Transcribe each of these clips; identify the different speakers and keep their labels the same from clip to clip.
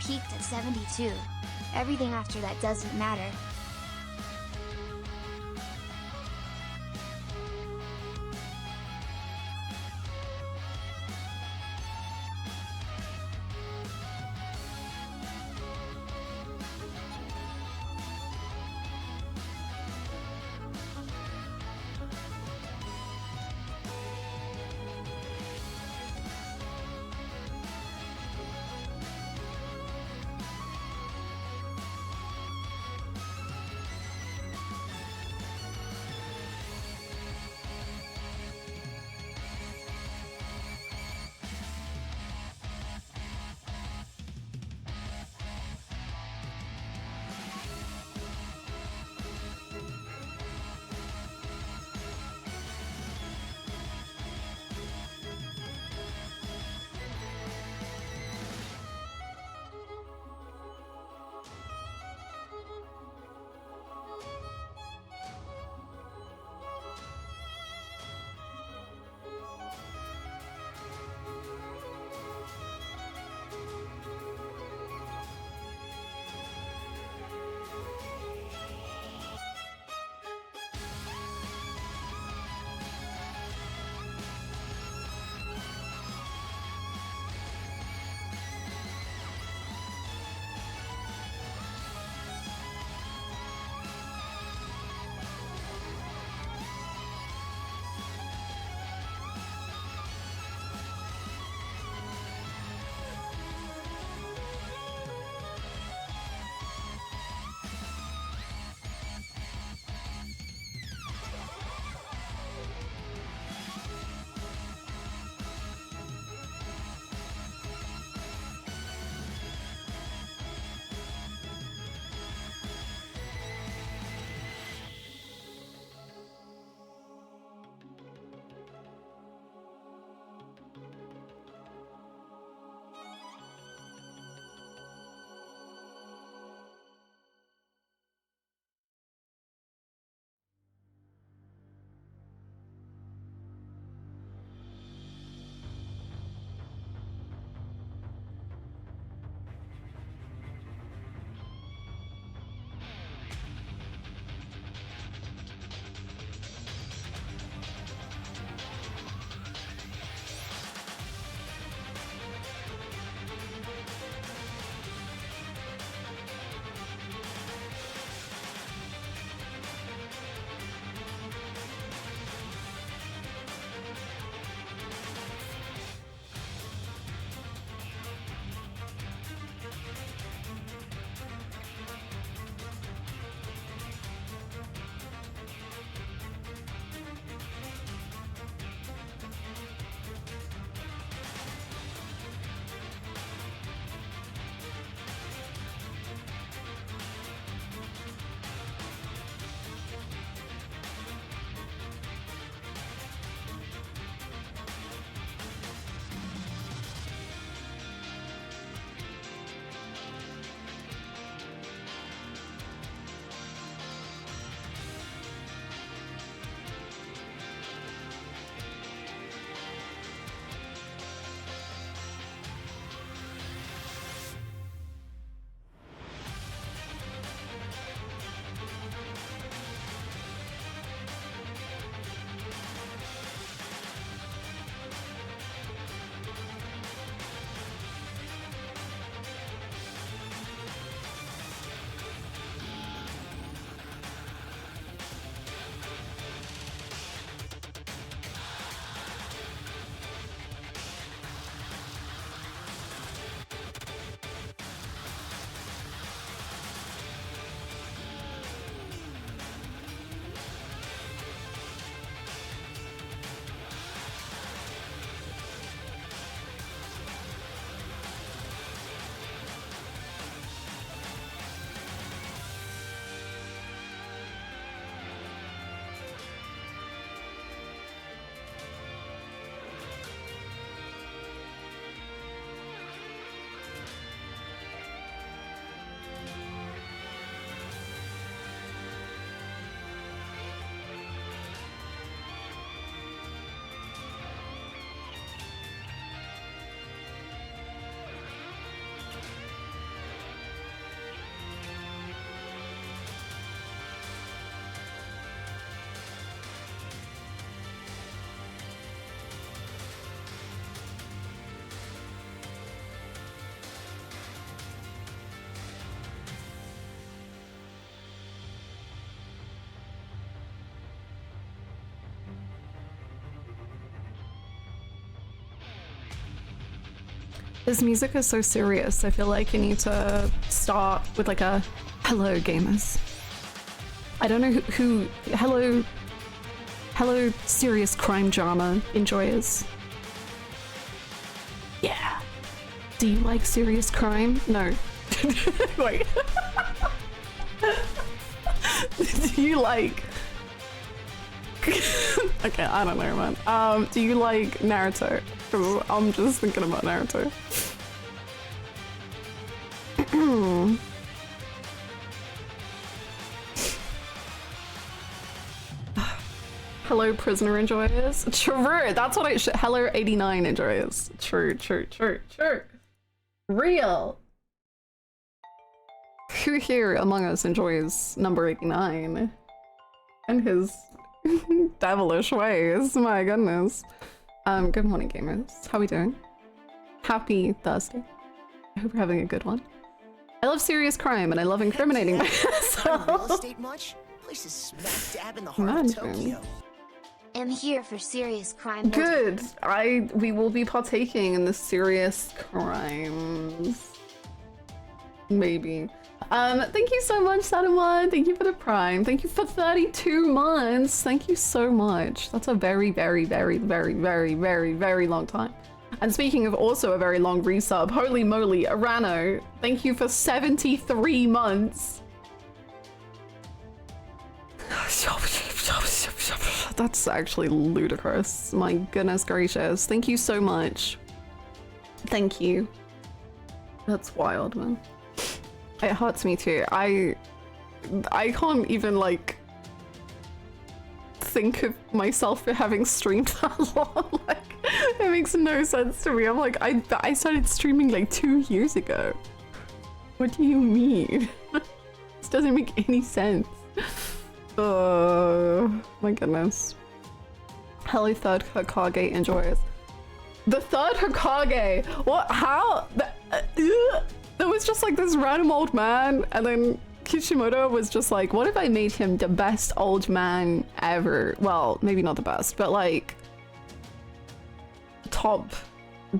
Speaker 1: peaked at 72. Everything after that doesn't matter.
Speaker 2: This music is so serious. I feel like you need to start with like a hello gamers. I don't know who hello serious crime drama enjoyers. Yeah. Do you like serious crime? No. Wait. Do you like okay, I don't know, man. Do you like Naruto? Because I'm just thinking about Naruto. Hello, prisoner enjoyers. True, that's what I should. Hello, 89 enjoyers. True. Real. Who here among us enjoys number 89? And his devilish ways, my goodness. Good morning, gamers. How we doing? Happy Thursday. I hope you're having a good one. I love serious crime and I love incriminating myself.
Speaker 3: Real estate much? Place is smack dab in the heart of Tokyo.
Speaker 1: I'm here for serious crime.
Speaker 2: Good. We will be partaking in the serious crimes. Maybe. Thank you so much, Sadamon. Thank you for the prime. Thank you for 32 months. Thank you so much. That's a very, very, very, very, very, very, very long time. And speaking of also a very long resub, holy moly, Arano, thank you for 73 months. That's actually ludicrous. My goodness gracious. Thank you so much. Thank you. That's wild, man. It hurts me too. I can't even like think of myself for having streamed that long. Like, it makes no sense to me. I'm like, I started streaming like 2 years ago. What do you mean? This doesn't make any sense. My goodness. Hello, third Hokage enjoyers. The third Hokage? What? How? There was just like this random old man, and then Kishimoto was just like, what if I made him the best old man ever? Well, maybe not the best, but like top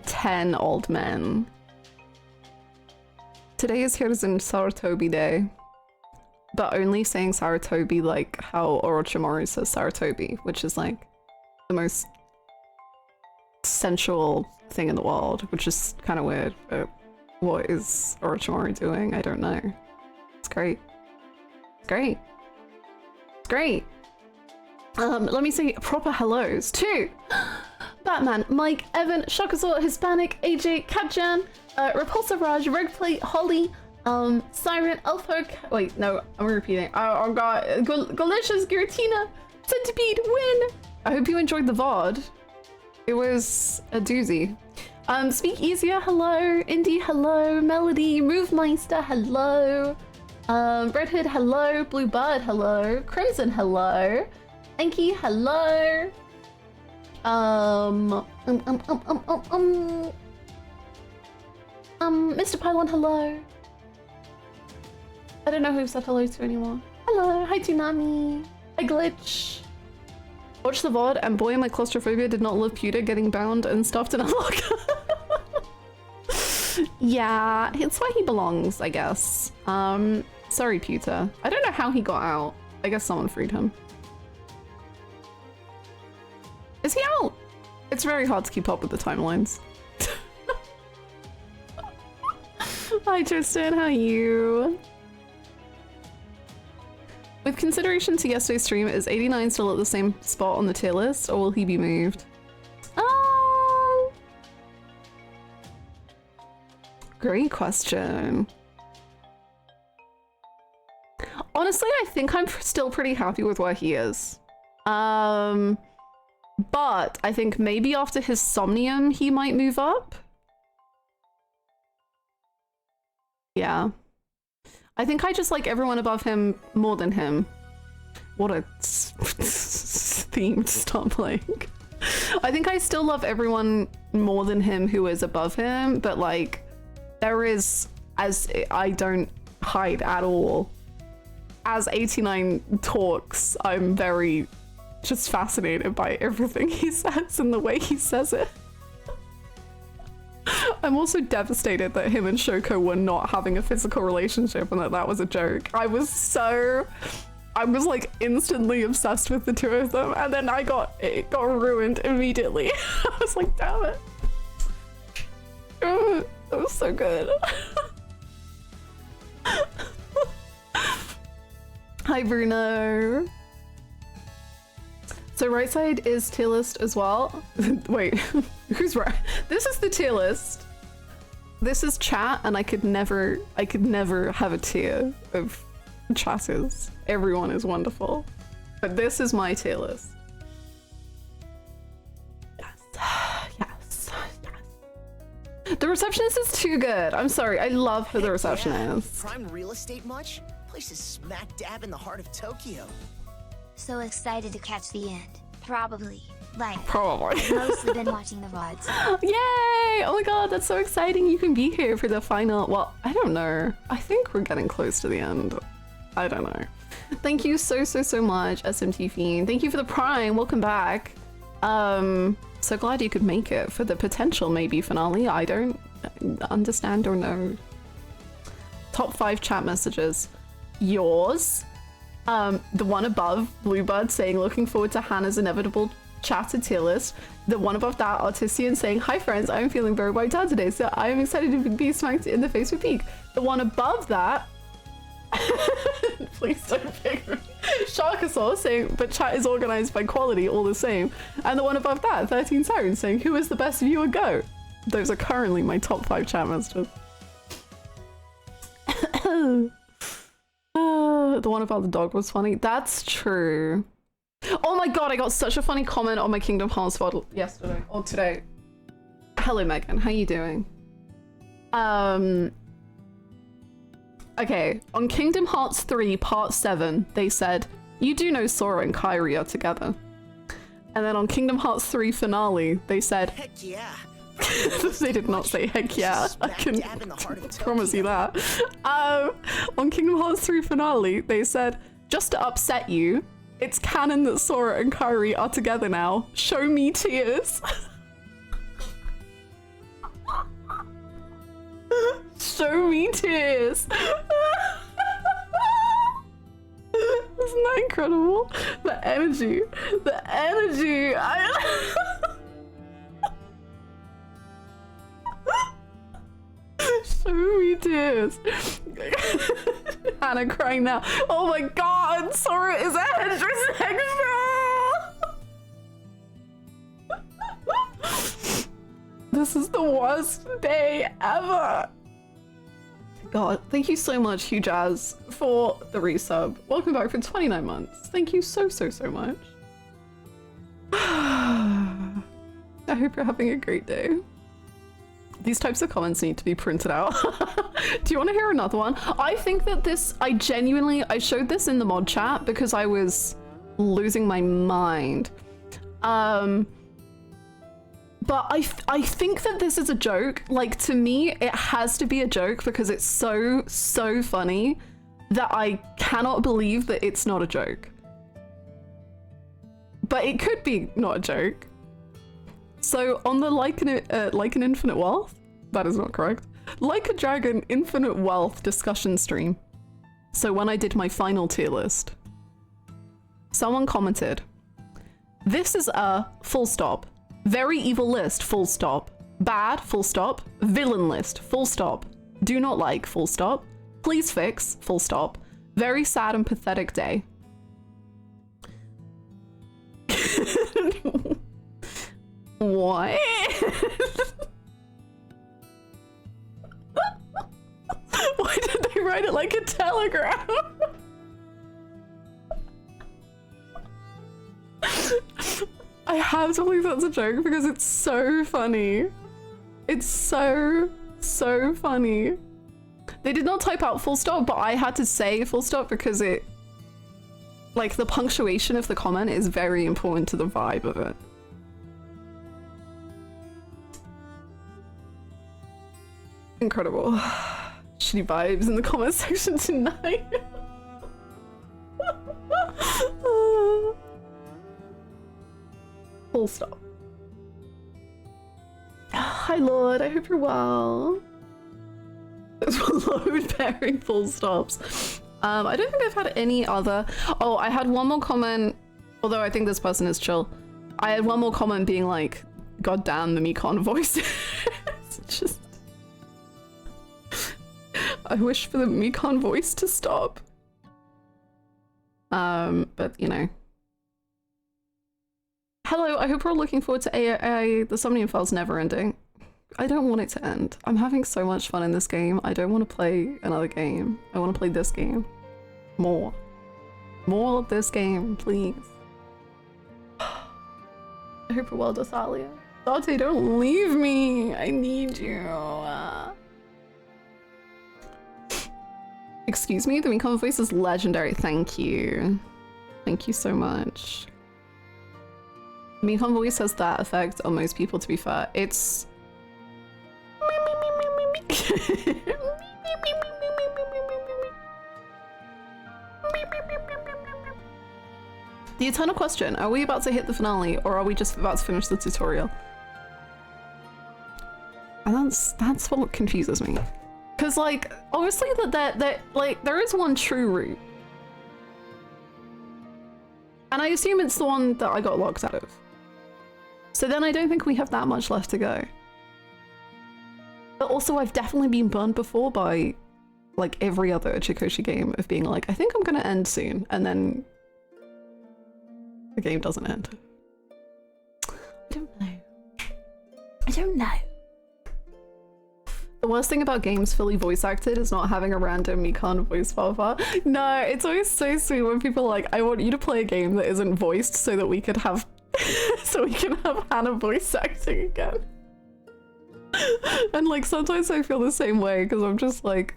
Speaker 2: 10 old men. Today is Hiruzen Sarutobi Day, but only saying Sarutobi like how Orochimaru says Sarutobi, which is like the most sensual thing in the world, which is kind of weird, but what is Orochimaru doing? I don't know. It's great. It's great. It's great. Let me say proper hellos to Batman, Mike, Evan, Shokazor, Hispanic, AJ, Katjan, Repulsive Raj, Rogueplate, Holly, Siren, Elfo, wait, no, I'm repeating. I got Galicious, Giratina, Centipede, Win. I hope you enjoyed the VOD. It was a doozy. Speak Easier, hello. Indy, hello. Melody, Movemeister, hello. Red Hood, hello. Blue Bird, hello. Crimson, hello. Enki, hello. Mr. Pylon, hello. I don't know who said hello to anymore. Hello, hi Tsunami. Hi Glitch. Watch the VOD and boy, my claustrophobia did not love Pewter getting bound and stuffed in a locker. Yeah, it's where he belongs, I guess. Sorry, Pewter. I don't know how he got out. I guess someone freed him. Is he out? It's very hard to keep up with the timelines. Hi Tristan, how are you? With consideration to yesterday's stream, is 89 still at the same spot on the tier list, or will he be moved? Great question. Honestly, I think I'm still pretty happy with where he is. But I think maybe after his Somnium, he might move up. Yeah. I think I just like everyone above him more than him. What a theme to start playing. I think I still love everyone more than him who is above him, but like there is, as I don't hide at all, as 89 talks, I'm very just fascinated by everything he says and the way he says it. I'm also devastated that him and Shoko were not having a physical relationship and that was a joke. I was like instantly obsessed with the two of them, and then it got ruined immediately. I was like, damn it. Oh, that was so good. Hi, Bruno. So right side is tier list as well. Wait, who's right? This is the tier list. This is chat, and I could never have a tier of chatters. Everyone is wonderful. But this is my tier list. Yes. The receptionist is too good. I'm sorry. I love who the receptionist.
Speaker 3: Prime real estate much? Place is smack dab in the heart of Tokyo.
Speaker 1: So excited to catch the end. Probably. Like,
Speaker 2: Probably.
Speaker 1: I've mostly been watching the VODs.
Speaker 2: Yay! Oh my god, that's so exciting. You can be here for the final. Well, I don't know. I think we're getting close to the end. I don't know. Thank you so much, SMT Fiend. Thank you for the Prime. Welcome back. So glad you could make it for the potential maybe finale. I don't understand or know. Top 5 chat messages. Yours. The one above, Bluebird saying looking forward to Hannah's inevitable chatter tier list. The one above that, Artisian saying, hi friends, I'm feeling very wiped out today, so I am excited to be smacked in the face with Peak. The one above that, please don't pick me. Sharkasaur saying, but chat is organized by quality all the same. And the one above that, 13 Sirens saying, who is the best viewer go? Those are currently my top 5 chat messages. The one about the dog was funny. That's true. Oh my god, I got such a funny comment on my Kingdom Hearts VOD yesterday or today. Hello Megan, how you doing? Okay, on Kingdom Hearts 3 Part 7, they said, you do know Sora and Kairi are together. And then on Kingdom Hearts 3 Finale, they said,
Speaker 3: heck yeah.
Speaker 2: they did not say heck yeah, I can promise you that. On Kingdom Hearts 3 Finale, they said, just to upset you, it's canon that Sora and Kairi are together now. Show me tears. Show me tears. Isn't that incredible? The energy. The energy. Show me tears. Hannah crying now. Oh my god, Sora is a heterosexual. This is the worst day ever. God, thank you so much, Hugh Jazz, for the resub. Welcome back for 29 months. Thank you so much. I hope you're having a great day. These types of comments need to be printed out. Do you want to hear another one? I think that I showed this in the mod chat because I was losing my mind. But I think that this is a joke. Like, to me, it has to be a joke because it's so funny that I cannot believe that it's not a joke. But it could be not a joke. So on the like an infinite wealth, that is not correct. Like a Dragon infinite wealth discussion stream. So when I did my final tier list, someone commented, this is a full stop. Very evil list, full stop. Bad, full stop. Villain list, full stop. Do not like, full stop. Please fix, full stop. Very sad and pathetic day. What? Why did they write it like a telegram? I have to believe that's a joke because it's so funny. It's so funny. They did not type out full stop, but I had to say full stop because it, like, the punctuation of the comment is very important to the vibe of it. Incredible. Shitty vibes in the comment section tonight. Full stop. Hi, Lord. I hope you're well. Load pairing full stops. I don't think I've had any other. Oh, I had one more comment. Although I think this person is chill. I had one more comment being like, "God damn the Mekon voice." It's just. I wish for the Mekon voice to stop. But you know. Hello, I hope we're all looking forward to AI, the Somnium Files never ending. I don't want it to end. I'm having so much fun in this game. I don't want to play another game. I want to play this game. More. More of this game, please. I hope you're well, Dasalia. Dante, don't leave me. I need you. Excuse me, the Mekon voice is legendary. Thank you. Thank you so much. Mekon voice has that effect on most people, to be fair. It's... The eternal question, are we about to hit the finale or are we just about to finish the tutorial? And that's what confuses me. Cause like, obviously like there is one true route. And I assume it's the one that I got locked out of. So then I don't think we have that much left to go. But also I've definitely been burned before by like every other Chikoshi game of being like, I think I'm gonna end soon, and then the game doesn't end. I don't know. I don't know. The worst thing about games fully voice acted is not having a random Mekon voice file. No, it's always so sweet when people are like, I want you to play a game that isn't voiced so that we could have so we can have Hannah voice acting again. And like sometimes I feel the same way because I'm just like,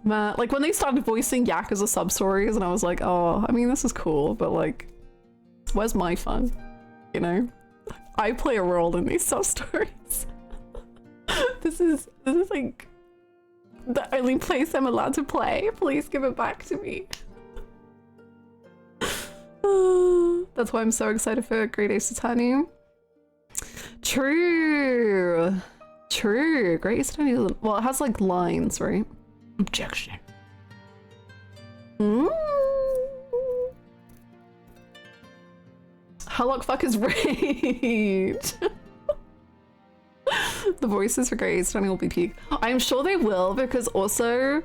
Speaker 2: man, like when they started voicing Yak as a sub-stories and I was like, oh, I mean this is cool, but like where's my fun? You know? I play a role in these sub-stories. This is like the only place I'm allowed to play. Please give it back to me. That's why I'm so excited for Great Ace Attorney. True. True. Great Ace Attorney. Well, it has like lines, right?
Speaker 3: Objection.
Speaker 2: Harlock fuck is rage. The voices for Great Ace Attorney will be peak. I'm sure they will, because also,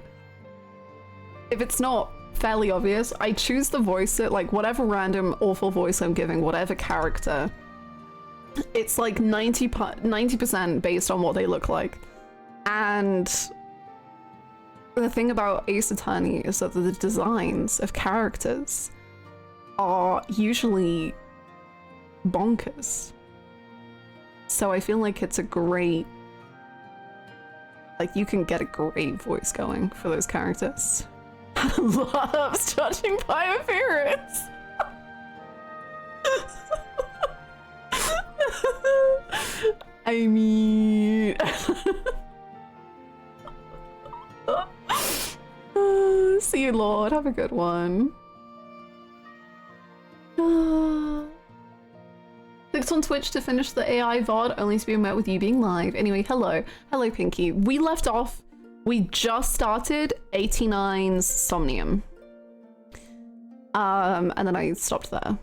Speaker 2: if it's not fairly obvious, I choose the voice that, like, whatever random awful voice I'm giving, whatever character, it's like 90% based on what they look like. And the thing about Ace Attorney is that the designs of characters are usually bonkers. So I feel like it's a great, like you can get a great voice going for those characters. I loves judging by appearance. I mean, see you, Lord. Have a good one. Clicked on Twitch to finish the AI VOD, only to be met with you being live. Anyway, hello. Hello, Pinky. We left off, we just started 89's Somnium. And then I stopped there.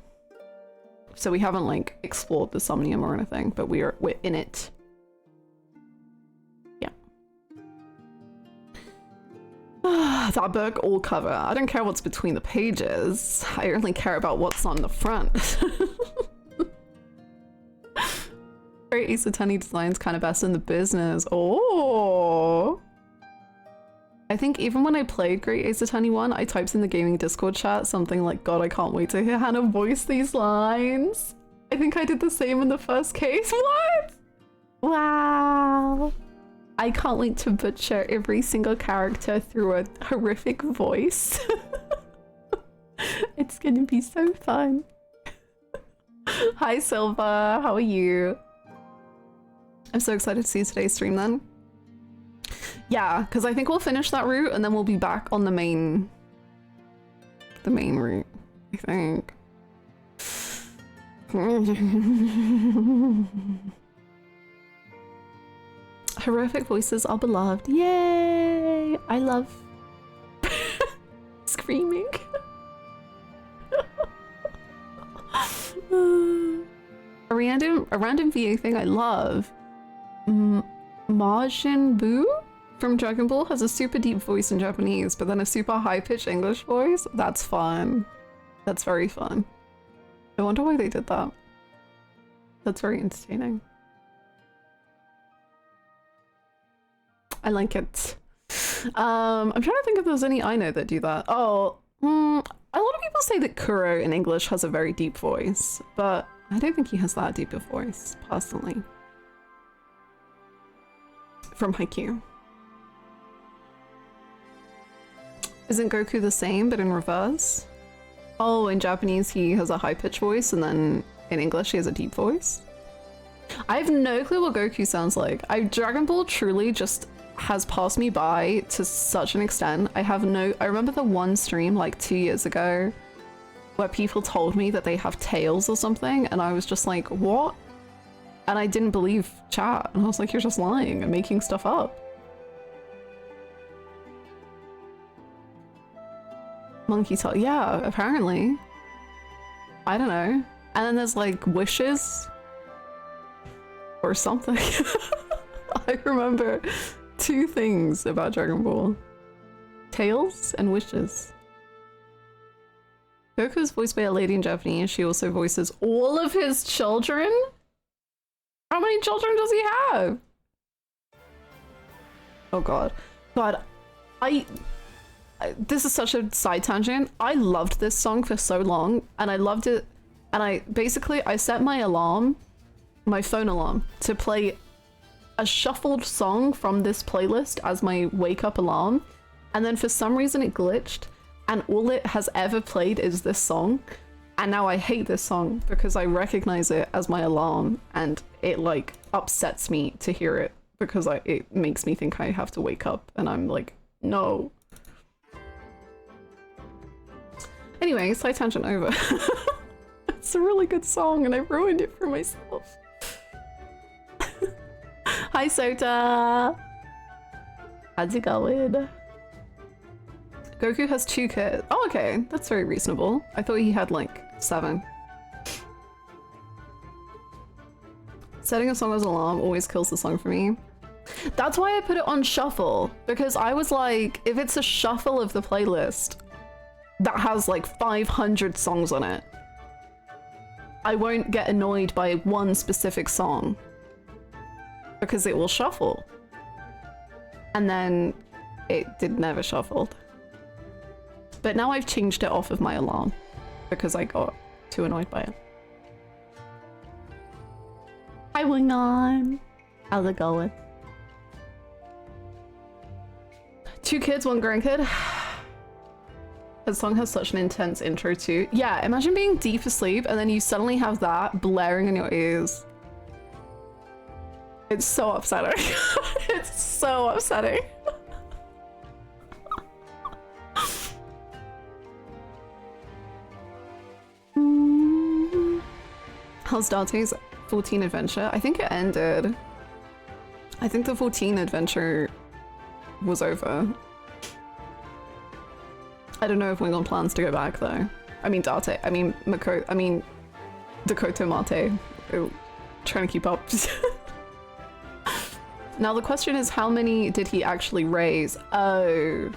Speaker 2: So we haven't like explored the Somnium or anything, but we're in it. Yeah. That book all cover. I don't care what's between the pages. I only care about what's on the front. Great Ace Attorney design's kind of best in the business. Oh. I think even when I played Great Ace Attorney 1, I typed in the gaming Discord chat something like, God, I can't wait to hear Hannah voice these lines. I think I did the same in the first case. What? Wow. I can't wait to butcher every single character through a horrific voice. It's gonna be so fun. Hi, Silva. How are you? I'm so excited to see today's stream then. Yeah, because I think we'll finish that route and then we'll be back on the main route, I think. Horrific voices are beloved. Yay! I love screaming. A random VA thing I love. Majin Buu from Dragon Ball has a super deep voice in Japanese, but then a super high-pitched English voice. That's fun. That's very fun. I wonder why they did that. That's very entertaining. I like it. I'm trying to think if there's any I know that do that. Oh, a lot of people say that Kuro in English has a very deep voice, but I don't think he has that deep a voice, personally. From Haikyuu. Isn't Goku the same, but in reverse? Oh, in Japanese he has a high-pitched voice, and then in English he has a deep voice? I have no clue what Goku sounds like. Dragon Ball truly just has passed me by to such an extent. I remember the one stream like 2 years ago where people told me that they have tails or something, and I was just like, what? And I didn't believe chat, and I was like, you're just lying and making stuff up. Monkey tail, yeah, apparently. I don't know. And then there's like wishes or something. I remember 2 things about Dragon Ball. Tails and wishes. Goku's voiced by a lady in Japanese. She also voices all of his children? How many children does he have? Oh god. God, this is such a side tangent. I loved this song for so long, and I loved it, and I set my alarm, my phone alarm, to play a shuffled song from this playlist as my wake up alarm, and then for some reason it glitched, and all it has ever played is this song, and now I hate this song because I recognize it as my alarm, and it like upsets me to hear it because it makes me think I have to wake up, and I'm like, no. Anyway, side tangent over. It's a really good song and I ruined it for myself. Hi Sota! How's it going? Goku has 2 kids. Oh, okay. That's very reasonable. I thought he had like 7. Setting a song as an alarm always kills the song for me. That's why I put it on shuffle, because I was like, if it's a shuffle of the playlist that has like 500 songs on it, I won't get annoyed by one specific song because it will shuffle. And then it never shuffled. But now I've changed it off of my alarm because I got too annoyed by it. Hi Wingon! How's it going? 2 kids, 1 grandkid. The song has such an intense intro too. Yeah, imagine being deep asleep and then you suddenly have that blaring in your ears. It's so upsetting. It's so upsetting. How's Dante's 14 adventure? I think it ended. I think the 14 adventure was over. I don't know if Wingon plans to go back though. I mean Date, I mean Mako, I mean Dakota Mate. Ooh, trying to keep up. Now the question is, how many did he actually raise? Oh.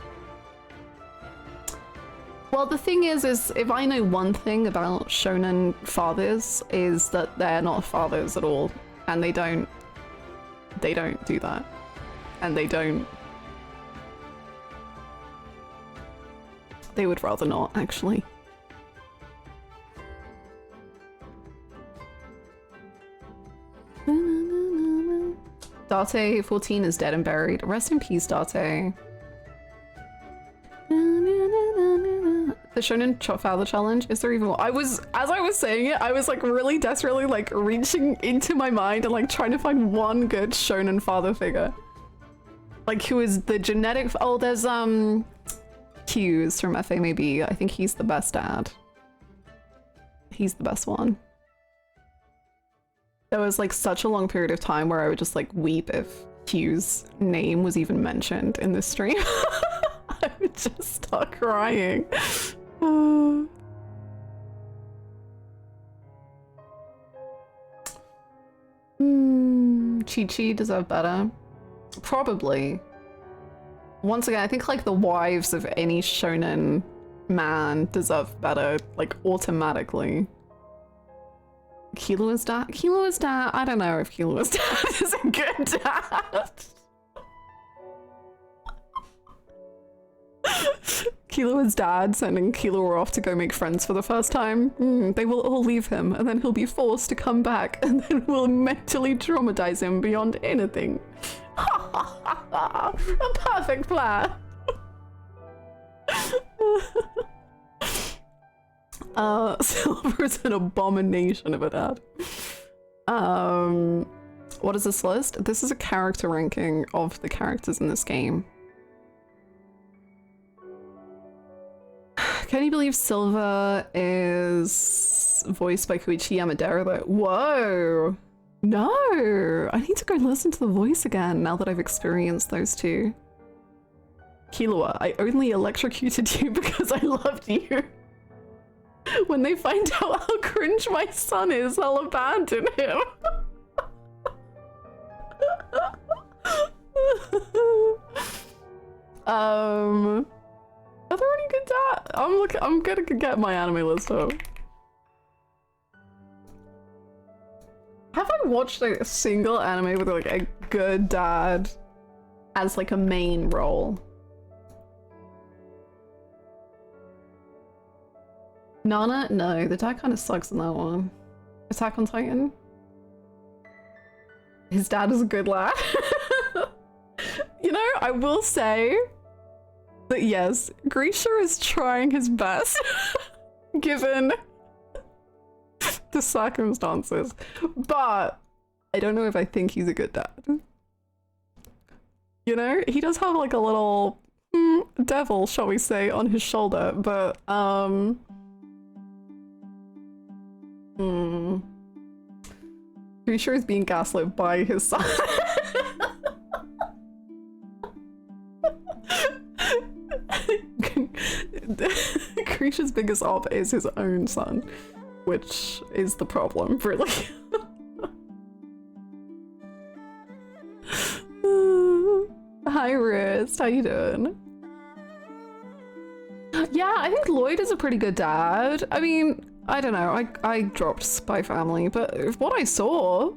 Speaker 2: Well, the thing is if I know one thing about shonen fathers is that they're not fathers at all, and they don't do that, and they would rather not, actually. Date 14 is dead and buried. Rest in peace, Date. The Shonen Father Challenge, is there even more? As I was saying it, I was like really desperately like reaching into my mind and like trying to find one good Shonen father figure. Like who is the genetic, oh there's Hughes from FAMAB. I think he's the best dad. He's the best one. There was like such a long period of time where I would just like weep if Q's name was even mentioned in this stream, I would just start crying. Chi-Chi deserve better? Probably. Once again, I think like the wives of any shonen man deserve better, like automatically. Kilua's dad? Kilua's dad? I don't know if Kilua's dad is a good dad. Kilua's dad sending Killua off to go make friends for the first time. They will all leave him, and then he'll be forced to come back, and then we'll mentally traumatize him beyond anything. A perfect plan. Silver's an abomination of a dad. What is this list? This is a character ranking of the characters in this game. Can you believe Silva is voiced by Koichi Yamadera? Whoa! No! I need to go listen to the voice again now that I've experienced those two. Killua, I only electrocuted you because I loved you. When they find out how cringe my son is, I'll abandon him. Are there any good dads? I'm gonna get my anime list up. Have I watched like, a single anime with like a good dad as like a main role? Nana? No, the dad kind of sucks in that one. Attack on Titan? His dad is a good lad. You know, I will say that yes, Grisha is trying his best given the circumstances, but I don't know if I think he's a good dad. You know, he does have like a little devil, shall we say, on his shoulder, but Grisha is being gaslit by his son. Grisha's biggest op is his own son, which is the problem, really. Hi, Rist. How you doing? Yeah, I think Lloyd is a pretty good dad. I mean, I don't know. I dropped Spy Family, but what I saw...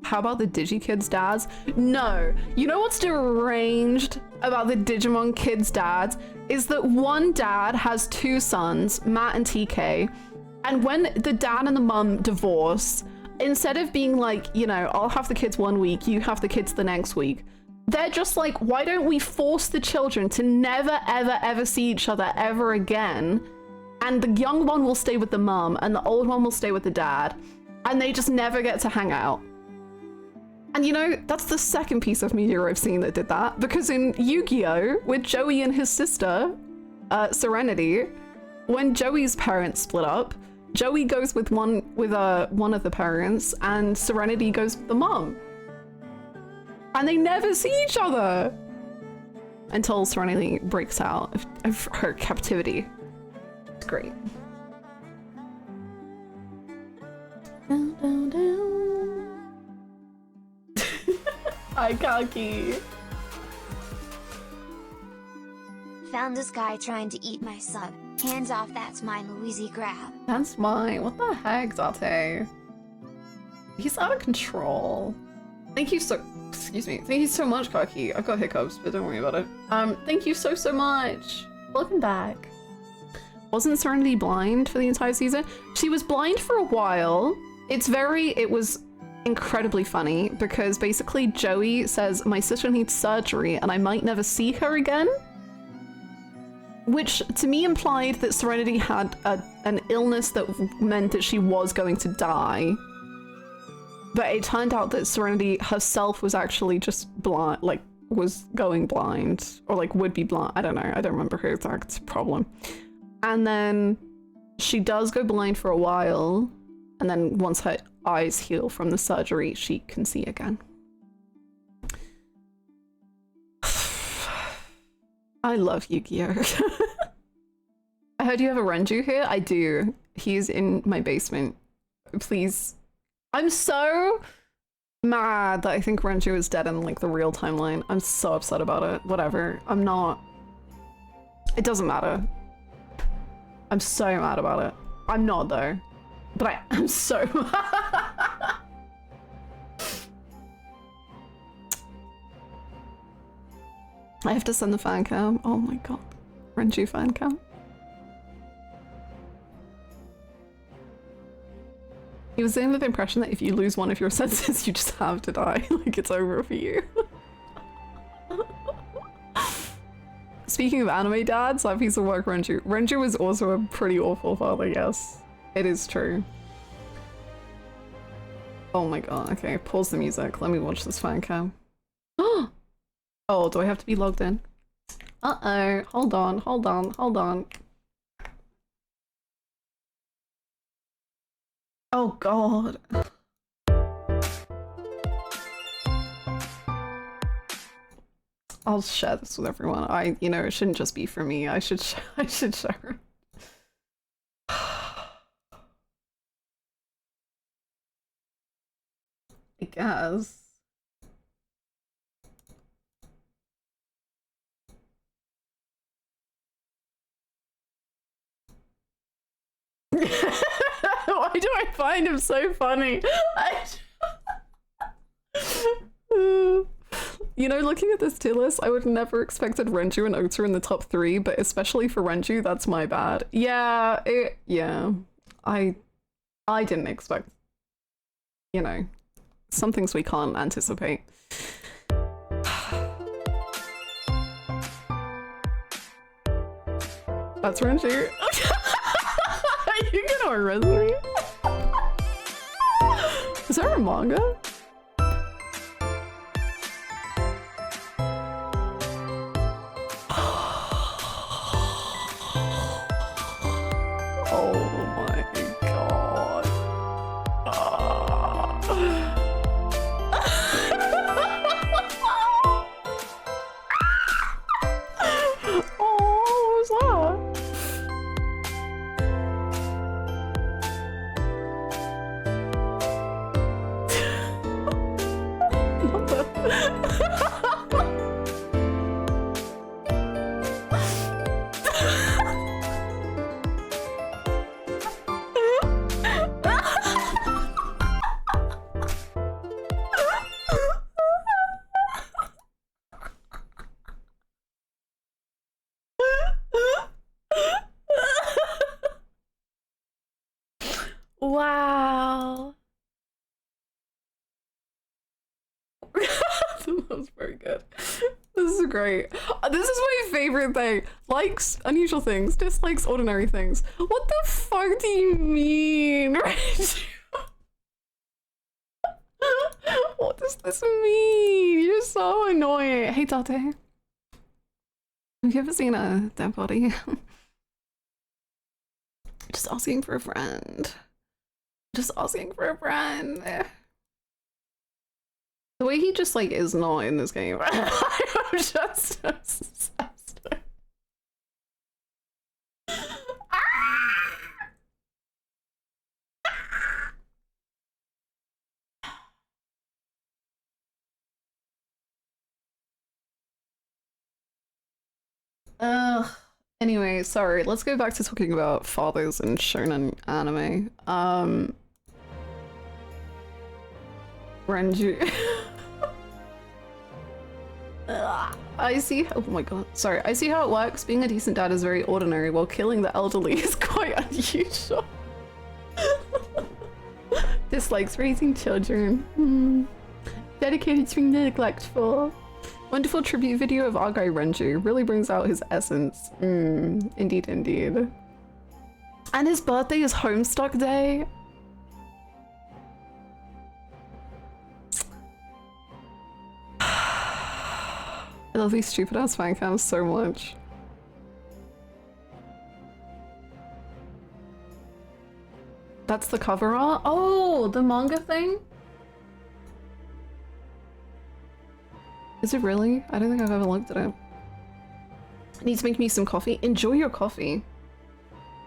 Speaker 2: How about the DigiKids dads? No. You know what's deranged about the Digimon kids dads? Is that one dad has two sons, Matt and TK, and when the dad and the mum divorce, instead of being like, you know, I'll have the kids one week, you have the kids the next week, they're just like, why don't we force the children to never, ever, ever see each other ever again? And the young one will stay with the mum, and the old one will stay with the dad, and they just never get to hang out. And you know, that's the second piece of media I've seen that did that, because in Yu-Gi-Oh! With Joey and his sister, Serenity, when Joey's parents split up, Joey goes with one of the parents, and Serenity goes with the mom. And they never see each other until Serenity breaks out of her captivity. It's great. Down, down, down. Hi, Kaki.
Speaker 1: Found this guy trying to eat my sub. Hands off, that's mine, Louise grab.
Speaker 2: That's mine. What the heck, Zate? He's out of control. Thank you so... Excuse me. Thank you so much, Kaki. I've got hiccups, but don't worry about it. Thank you so much. Welcome back. Wasn't Serenity blind for the entire season? She was blind for a while. It was incredibly funny because basically Joey says, my sister needs surgery and I might never see her again. Which to me implied that Serenity had an illness that meant that she was going to die. But it turned out that Serenity herself was actually just blind, like was going blind or like would be blind. I don't know. I don't remember her exact problem. And then she does go blind for a while. And then once her eyes heal from the surgery, she can see again. I love Yu-Gi-Oh! I heard you have a Renju here? I do. He's in my basement. Please. I'm so mad that I think Renju is dead in like the real timeline. I'm so upset about it. Whatever. I'm not. It doesn't matter. I'm so mad about it. I'm not though. But I am so mad. I have to send the fan cam. Oh my god. Renju fan cam. He was saying with the impression that if you lose one of your senses, you just have to die. Like it's over for you. Speaking of anime dads, that piece of work, Renju. Renju was also a pretty awful father, yes. It is true. Oh my god, okay, pause the music. Let me watch this fan cam. Oh, do I have to be logged in? Uh-oh, hold on, hold on, hold on. Oh god. I'll share this with everyone. You know, it shouldn't just be for me. I should share it. I guess. Why do I find him so funny? You know, looking at this tier list, I would never expected Renju and Ota in the top 3, but especially for Renju, that's my bad. Yeah, I didn't expect, you know, some things we can't anticipate. That's Renju. Are you gonna arrest me? Is there a manga? Oh my god. Oh, what was that? Wow. That was very good. This is great. This is my favorite thing. Likes unusual things, dislikes ordinary things. What the fuck do you mean? What does this mean? You're so annoying. Hey, Tate. Have you ever seen a dead body? Just asking for a friend. Just asking for a friend. The way he just like is not in this game. I'm just obsessed. Anyway, sorry, let's go back to talking about fathers and shonen anime. Renju. I see. Oh my god. Sorry. I see how it works. Being a decent dad is very ordinary, while killing the elderly is quite unusual. Dislikes raising children. Dedicated to being neglectful. Wonderful tribute video of our guy Renju. Really brings out his essence. Indeed, indeed. And his birthday is Homestuck Day. I love these stupid ass fan cams so much. That's the cover art? Oh, the manga thing? Is it really? I don't think I've ever looked at it. I need to make me some coffee. Enjoy your coffee.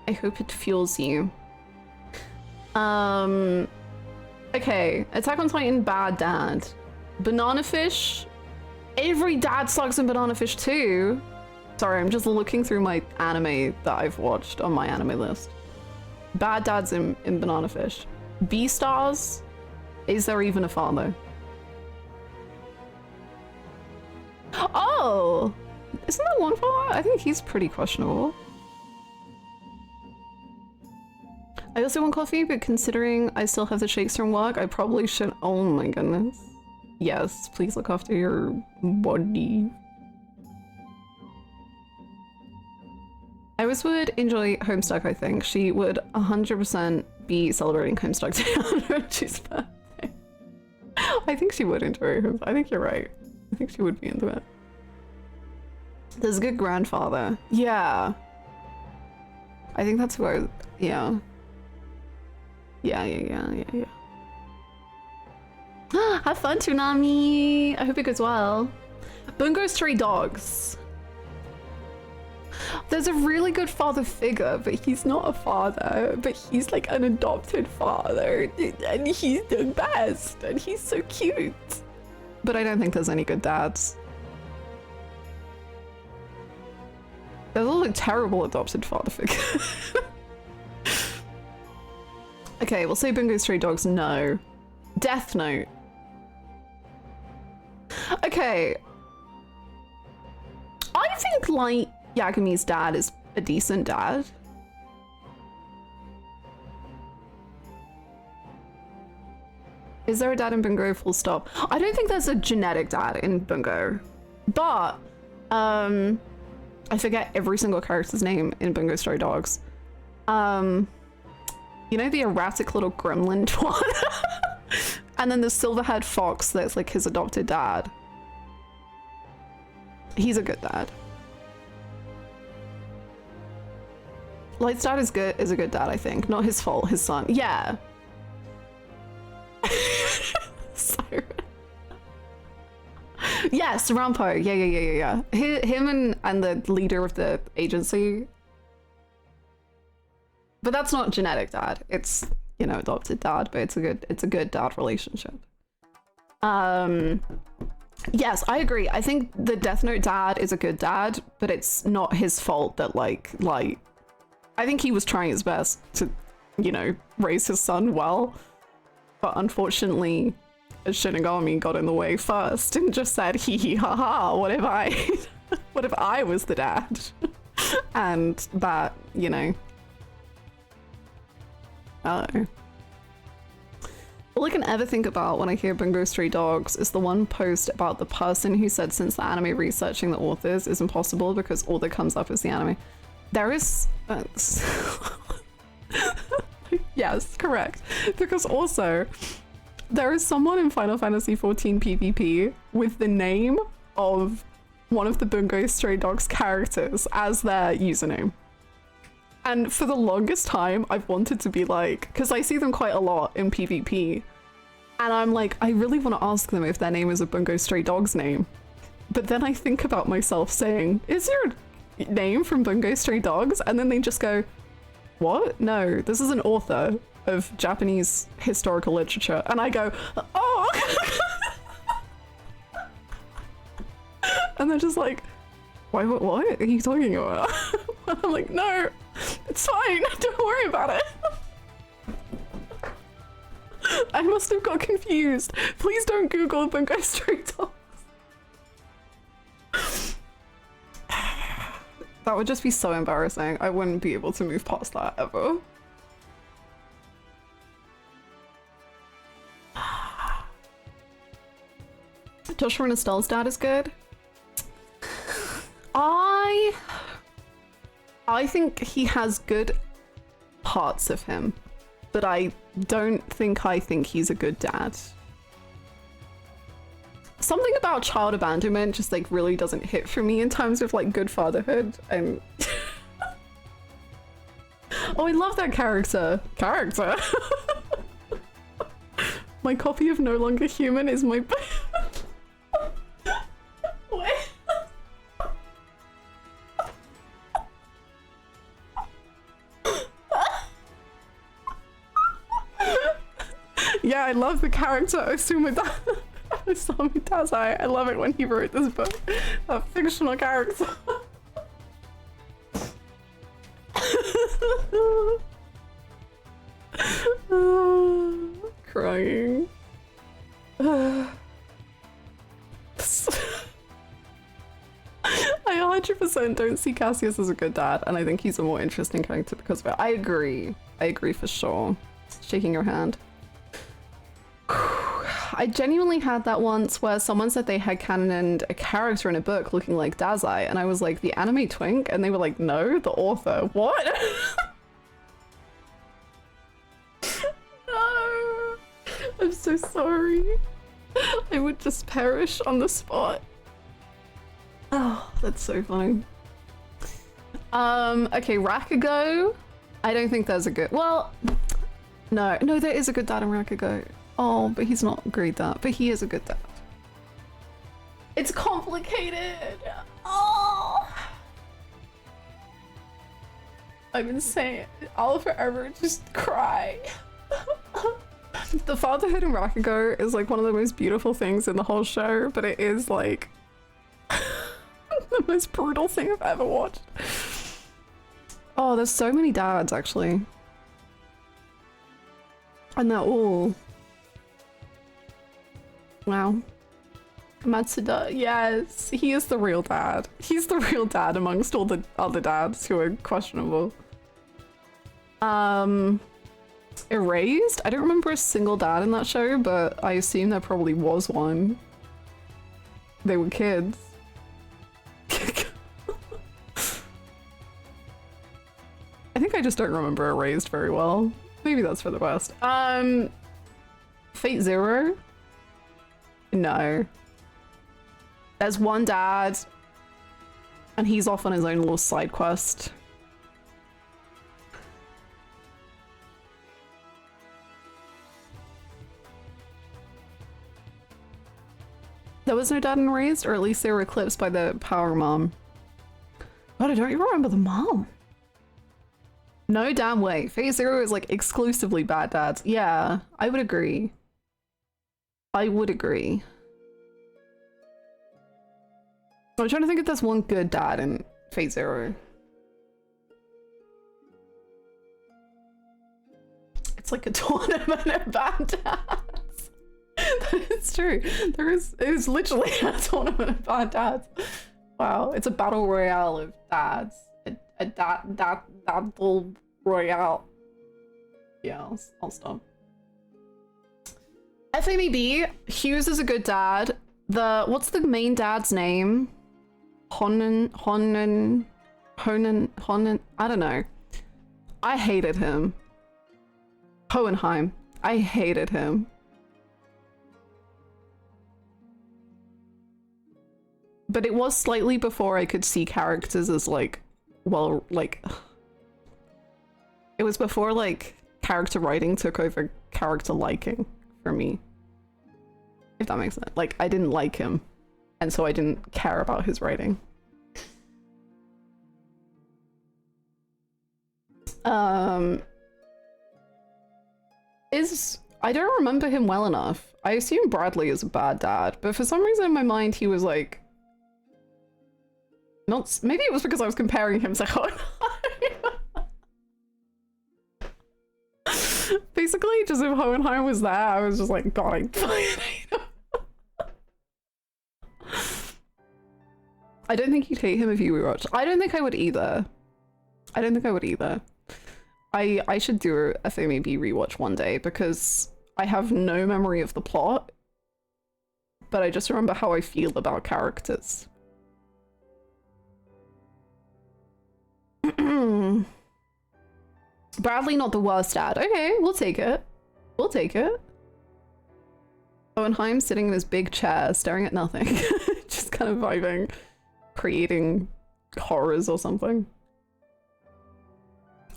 Speaker 2: I hope it fuels you. Okay, Attack on Titan, bad dad. Banana Fish, every dad sucks in Banana Fish too. Sorry, I'm just looking through my anime that I've watched on my anime list. Bad dads in Banana Fish. B-Stars, is there even a father? Oh, isn't there one father? I think he's pretty questionable. I also want coffee, but considering I still have the shakes from work, I probably should. Oh my goodness. Yes, please look after your body. Iris would enjoy Homestuck, I think. She would 100% be celebrating Homestuck Day on Rochi's birthday. I think she would enjoy Homestuck. I think you're right. I think she would be into it. There's a good grandfather. Yeah. I think that's where, yeah. Yeah. Have fun, Toonami! I hope it goes well. Bungo Stray Dogs. There's a really good father figure, but he's not a father, but he's like an adopted father, and he's the best, and he's so cute. But I don't think there's any good dads. There's all a terrible adopted father figure. Okay, we'll say Bungo Stray Dogs, no. Death Note. Okay. I think Light Yagumi's dad is a decent dad. Is there a dad in Bungo? Full stop. I don't think there's a genetic dad in Bungo. But, I forget every single character's name in Bungo Stray Dogs. You know the erratic little gremlin one? And then the silver-haired fox that's like his adopted dad. He's a good dad. Light's dad is a good dad, I think. Not his fault, his son. Yeah. Siren. Yes, Rampo. Yeah. Him and the leader of the agency. But that's not genetic dad. It's, you know, adopted dad, but it's a good dad relationship. Yes, I agree. I think the Death Note dad is a good dad, but it's not his fault that like I think he was trying his best to, you know, raise his son well. But unfortunately, a Shinigami got in the way first and just said, hee hee ha ha, what if I was the dad? And that, you know. Oh. All I can ever think about when I hear Bungo Stray Dogs is the one post about the person who said since the anime researching the authors is impossible because all that comes up is the anime. There is... yes, correct. Because also, there is someone in Final Fantasy XIV PvP with the name of one of the Bungo Stray Dogs characters as their username. And for the longest time, I've wanted to be like, because I see them quite a lot in PvP, and I'm like, I really want to ask them if their name is a Bungo Stray Dogs name. But then I think about myself saying, is your name from Bungo Stray Dogs? And then they just go, what? No, this is an author of Japanese historical literature. And I go, oh! And they're just like, what are you talking about? I'm like, no, it's fine, don't worry about it. I must have got confused. Please don't Google Bungo Stray Dogs. That would just be so embarrassing. I wouldn't be able to move past that ever. Joshua and Estelle's dad is good. I think he has good parts of him, but I don't think he's a good dad. Something about child abandonment just like really doesn't hit for me in terms of like good fatherhood. And oh, I love that character. My copy of No Longer Human is my Wait. Yeah, I love the character Osamu Dazai. I love it when he wrote this book. That fictional character. Crying. I 100% don't see Cassius as a good dad, and I think he's a more interesting character because of it. I agree. I agree for sure. Shaking your hand. I genuinely had that once where someone said they had canoned a character in a book looking like Dazai, and I was like, the anime twink? And they were like, no, the author. What? No. I'm so sorry. I would just perish on the spot. Oh, that's so funny. Okay, Rakugo. I don't think there's a good... Well, no, there is a good dad in Rakugo. Oh, but he's not a great dad, but he is a good dad. It's complicated. Oh. I've been saying it. I'll forever just cry. The fatherhood in Rakugo is like one of the most beautiful things in the whole show, but it is like the most brutal thing I've ever watched. Oh, there's so many dads actually. And they're all... Wow. Matsuda, yes, he is the real dad. He's the real dad amongst all the other dads who are questionable. Erased? I don't remember a single dad in that show, but I assume there probably was one. They were kids. I think I just don't remember Erased very well. Maybe that's for the best. Fate Zero? No. There's one dad, and he's off on his own little side quest. There was no dad in Raised, or at least they were eclipsed by the power mom. God, I don't even remember the mom. No damn way. Fate Zero is like exclusively bad dads. Yeah, I would agree. I would agree. I'm trying to think if there's one good dad in Fate Zero. It's like a tournament of bad dads. That is true. It is literally a tournament of bad dads. Wow, it's a battle royale of dads. A battle royale. Yeah, I'll stop. FMEB, Hughes is a good dad. What's the main dad's name? Honen, I don't know. I hated him. Hohenheim. I hated him. But it was slightly before I could see characters as like, well, like, it was before like character writing took over character liking for me. If that makes sense. Like, I didn't like him, and so I didn't care about his writing. I don't remember him well enough. I assume Bradley is a bad dad, but for some reason in my mind he was like... Not... Maybe it was because I was comparing him to Hohenheim. Basically, just if Hohenheim was there, I was just like, God, I fucking hate him. I don't think you'd hate him if you rewatched. I don't think I would either. I don't think I would either. I should do a FMAB rewatch one day because I have no memory of the plot, but I just remember how I feel about characters. Bradley, not the worst dad. Okay, we'll take it. We'll take it. Hohenheim sitting in his big chair, staring at nothing. Just kind of vibing, creating horrors or something.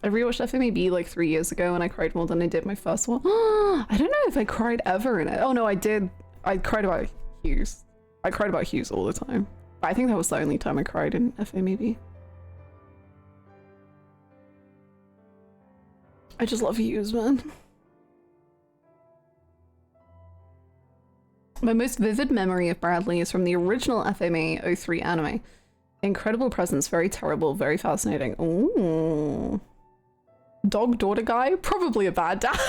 Speaker 2: I rewatched FMAB like 3 years ago and I cried more than I did my first one. I don't know if I cried ever in it. Oh no, I did. I cried about Hughes. I cried about Hughes all the time. I think that was the only time I cried in FMAB. I just love Hughes, man. My most vivid memory of Bradley is from the original FMA 03 anime. Incredible presence, very terrible, very fascinating. Ooh. Dog daughter guy? Probably a bad dad.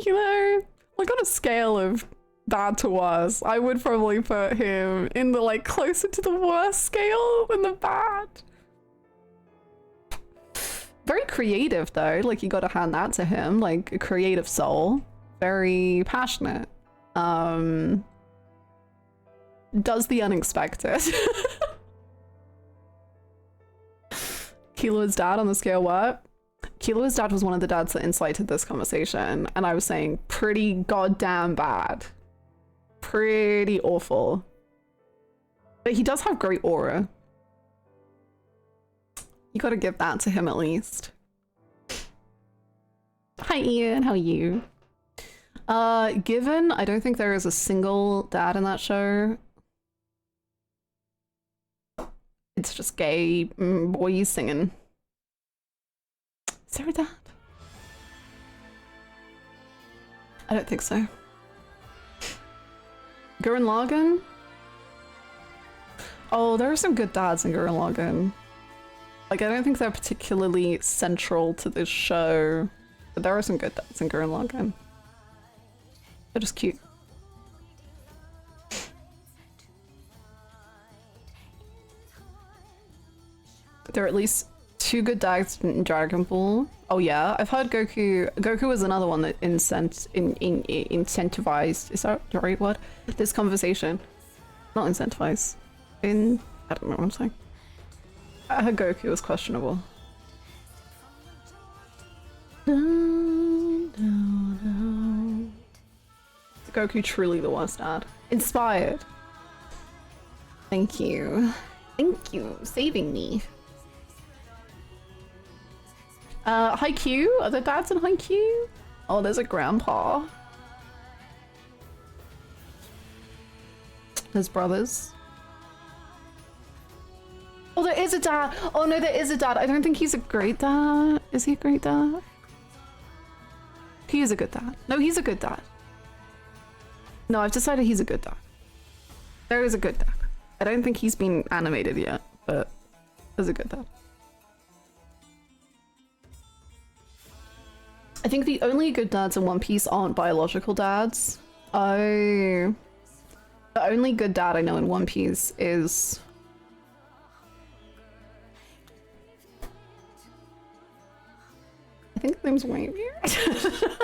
Speaker 2: You know, like on a scale of bad to worse, I would probably put him in the like closer to the worst scale than the bad. Very creative though, like you gotta hand that to him, like a creative soul. Very passionate. Does the unexpected. Kilo's dad on the scale what? Kilo's dad was one of the dads that incited this conversation, and I was saying pretty goddamn bad. Pretty awful. But he does have great aura. You gotta give that to him at least. Hi Ian, how are you? Given I don't think there is a single dad in that show. It's just gay boys singing. Is there a dad? I don't think so. Gurren Lagann? Oh, there are some good dads in Gurren Lagann. Like, I don't think they're particularly central to this show, but there are some good dads in Gurren Lagann. They're just cute. There are at least 2 good dads in Dragon Ball. Oh yeah, I've heard Goku was another one that incentivized, is that the right word? This conversation. Not incentivize. I don't know what I'm saying. I heard Goku was questionable. Is Goku truly the worst dad? Inspired. Thank you. Thank you, saving me. Haikyuu? Are there dads in Haikyuu? Oh, there's a grandpa. There's brothers. Oh, there is a dad. Oh no, there is a dad. I don't think he's a great dad. Is he a great dad? He is a good dad. No, he's a good dad. No, I've decided he's a good dad. There is a good dad. I don't think he's been animated yet, but there's a good dad. I think the only good dads in One Piece aren't biological dads. Oh. The only good dad I know in One Piece is... I think his name's Whitebeard.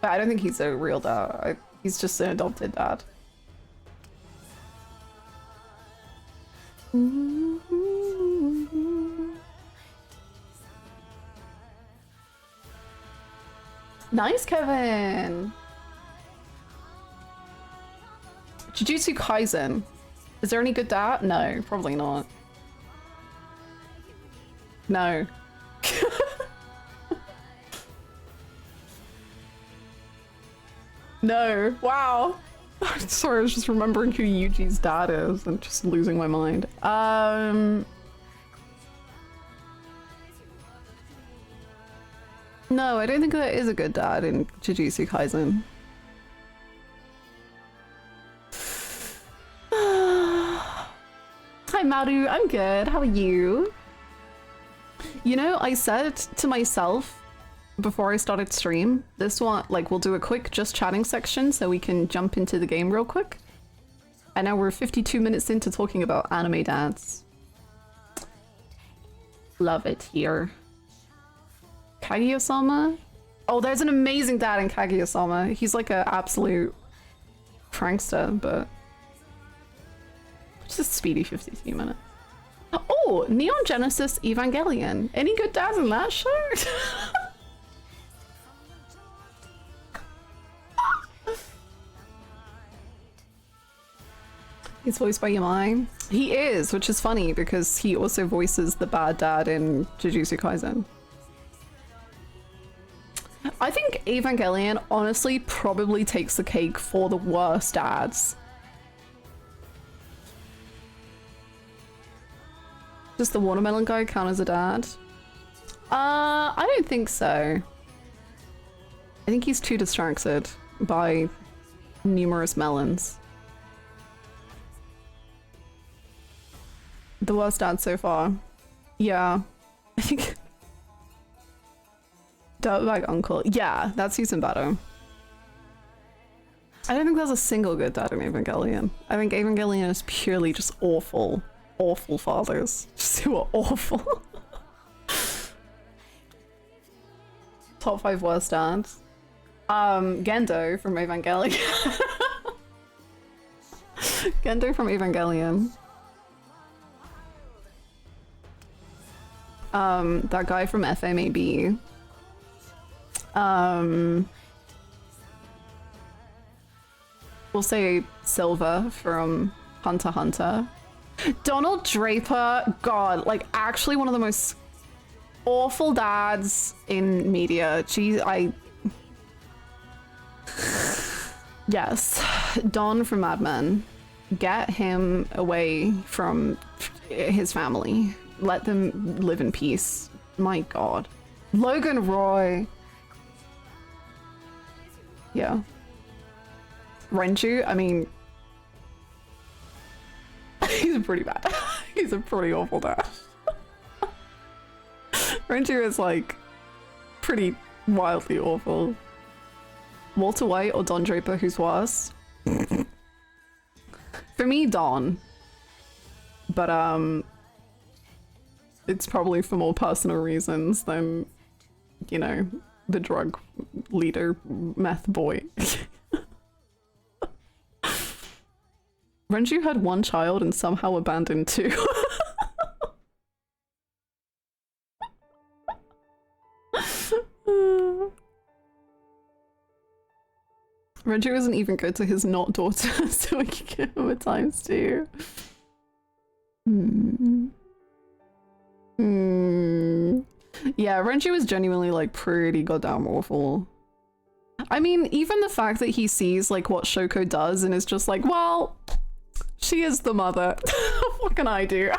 Speaker 2: But I don't think he's a real dad. He's just an adopted dad. Nice, Kevin! Jujutsu Kaisen. Is there any good dad? No, probably not. No. No. Wow. Sorry, I was just remembering who Yuji's dad is and just losing my mind. No, I don't think there is a good dad in Jujutsu Kaisen. Hi Maru, I'm good. How are you? You know, I said to myself before I started stream, this one, like, we'll do a quick just chatting section so we can jump into the game real quick. And now we're 52 minutes into talking about anime dads. Love it here. Kaguya-sama? Oh, there's an amazing dad in Kaguya-sama. He's like an absolute prankster, but just a speedy 52 minutes. Oh, Neon Genesis Evangelion. Any good dads in that show? He's voiced by Yamai. He is, which is funny because he also voices the bad dad in Jujutsu Kaisen. I think Evangelion honestly probably takes the cake for the worst dads. Does the watermelon guy count as a dad? I don't think so. I think he's too distracted by numerous melons. The worst dad so far. Yeah. I think... Dirtbag uncle. Yeah, that's even better. I don't think there's a single good dad in Evangelion. I think Evangelion is purely just awful, awful fathers. Just who are awful. Top 5 worst dads. Gendo from Evangelion. Gendo from Evangelion. That guy from FMAB. We'll say Silva from Hunter x Hunter. Donald Draper, God, like actually one of the most awful dads in media. Geez, yes, Don from Mad Men. Get him away from his family. Let them live in peace. My God. Logan Roy. Yeah. Renju, I mean, he's pretty bad. He's a pretty awful dad. Renju is like pretty wildly awful. Walter White or Don Draper, who's worse? For me, Don. But it's probably for more personal reasons than, you know, the drug leader meth boy. Renju had one child and somehow abandoned 2. Renju isn't even good to his not daughter, so we can give him a ×2. Yeah, Renju is genuinely like pretty goddamn awful. I mean, even the fact that he sees like what Shoko does and is just like, well, she is the mother. What can I do?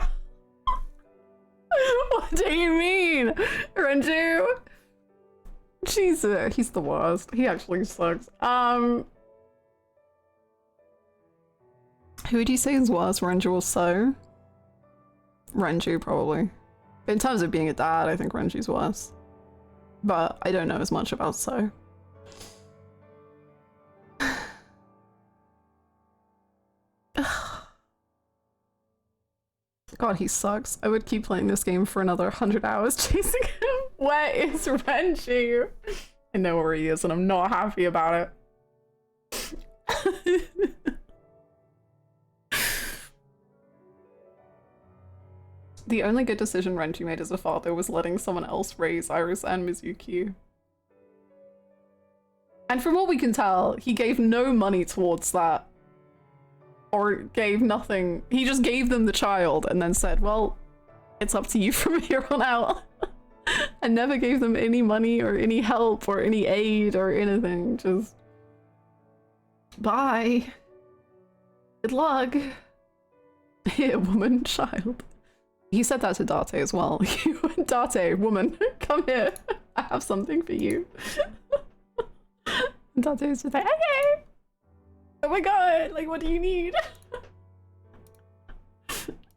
Speaker 2: What do you mean, Renju? Jesus, he's the worst. He actually sucks. Who would you say is worse, Renju or So? Renju, probably. In terms of being a dad, I think Renju's worse. But I don't know as much about So. God, he sucks. I would keep playing this game for another 100 hours chasing him. Where is Renju? I know where he is and I'm not happy about it. The only good decision Renju made as a father was letting someone else raise Iris and Mizuki. And from what we can tell, he gave no money towards that. Or gave nothing. He just gave them the child and then said, well, it's up to you from here on out. And never gave them any money or any help or any aid or anything. Just bye. Good luck. Here, woman, child. He said that to Date as well. Date, woman, come here. I have something for you. Date is just like, okay. Oh my God, like what do you need?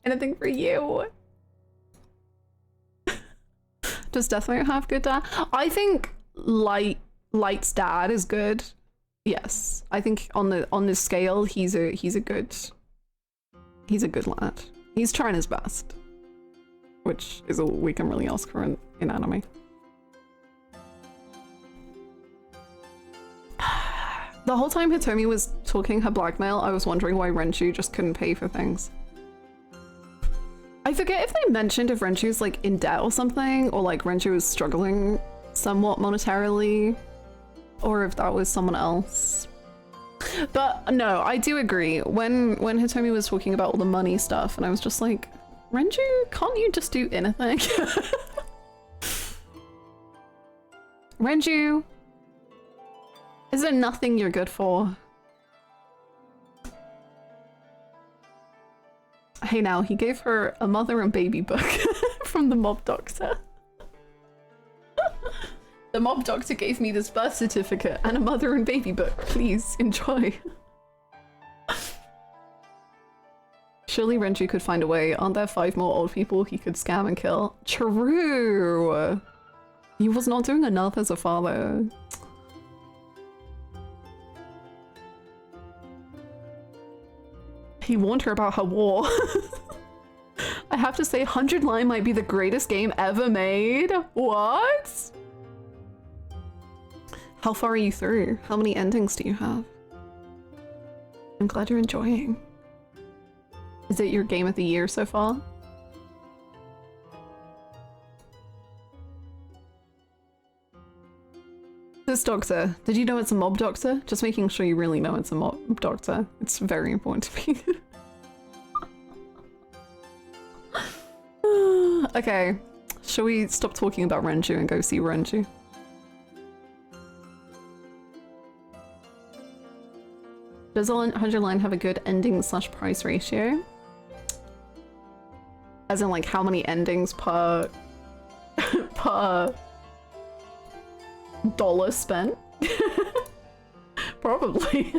Speaker 2: Anything for you? Does Death Note have good dad? I think Light's dad is good. Yes. I think on the scale he's a good lad. He's trying his best. Which is all we can really ask for in anime. The whole time Hitomi was talking her blackmail, I was wondering why Renju just couldn't pay for things. I forget if they mentioned if Renju's like in debt or something, or like Renju was struggling somewhat monetarily, or if that was someone else. But no, I do agree. When Hitomi was talking about all the money stuff, and I was just like, Renju, can't you just do anything? Renju, is there nothing you're good for? Hey now, he gave her a mother and baby book from the mob doctor. The mob doctor gave me this birth certificate and a mother and baby book. Please enjoy. Surely Renju could find a way. Aren't there 5 more old people he could scam and kill? True! He was not doing enough as a father. He warned her about her war. I have to say, 100 Line might be the greatest game ever made. What? How far are you through? How many endings do you have? I'm glad you're enjoying. Is it your game of the year so far? This doctor, did you know it's a mob doctor? Just making sure you really know it's a mob doctor. It's very important to me. Okay, shall we stop talking about Renju and go see Renju? Does 100 Line have a good ending / price ratio? As in like how many endings per per dollar spent? Probably.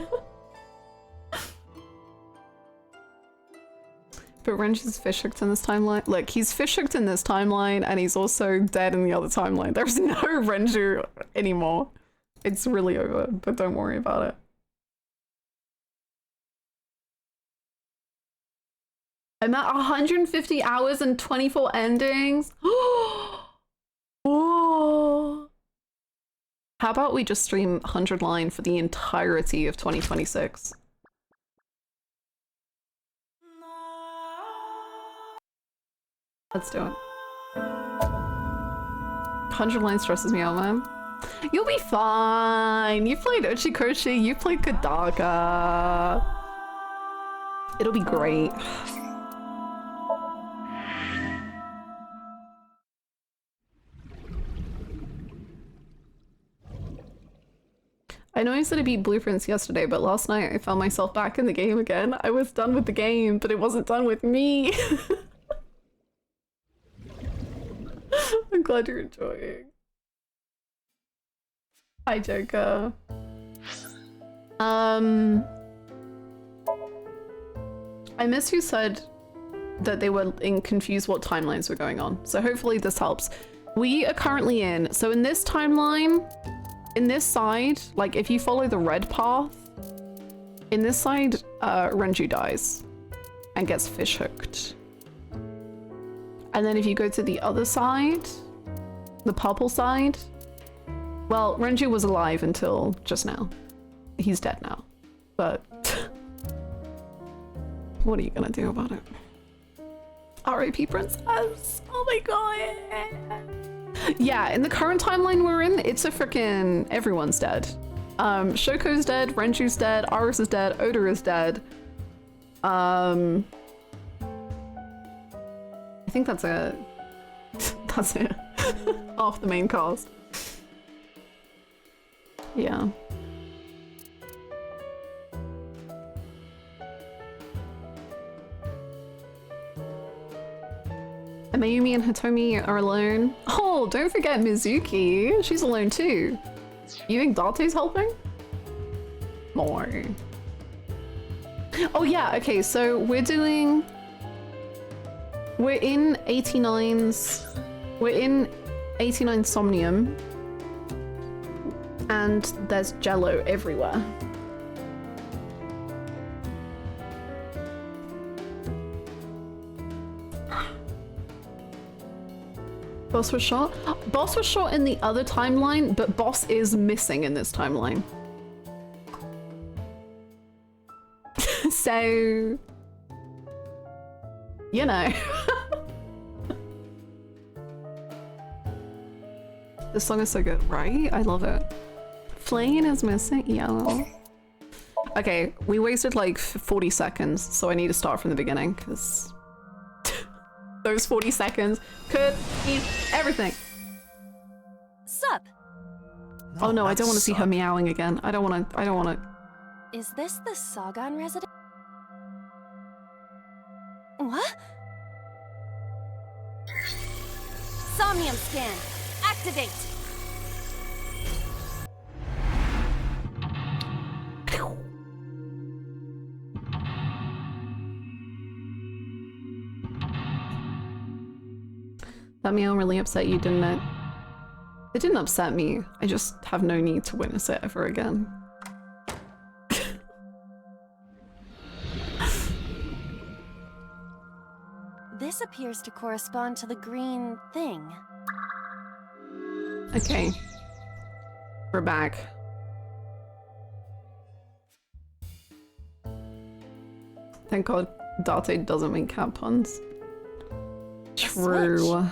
Speaker 2: But Renju's fish hooked in this timeline. Look, he's fish hooked in this timeline and he's also dead in the other timeline. There's no Renju anymore. It's really over, but don't worry about it. I'm at 150 hours and 24 endings. Oh. How about we just stream 100 Line for the entirety of 2026? Let's do it. 100 Line stresses me out, man. You'll be fine. You played Ochikoshi, you played Kadaka. It'll be great. I know I said I beat Blueprints yesterday, but last night I found myself back in the game again. I was done with the game, but it wasn't done with me. I'm glad you're enjoying. Hi, Joker. I miss who said that they were confused what timelines were going on. So hopefully this helps. We are currently in, so in this timeline, in this side, like if you follow the red path, in this side, Renju dies and gets fish hooked. And then if you go to the other side, the purple side, well, Renju was alive until just now. He's dead now, but what are you gonna do about it? R.I.P. Princess, oh my god. Yeah, in the current timeline we're in, it's a freaking everyone's dead. Shoko's dead, Renju's dead, Aris is dead, Oda is dead. I think that's it. That's it. Half the main cast. Yeah. And Mayumi and Hitomi are alone. Oh, don't forget Mizuki. She's alone too. You think Date's helping? More. Oh yeah, okay, so we're in 89 Somnium. And there's Jello everywhere. Boss was shot? Boss was shot in the other timeline, but Boss is missing in this timeline. So, you know. This song is so good, right? I love it. Flane is missing, yeah. Okay, we wasted like 40 seconds, so I need to start from the beginning, because those 40 seconds could mean everything.
Speaker 4: Sup?
Speaker 2: Oh no, I don't want to see her meowing again. I don't want to.
Speaker 4: Is this the Sagan residence? What? Somnium scan. Activate.
Speaker 2: That meal really upset you, didn't it? It didn't upset me. I just have no need to witness it ever again.
Speaker 4: This appears to correspond to the green thing.
Speaker 2: Okay. We're back. Thank God Date doesn't make cat puns. True.
Speaker 4: Switch.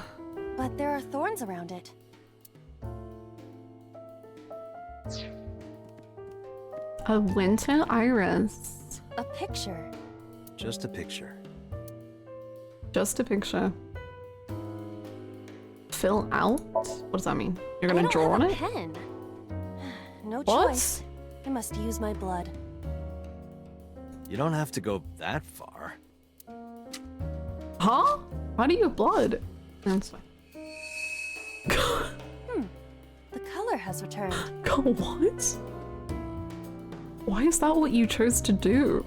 Speaker 4: But there are thorns around it.
Speaker 2: A winter iris.
Speaker 4: A picture.
Speaker 5: Just a picture.
Speaker 2: Just a picture. Fill out? What does that mean? You're gonna draw on
Speaker 4: I
Speaker 2: it?
Speaker 4: don't have a pen. No
Speaker 2: What?
Speaker 4: choice. I must use my blood.
Speaker 5: You don't have to go that far.
Speaker 2: Huh? How do you have blood? That's fine.
Speaker 4: The color has returned.
Speaker 2: What? Why is that what you chose to do?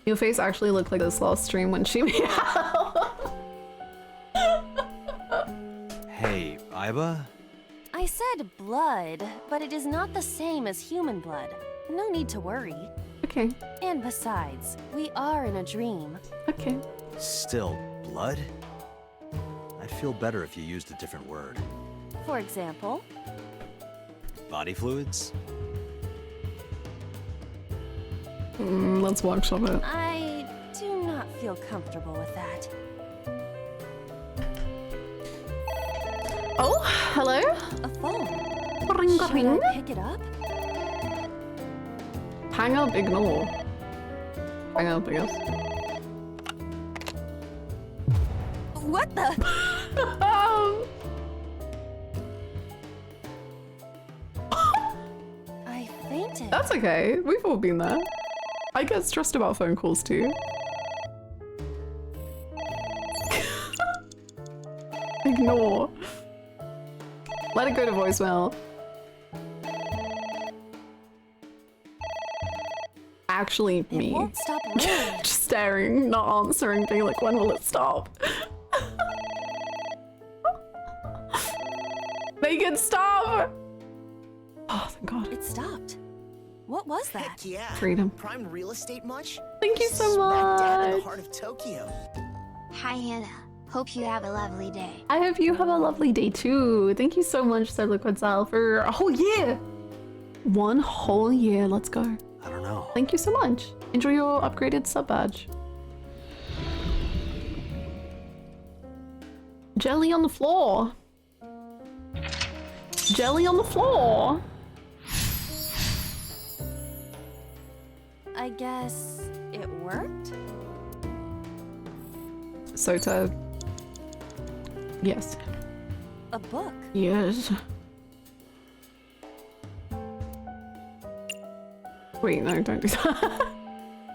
Speaker 2: Your face actually looked like this last stream when she meowed.
Speaker 5: Hey, Iba?
Speaker 4: I said blood, but it is not the same as human blood. No need to worry.
Speaker 2: Okay,
Speaker 4: And besides, we are in a dream.
Speaker 2: okay.
Speaker 5: Still blood? I'd feel better if you used a different word.
Speaker 4: For example,
Speaker 5: Body fluids?
Speaker 2: Let's workshop it.
Speaker 4: I do not feel comfortable with that.
Speaker 2: Oh, hello?
Speaker 4: A phone.
Speaker 2: Ring,
Speaker 4: Should
Speaker 2: ring.
Speaker 4: I pick it up?
Speaker 2: Hang up, ignore. Hang up, I guess.
Speaker 4: What the? I fainted.
Speaker 2: That's okay. We've all been there. I get stressed about phone calls too. Ignore. Let it go to voicemail. Actually,
Speaker 4: It
Speaker 2: me.
Speaker 4: won't stop ringing.
Speaker 2: Just staring, not answering, being like, when will it stop? Make it stop! Oh, thank God.
Speaker 4: It stopped. What was that?
Speaker 3: Heck yeah.
Speaker 2: Freedom.
Speaker 3: Prime real estate much?
Speaker 2: Thank you so
Speaker 3: Smack dab in the
Speaker 2: much.
Speaker 3: heart of Tokyo.
Speaker 1: Hi Hannah, hope you have a lovely day.
Speaker 2: I hope you have a lovely day too. Thank you so much, Sir Quetzal, for a whole year. 1 whole year. Let's go.
Speaker 5: I don't know.
Speaker 2: Thank you so much. Enjoy your upgraded sub badge. Jelly on the floor. Jelly on the floor.
Speaker 4: I guess it worked?
Speaker 2: Sota. Yes.
Speaker 4: A book.
Speaker 2: Yes. Wait, no, don't do that.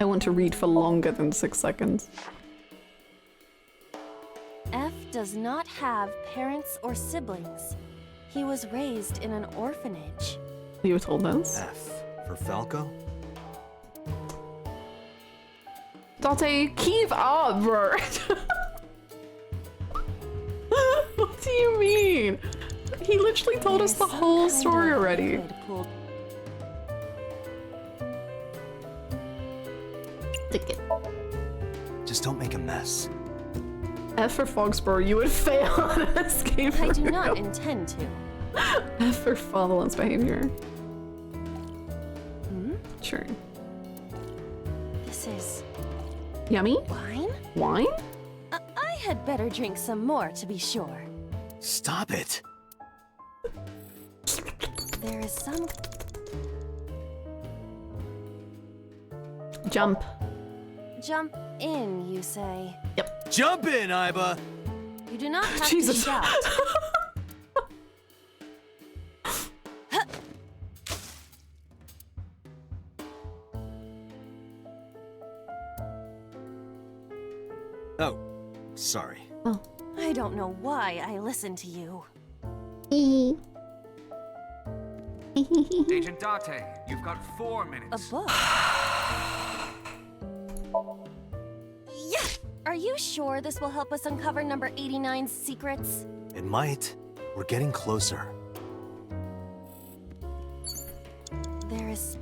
Speaker 2: I want to read for longer than 6 seconds.
Speaker 4: F does not have parents or siblings. He was raised in an orphanage.
Speaker 2: You were told this?
Speaker 5: F for Falco?
Speaker 2: Date, keep up, bro. What do you mean? He literally told us the
Speaker 4: There's some
Speaker 2: whole
Speaker 4: kind
Speaker 2: story
Speaker 4: of
Speaker 2: already.
Speaker 4: liquid pooled-
Speaker 2: Ticket.
Speaker 5: Just don't make a mess.
Speaker 2: F for Foxborough, you would fail on an escape
Speaker 4: I do
Speaker 2: room.
Speaker 4: not intend to.
Speaker 2: F for fatherless behavior.
Speaker 4: Hmm?
Speaker 2: True.
Speaker 4: This is
Speaker 2: Yummy?
Speaker 4: wine?
Speaker 2: Wine?
Speaker 4: I had better drink some more to be sure.
Speaker 5: Stop it!
Speaker 4: There is some
Speaker 2: Jump.
Speaker 4: jump in, you say.
Speaker 5: Jump in, Iba!
Speaker 4: You do not have
Speaker 2: Jesus.
Speaker 4: to shout.
Speaker 5: Oh, sorry.
Speaker 4: I don't know why I listen to you.
Speaker 6: Agent Date, you've got 4
Speaker 4: A
Speaker 6: minutes.
Speaker 4: book. Are you sure this will help us uncover number 89's secrets?
Speaker 5: It might. We're getting closer.
Speaker 4: There's...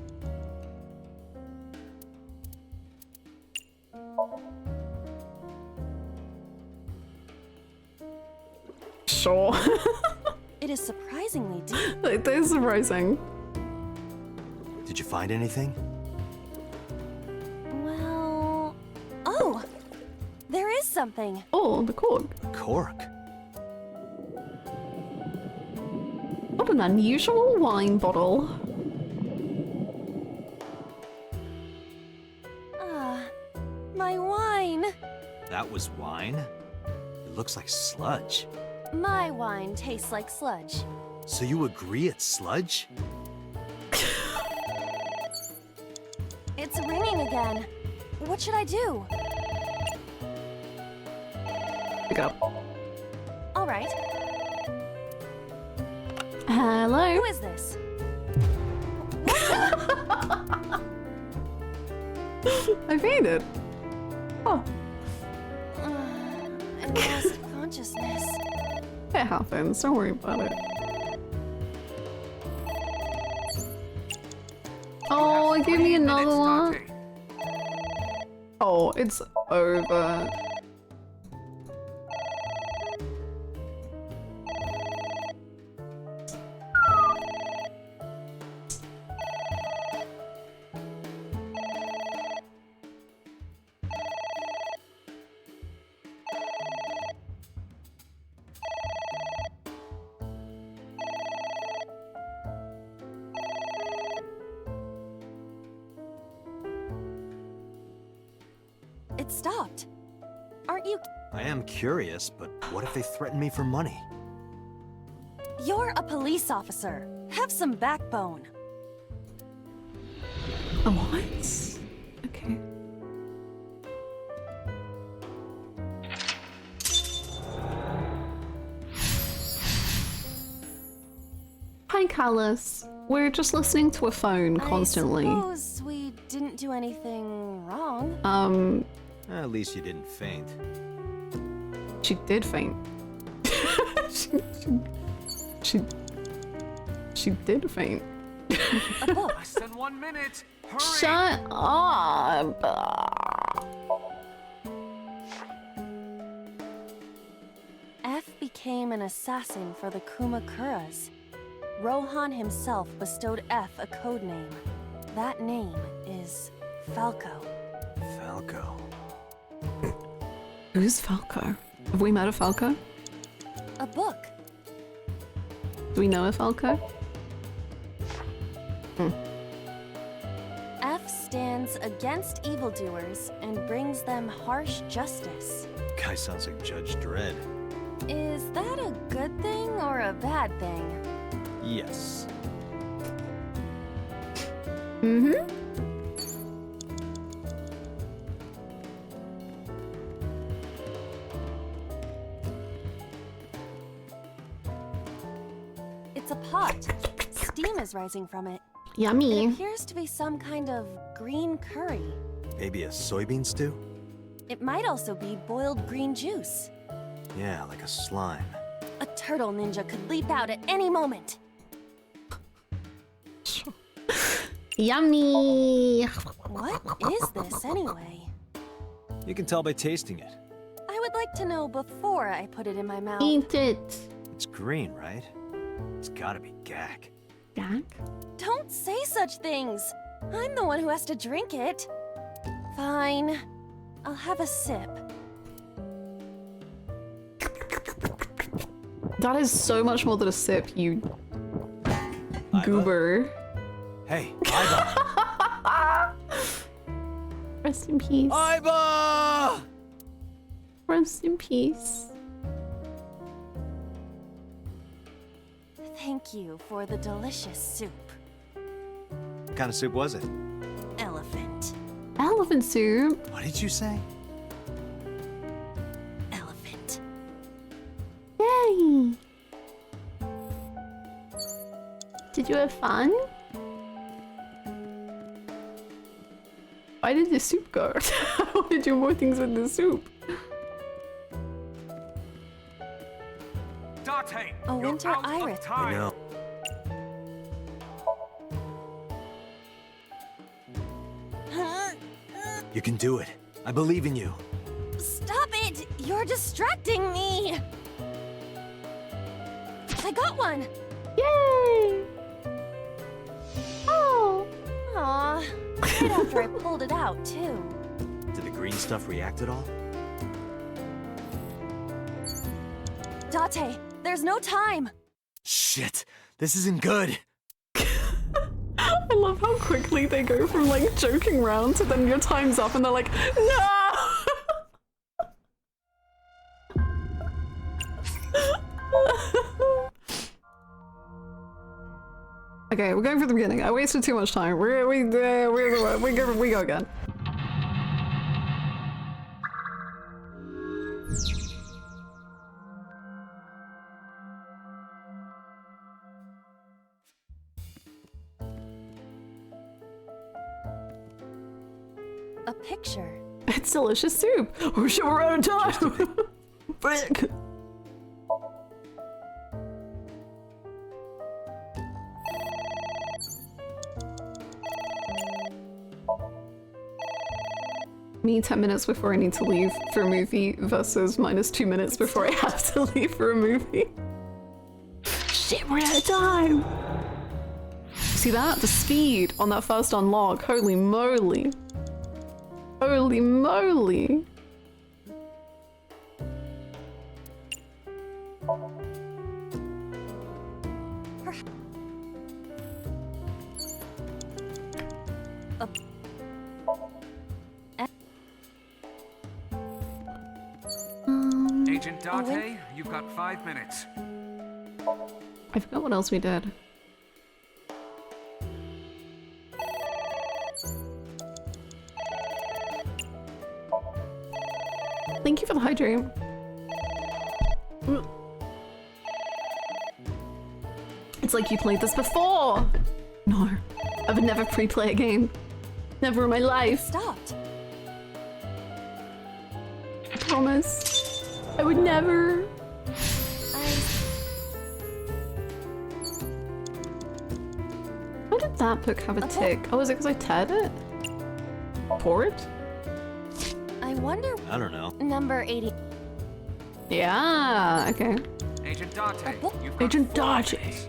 Speaker 2: Sure.
Speaker 4: It is surprisingly deep.
Speaker 2: It is surprising.
Speaker 5: Did you find anything?
Speaker 4: Well... Oh! There is something.
Speaker 2: Oh, the cork.
Speaker 5: A cork.
Speaker 2: What an unusual wine bottle.
Speaker 4: Ah, my wine.
Speaker 5: That was wine? It looks like sludge.
Speaker 4: My wine tastes like sludge.
Speaker 5: So you agree it's sludge?
Speaker 4: It's ringing again. What should I do?
Speaker 2: Pick up.
Speaker 4: All right.
Speaker 2: Hello.
Speaker 4: Who is this?
Speaker 2: I fainted. Oh,
Speaker 4: I lost consciousness.
Speaker 2: it happens. Don't worry about it. Oh, give me another one. Oh, it's over.
Speaker 4: It stopped. Aren't you...
Speaker 5: I am curious, but what if they threaten me for money?
Speaker 4: You're a police officer. Have some backbone.
Speaker 2: Oh, what? Okay. Hi, Callus. We're just listening to a phone constantly.
Speaker 4: I suppose we didn't do anything wrong.
Speaker 5: At least you didn't faint.
Speaker 2: She did faint. she did faint.
Speaker 4: A book.
Speaker 6: Less than 1 minute. Hurry.
Speaker 2: Shut up.
Speaker 4: F became an assassin for the Kumakuras. Rohan himself bestowed F a code name. That name is Falco.
Speaker 5: Falco.
Speaker 2: Who's Falco? Have we met a Falco?
Speaker 4: A book.
Speaker 2: Do we know a Falco?
Speaker 4: F stands against evildoers and brings them harsh justice.
Speaker 5: Guy sounds like Judge Dredd.
Speaker 4: Is that a good thing or a bad thing?
Speaker 5: Yes.
Speaker 2: Mm-hmm.
Speaker 4: It's a pot. Steam is rising from it. It
Speaker 2: Yummy.
Speaker 4: appears to be some kind of green curry.
Speaker 5: Maybe a soybean stew?
Speaker 4: It might also be boiled green juice.
Speaker 5: Yeah, like a slime.
Speaker 4: A turtle ninja could leap out at any moment.
Speaker 2: Yummy.
Speaker 4: What is this anyway?
Speaker 5: You can tell by tasting it.
Speaker 4: I would like to know before I put it in my mouth.
Speaker 2: Eat it.
Speaker 5: It's green, right? It's gotta be gack.
Speaker 2: Jack?
Speaker 4: Don't say such things. I'm the one who has to drink it. Fine. I'll have a sip.
Speaker 2: That is so much more than a sip, you
Speaker 5: Iva?
Speaker 2: goober.
Speaker 5: Hey, Iva!
Speaker 2: Rest in peace.
Speaker 5: Iva!
Speaker 2: Rest in peace.
Speaker 4: Thank you for the delicious soup.
Speaker 5: What kind of soup was it?
Speaker 4: Elephant.
Speaker 2: Elephant soup.
Speaker 5: What did you say?
Speaker 4: Elephant.
Speaker 2: Yay. Did you have fun? Why did the soup go? I want to do more things with the soup.
Speaker 6: Date,
Speaker 4: A
Speaker 6: you're
Speaker 4: winter
Speaker 6: out of
Speaker 4: iris.
Speaker 5: I
Speaker 6: time.
Speaker 5: know. You can do it. I believe in you.
Speaker 4: Stop it! You're distracting me! I got one!
Speaker 2: Yay! Oh!
Speaker 4: Aw, right after I pulled it out, too.
Speaker 5: Did the green stuff react at all?
Speaker 4: Date, there's no time!
Speaker 5: Shit! This isn't good!
Speaker 2: I love how quickly they go from like joking around to then your time's up and they're like, no! Okay, we're going for the beginning. I wasted too much time. We go again.
Speaker 4: A picture.
Speaker 2: It's delicious soup. Oh shit, we're out of time. Frick. Me 10 minutes before I need to leave for a movie versus minus 2 minutes before I have to leave for a movie. Shit, we're out of time. See that? The speed on that first unlock. Holy moly. Holy moly!
Speaker 6: Agent Date, you've got 5 minutes.
Speaker 2: I forgot what else we did. Thank you for the hydrate. It's like you played this before! No, I would never pre-play a game. Never in my life.
Speaker 4: Stopped.
Speaker 2: I promise. I would never. Why did that book have a tick? Oh, is it because I tagged it? Port?
Speaker 4: I wonder.
Speaker 5: I don't know.
Speaker 4: Number 80.
Speaker 2: Yeah, okay.
Speaker 6: Agent Date, you've got
Speaker 2: Agent
Speaker 6: 4
Speaker 2: Date.
Speaker 6: minutes.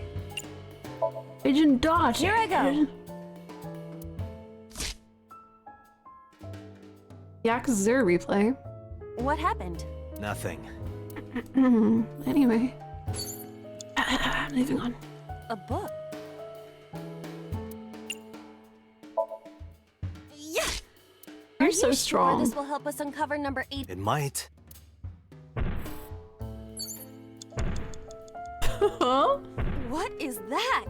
Speaker 2: Agent Dodge.
Speaker 4: Here I go.
Speaker 2: Yakuza replay.
Speaker 4: What happened?
Speaker 5: Nothing.
Speaker 2: Anyway. Moving on.
Speaker 4: A book. Yeah!
Speaker 2: You're so
Speaker 4: Sure
Speaker 2: strong.
Speaker 4: this will help us uncover number 8.
Speaker 5: It might.
Speaker 2: Huh?
Speaker 4: What is that?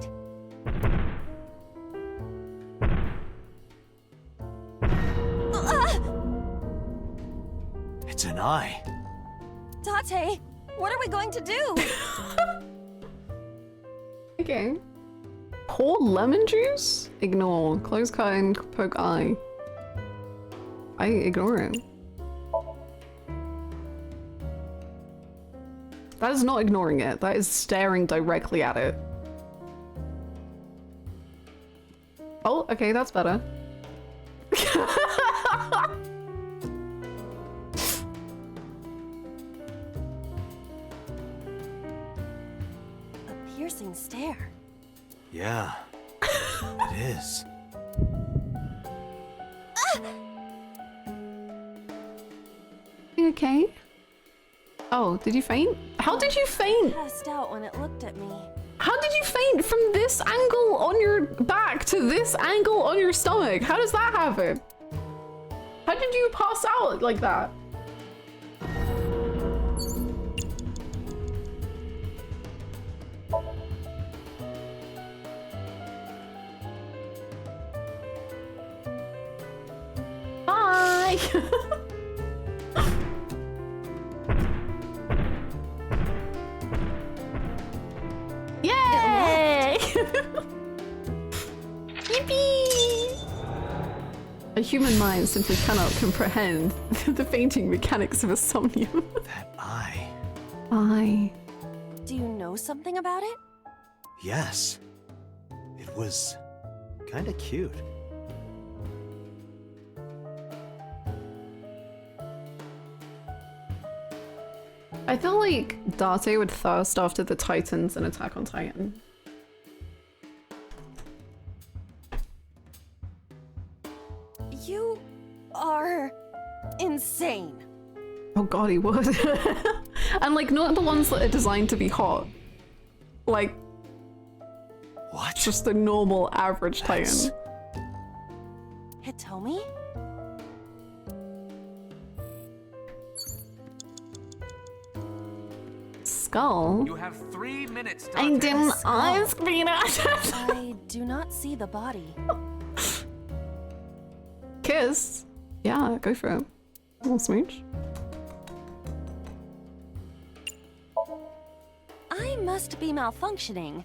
Speaker 5: It's an eye.
Speaker 4: Date, what are we going to do?
Speaker 2: Okay. Pour lemon juice? Ignore. Close kind, poke eye. I ignore it. That is not ignoring it. That is staring directly at it. Oh, okay, that's better.
Speaker 4: A piercing stare.
Speaker 5: Yeah. It is.
Speaker 2: You okay? Oh, did you faint? How did you faint?
Speaker 4: Passed out when it looked at me.
Speaker 2: How did you faint from this angle on your back to this angle on your stomach? How does that happen? How did you pass out like that? Bye! Yay! Yippee! A human mind simply cannot comprehend the fainting mechanics of a somnium.
Speaker 5: That eye.
Speaker 2: Eye.
Speaker 4: Do you know something about it?
Speaker 5: Yes. It was kinda cute.
Speaker 2: I feel like Date would thirst after the Titans in Attack on Titan.
Speaker 4: You are insane.
Speaker 2: Oh god, he would. And like, not the ones that are designed to be hot. Like,
Speaker 5: What?
Speaker 2: just the normal average
Speaker 5: That's-
Speaker 2: Titan.
Speaker 4: Hitomi?
Speaker 2: Skull?
Speaker 6: You have 3 minutes, Date.
Speaker 2: I didn't
Speaker 4: Skull.
Speaker 2: ask me that.
Speaker 4: I do not see the body.
Speaker 2: Kiss? Yeah, go for it. Little smooch.
Speaker 4: I must be malfunctioning.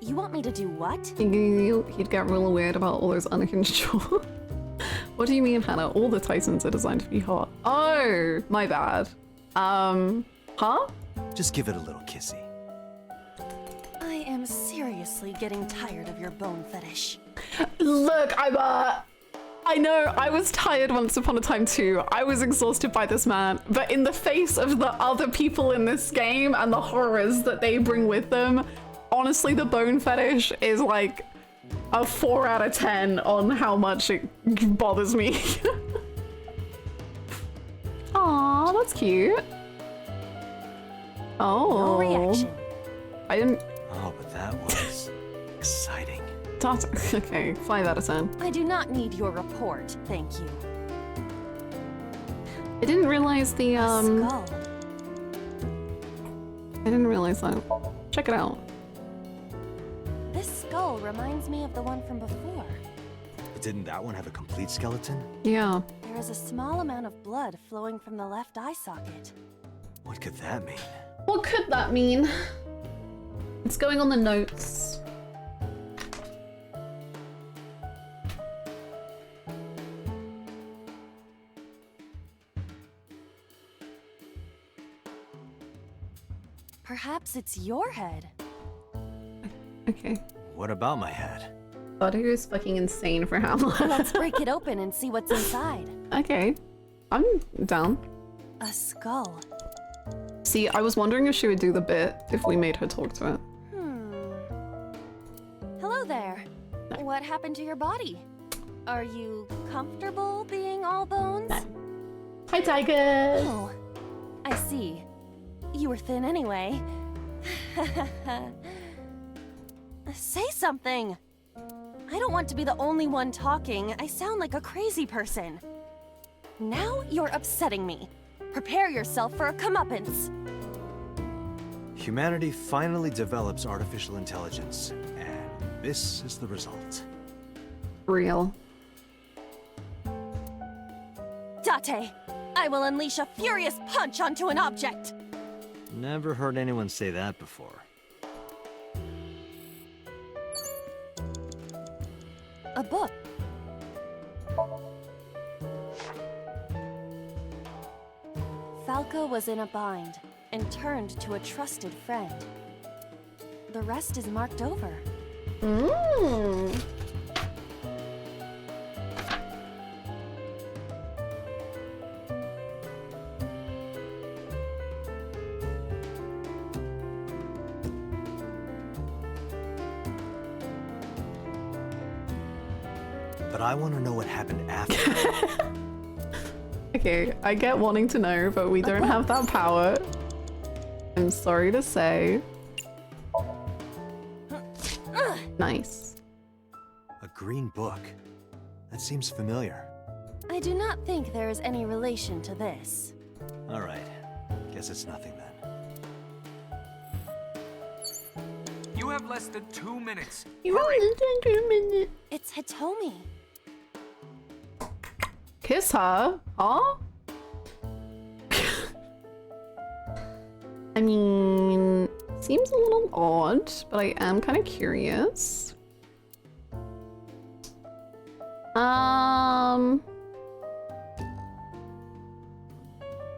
Speaker 4: You want me to do what?
Speaker 2: He'd get real weird about all those unhinged jaw. What do you mean, Hannah? All the Titans are designed to be hot. Oh, my bad. Huh?
Speaker 5: Just give it a little kissy.
Speaker 4: I am seriously getting tired of your bone fetish.
Speaker 2: Look, I know, I was tired once upon a time too. I was exhausted by this man, but in the face of the other people in this game and the horrors that they bring with them, honestly, the bone fetish is like a 4 out of 10 on how much it bothers me. Aw, that's cute. Oh.
Speaker 4: No reaction.
Speaker 2: I didn't...
Speaker 5: Oh, but that was exciting.
Speaker 2: Okay, 5 out of 10.
Speaker 4: I do not need your report, thank you.
Speaker 2: I didn't realize the,
Speaker 4: Skull.
Speaker 2: I didn't realize that. Check it out.
Speaker 4: This skull reminds me of the one from before.
Speaker 5: But didn't that one have a complete skeleton?
Speaker 2: Yeah.
Speaker 4: There is a small amount of blood flowing from the left eye socket.
Speaker 5: What could that mean?
Speaker 2: What could that mean? It's going on the notes.
Speaker 4: Perhaps it's your head.
Speaker 2: Okay.
Speaker 5: What about my head?
Speaker 2: God, who is fucking insane for Hamlet?
Speaker 4: Let's break it open and see what's inside.
Speaker 2: Okay. I'm down.
Speaker 4: A skull.
Speaker 2: See, I was wondering if she would do the bit if we made her talk to it.
Speaker 4: Hello there. What happened to your body? Are you comfortable being all bones?
Speaker 2: Hi, Tiger!
Speaker 4: Oh, I see. You were thin anyway. Say something. I don't want to be the only one talking. I sound like a crazy person. Now you're upsetting me. Prepare yourself for a comeuppance.
Speaker 5: Humanity finally develops artificial intelligence, and this is the result.
Speaker 2: Real.
Speaker 4: Date, I will unleash a furious punch onto an object.
Speaker 5: Never heard anyone say that before.
Speaker 4: A book. Falco was in a bind and turned to a trusted friend. The rest is marked over.
Speaker 2: Mmm.
Speaker 5: But I want to know what happened after.
Speaker 2: Okay, I get wanting to know, but we don't have that power. I'm sorry to say. Nice.
Speaker 5: A green book. That seems familiar.
Speaker 4: I do not think there is any relation to this.
Speaker 5: All right. Guess it's nothing then.
Speaker 6: You have less than 2 minutes.
Speaker 2: You only a minute.
Speaker 4: It's Hitomi.
Speaker 2: Kiss her? Huh? I mean, seems a little odd, but I am kind of curious.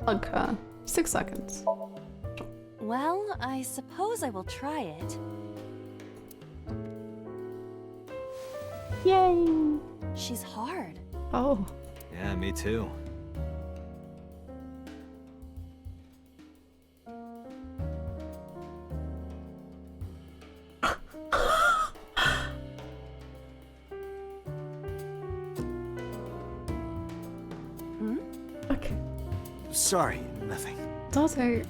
Speaker 2: hug her. 6 seconds.
Speaker 4: Well, I suppose I will try it.
Speaker 2: Yay!
Speaker 4: She's hard.
Speaker 2: Oh.
Speaker 5: Yeah, me too.
Speaker 2: Okay.
Speaker 5: Sorry, nothing.
Speaker 2: Date.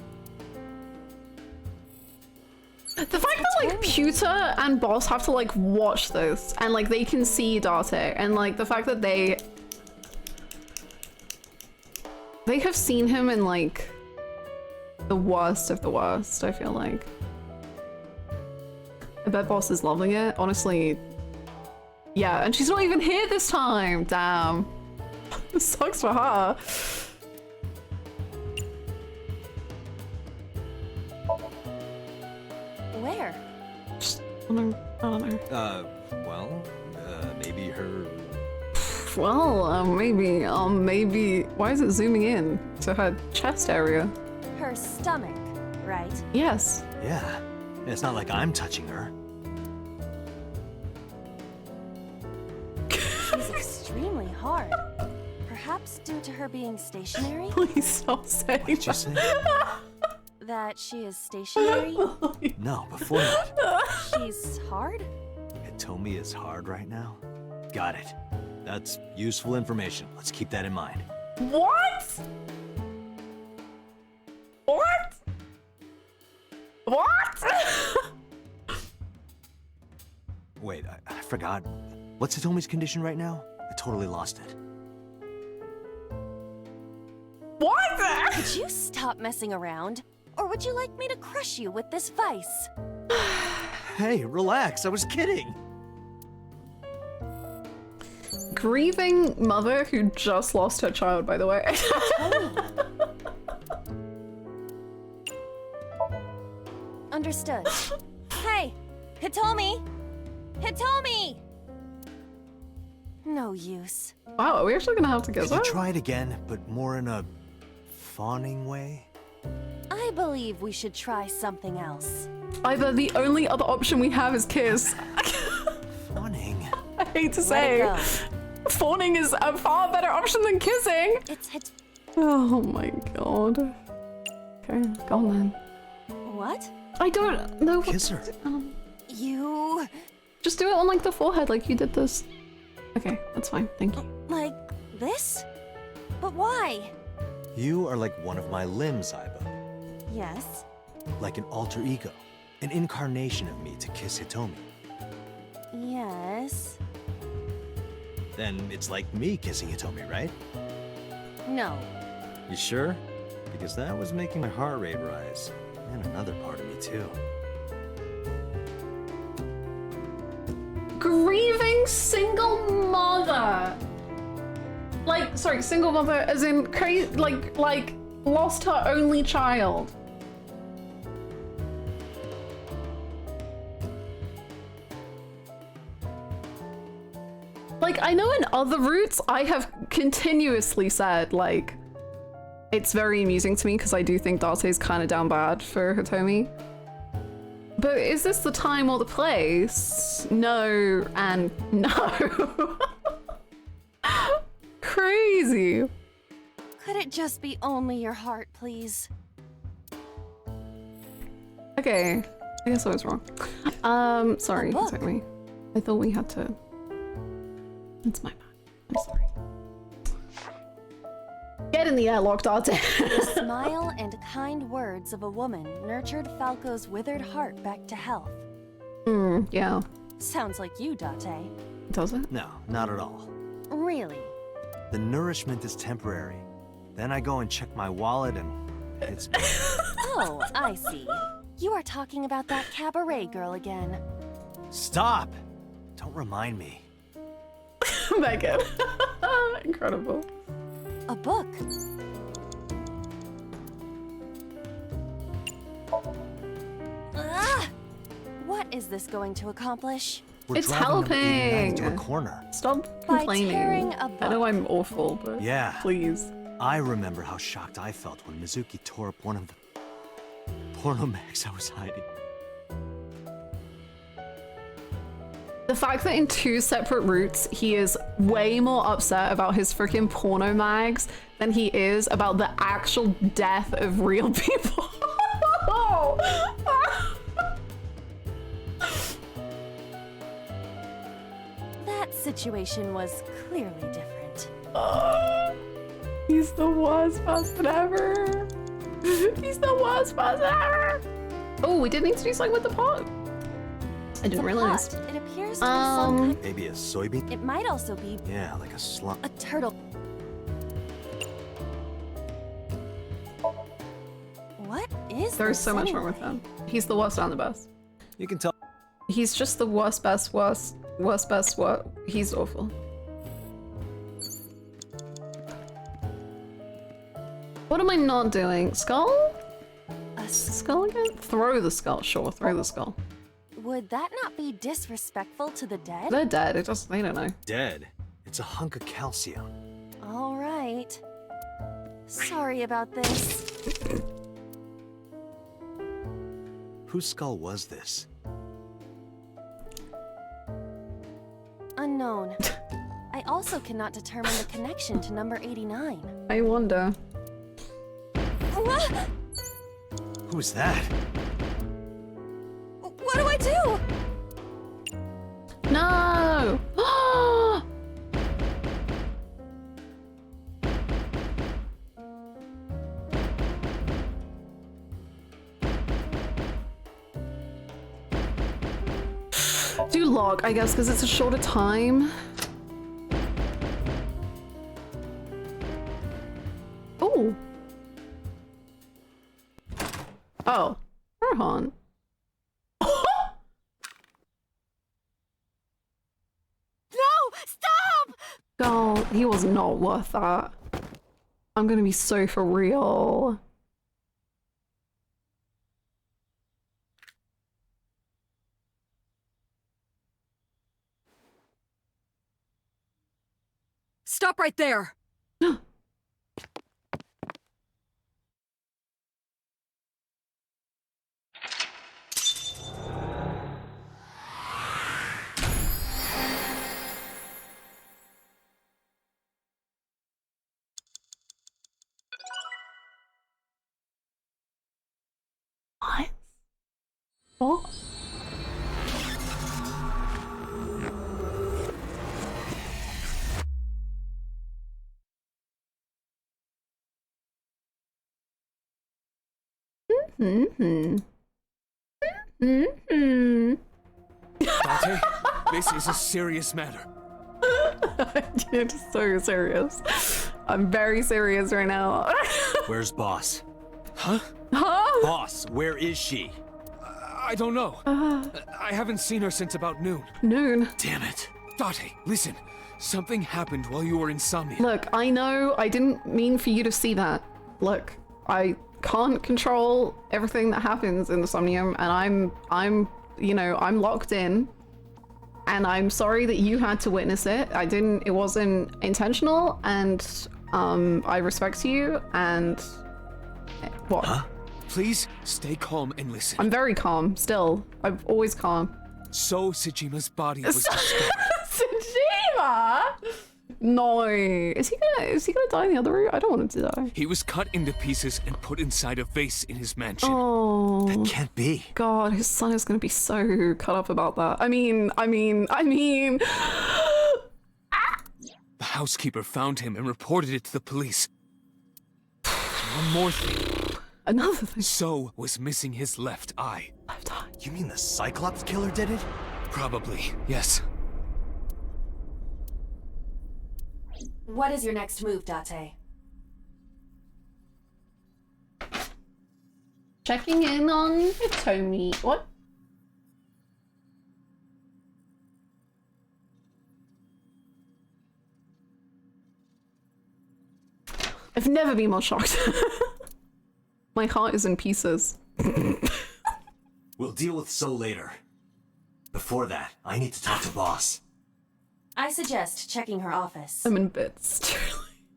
Speaker 2: The fact that like Pewter and Boss have to like watch this and like they can see Date and like the fact that they have seen him in like the worst of the worst, I feel like. I bet Boss is loving it, honestly. Yeah, and she's not even here this time, damn. This sucks for her.
Speaker 4: Where?
Speaker 2: I don't know.
Speaker 5: Well, maybe her...
Speaker 2: Well, maybe... Why is it zooming in to her chest area?
Speaker 4: Her stomach, right?
Speaker 2: Yes.
Speaker 5: Yeah. It's not like I'm touching her.
Speaker 4: She's extremely hard. Perhaps due to her being stationary?
Speaker 2: Please stop saying
Speaker 5: What did you say?
Speaker 4: That she is stationary?
Speaker 5: No, before that.
Speaker 4: She's hard?
Speaker 5: Hitomi is hard right now? Got it. That's useful information. Let's keep that in mind.
Speaker 2: What? What? What?
Speaker 5: Wait, I forgot. What's Hitomi's condition right now? I totally lost it.
Speaker 2: What?
Speaker 4: Could you stop messing around? Or would you like me to crush you with this vice?
Speaker 5: Hey, relax. I was kidding.
Speaker 2: Grieving mother who just lost her child, by the way.
Speaker 4: Understood. Hey, Hitomi! Hitomi! No use.
Speaker 2: Wow, are we actually gonna have to get
Speaker 5: Could you
Speaker 2: that?
Speaker 5: try it again, but more in a fawning way?
Speaker 4: I believe we should try something else.
Speaker 2: Either the only other option we have is kiss.
Speaker 5: Fawning?
Speaker 2: I hate to
Speaker 4: Let
Speaker 2: say.
Speaker 4: it go.
Speaker 2: Fawning is a far better option than kissing.
Speaker 4: It's
Speaker 2: Oh my god. Okay, go on then.
Speaker 4: What?
Speaker 2: I don't know.
Speaker 5: Kiss her.
Speaker 4: You...
Speaker 2: Just do it on like the forehead like you did this. Okay, that's fine. Thank you.
Speaker 4: like this? But why?
Speaker 5: You are like one of my limbs, Aiba.
Speaker 4: Yes.
Speaker 5: Like an alter ego. An incarnation of me to kiss Hitomi.
Speaker 4: Yes.
Speaker 5: Then it's like me kissing Hitomi, right?
Speaker 4: No.
Speaker 5: You sure? Because that was making my heart rate rise. And another part of me too.
Speaker 2: Grieving single mother. Like, sorry, single mother as in like lost her only child. Like, I know in other routes I have continuously said, like, it's very amusing to me because I do think Date's kind of down bad for Hitomi. But is this the time or the place? No and no. Crazy.
Speaker 4: Could it just be only your heart, please?
Speaker 2: Okay, I guess I was wrong. Sorry,
Speaker 4: book.
Speaker 2: took me. I thought we had to. It's my bad. I'm sorry. Get in the airlock, Date.
Speaker 4: The smile and kind words of a woman nurtured Falco's withered heart back to health.
Speaker 2: Yeah.
Speaker 4: Sounds like you, Date.
Speaker 2: Does it?
Speaker 5: No, not at all.
Speaker 4: Really?
Speaker 5: The nourishment is temporary. Then I go and check my wallet and it's...
Speaker 4: Oh, I see. You are talking about that cabaret girl again.
Speaker 5: Stop! Don't remind me.
Speaker 2: Megan. Incredible.
Speaker 4: A book. Ah! What is this going to accomplish?
Speaker 5: We're
Speaker 2: It's
Speaker 5: driving number 89
Speaker 2: helping.
Speaker 5: into a corner.
Speaker 2: Stop
Speaker 4: By
Speaker 2: complaining.
Speaker 4: tearing a
Speaker 2: I know
Speaker 4: book.
Speaker 2: I'm awful, but
Speaker 5: Yeah.
Speaker 2: please.
Speaker 5: I remember how shocked I felt when Mizuki tore up one of the porno mags I was hiding.
Speaker 2: The fact that in 2 separate routes, he is way more upset about his freaking porno mags than he is about the actual death of real people.
Speaker 4: That situation was clearly different.
Speaker 2: He's the worst person ever. He's the worst person ever. Oh, we did need to do something with the pot. I didn't realize.
Speaker 4: Pot, it appears to be some kind.
Speaker 5: Maybe a soybean?
Speaker 4: It might also be
Speaker 5: Yeah, like a slump.
Speaker 4: a turtle. What is
Speaker 2: There's
Speaker 4: this
Speaker 2: so much wrong with
Speaker 4: anyway?
Speaker 2: him. He's the worst and the best.
Speaker 5: You can tell.
Speaker 2: He's just the worst, best, worst, best, worst. He's awful. What am I not doing? Skull?
Speaker 4: A
Speaker 2: Skull again? Throw the skull. Sure, throw the skull.
Speaker 4: Would that not be disrespectful to the dead?
Speaker 2: They're dead. It doesn't. They don't know.
Speaker 5: Dead. It's a hunk of calcium.
Speaker 4: All right. Sorry about this.
Speaker 5: Whose skull was this?
Speaker 4: Unknown. I also cannot determine the connection to number 89.
Speaker 2: I wonder.
Speaker 5: Who is that?
Speaker 4: What do I do?
Speaker 2: No! Do log, I guess, because it's a shorter time. Oh. Oh. Rohan.
Speaker 4: No! Stop!
Speaker 2: God, he was not worth that. I'm gonna be so for real.
Speaker 7: Stop right there!
Speaker 2: What? What? Mm-hmm. Mm-hmm.
Speaker 6: Dante, this is a serious matter.
Speaker 2: It's so serious. I'm very serious right now.
Speaker 5: Where's Boss?
Speaker 6: Huh?
Speaker 2: Huh?
Speaker 5: Boss, where is she?
Speaker 6: I don't know. I haven't seen her since about noon.
Speaker 2: Noon.
Speaker 5: Damn it.
Speaker 6: Dante, listen. Something happened while you were in Somnium.
Speaker 2: Look, I know I didn't mean for you to see that. Look, I can't control everything that happens in the Somnium, and I'm, you know, I'm locked in. And I'm sorry that you had to witness it. It wasn't intentional, and I respect you, and what?
Speaker 5: Huh?
Speaker 6: Please stay calm and listen.
Speaker 2: I'm very calm, still. I'm always calm.
Speaker 6: So Tsujima's body was discovered.
Speaker 2: Tsushima! No. Is he gonna die in the other room? I don't want him to die.
Speaker 6: He was cut into pieces and put inside a vase in his mansion.
Speaker 2: Oh.
Speaker 5: That can't be.
Speaker 2: God, his son is gonna be so cut up about that. I mean.
Speaker 6: The housekeeper found him and reported it to the police. One more thing.
Speaker 2: Another thing.
Speaker 6: So was missing his left eye.
Speaker 2: Left eye.
Speaker 5: You mean the Cyclops killer did it?
Speaker 6: Probably, yes.
Speaker 4: What is your next move, Date?
Speaker 2: Checking in on Hitomi. What? I've never been more shocked. My heart is in pieces.
Speaker 5: We'll deal with So later. Before that, I need to talk to Boss.
Speaker 4: I suggest checking her office.
Speaker 2: I'm in bits.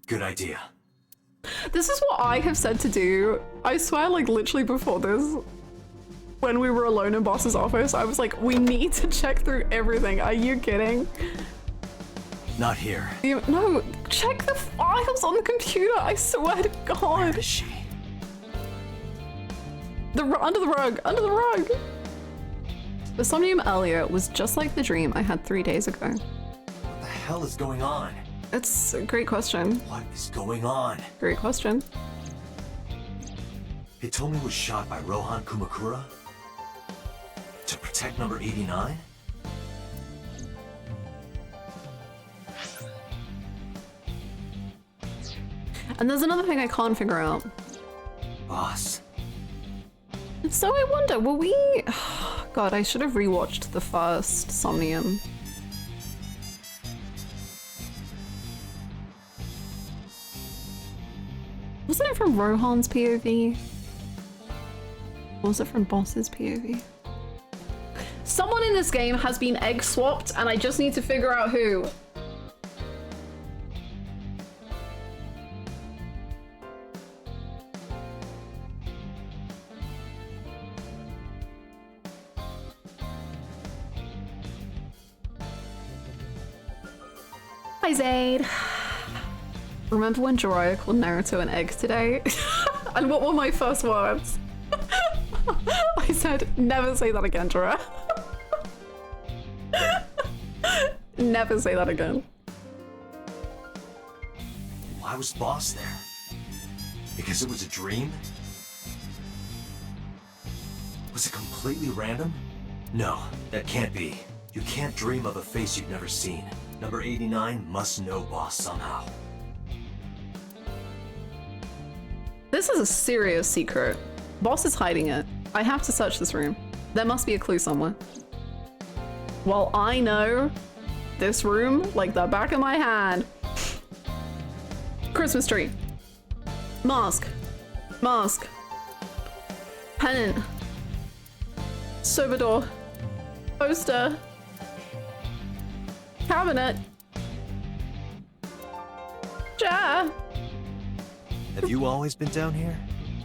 Speaker 5: Good idea.
Speaker 2: This is what I have said to do. I swear, like, literally before this, when we were alone in Boss's office, I was like, we need to check through everything. Are you kidding?
Speaker 5: Not here.
Speaker 2: No, check the files on the computer. I swear to God.
Speaker 5: Where is she?
Speaker 2: Under the rug, under the rug. The Somnium earlier was just like the dream I had 3 days ago.
Speaker 5: What the hell is going on?
Speaker 2: It's a great question.
Speaker 5: What is going on?
Speaker 2: Great question.
Speaker 5: Hitomi was shot by Rohan Kumakura? To protect number 89?
Speaker 2: And there's another thing I can't figure out.
Speaker 5: Boss.
Speaker 2: So I wonder, will we... God, I should have rewatched the first Somnium. Wasn't it from Rohan's POV? Or was it from Boss's POV? Someone in this game has been egg swapped and I just need to figure out who. Hi Zaid. Remember when Jiraiya called Naruto an egg today? And what were my first words? I said, never say that again, Jiraiya. Never say that again.
Speaker 5: Why was Boss there? Because it was a dream? Was it completely random? No, that can't be. You can't dream of a face you've never seen. Number 89 must know Boss somehow.
Speaker 2: This is a serious secret. Boss is hiding it. I have to search this room. There must be a clue somewhere. Well, I know this room like the back of my hand. Christmas tree. Mask. Mask. Pennant. Sobador. Poster. Cabinet. Chair.
Speaker 5: Have you always been down here?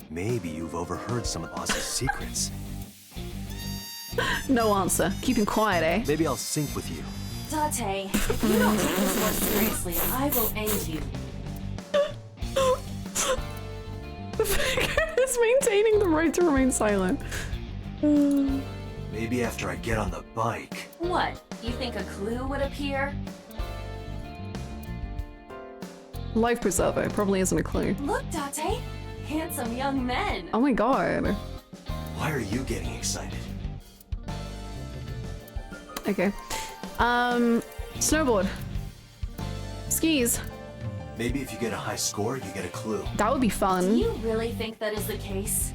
Speaker 5: Maybe you've overheard some of Boss's secrets.
Speaker 2: No answer. Keeping quiet, eh?
Speaker 5: Maybe I'll sync with you.
Speaker 4: Date, if you don't take this more seriously, I will end you.
Speaker 2: The figure is maintaining the right to remain silent.
Speaker 5: Maybe after I get on the bike.
Speaker 4: What? You think a clue would appear?
Speaker 2: Life preserver probably isn't a clue.
Speaker 4: Look, Date! Handsome young men!
Speaker 2: Oh my god.
Speaker 5: Why are you getting excited?
Speaker 2: Okay. Snowboard. Skis.
Speaker 5: Maybe if you get a high score, you get a clue.
Speaker 2: That would be
Speaker 4: Do
Speaker 2: fun.
Speaker 4: you really think that is the case?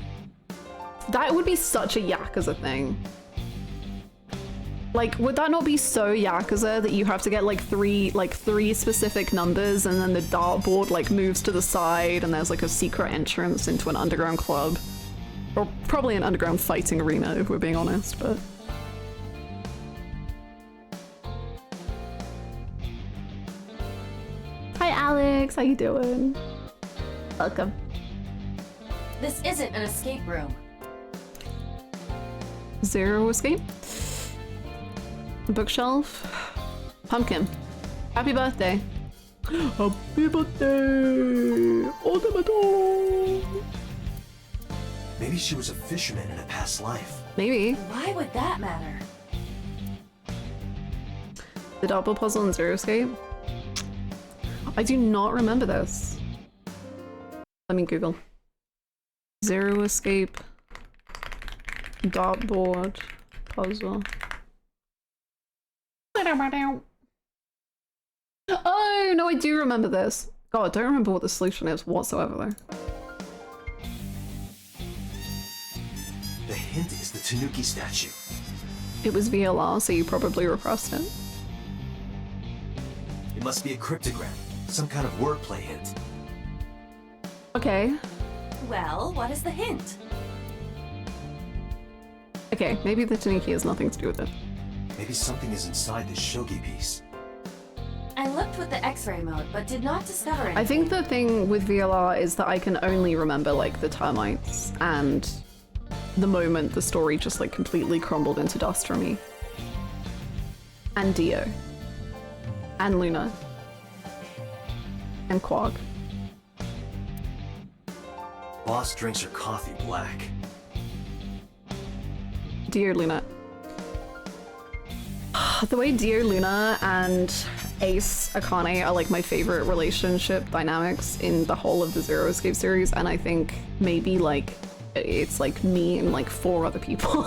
Speaker 2: That would be such a Yakuza thing. Like, would that not be so Yakuza that you have to get like three specific numbers and then the dartboard like moves to the side and there's like a secret entrance into an underground club? Or probably an underground fighting arena if we're being honest, but... Hi Alex, how you doing? Welcome.
Speaker 4: This isn't an escape room.
Speaker 2: Zero escape. Bookshelf. Pumpkin. Happy birthday. Happy birthday! Otomato!
Speaker 5: Maybe she was a fisherman in a past life.
Speaker 2: Maybe.
Speaker 4: Why would that matter?
Speaker 2: The double puzzle and Zero Escape. I do not remember this. Let me Google. Zero Escape. Dartboard. Puzzle. Oh, no, I do remember this. God, I don't remember what the solution is whatsoever, though.
Speaker 5: The hint is the Tanuki statue.
Speaker 2: It was VLR, so you probably repressed it.
Speaker 5: It must be a cryptogram. Some kind of wordplay hint.
Speaker 2: Okay.
Speaker 4: Well, what is the hint?
Speaker 2: Okay, maybe the Tanuki has nothing to do with it.
Speaker 5: Maybe something is inside this shogi piece.
Speaker 4: I looked
Speaker 8: checked with the X-ray mode, but did not discover anything.
Speaker 2: I think the thing with VLR is that I can only remember like the termites and the moment the story just like completely crumbled into dust for me. And Dio. And Luna. And Quag.
Speaker 5: Boss drinks her coffee black.
Speaker 2: Dio Luna. The way Dio Luna and Ace Akane are like my favorite relationship dynamics in the whole of the Zero Escape series, and I think maybe like it's like me and like 4 other people.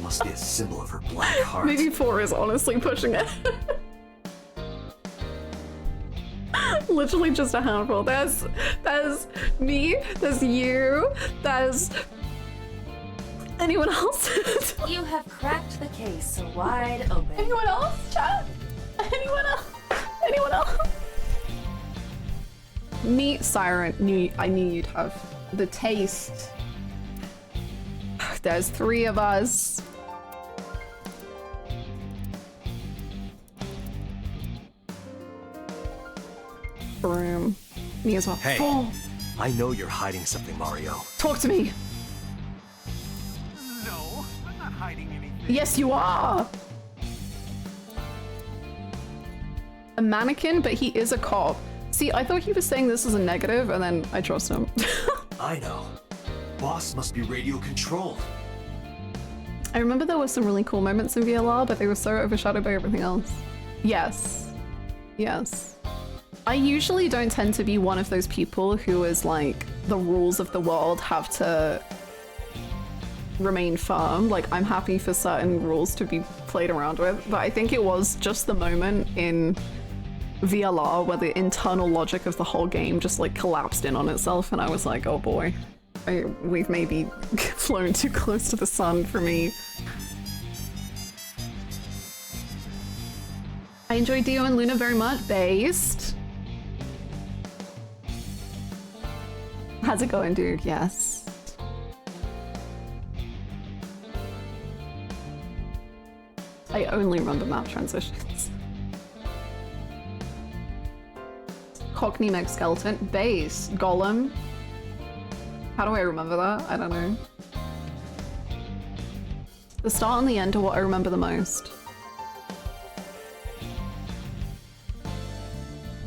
Speaker 5: Must be a symbol of her black heart.
Speaker 2: Maybe 4 is honestly pushing it. Literally just a handful. There's me, there's you, there's anyone else?
Speaker 8: You have cracked the case wide open.
Speaker 2: Anyone else, chat? Anyone else? Anyone else? Me, Siren, I knew you'd have the taste. There's 3 of us. Broom. Me as well.
Speaker 5: Hey,
Speaker 2: 4.
Speaker 5: I know you're hiding something, Mario.
Speaker 2: Talk to me.
Speaker 9: No, I'm not hiding anything.
Speaker 2: Yes, you are. A mannequin, but he is a cop. See, I thought he was saying this as a negative, and then I trust him.
Speaker 5: I know. Boss must be radio controlled.
Speaker 2: I remember there were some really cool moments in VLR, but they were so overshadowed by everything else. Yes. Yes. I usually don't tend to be one of those people who is like, the rules of the world have to remain firm. Like, I'm happy for certain rules to be played around with, but I think it was just the moment in VLR where the internal logic of the whole game just like collapsed in on itself, and I was like, oh boy, we've maybe flown too close to the sun for me. I enjoy Dio and Luna very much. Based. How's it going, dude? Yes. I only remember map transitions. Cockney Meg Skeleton. Base. Golem. How do I remember that? I don't know. The start and the end are what I remember the most.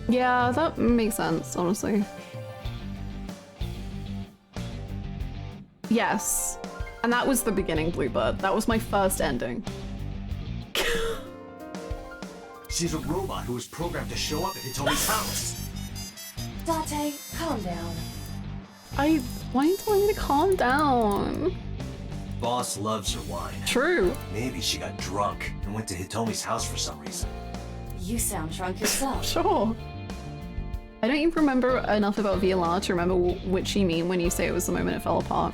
Speaker 2: Yeah, that makes sense, honestly. Yes. And that was the beginning, Bluebird. That was my first ending.
Speaker 5: She's a robot who was programmed to show up at Hitomi's house.
Speaker 8: Date, calm down.
Speaker 2: Why are you telling me to calm down?
Speaker 5: Boss loves her wine.
Speaker 2: True.
Speaker 5: Maybe she got drunk and went to Hitomi's house for some reason.
Speaker 8: You sound drunk yourself.
Speaker 2: Sure. I don't even remember enough about VLR to remember which you mean when you say it was the moment it fell apart.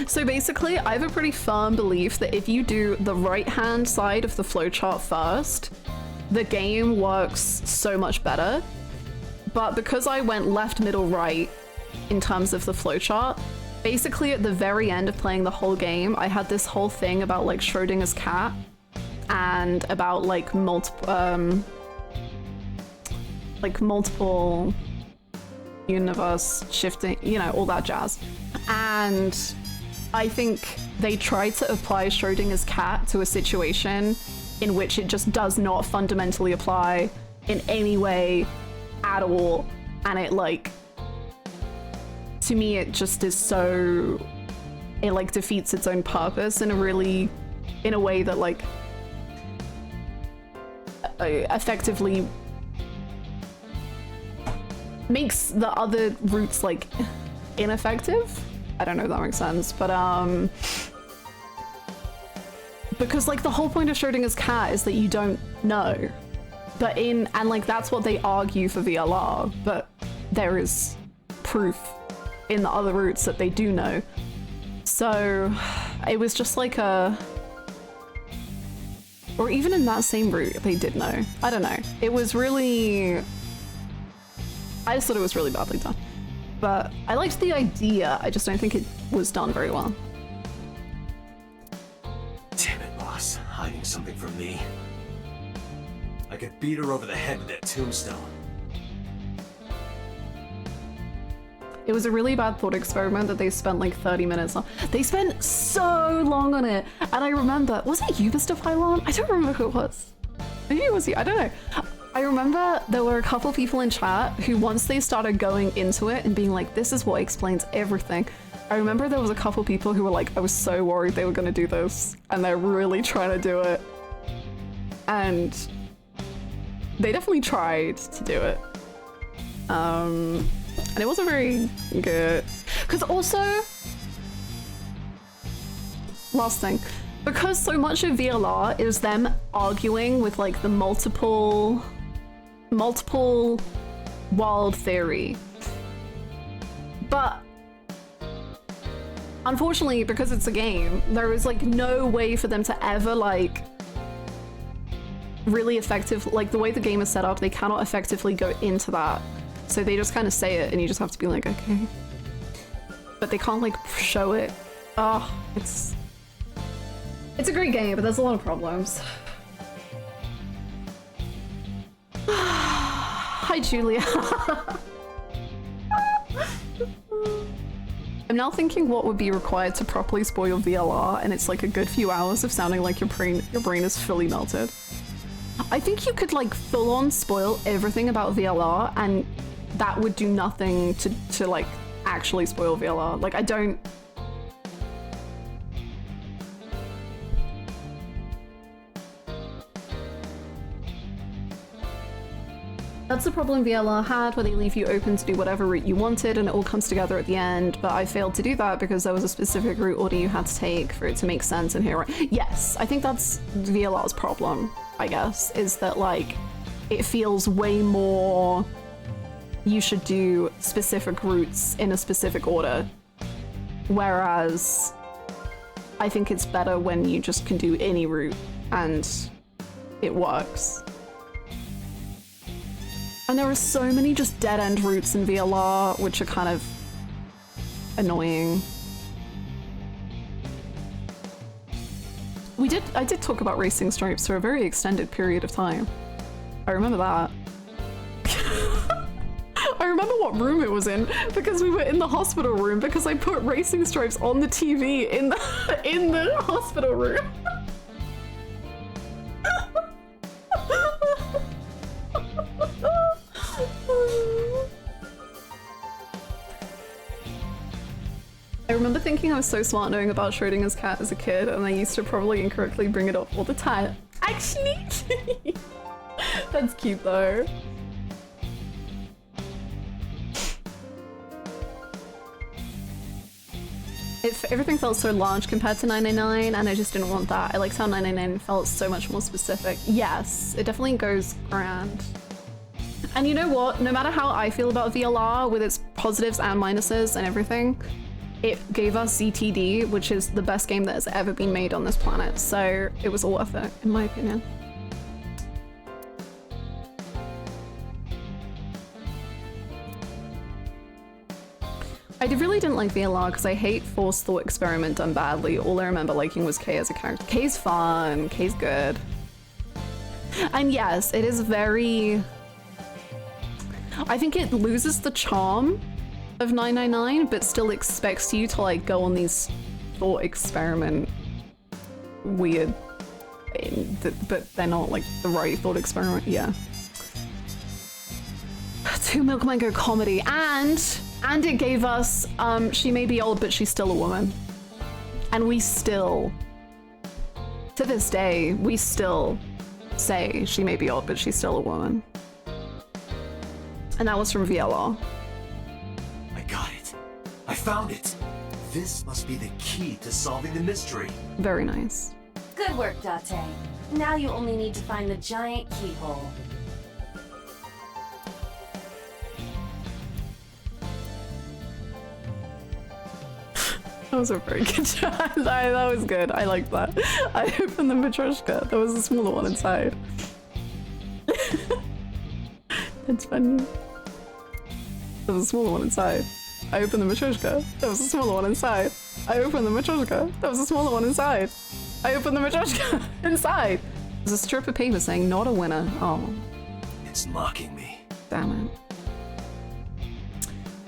Speaker 2: So basically, I have a pretty firm belief that if you do the right-hand side of the flowchart first, the game works so much better. But because I went left, middle, right in terms of the flowchart, basically at the very end of playing the whole game, I had this whole thing about like Schrodinger's cat and about like multiple universe shifting, you know, all that jazz. And I think they tried to apply Schrodinger's cat to a situation in which it just does not fundamentally apply in any way at all. And it like, to me, it just is so, it like defeats its own purpose in a way that like effectively makes the other routes like ineffective. I don't know if that makes sense, but because like the whole point of Schrodinger's cat is that you don't know, but and like that's what they argue for VLR, but there is proof in the other routes that they do know. So it was just like or even in that same route they did know. I don't know. It was really, I just thought it was really badly done. But I liked the idea, I just don't think it was done very well.
Speaker 5: Damn it, boss. Hiding something from me. I could beat her over the head with that tombstone.
Speaker 2: It was a really bad thought experiment that they spent like 30 minutes on. They spent so long on it. And I remember, was it you, Mr. Pylon? I don't remember who it was. Maybe it was you, I don't know. I remember there were a couple people in chat who, once they started going into it and being like, this is what explains everything. I remember there was a couple people who were like, I was so worried they were gonna do this. And they're really trying to do it. And they definitely tried to do it. And it wasn't very good. Because also, last thing, because so much of VLR is them arguing with like the multiple world theory. But unfortunately, because it's a game, there is like no way for them to ever like really effective, like the way the game is set up, they cannot effectively go into that. So they just kind of say it and you just have to be like, okay. But they can't like show it. Oh, it's a great game, but there's a lot of problems. Hi, Julia. I'm now thinking what would be required to properly spoil VLR, and it's like a good few hours of sounding like your brain is fully melted. I think you could like full on spoil everything about VLR and that would do nothing to like actually spoil VLR. Like I don't... That's the problem VLR had, where they leave you open to do whatever route you wanted and it all comes together at the end, but I failed to do that because there was a specific route order you had to take for it to make sense in here. Yes, I think that's VLR's problem, I guess, is that like it feels way more you should do specific routes in a specific order, whereas I think it's better when you just can do any route and it works. And there are so many just dead-end routes in VLR, which are kind of annoying. I did talk about racing stripes for a very extended period of time. I remember that. I remember what room it was in because we were in the hospital room because I put racing stripes on the TV in the hospital room. I remember thinking I was so smart knowing about Schrodinger's cat as a kid, and I used to probably incorrectly bring it up all the time. Actually, that's cute though. Everything felt so large compared to 999, and I just didn't want that. I liked how 999 felt so much more specific. Yes, it definitely goes grand. And you know what? No matter how I feel about VLR, with its positives and minuses and everything, it gave us ZTD, which is the best game that has ever been made on this planet. So it was all worth it, in my opinion. I really didn't like VLR because I hate Forced Thought Experiment done badly. All I remember liking was Kay as a character. Kay's fun, Kay's good. And yes, it is very... I think it loses the charm of 999, but still expects you to like go on these thought experiment weird, but they're not like the right thought experiment, yeah. 2 Milk Mango comedy, and it gave us she may be old but she's still a woman, and we still, to this day, we still say she may be old but she's still a woman, and that was from VLR.
Speaker 5: I got it. I found it. This must be the key to solving the mystery.
Speaker 2: Very nice.
Speaker 8: Good work, Date. Now you only need to find the giant keyhole.
Speaker 2: That was a very good shot. That was good. I liked that. I opened the Matryoshka. There was a smaller one inside. That's funny. There was a smaller one inside. I opened the Matryoshka. There was a smaller one inside. I opened the Matryoshka. There was a smaller one inside. I opened the Matryoshka inside. There's a strip of paper saying not a winner. Oh.
Speaker 5: It's mocking me.
Speaker 2: Damn it.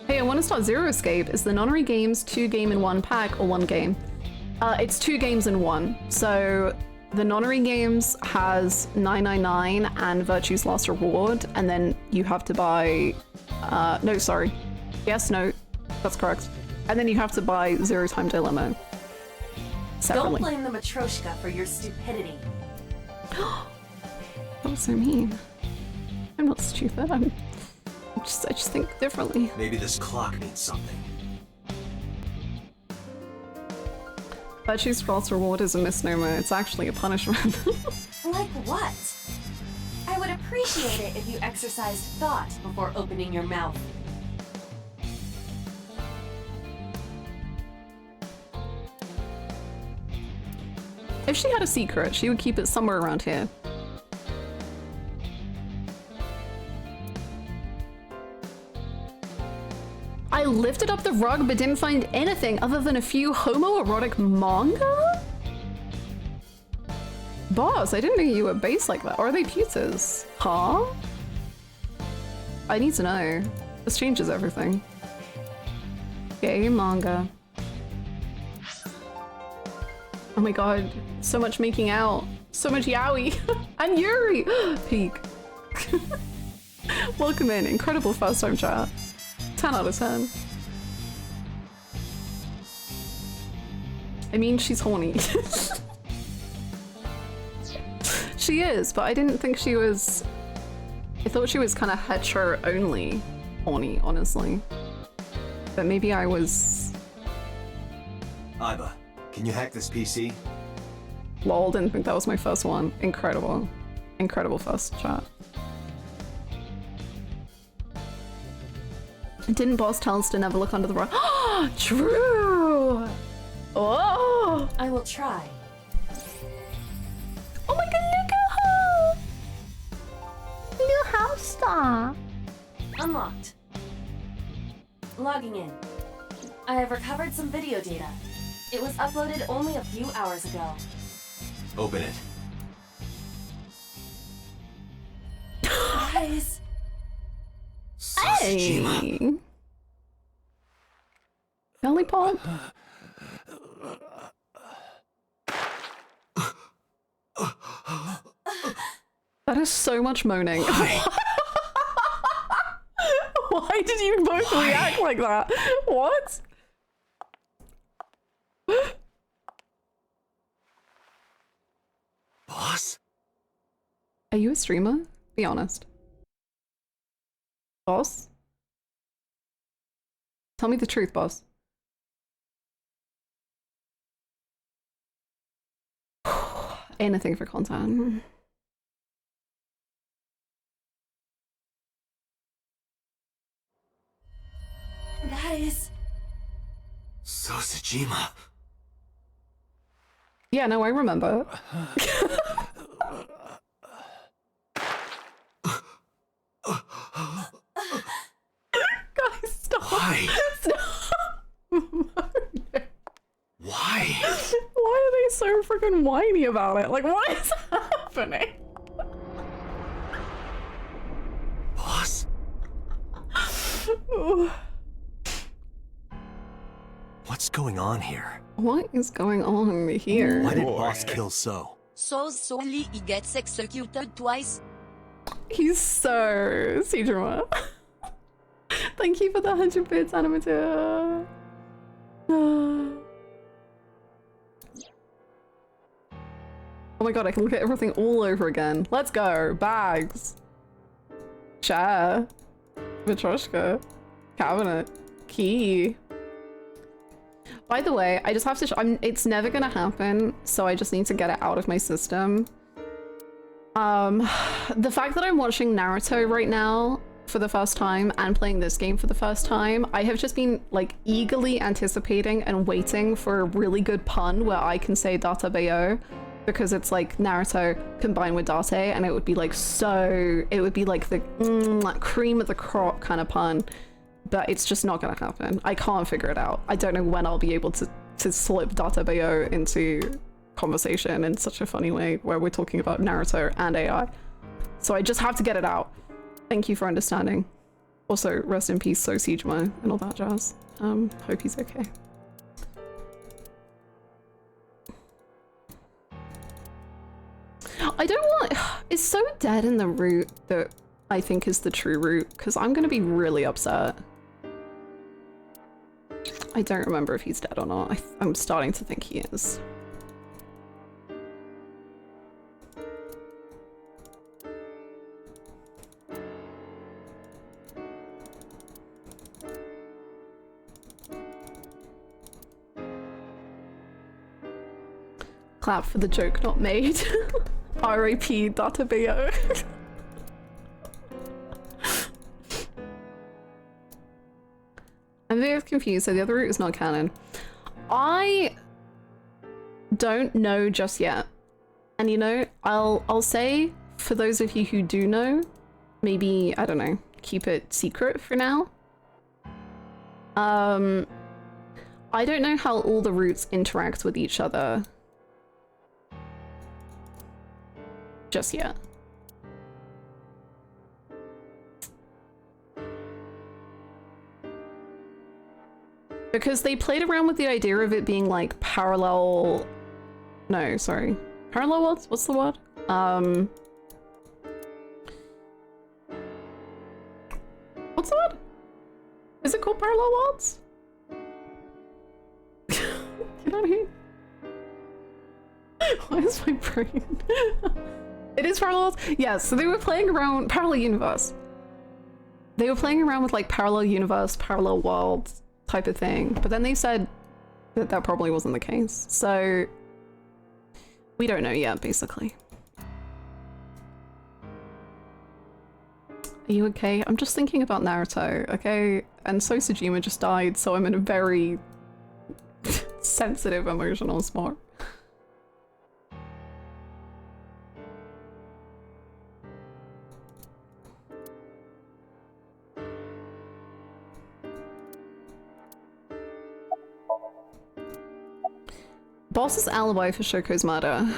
Speaker 2: Hey, I want to start Zero Escape. Is the Nonary Games 2 game in 1 pack or 1 game? It's 2 games in 1. So the Nonary Games has 999 and Virtue's Last Reward, and then you have to buy... no, sorry. Yes, no, that's correct. And then you have to buy Zero Time Dilemma separately.
Speaker 8: Don't blame the Matryoshka for your stupidity.
Speaker 2: That was so mean. I'm not stupid. I just think differently.
Speaker 5: Maybe this clock means something.
Speaker 2: Virtue's Last Reward is a misnomer. It's actually a punishment.
Speaker 8: Like what? I would appreciate it if you exercised thought before opening your mouth.
Speaker 2: If she had a secret, she would keep it somewhere around here. I lifted up the rug but didn't find anything other than a few homoerotic manga? Boss, I didn't know you were based like that. Or are they pizzas? Huh? I need to know. This changes everything. Gay manga. Oh my god, so much making out. So much yaoi. And Yuri! Peak. Welcome in, incredible first time chat. 10 out of 10. I mean, she's horny. She is, but I didn't think she was... I thought she was kind of hetero only horny, honestly. But maybe I was...
Speaker 5: Iba, can you hack this PC?
Speaker 2: Lol, didn't think that was my first one. Incredible. Incredible first chat. Didn't Boss tell us to never look under the rug? True! Oh!
Speaker 8: I will try.
Speaker 2: Oh my god, look at her! New house star!
Speaker 8: Unlocked. Logging in. I have recovered some video data. It was uploaded only a few hours ago.
Speaker 5: Open it.
Speaker 8: Guys.
Speaker 2: Hey! Belly pop? That is so much moaning. Why did you both react like that? What?
Speaker 5: Boss?
Speaker 2: Are you a streamer? Be honest. Boss? Tell me the truth, boss. Anything for content.
Speaker 8: That is...
Speaker 5: Sosajima.
Speaker 2: Yeah, no, I remember. Guys, stop.
Speaker 5: Why?
Speaker 2: Stop.
Speaker 5: Why?
Speaker 2: Why are they so freaking whiny about it? Like, what is happening?
Speaker 5: Boss? What's going on here?
Speaker 2: What is going on here?
Speaker 5: Why did Boss kill So?
Speaker 10: So only he gets executed twice.
Speaker 2: He's so C-drama. Thank you for the 100 bits, Animateur. Oh my god, I can look at everything all over again. Let's go. Bags. Chair. Matryoshka. Cabinet. Key. By the way, I just have to it's never gonna happen, so I just need to get it out of my system. The fact that I'm watching Naruto right now for the first time and playing this game for the first time, I have just been like eagerly anticipating and waiting for a really good pun where I can say Databeyo, because it's like Naruto combined with Date, and it would be like it would be like the cream of the crop kind of pun. But it's just not gonna happen. I can't figure it out. I don't know when I'll be able to slip Databeyo into conversation in such a funny way where we're talking about Naruto and AI. So I just have to get it out. Thank you for understanding. Also, rest in peace, Sosijima and all that jazz. Hope he's okay. I don't want... It's so dead in the route that I think is the true route, because I'm going to be really upset. I don't remember if he's dead or not. I'm starting to think he is. Clap for the joke not made. R.I.P. Databeo. I'm very confused, so the other route is not canon. I don't know just yet. And you know, I'll say, for those of you who do know, maybe, I don't know, keep it secret for now. I don't know how all the routes interact with each other just yet. Because they played around with the idea of it being like parallel... No, sorry. Parallel worlds? What's the word? What's the word? Is it called parallel worlds? You know what I mean? Why is my brain? It is parallel worlds? Yeah, so they were playing around parallel universe. They were playing around with like parallel universe, parallel worlds type of thing, but then they said that that probably wasn't the case. So we don't know yet, basically. Are you okay? I'm just thinking about Naruto, okay? And Sosajima just died, so I'm in a very sensitive emotional spot. Boss's alibi for Shoko's murder.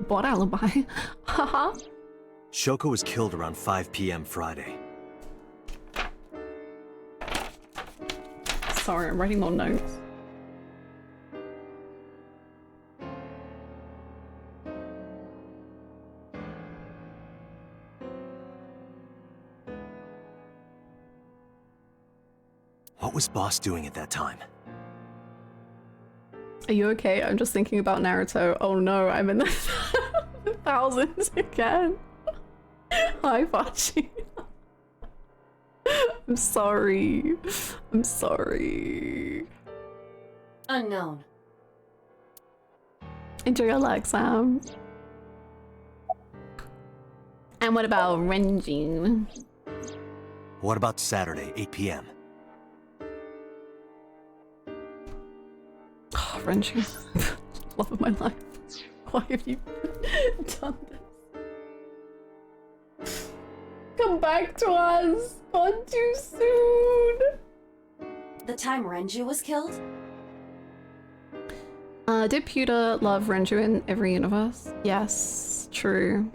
Speaker 2: What alibi? Haha.
Speaker 5: Shoko was killed around 5 p.m. Friday.
Speaker 2: Sorry, I'm writing more notes.
Speaker 5: What was Boss doing at that time?
Speaker 2: Are you okay? I'm just thinking about Naruto. Oh no, I'm in the thousands again. Hi, Fachi. I'm sorry. I'm sorry.
Speaker 8: Unknown.
Speaker 2: Enjoy your luck, Sam. And what about Renji?
Speaker 5: What about Saturday, 8 p.m.?
Speaker 2: Oh, Renji. Love of my life. Why have you done this? Come back to us! Gone too soon!
Speaker 8: The time Renju was killed?
Speaker 2: Did Pewter love Renju in every universe? Yes, true.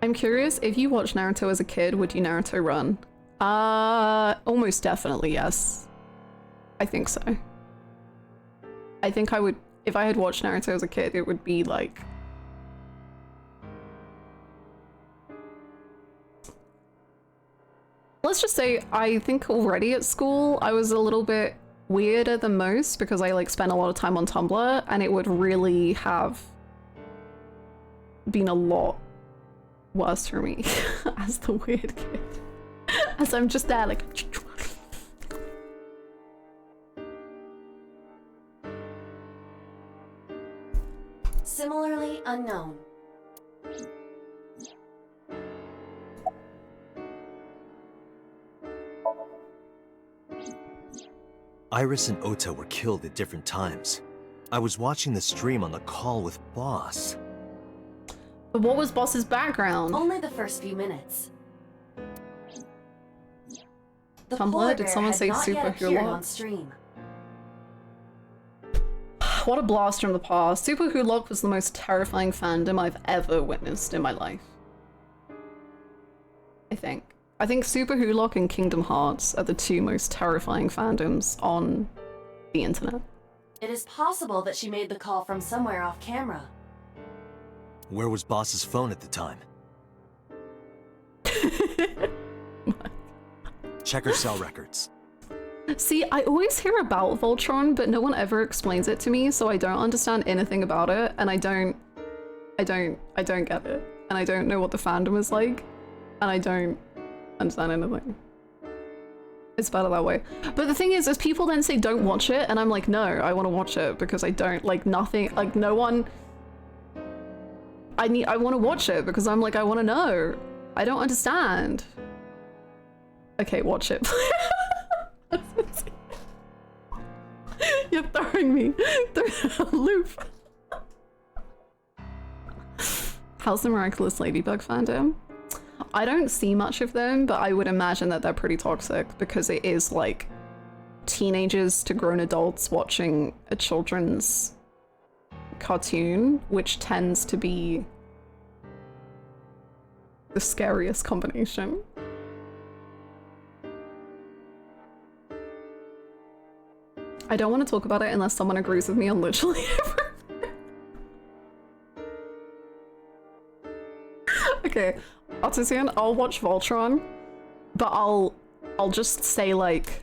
Speaker 2: I'm curious, if you watched Naruto as a kid, would you Naruto run? Almost definitely yes. I think so. I think I would, if I had watched Naruto as a kid, it would be like... Let's just say, I think already at school, I was a little bit weirder than most because I like spent a lot of time on Tumblr, and it would really have been a lot worse for me as the weird kid. As I'm just there like...
Speaker 8: Similarly unknown.
Speaker 5: Iris and Ota were killed at different times. I was watching the stream on the call with Boss.
Speaker 2: But what was Boss's background?
Speaker 8: Only the first few minutes. The
Speaker 2: Tumblr?
Speaker 8: polar
Speaker 2: Did
Speaker 8: bear
Speaker 2: someone
Speaker 8: had
Speaker 2: say
Speaker 8: not yet
Speaker 2: superhero
Speaker 8: appeared
Speaker 2: law?
Speaker 8: on stream.
Speaker 2: What a blast from the past. Super Hulock was the most terrifying fandom I've ever witnessed in my life. I think Super Hulock and Kingdom Hearts are the two most terrifying fandoms on the internet.
Speaker 8: It is possible that she made the call from somewhere off camera.
Speaker 5: Where was Boss's phone at the time? Check her cell records.
Speaker 2: See, I always hear about Voltron, but no one ever explains it to me, so I don't understand anything about it, and I don't get it. And I don't know what the fandom is like, and I don't understand anything. It's better that way. But the thing is people then say don't watch it, and I'm like, no, I want to watch it because I don't, like, nothing, like, no one... I want to watch it because I'm like, I want to know. I don't understand. Okay, watch it. You're throwing me through a loop. How's the Miraculous Ladybug fandom? I don't see much of them, but I would imagine that they're pretty toxic because it is like teenagers to grown adults watching a children's cartoon, which tends to be the scariest combination. I don't want to talk about it unless someone agrees with me on literally everything. Okay, Artisan, I'll watch Voltron, but I'll just say like,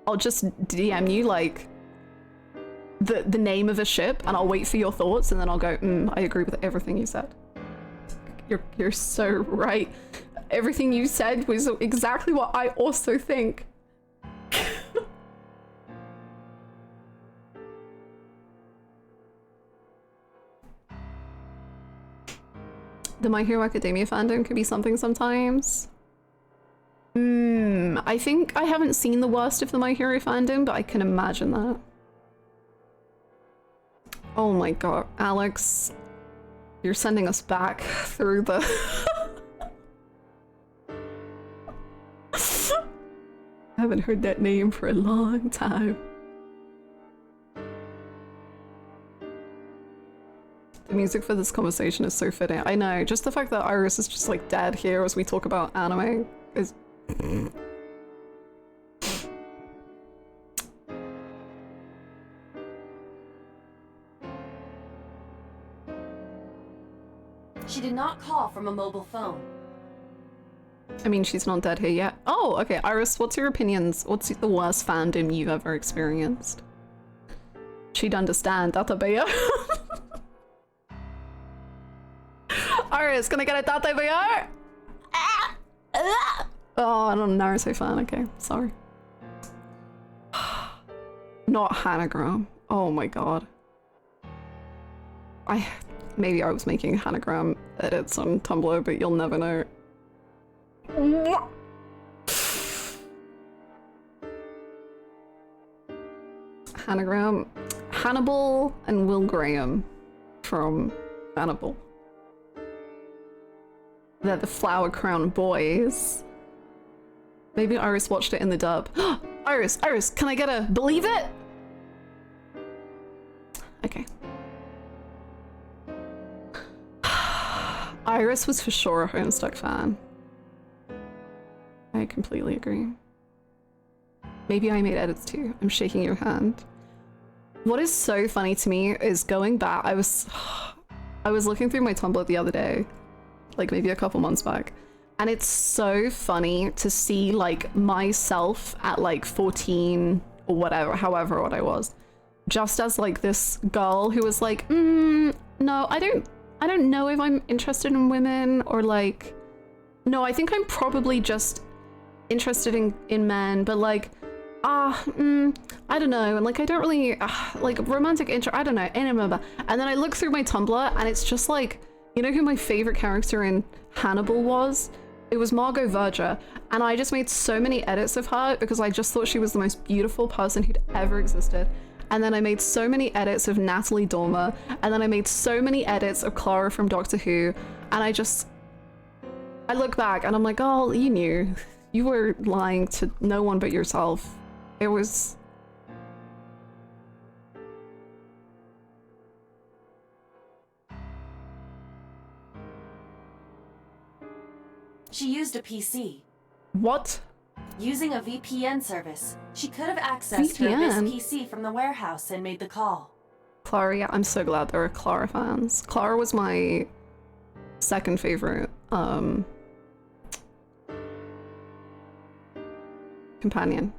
Speaker 2: I'll just DM you like the name of a ship, and I'll wait for your thoughts, and then I'll go, I agree with everything you said. You're so right. Everything you said was exactly what I also think. The My Hero Academia fandom could be something sometimes. I think I haven't seen the worst of the My Hero fandom, but I can imagine that. Oh my god, Alex, you're sending us back through the... I haven't heard that name for a long time. The music for this conversation is so fitting. I know, just the fact that Iris is just like dead here as we talk about anime is...
Speaker 8: She did not call from a mobile phone.
Speaker 2: I mean, she's not dead here yet. Oh, okay, Iris, what's your opinions? What's the worst fandom you've ever experienced? She'd understand, Tate Bear. Iris, can I get a Tate Bear? Oh, I'm not a Naruto fan, okay, sorry. Not Hanagram. Oh my god. Maybe I was making Hanagram edits on Tumblr, but you'll never know. Hanagram. Hannibal and Will Graham from Hannibal. They're the Flower Crown boys. Maybe Iris watched it in the dub. Iris, can I get a believe it? Okay. Iris was for sure a Homestuck fan. I completely agree. Maybe I made edits too. I'm shaking your hand. What is so funny to me is going back, I was looking through my Tumblr the other day, like maybe a couple months back, and it's so funny to see like myself at like 14 or whatever, however old I was, just as like this girl who was like, no, I don't know if I'm interested in women, or like, no, I think I'm probably just interested in men, but like, I don't know, and like I don't really like romantic I don't know, and then I look through my Tumblr and it's just like, you know who my favorite character in Hannibal was? It was Margot Verger, and I just made so many edits of her because I just thought she was the most beautiful person who'd ever existed. And then I made so many edits of Natalie Dormer, and then I made so many edits of Clara from Doctor Who, and I look back and I'm like, oh, you knew. You were lying to no one but yourself. It was...
Speaker 8: She used a PC.
Speaker 2: What?
Speaker 8: Using a VPN service, she could have accessed her Abyss
Speaker 2: VPN?
Speaker 8: PC from the warehouse and made the call.
Speaker 2: Clara, yeah, I'm so glad there are Clara fans. Clara was my second favorite companion.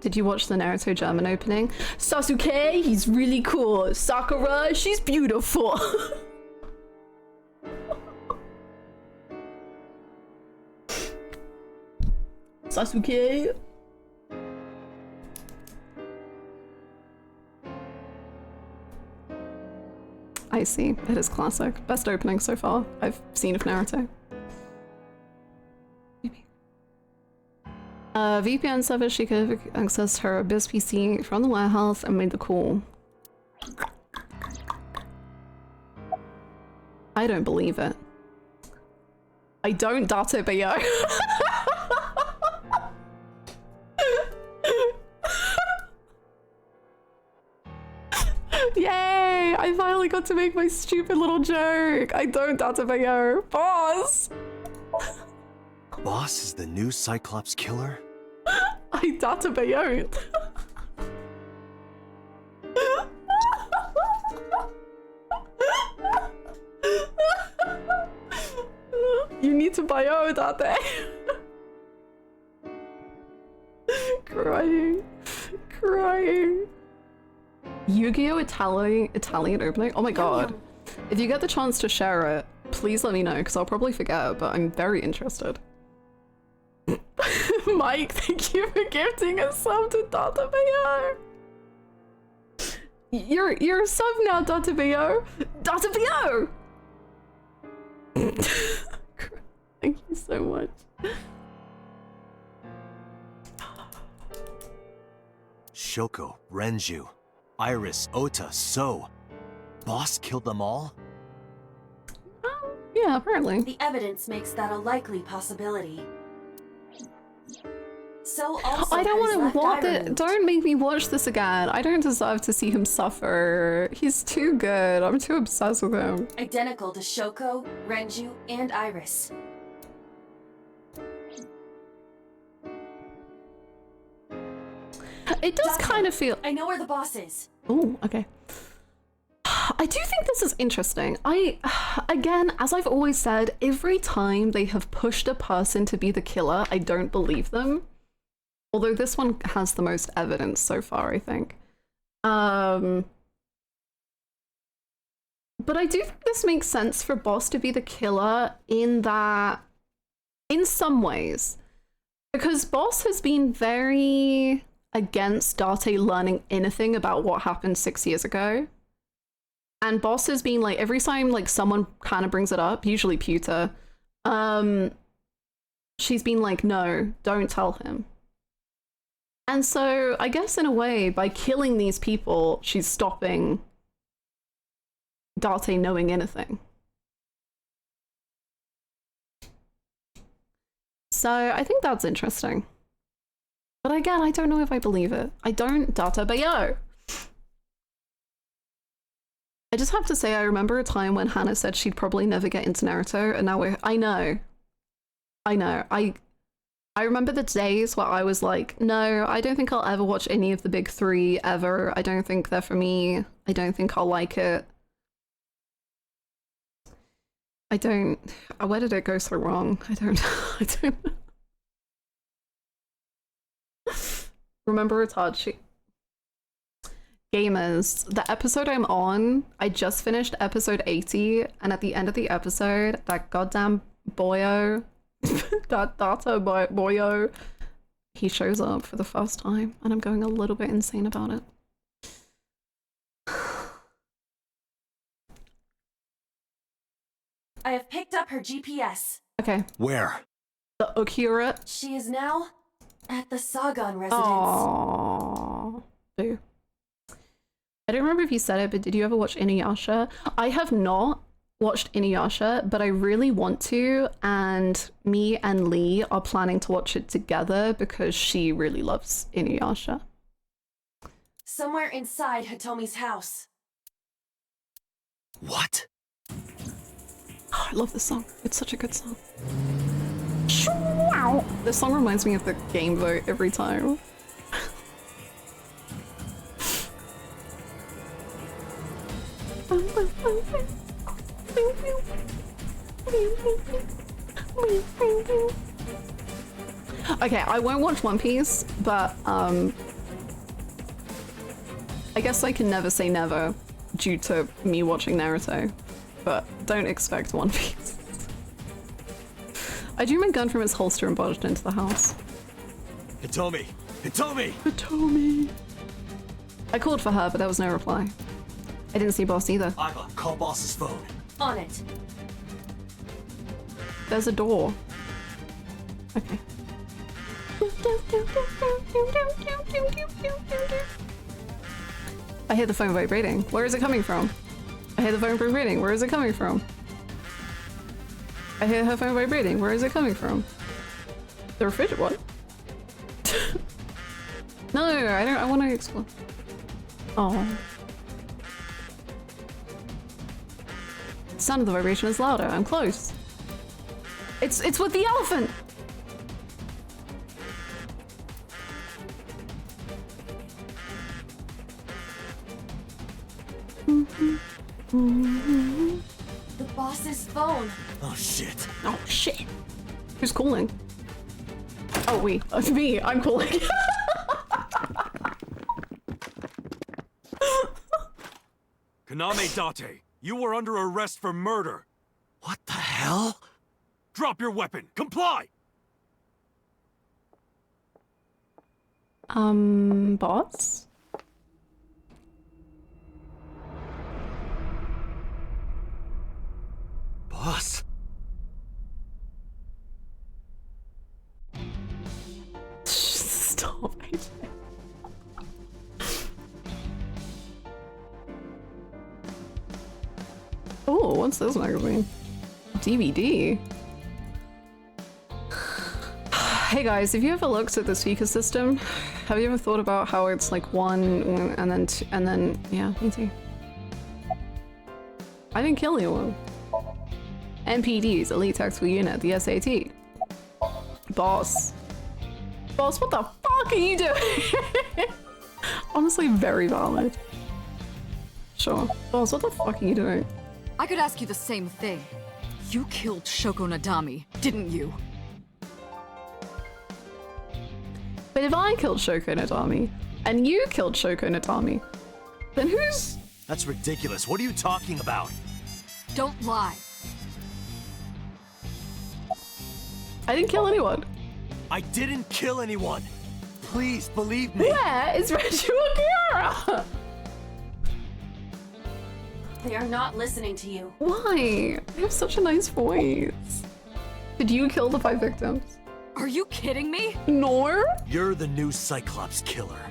Speaker 2: Did you watch the Naruto German opening? Sasuke, he's really cool. Sakura, she's beautiful. Sasuke. I see. It is classic. Best opening so far I've seen of Naruto. VPN service, she could have accessed her Abyss PC from the warehouse and made the call. I don't believe it. I don't data bio. Yay! I finally got to make my stupid little joke. I don't data bio. Boss!
Speaker 5: Boss is the new Cyclops killer?
Speaker 2: I data bio. You need to bio that. Crying. Crying. Yu-Gi-Oh! Italian opening? Oh my god. If you get the chance to share it, please let me know, because I'll probably forget, but I'm very interested. Mike, thank you for gifting a sub to Databio. You're a sub now, Databio. Databio! Thank you so much.
Speaker 5: Shoko, Renju, Iris, Ota, So. Boss killed them all?
Speaker 2: Yeah, apparently.
Speaker 8: The evidence makes that a likely possibility. So also
Speaker 2: I don't
Speaker 8: has
Speaker 2: want to
Speaker 8: left
Speaker 2: watch
Speaker 8: eye
Speaker 2: it.
Speaker 8: removed.
Speaker 2: Don't make me watch this again. I don't deserve to see him suffer. He's too good. I'm too obsessed with him.
Speaker 8: Identical to Shoko, Renju, and Iris.
Speaker 2: It does kind of feel...
Speaker 8: I know where the boss is.
Speaker 2: Oh, okay. I do think this is interesting. Again, as I've always said, every time they have pushed a person to be the killer, I don't believe them. Although this one has the most evidence so far, I think. But I do think this makes sense for Boss to be the killer in that, in some ways. Because Boss has been very against Date learning anything about what happened 6 years ago. And Boss has been like, every time like someone kind of brings it up, usually Pewter, she's been like, no, don't tell him. And so I guess in a way, by killing these people, she's stopping Date knowing anything. So I think that's interesting. But again, I don't know if I believe it. I don't data bayo. I just have to say, I remember a time when Hannah said she'd probably never get into Naruto, and now I know. I remember the days where I was like, no, I don't think I'll ever watch any of the big three ever. I don't think they're for me. I don't think I'll like it. Where did it go so wrong? I don't know. Remember Itachi. Gamers, the episode I'm on, I just finished episode 80, and at the end of the episode, that goddamn boyo, that data boyo, he shows up for the first time, and I'm going a little bit insane about it.
Speaker 8: I have picked up her GPS.
Speaker 2: Okay.
Speaker 5: Where?
Speaker 2: The Okura.
Speaker 8: She is now at the Sagan residence.
Speaker 2: Aww. Boo. I don't remember if you said it, but did you ever watch Inuyasha? I have not watched Inuyasha, but I really want to, and me and Lee are planning to watch it together because she really loves Inuyasha.
Speaker 8: Somewhere inside Hitomi's house.
Speaker 5: What?
Speaker 2: Oh, I love this song. It's such a good song. This song reminds me of the game vote every time. Okay, I won't watch One Piece, but I guess I can never say never due to me watching Naruto, but don't expect One Piece. I drew my gun from its holster and barged into the house.
Speaker 5: Hitomi! Hitomi!
Speaker 2: Hitomi! I called for her, but there was no reply. I didn't see Boss either.
Speaker 5: Iva, call boss's phone.
Speaker 8: On it.
Speaker 2: There's a door. Okay. I hear the phone vibrating. Where is it coming from? I hear the phone vibrating. Where is it coming from? I hear her phone vibrating. Where is it coming from? The refrigerator? What? No, I don't. I want to explore. Oh. The sound of the vibration is louder. I'm close. It's with the elephant.
Speaker 8: The boss's phone.
Speaker 5: Oh shit.
Speaker 2: Oh shit. Who's calling? Oh wait, it's me. I'm calling.
Speaker 9: Kaname Date, you were under arrest for murder.
Speaker 5: What the hell?
Speaker 9: Drop your weapon. Comply!
Speaker 2: Boss?
Speaker 5: Boss?
Speaker 2: Stop it. Oh, what's this magazine? DVD. Hey guys, have you ever looked at the speaker system? Have you ever thought about how it's like one and then two, and then yeah, me too. I didn't kill anyone. MPDs, Elite Tactical Unit, the SAT. Boss. Boss, what the fuck are you doing? Honestly, very valid. Sure. Boss, what the fuck are you doing?
Speaker 7: I could ask you the same thing. You killed Shoko Nadami, didn't you?
Speaker 2: But if I killed Shoko Nadami, and you killed Shoko Nadami, then who's...
Speaker 5: That's ridiculous. What are you talking about?
Speaker 7: Don't lie.
Speaker 2: I didn't kill anyone.
Speaker 5: I didn't kill anyone. Please believe me.
Speaker 2: Where is Reggie Akira?
Speaker 8: They are not listening to you.
Speaker 2: Why? I have such a nice voice. Did you kill the 5 victims?
Speaker 7: Are you kidding me?
Speaker 2: No.
Speaker 5: You're the new Cyclops killer.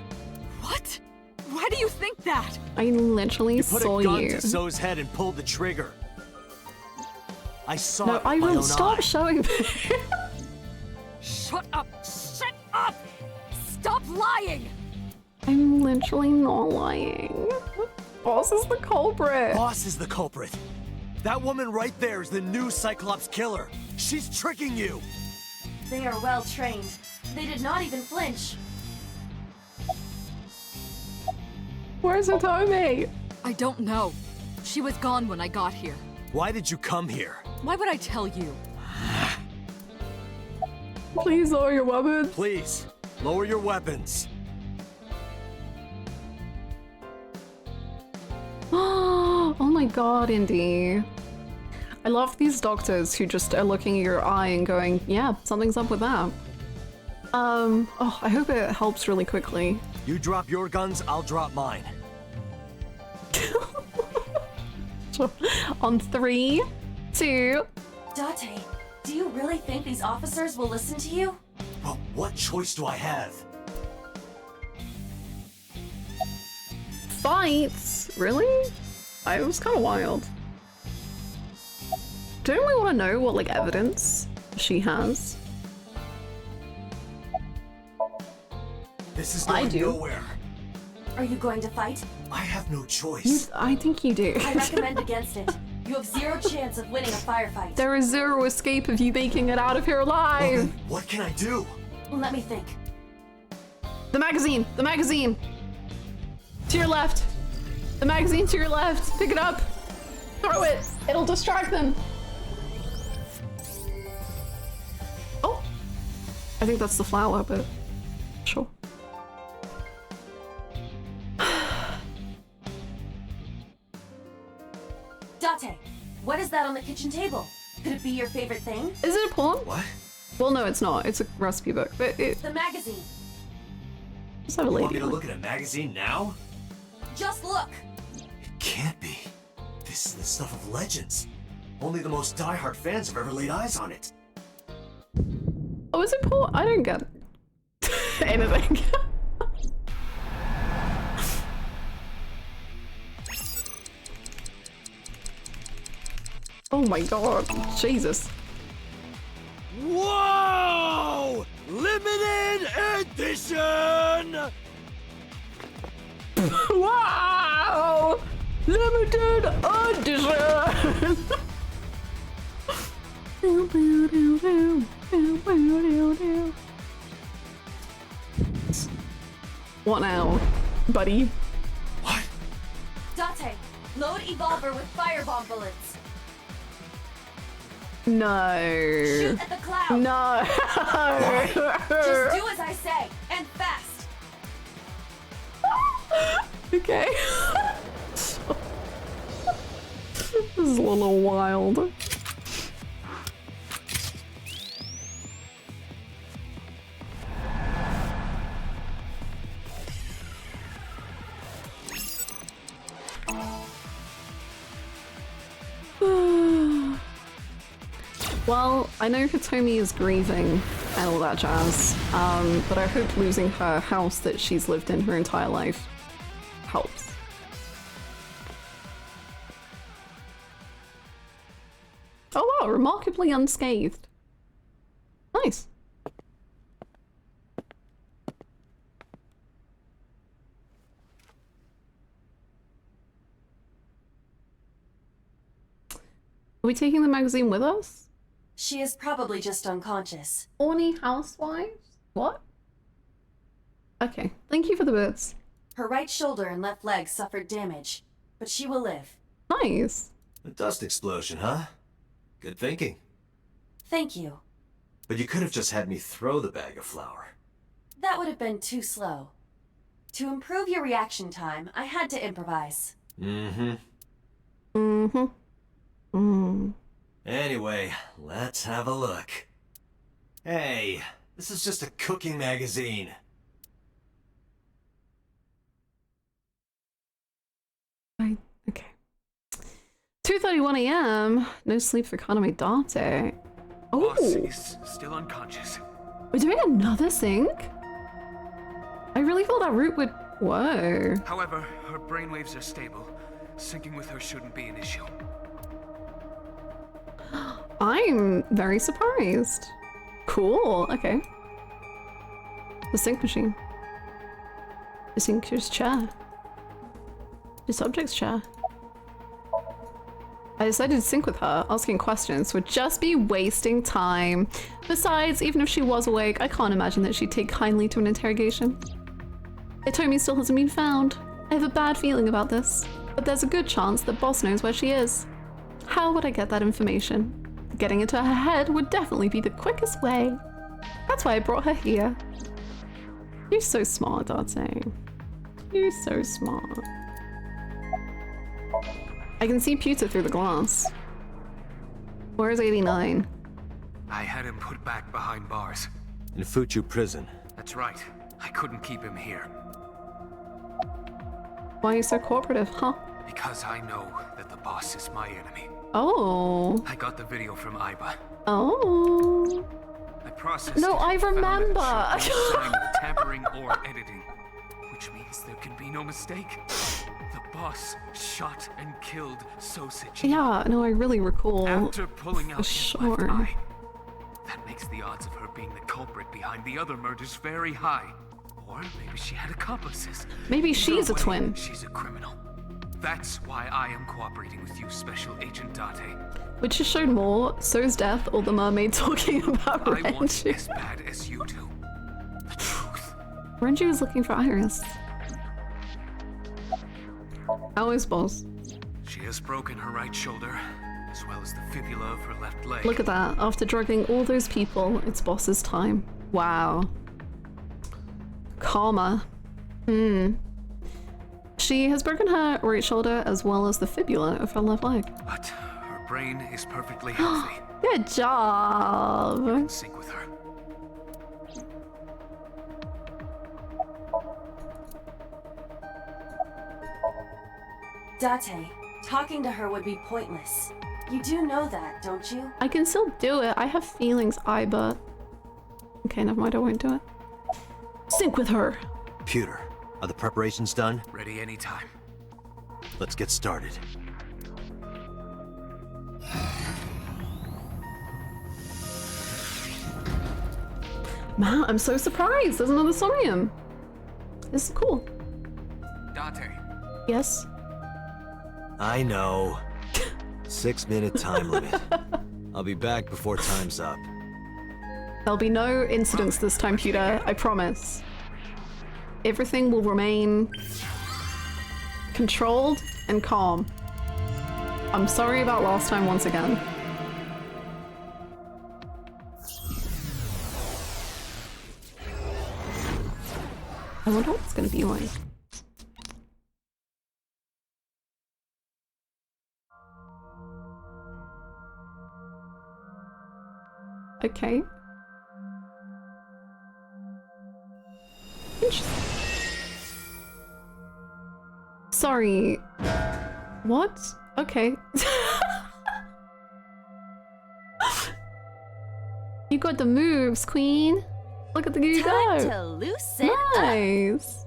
Speaker 7: What? Why do you think that?
Speaker 2: I literally
Speaker 5: You put
Speaker 2: saw
Speaker 5: a gun
Speaker 2: you.
Speaker 5: to Zoe's head and pulled the trigger. I saw
Speaker 2: No,
Speaker 5: it
Speaker 2: I
Speaker 5: with my
Speaker 2: will
Speaker 5: own
Speaker 2: stop
Speaker 5: eye.
Speaker 2: showing me.
Speaker 7: Shut up! Shut up! Stop lying!
Speaker 2: I'm literally not lying. Boss is the culprit.
Speaker 5: Boss is the culprit. That woman right there is the new Cyclops killer. She's tricking you.
Speaker 8: They are well trained. They did not even flinch.
Speaker 2: Where's Hitomi?
Speaker 7: I don't know. She was gone when I got here.
Speaker 5: Why did you come here?
Speaker 7: Why would I tell you?
Speaker 2: Please lower your weapons.
Speaker 5: Please, lower your weapons.
Speaker 2: Oh my god, Indy. I love these doctors who just are looking at your eye and going, yeah, something's up with that. Oh, I hope it helps really quickly.
Speaker 5: You drop your guns, I'll drop mine.
Speaker 2: On 3, 2...
Speaker 8: Date, do you really think these officers will listen to you?
Speaker 5: Well, what choice do I have?
Speaker 2: Fights? Really? It was kind of wild. Don't we want to know what, like, evidence she has?
Speaker 5: This is
Speaker 2: I
Speaker 5: going
Speaker 2: do.
Speaker 5: nowhere.
Speaker 8: Are you going to fight?
Speaker 5: I have no choice.
Speaker 2: I think you do.
Speaker 8: I recommend against it. You have zero chance of winning a firefight.
Speaker 2: There is zero escape of you making it out of here alive.
Speaker 5: Logan, what can I do?
Speaker 8: Let me think.
Speaker 2: The magazine! The magazine! To your left! The magazine to your left! Pick it up! Throw it! It'll distract them! Oh! I think that's the flower, but sure.
Speaker 8: Date, what is that on the kitchen table? Could it be your favorite thing?
Speaker 2: Is it a poem?
Speaker 5: What?
Speaker 2: Well, no, it's not. It's a recipe book, but it...
Speaker 8: The magazine.
Speaker 2: Just have a
Speaker 5: You
Speaker 2: lady
Speaker 5: want me to
Speaker 2: on it.
Speaker 5: look at a magazine now?
Speaker 8: Just look.
Speaker 5: It can't be. This is the stuff of legends. Only the most diehard fans have ever laid eyes on it.
Speaker 2: Oh, is it poem? I don't get anything. Oh my god, Jesus.
Speaker 9: Whoa! Limited edition!
Speaker 2: Wow! Limited edition! What now, buddy?
Speaker 5: What?
Speaker 8: Date, load Evolver with firebomb bullets.
Speaker 2: No.
Speaker 8: Shoot at the cloud.
Speaker 2: No.
Speaker 8: Just do as I say, and fast.
Speaker 2: Okay. This is a little wild. Well, I know Hitomi is grieving and all that jazz, but I hope losing her house that she's lived in her entire life helps. Oh wow, remarkably unscathed. Nice. Are we taking the magazine with us?
Speaker 8: She is probably just unconscious.
Speaker 2: Horny housewives? What? Okay, thank you for the bits.
Speaker 8: Her right shoulder and left leg suffered damage, but she will live.
Speaker 2: Nice.
Speaker 5: A dust explosion, huh? Good thinking.
Speaker 8: Thank you.
Speaker 5: But you could have just had me throw the bag of flour.
Speaker 8: That would have been too slow. To improve your reaction time, I had to improvise.
Speaker 5: Mm-hmm.
Speaker 2: Mm-hmm. Mm.
Speaker 5: Anyway, let's have a look. Hey, this is just a cooking magazine.
Speaker 2: Okay. 2:31 a.m. No sleep for Kaname Date.
Speaker 6: Boss
Speaker 2: Oh,
Speaker 6: is still unconscious.
Speaker 2: we're doing another sync? I really thought that route would... Whoa.
Speaker 6: However, her brainwaves are stable. Syncing with her shouldn't be an issue.
Speaker 2: I'm very surprised. Cool, okay. The sync machine. The syncer's chair. The subject's chair. I decided to sync with her. Asking questions would just be wasting time. Besides, even if she was awake, I can't imagine that she'd take kindly to an interrogation. Hitomi still hasn't been found. I have a bad feeling about this, but there's a good chance that Boss knows where she is. How would I get that information? Getting into her head would definitely be the quickest way. That's why I brought her here. You're so smart, Date. You're so smart. I can see Pewter through the glass. Where is 89?
Speaker 6: I had him put back behind bars.
Speaker 5: In Fuchu prison.
Speaker 6: That's right. I couldn't keep him here.
Speaker 2: Why are you so cooperative, huh?
Speaker 6: Because I know that the boss is my enemy.
Speaker 2: Oh.
Speaker 6: I got the video from Aiba.
Speaker 2: Oh.
Speaker 6: I processed
Speaker 2: No,
Speaker 6: it
Speaker 2: I
Speaker 6: and found that it
Speaker 2: remember.
Speaker 6: showed no sign of tampering or editing, which means there can be no mistake. The boss shot and killed Sosage.
Speaker 2: Yeah, no, I really recall.
Speaker 6: After pulling out his
Speaker 2: sure.
Speaker 6: left eye. That makes the odds of her being the culprit behind the other murders very high. Or maybe she had accomplices.
Speaker 2: Maybe she's
Speaker 6: Either
Speaker 2: a
Speaker 6: way,
Speaker 2: twin.
Speaker 6: She's a criminal. That's why I am cooperating with you, Special Agent Date.
Speaker 2: Which has shown more, So's death or the mermaid talking about
Speaker 6: I want it
Speaker 2: Renji.
Speaker 6: as bad as you do. The truth.
Speaker 2: Renji was looking for Iris. How is boss?
Speaker 6: She has broken her right shoulder, as well as the fibula of her left leg.
Speaker 2: Look at that. After drugging all those people, it's boss's time. Wow. Karma. She has broken her right shoulder as well as the fibula of her left leg.
Speaker 6: But her brain is perfectly healthy.
Speaker 2: Good job.
Speaker 6: In sync with her.
Speaker 8: Date, talking to her would be pointless. You do know that, don't you?
Speaker 2: I can still do it. I have feelings, but... Okay, never mind, I won't do it. Sync with her.
Speaker 5: Computer, are the preparations done?
Speaker 6: Ready anytime.
Speaker 5: Let's get started.
Speaker 2: Man, I'm so surprised. There's another Somnium. This is cool.
Speaker 6: Date.
Speaker 2: Yes?
Speaker 5: I know. 6-minute time limit. I'll be back before time's up.
Speaker 2: There'll be no incidents this time, Peter. I promise. Everything will remain controlled and calm. I'm sorry about last time once again. I wonder what it's gonna be like. Okay. Interesting. Sorry. What? Okay. You got the moves, queen. Look at the you
Speaker 4: Time
Speaker 2: go.
Speaker 4: to loosen up.
Speaker 2: Nice.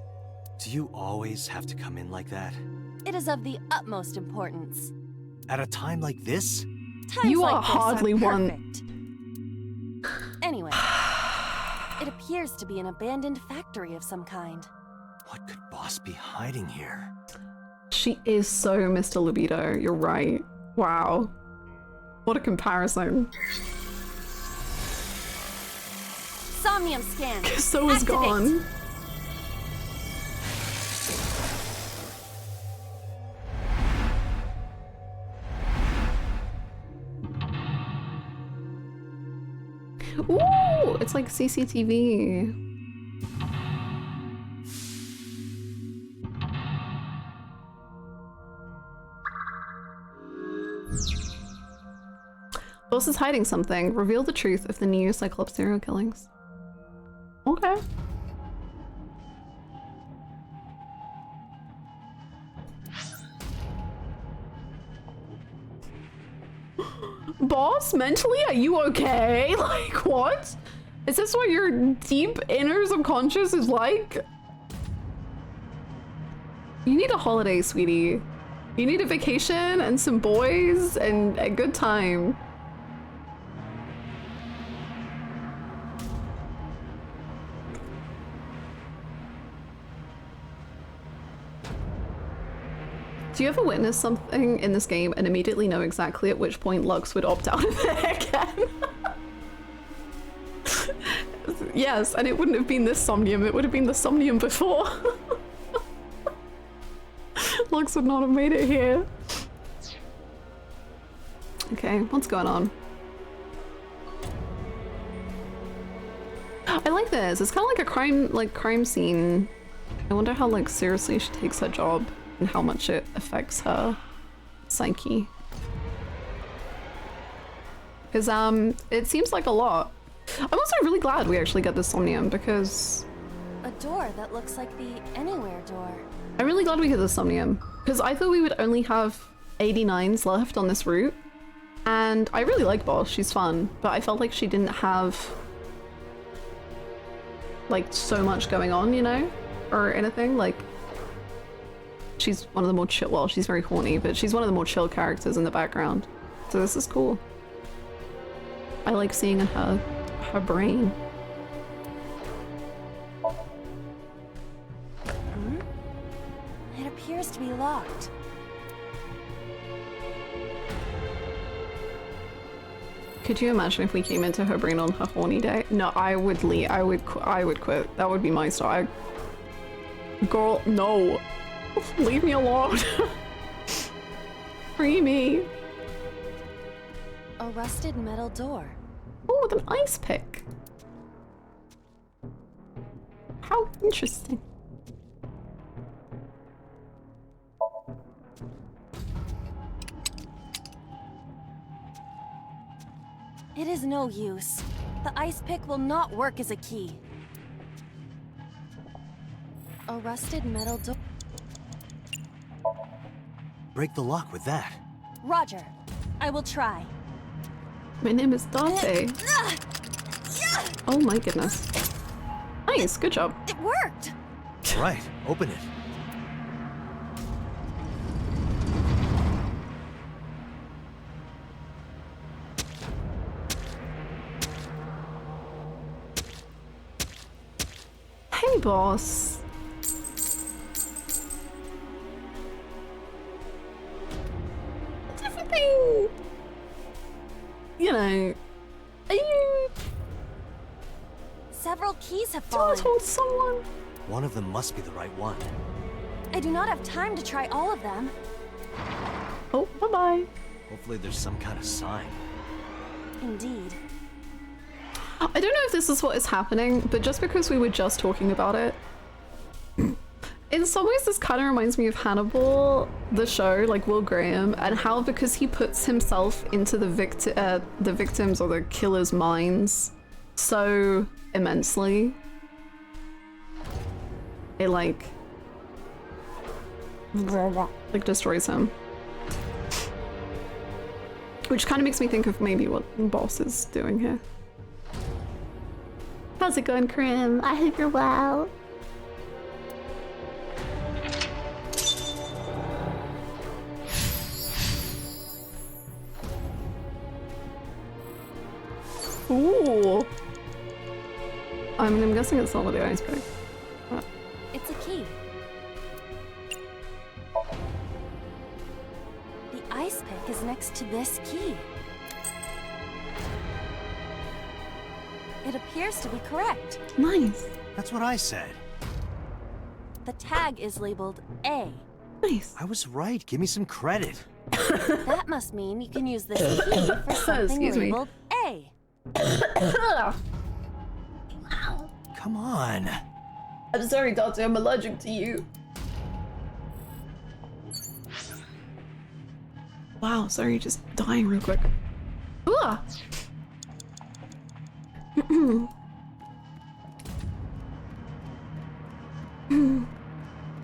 Speaker 5: Do you always have to come in like that?
Speaker 4: It is of the utmost importance.
Speaker 5: At a time like this?
Speaker 4: Times
Speaker 2: You
Speaker 4: like
Speaker 2: are
Speaker 4: this
Speaker 2: hardly one.
Speaker 4: perfect. Anyway, it appears to be an abandoned factory of some kind.
Speaker 5: What could Boss be hiding here?
Speaker 2: She is so Mr. Libido. You're right. Wow. What a comparison.
Speaker 4: Somnium scan.
Speaker 2: So is
Speaker 4: Activate.
Speaker 2: gone. Ooh, it's like CCTV. Boss is hiding something. Reveal the truth of the new Cyclops serial killings. Okay. Boss, mentally, are you okay? Like, what? Is this what your deep inner subconscious is like? You need a holiday, sweetie. You need a vacation and some boys and a good time. Do you ever witness something in this game and immediately know exactly at which point Lux would opt out of it again? Yes, and it wouldn't have been this Somnium, it would have been the Somnium before. Lux would not have made it here. Okay, what's going on? I like this. It's kind of like a crime scene. I wonder how seriously she takes her job and how much it affects her psyche. Because it seems like a lot. I'm also really glad we actually got this Somnium because
Speaker 4: A door that looks like the Anywhere door.
Speaker 2: I'm really glad we get this Somnium because I thought we would only have 89s left on this route, and I really like Boss. She's fun, but I felt like she didn't have so much going on, you know, or anything. She's one of the more chill. Well, she's very horny, but she's one of the more chill characters in the background. So this is cool. I like seeing in her brain.
Speaker 4: It appears to be locked.
Speaker 2: Could you imagine if we came into her brain on her horny day? No, I would leave. I would quit. That would be my style. Girl, no. Leave me alone. Free me.
Speaker 4: A rusted metal door.
Speaker 2: Oh, with an ice pick. How interesting.
Speaker 4: It is no use. The ice pick will not work as a key. A rusted metal door.
Speaker 5: Break the lock with that.
Speaker 4: Roger. I will try.
Speaker 2: My name is Dante. Oh my goodness. Nice, good job.
Speaker 4: It worked!
Speaker 5: Right, open it.
Speaker 2: Hey, boss. Everything. You know. Are you?
Speaker 4: Several keys have
Speaker 2: Do you want
Speaker 4: fallen.
Speaker 2: to talk to someone?
Speaker 5: One of them must be the right one.
Speaker 4: I do not have time to try all of them.
Speaker 2: Oh, bye-bye.
Speaker 5: Hopefully there's some kind of sign.
Speaker 4: Indeed.
Speaker 2: I don't know if this is what is happening, but just because we were just talking about it, in some ways this kind of reminds me of Hannibal, the show, like Will Graham, and how because he puts himself into the victims or the killer's minds so immensely, it like destroys him. Which kind of makes me think of maybe what Boss is doing here. How's it going, Krim? I hope you're well. Ooh. I mean, I'm guessing it's not with the ice pick. But...
Speaker 4: It's a key. The ice pick is next to this key. It appears to be correct.
Speaker 2: Nice.
Speaker 5: That's what I said.
Speaker 4: The tag is labeled A.
Speaker 2: Nice.
Speaker 5: I was right. Give me some credit.
Speaker 4: That must mean you can use this key for something
Speaker 2: Excuse me.
Speaker 4: labeled A.
Speaker 5: Come on.
Speaker 2: I'm sorry, Doctor. I'm allergic to you. Wow, sorry, just dying real quick. Ooh.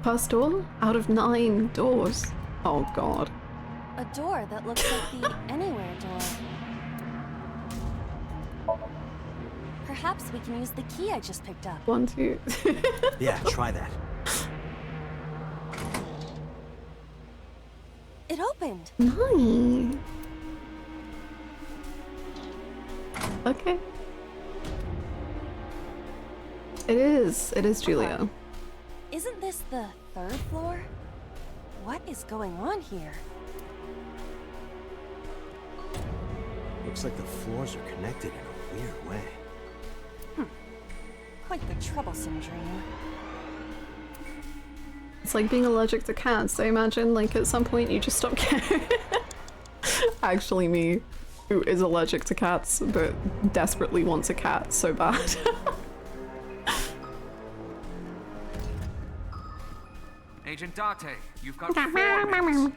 Speaker 2: First door out of 9 doors. Oh god.
Speaker 4: A door that looks like the anywhere door. Perhaps we can use the key I just picked up.
Speaker 2: 1, 2.
Speaker 5: Yeah, try that.
Speaker 4: It opened.
Speaker 2: Nice. Okay. It is Julia.
Speaker 4: Isn't this the 3rd floor? What is going on here?
Speaker 5: Looks like the floors are connected in a weird way.
Speaker 4: Quite the troublesome dream.
Speaker 2: It's like being allergic to cats. I imagine like at some point you just stop caring. Actually me, who is allergic to cats but desperately wants a cat so bad.
Speaker 6: Agent Date, you've got 4 minutes.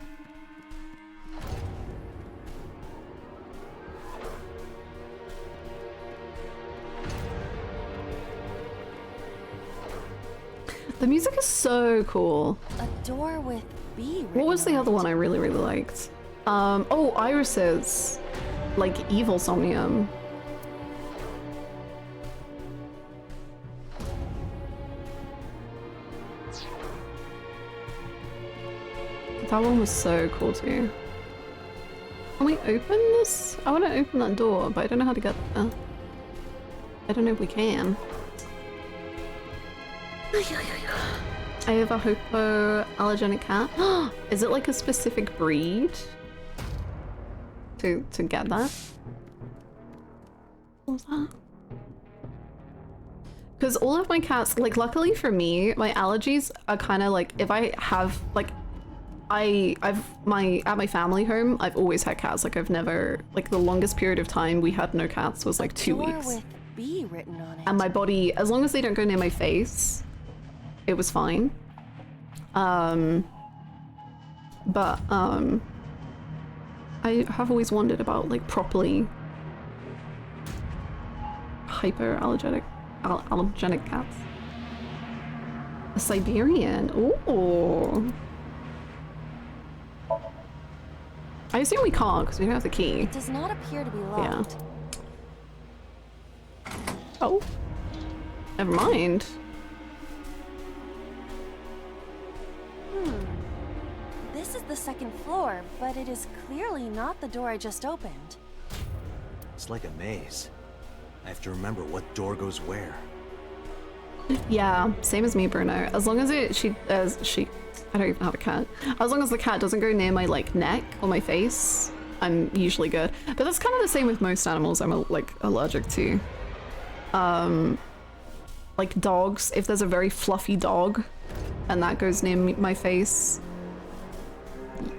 Speaker 2: The music is so cool.
Speaker 4: A door with B.
Speaker 2: What was the other one I really liked? Oh, Iris's. Like evil Somnium. That one was so cool too. Can we open this? I want to open that door, but I don't know how to get there. I don't know if we can. I have a hypoallergenic cat. Is it like a specific breed? To get that? What was that? Because all of my cats, like, luckily for me, my allergies are kind of like, if I have, like, at my family home, I've always had cats. Like, I've never, like, the longest period of time we had no cats was like 2 weeks.
Speaker 4: With B written on it.
Speaker 2: And my body, as long as they don't go near my face, it was fine. But I have always wondered about, like, properly hyperallergenic allergenic cats. A Siberian. Ooh. I assume we can't because we don't have the key.
Speaker 4: It does not appear to be locked.
Speaker 2: Yeah. Oh. Never mind.
Speaker 4: This is the second floor, but it is clearly not the door I just opened.
Speaker 5: It's like a maze. I have to remember what door goes where.
Speaker 2: Yeah, same as me, Bruno. As long as I don't even have a cat. As long as the cat doesn't go near my, like, neck or my face, I'm usually good. But that's kind of the same with most animals I'm, like, allergic to. Like dogs, if there's a very fluffy dog and that goes near my face,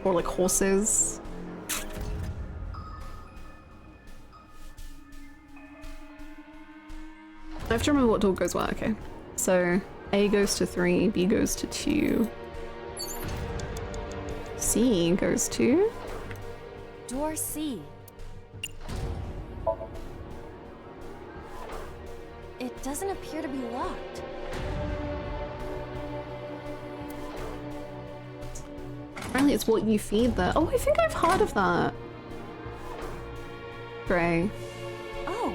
Speaker 2: or like horses. I have to remember what door goes where. Okay, so A goes to 3, B goes to 2, C goes to
Speaker 4: door C. It doesn't appear to be locked.
Speaker 2: Apparently it's what you feed there. Oh, I think I've heard of that. Gray.
Speaker 4: Oh,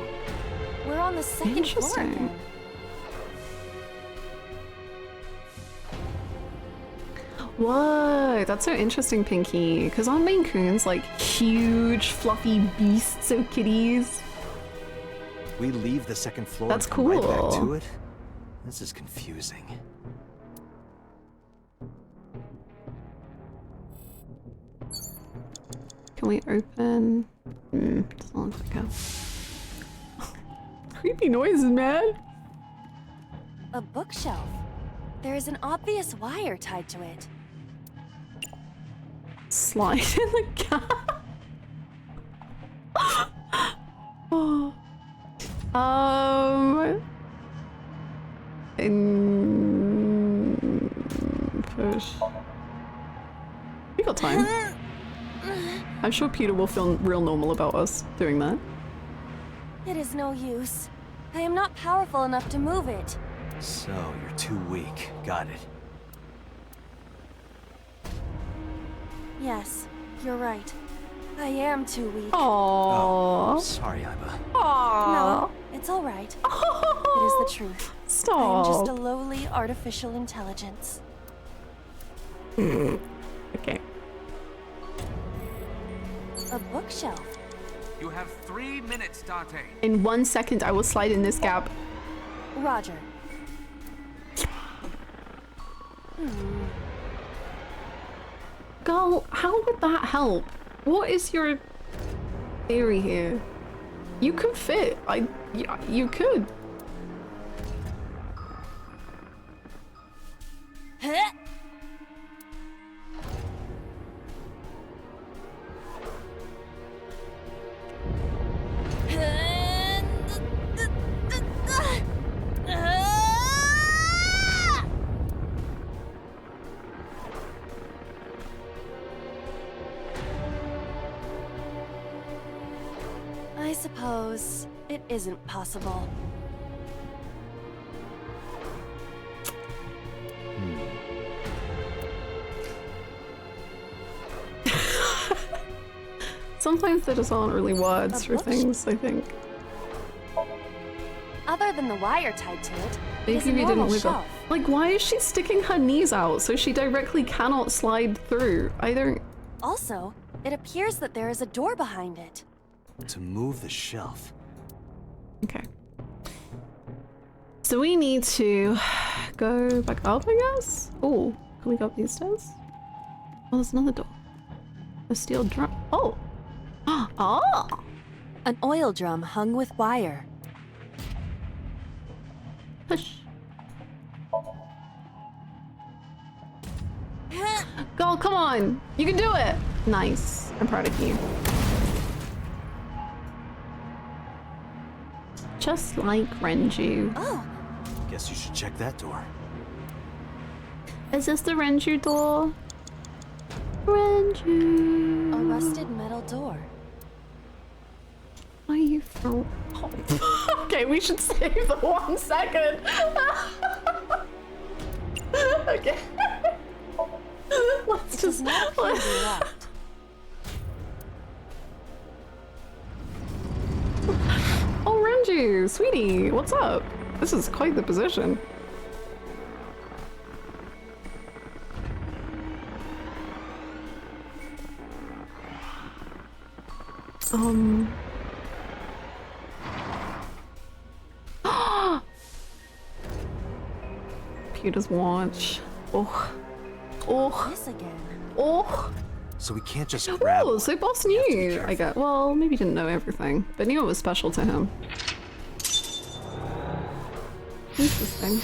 Speaker 4: we're on the second floor again.
Speaker 2: Whoa, that's so interesting, Pinky. Because aren't Maine Coons like huge, fluffy beasts of kitties?
Speaker 5: We leave the second floor
Speaker 2: That's
Speaker 5: and come right back
Speaker 2: cool.
Speaker 5: to it? This is confusing.
Speaker 2: Can we open? Doesn't look like a... Creepy noises, man.
Speaker 4: A bookshelf. There is an obvious wire tied to it.
Speaker 2: Slide in the gap. Oh. Push. We got time. I'm sure Peter will feel real normal about us doing that.
Speaker 4: It is no use. I am not powerful enough to move it.
Speaker 5: So, you're too weak. Got it.
Speaker 4: Yes, you're right. I am too weak.
Speaker 2: Aww.
Speaker 5: Oh, sorry, Iba.
Speaker 2: Aww.
Speaker 4: No, it's all right. It is the truth.
Speaker 2: Stop.
Speaker 4: I am just a lowly artificial intelligence.
Speaker 2: Okay.
Speaker 4: A bookshelf.
Speaker 6: You have 3 minutes, Dante.
Speaker 2: In 1 second, I will slide in this gap.
Speaker 4: Roger.
Speaker 2: Girl, how would that help? What is your theory here? You could fit. You could.
Speaker 4: I suppose it isn't possible.
Speaker 2: Sometimes there just aren't really words for things, I think.
Speaker 4: Other than the wire tied to it, it is
Speaker 2: Maybe
Speaker 4: a
Speaker 2: we didn't
Speaker 4: normal
Speaker 2: wiggle.
Speaker 4: shelf.
Speaker 2: Like, why is she sticking her knees out so she directly cannot slide through? I don't...
Speaker 4: Also, it appears that there is a door behind it.
Speaker 5: To move the shelf.
Speaker 2: Okay. So we need to go back up, I guess? Oh, can we go up these stairs? Oh, there's another door. A steel drum. Oh! Oh!
Speaker 4: An oil drum hung with wire.
Speaker 2: Push. Go, come on! You can do it! Nice. I'm proud of you. Just like Renju.
Speaker 4: Oh,
Speaker 5: Guess you should check that door.
Speaker 2: Is this the Renju door? Renju.
Speaker 4: a rusted metal door.
Speaker 2: Why you throw? Okay, we should save the 1 second. Okay. Let's
Speaker 4: It
Speaker 2: just
Speaker 4: does not appear to be locked.
Speaker 2: Oh, Renju, sweetie, what's up? This is quite the position. Pewter's watch. Oh. Oh.
Speaker 4: This again.
Speaker 2: Oh.
Speaker 5: So we can't just grab.
Speaker 2: Oh, so boss knew. I get. Well, maybe didn't know everything, but knew it was special to him. Interesting.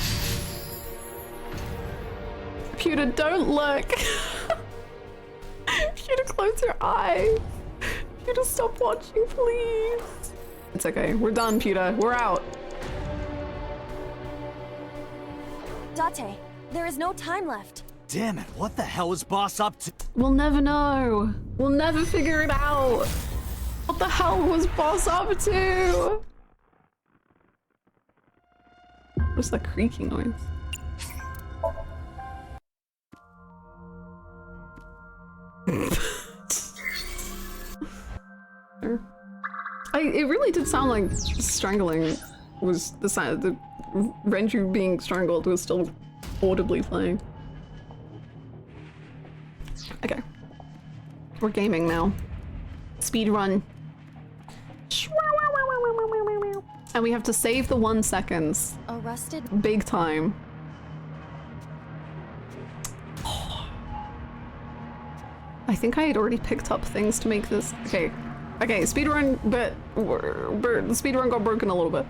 Speaker 2: Pewter, don't look. Pewter, close your eyes. Pewter, stop watching, please. It's okay. We're done, Pewter. We're out.
Speaker 4: Date, there is no time left.
Speaker 9: Damn it, what the hell is boss up to?
Speaker 2: We'll never know. We'll never figure it out. What the hell was boss up to? What's that creaking noise? It really did sound like strangling was the sound. The Renju being strangled was still audibly playing. Okay. We're gaming now. Speed run. And we have to save the 1 seconds.
Speaker 4: A rusted.
Speaker 2: Big time. I think I had already picked up things to make this. Okay. Okay, speedrun, but the speedrun got broken a little bit.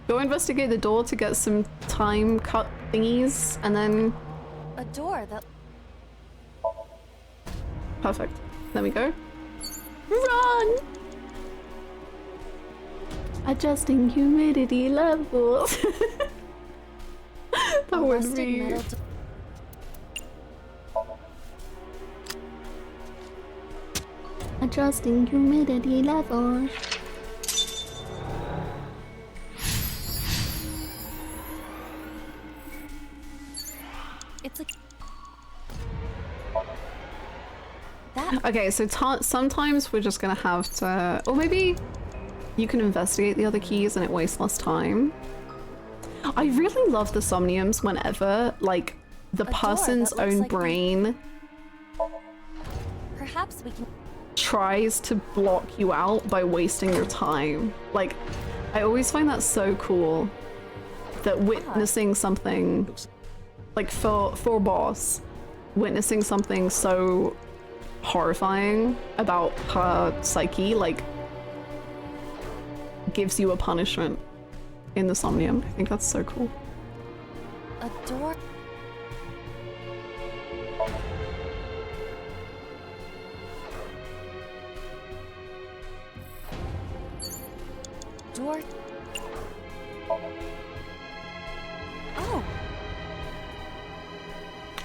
Speaker 2: Go investigate the door to get some time cut thingies, and then...
Speaker 4: A door that.
Speaker 2: Perfect. There we go. Run! Adjusting humidity levels. That would
Speaker 4: rusted
Speaker 2: be...
Speaker 4: metal
Speaker 2: Adjusting humidity levels.
Speaker 4: It's like that.
Speaker 2: Okay, so sometimes we're just gonna have to, or maybe you can investigate the other keys and it wastes less time. I really love the Somniums whenever, like, the
Speaker 4: A door
Speaker 2: person's
Speaker 4: that looks
Speaker 2: own
Speaker 4: like the-
Speaker 2: brain
Speaker 4: Perhaps we can.
Speaker 2: tries to block you out by wasting your time. Like, I always find that so cool that witnessing something, like for boss, witnessing something so horrifying about her psyche, like, gives you a punishment in the Somnium. I think that's so cool.
Speaker 4: A door. Door. Oh,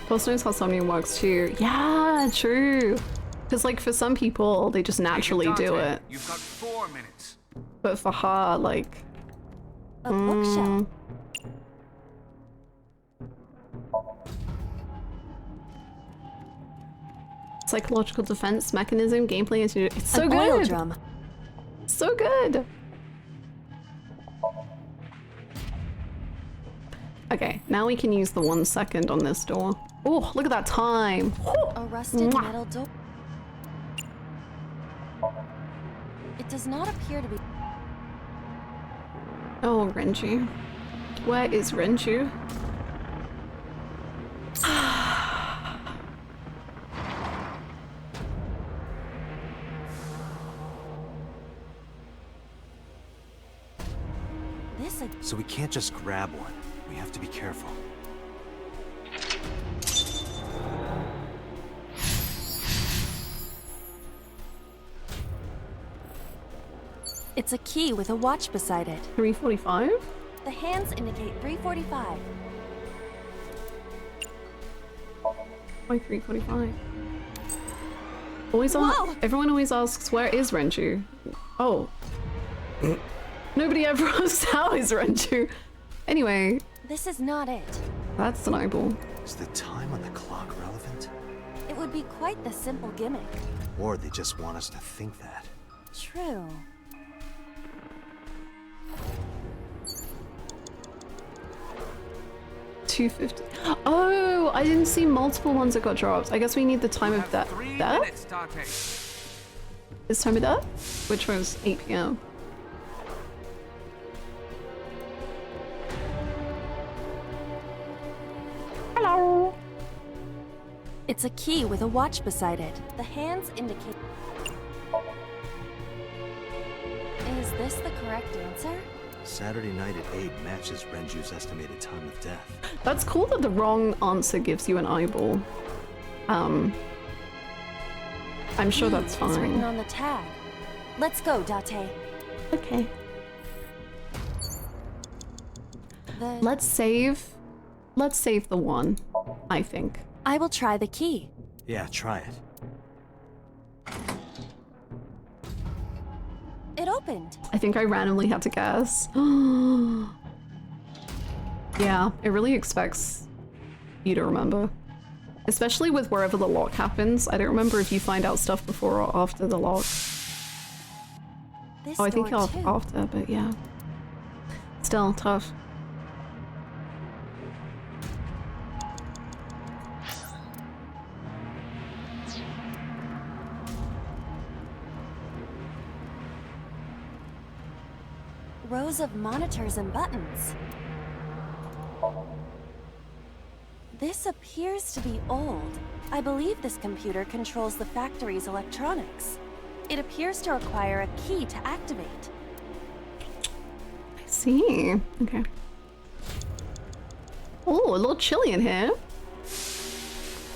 Speaker 2: Boss knows how Somnium works too. Yeah, true. Because, like, for some people, they just naturally
Speaker 6: Agent
Speaker 2: do
Speaker 6: Dante,
Speaker 2: it.
Speaker 6: You've got 4 minutes.
Speaker 2: But for her, like,
Speaker 4: a bookshelf.
Speaker 2: psychological defense mechanism, gameplay, it's so
Speaker 4: An
Speaker 2: good.
Speaker 4: oil drum.
Speaker 2: So good. Okay, now we can use the 1 second on this door. Oh, look at that time.
Speaker 4: A rusted
Speaker 2: Mwah.
Speaker 4: metal door. It does not appear to be.
Speaker 2: Oh, Renju. Where is Renju?
Speaker 5: so we can't just grab one. We have to be careful.
Speaker 4: It's a key with a watch beside it.
Speaker 2: 345?
Speaker 4: The hands indicate 3:45.
Speaker 2: Why 345? Always
Speaker 4: Whoa!
Speaker 2: Everyone always asks, where is Renju? Oh. Nobody ever asks, how is Renju? Anyway.
Speaker 4: This is not it.
Speaker 2: That's an eyeball.
Speaker 5: Is the time on the clock relevant?
Speaker 4: It would be quite the simple gimmick.
Speaker 5: Or they just want us to think that.
Speaker 4: True.
Speaker 2: $2.50. Oh, I didn't see multiple ones that got dropped. I guess we need the time of death. This time of death? Which was 8 p.m. Hello.
Speaker 4: It's a key with a watch beside it. The hands indicate... Is this the correct answer?
Speaker 5: Saturday night at 8 matches Renju's estimated time of death.
Speaker 2: That's cool that the wrong answer gives you an eyeball. I'm sure that's fine.
Speaker 4: It's written on the tag. Let's go, Date.
Speaker 2: Okay. Let's save the one, I think.
Speaker 4: I will try the key.
Speaker 5: Yeah, try it.
Speaker 4: It opened.
Speaker 2: I think I randomly had to guess. Yeah, it really expects you to remember. Especially with wherever the lock happens. I don't remember if you find out stuff before or after the lock.
Speaker 4: This
Speaker 2: Oh, I think
Speaker 4: door too.
Speaker 2: after, but yeah. Still tough.
Speaker 4: Rows of monitors and buttons. This appears to be old. I believe this computer controls the factory's electronics. It appears to require a key to activate.
Speaker 2: I see. Okay. Oh, a little chilly in here.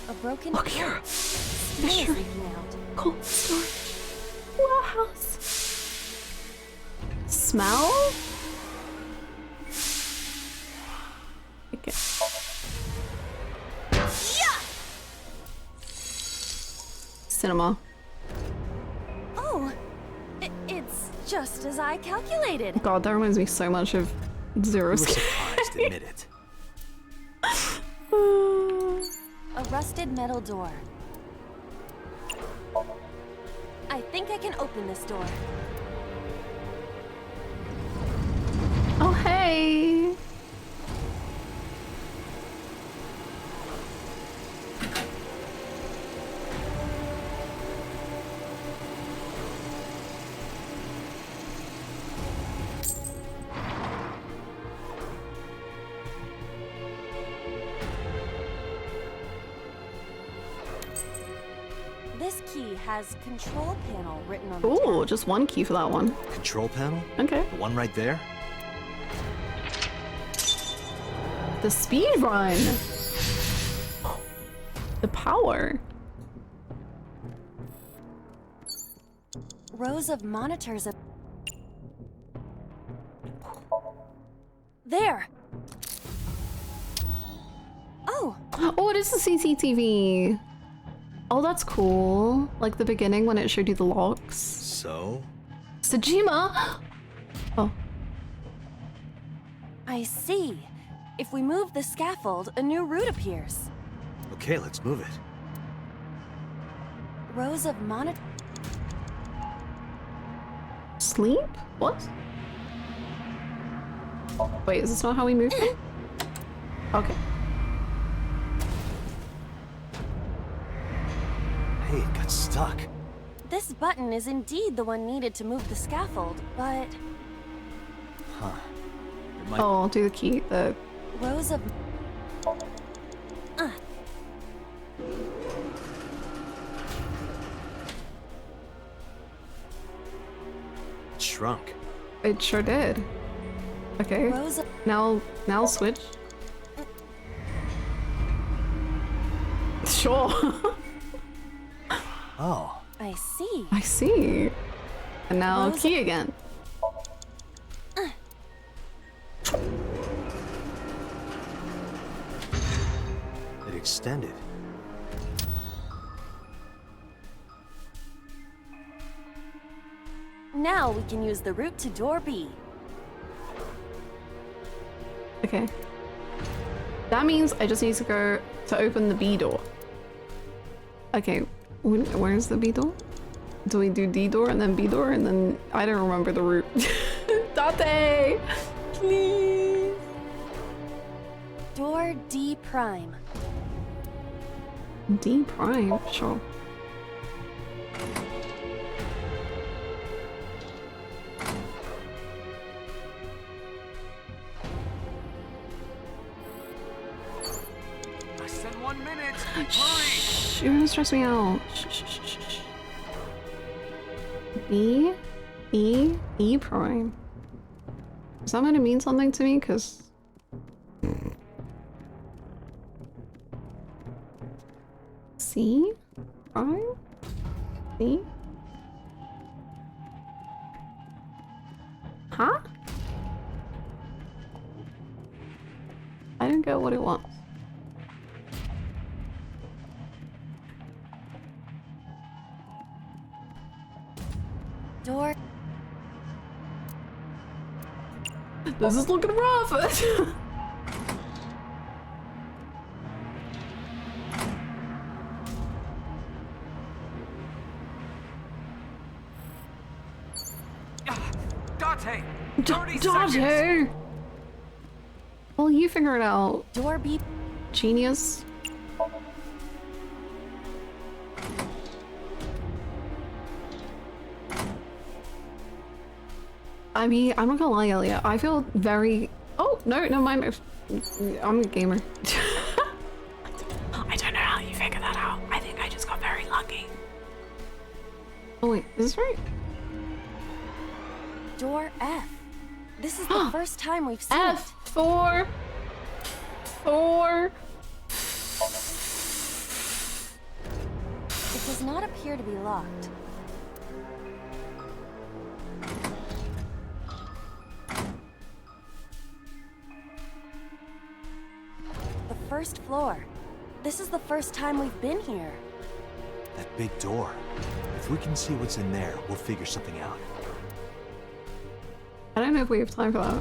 Speaker 4: A broken
Speaker 2: Look here.
Speaker 4: Steam is leaking out.
Speaker 2: Cold storage. Warehouse. Smell? Okay. Cinema.
Speaker 4: Oh, it's just as I calculated.
Speaker 2: God, that reminds me so much of Zero
Speaker 5: You were
Speaker 2: Escape.
Speaker 5: surprised, admit it.
Speaker 4: A rusted metal door. I think I can open this door.
Speaker 2: Oh, hey!
Speaker 4: This key has control panel written on the
Speaker 2: Ooh,
Speaker 4: tab.
Speaker 2: just one key for that one.
Speaker 5: Control panel?
Speaker 2: Okay.
Speaker 5: The one right there?
Speaker 2: The speed run! The power.
Speaker 4: Rows of monitors. There! Oh!
Speaker 2: Oh, it is the CCTV! Oh, that's cool. Like the beginning when it showed you the locks.
Speaker 5: So?
Speaker 2: Sejima! Oh.
Speaker 4: I see. If we move the scaffold, a new route appears.
Speaker 5: Okay, let's move it.
Speaker 4: Rows of monitor.
Speaker 2: Sleep? What? Wait, is this not how we move it? Okay.
Speaker 5: Hey, it got stuck.
Speaker 4: This button is indeed the one needed to move the scaffold, but
Speaker 5: Huh. It might...
Speaker 2: Oh, do the key. The
Speaker 4: rows of...
Speaker 5: It shrunk.
Speaker 2: It sure did. Okay.
Speaker 4: Rows of
Speaker 2: Now switch. Sure.
Speaker 5: Oh.
Speaker 4: I see.
Speaker 2: I see. And now
Speaker 4: Rows
Speaker 2: key again.
Speaker 5: It extended.
Speaker 4: Now we can use the route to door B.
Speaker 2: Okay. That means I just need to go to open the B door. Okay, where's the B door? Do we do D door and then B door and then... I don't remember the route. Date! Please!
Speaker 4: Door D prime.
Speaker 2: D prime? Sure.
Speaker 6: Less than 1 minute. Hurry!
Speaker 2: Shh, you're gonna stress me out. Shh, shh, shh, shh, shh. E prime. Is that gonna mean something to me? Cause... C? Prime? C? Huh? I don't get what it wants.
Speaker 4: Door.
Speaker 2: This is looking rough!
Speaker 6: Date! 30 seconds!
Speaker 2: Dante! Well, you figure it out.
Speaker 4: Door B.
Speaker 2: Genius. I mean, I'm not gonna lie, Elliot. I feel very... Oh, no, mind. I'm a gamer. I don't know how you figure that out. I think I just got very lucky. Oh wait, is this right?
Speaker 4: Door F. This is the first time we've seen
Speaker 2: F. 4.
Speaker 4: It does not appear to be locked. The first floor. This is the first time we've been here.
Speaker 5: That big door. If we can see what's in there, we'll figure something out.
Speaker 2: I don't know if we have time for that.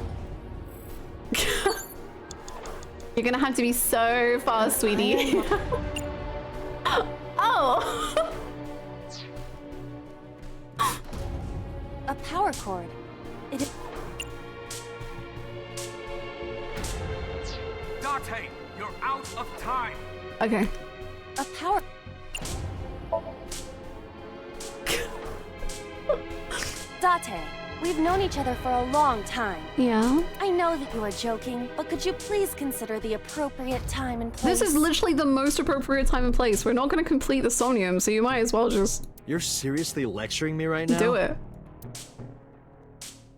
Speaker 2: You're gonna have to be so fast, sweetie. Oh!
Speaker 4: A power cord. It is...
Speaker 6: Date, you're out of time.
Speaker 2: Okay.
Speaker 4: A power... Date, we've known each other for a long time.
Speaker 2: Yeah.
Speaker 4: I know that you are joking, but could you please consider the appropriate time and place?
Speaker 2: This is literally the most appropriate time and place. We're not gonna complete the Somnium, so you might as well just...
Speaker 5: You're seriously lecturing me right now?
Speaker 2: do it.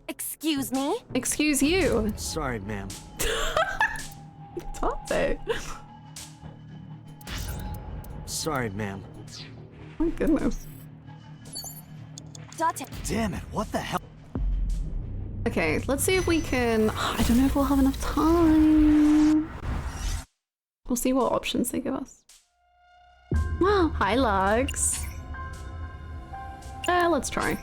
Speaker 4: Excuse me?
Speaker 2: Excuse you.
Speaker 5: Sorry, ma'am.
Speaker 2: Tate.
Speaker 5: Sorry, ma'am.
Speaker 2: My goodness.
Speaker 4: Date.
Speaker 5: Damn it, what the hell?
Speaker 2: Okay, let's see if we can... I don't know if we'll have enough time. We'll see what options they give us. Wow, hi Lux. Let's try.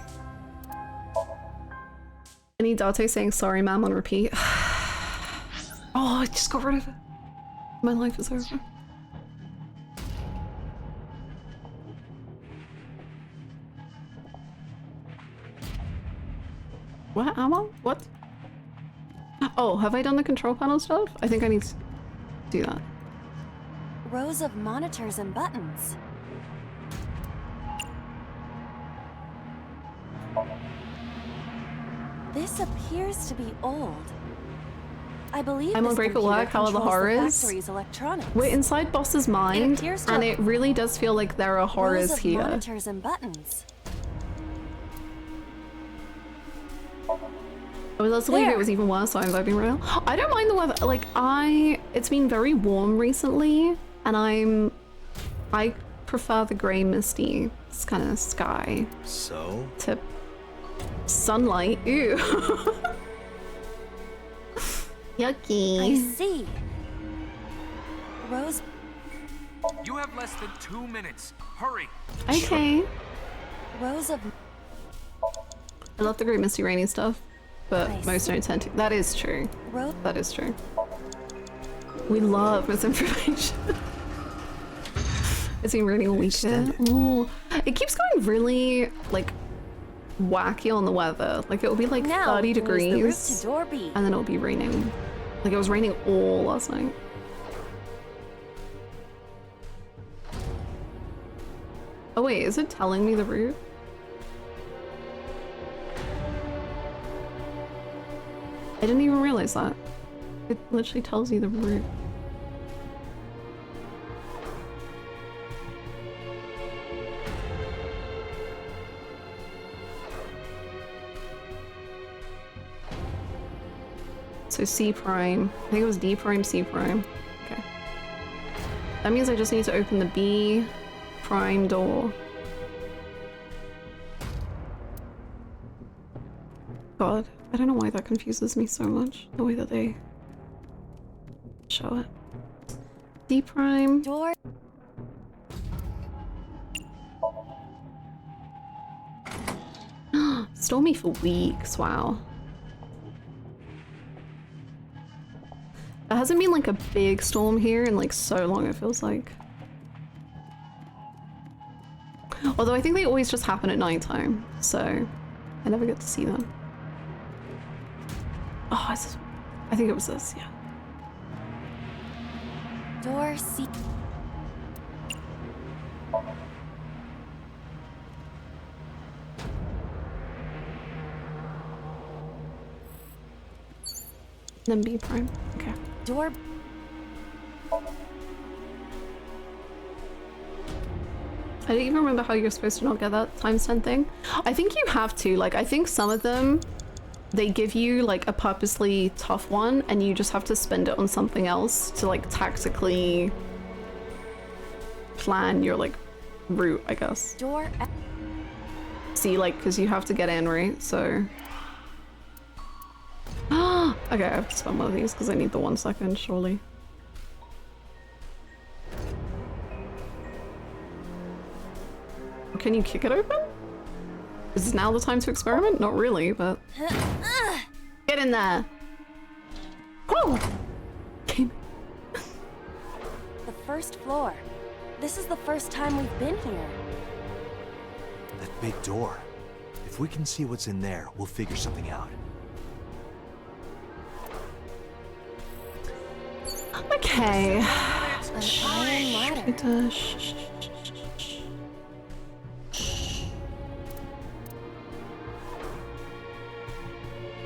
Speaker 2: I need Date saying sorry ma'am on repeat. Oh, I just got rid of it. My life is over. What am I? What? Oh, have I done the control panel stuff? I think I need to do that.
Speaker 4: Rows of monitors and buttons. This appears to be old. I believe
Speaker 2: I'm on
Speaker 4: this
Speaker 2: break at
Speaker 4: computer
Speaker 2: work, how are the
Speaker 4: controls
Speaker 2: horrors?
Speaker 4: factory's electronics.
Speaker 2: We're inside Boss's mind,
Speaker 4: appears to
Speaker 2: and
Speaker 4: have
Speaker 2: it really does feel like there are horrors
Speaker 4: rows of
Speaker 2: here.
Speaker 4: monitors and buttons.
Speaker 2: I was led to believe it was even worse times I've been real. I don't mind the weather. Like, it's been very warm recently, and I prefer the grey, misty kind of sky.
Speaker 5: So?
Speaker 2: To sunlight. Ew. Yucky.
Speaker 4: I see. Rose.
Speaker 6: You have less than 2 minutes. Hurry.
Speaker 2: Okay.
Speaker 4: Rose of.
Speaker 2: I love the great misty rainy stuff, but
Speaker 4: I
Speaker 2: most don't tend to. That is true.
Speaker 4: Rose.
Speaker 2: That is true. We love misinformation. It's been raining all weekend. Ooh. It keeps going really like wacky on the weather. Like it'll be like
Speaker 4: now,
Speaker 2: 30 degrees
Speaker 4: the route to door B.
Speaker 2: and then it'll be raining. Like it was raining all last night. Oh wait, is it telling me the route? I didn't even realize that. It literally tells you the route. So C prime. I think it was D prime, C prime. Okay. That means I just need to open the B prime door. God, I don't know why that confuses me so much. The way that they show it. D prime.
Speaker 4: Door.
Speaker 2: Stormy for weeks, wow. There hasn't been like a big storm here in like so long, it feels like. Although I think they always just happen at nighttime, so I never get to see them. Oh, I think it was this, yeah.
Speaker 4: Door C.
Speaker 2: Then B prime, okay.
Speaker 4: Door.
Speaker 2: I don't even remember how you're supposed to not get that times 10 thing. I think you have to, like, I think some of them, they give you like a purposely tough one and you just have to spend it on something else to like tactically plan your like route, I guess.
Speaker 4: Door.
Speaker 2: See, like, because you have to get in, right? So. Okay, I have to spend one of these because I need the 1 second, surely. Can you kick it open? Is now the time to experiment? Not really, but... Get in there! Whoa!
Speaker 4: The first floor. This is the first time we've been here.
Speaker 5: That big door. If we can see what's in there, we'll figure something out.
Speaker 2: Okay.
Speaker 4: An iron ladder.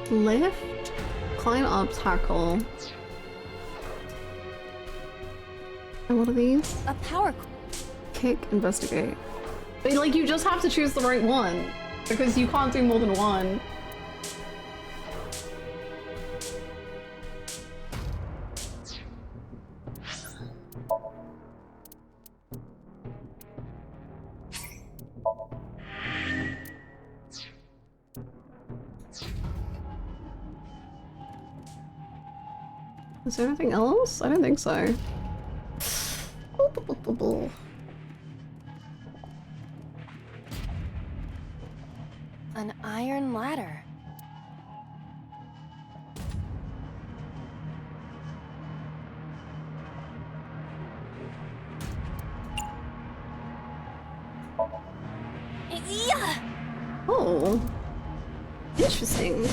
Speaker 2: Lift, climb up, tackle. And what are these?
Speaker 4: A power.
Speaker 2: Kick, investigate. But, like, you just have to choose the right one because you can't do more than one. Is there anything else? I don't think so.
Speaker 4: An iron ladder. Yeah.
Speaker 2: Oh, interesting.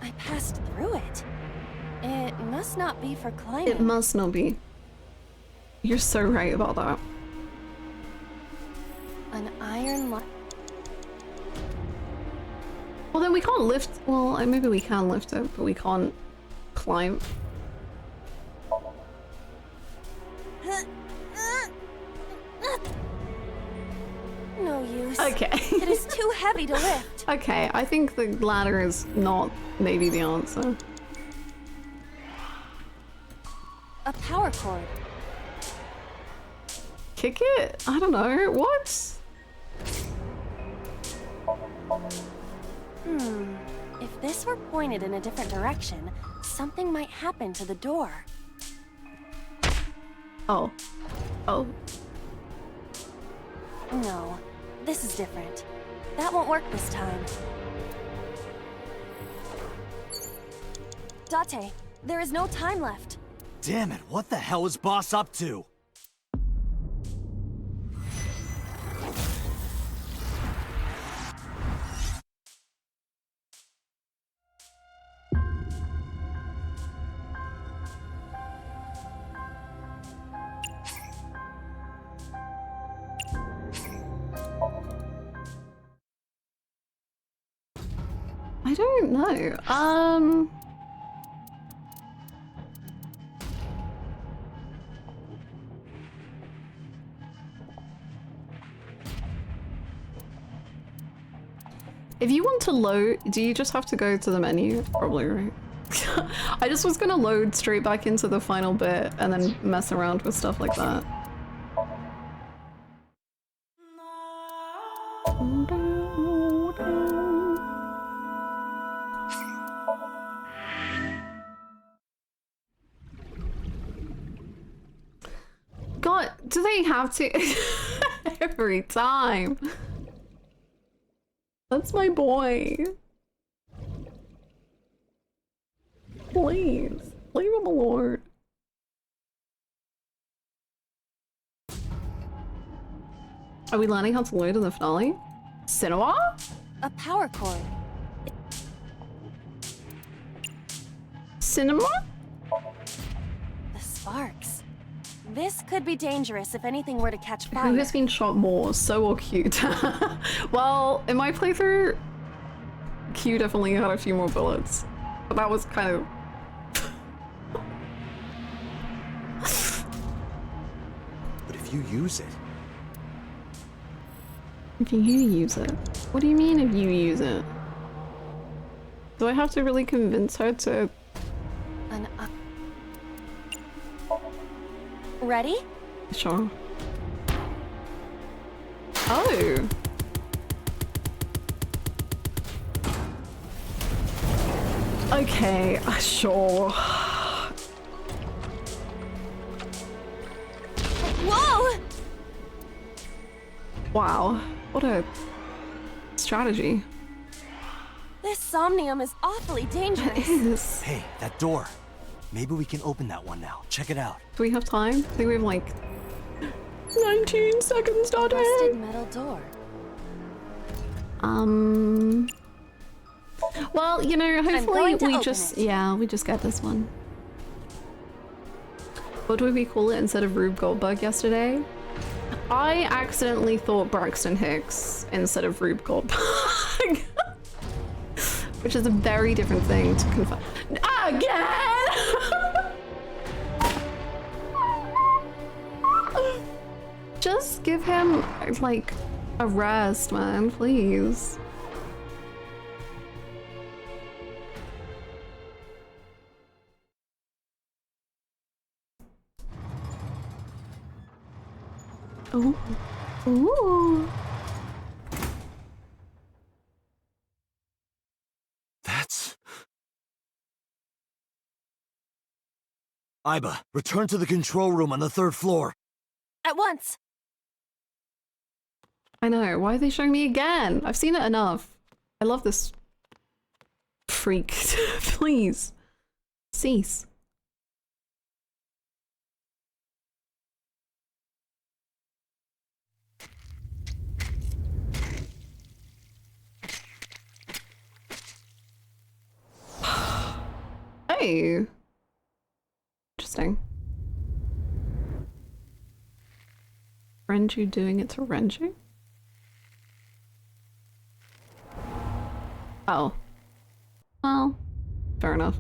Speaker 4: I passed through it. It must not be for climbing.
Speaker 2: It must not be. You're so right about that.
Speaker 4: An iron ladder.
Speaker 2: Well, then we can't lift. Well, maybe we can lift it, but we can't climb.
Speaker 4: No use.
Speaker 2: Okay.
Speaker 4: It is too heavy to lift.
Speaker 2: Okay, I think the ladder is not maybe the answer.
Speaker 4: A power cord.
Speaker 2: Kick it? I don't know. What?
Speaker 4: If this were pointed in a different direction, something might happen to the door.
Speaker 2: Oh. Oh.
Speaker 4: No, this is different. That won't work this time. Date, there is no time left.
Speaker 9: Damn it, what the hell is Boss up to?
Speaker 2: I don't know. If you want to load, do you just have to go to the menu? Probably, right? I just was gonna load straight back into the final bit and then mess around with stuff like that. God, do they have to every time? That's my boy. Please, leave him alone. Are we learning how to load in the finale? Cinema?
Speaker 4: A power cord.
Speaker 2: Cinema?
Speaker 4: The sparks. This could be dangerous if anything were to catch fire.
Speaker 2: Who has been shot more? So or cute? Well, in my playthrough, Q definitely had a few more bullets. But that was kind of...
Speaker 9: But if you use it...
Speaker 2: If you use it? What do you mean if you use it? Do I have to really convince her to...
Speaker 4: Ready?
Speaker 2: Sure. Oh! Okay, sure.
Speaker 4: Whoa!
Speaker 2: Wow, what a strategy.
Speaker 4: This Somnium is awfully dangerous.
Speaker 2: It is.
Speaker 9: Hey, that door. Maybe we can open that one now. Check it out.
Speaker 2: Do we have time? I think we have like 19 seconds, Dante.
Speaker 4: Rusted metal door.
Speaker 2: Well, you know, hopefully we just,
Speaker 4: it.
Speaker 2: yeah, we just get this one. What would we call it instead of Rube Goldberg yesterday? I accidentally thought Braxton Hicks instead of Rube Goldberg. Which is a very different thing to confirm. Again! Just give him, like, a rest, man, please. Ooh. Ooh.
Speaker 9: That's... Iba, return to the control room on the 3rd floor.
Speaker 4: At once.
Speaker 2: I know, why are they showing me again? I've seen it enough. I love this freak. Please, cease. Hey. Interesting. Renju doing it to Renju? Oh. Well, fair enough.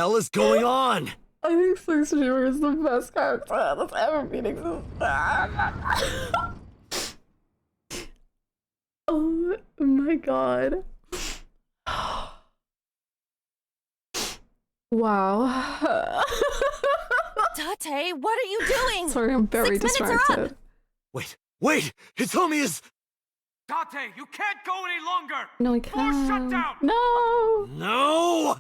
Speaker 9: hell is going on?
Speaker 2: I think Sojima is the best character that's ever been existed. Oh my god. Wow.
Speaker 4: Date, what are you doing?
Speaker 2: Sorry, I'm very
Speaker 4: 6 minutes are up.
Speaker 2: distracted.
Speaker 9: Wait! Hitomi is...
Speaker 6: Date, you can't go any longer!
Speaker 2: No, I
Speaker 6: Force
Speaker 2: can't.
Speaker 6: shutdown!
Speaker 2: No!
Speaker 9: No!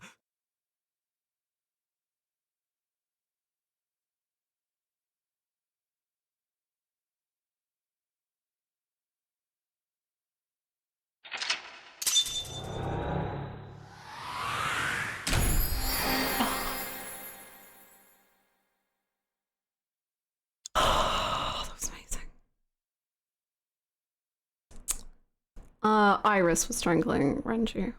Speaker 2: That was amazing. Iris was strangling Renju.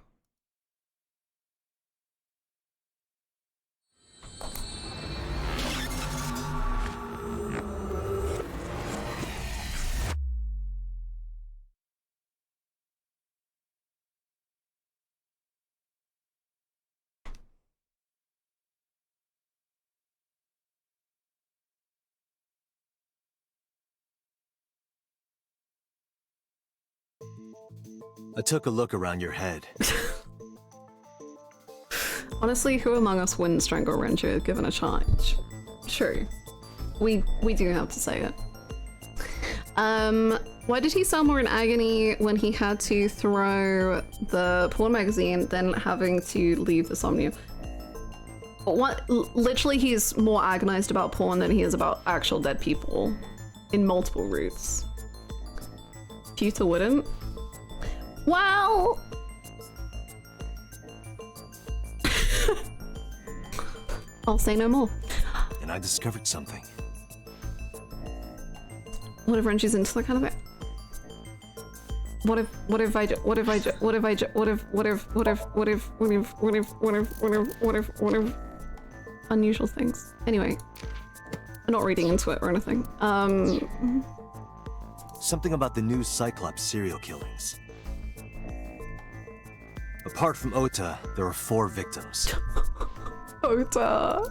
Speaker 5: I took a look around your head.
Speaker 2: Honestly, who among us wouldn't strangle Renju if given a chance? True. We do have to say it. Why did he sound more in agony when he had to throw the porn magazine than having to leave the Somnium? What? Literally, he's more agonized about porn than he is about actual dead people in multiple routes. Futa wouldn't. Well, I'll say no more.
Speaker 5: And I discovered something.
Speaker 2: What if Renji's into that kind of thing? What if unusual things. Anyway, I'm not reading into it or anything.
Speaker 5: Something about the new Cyclops serial killings. Apart from Ota, there are 4 victims.
Speaker 2: Ota.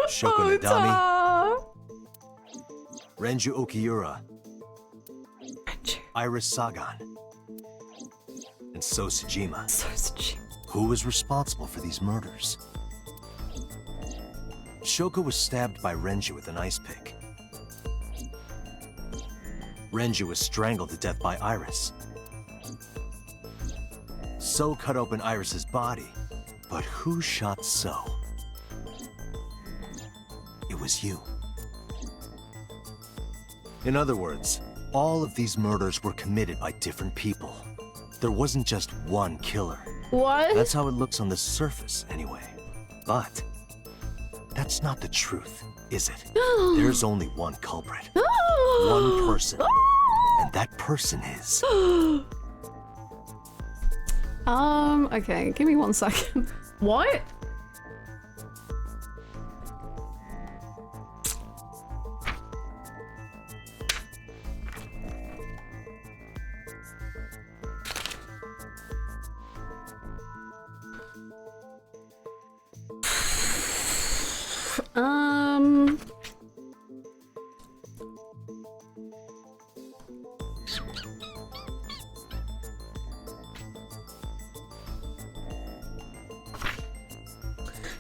Speaker 5: Shoko Nadami, Renju Okiura, Iris Sagan, and Sosajima. Who was responsible for these murders? Shoko was stabbed by Renju with an ice pick. Renju was strangled to death by Iris. So cut open Iris's body, but who shot So? It was you. In other words, all of these murders were committed by different people. There wasn't just one killer.
Speaker 2: What?
Speaker 5: That's how it looks on the surface, anyway. But that's not the truth, is it? There's only one culprit. One person. And that person is...
Speaker 2: Okay, give me 1 second. What?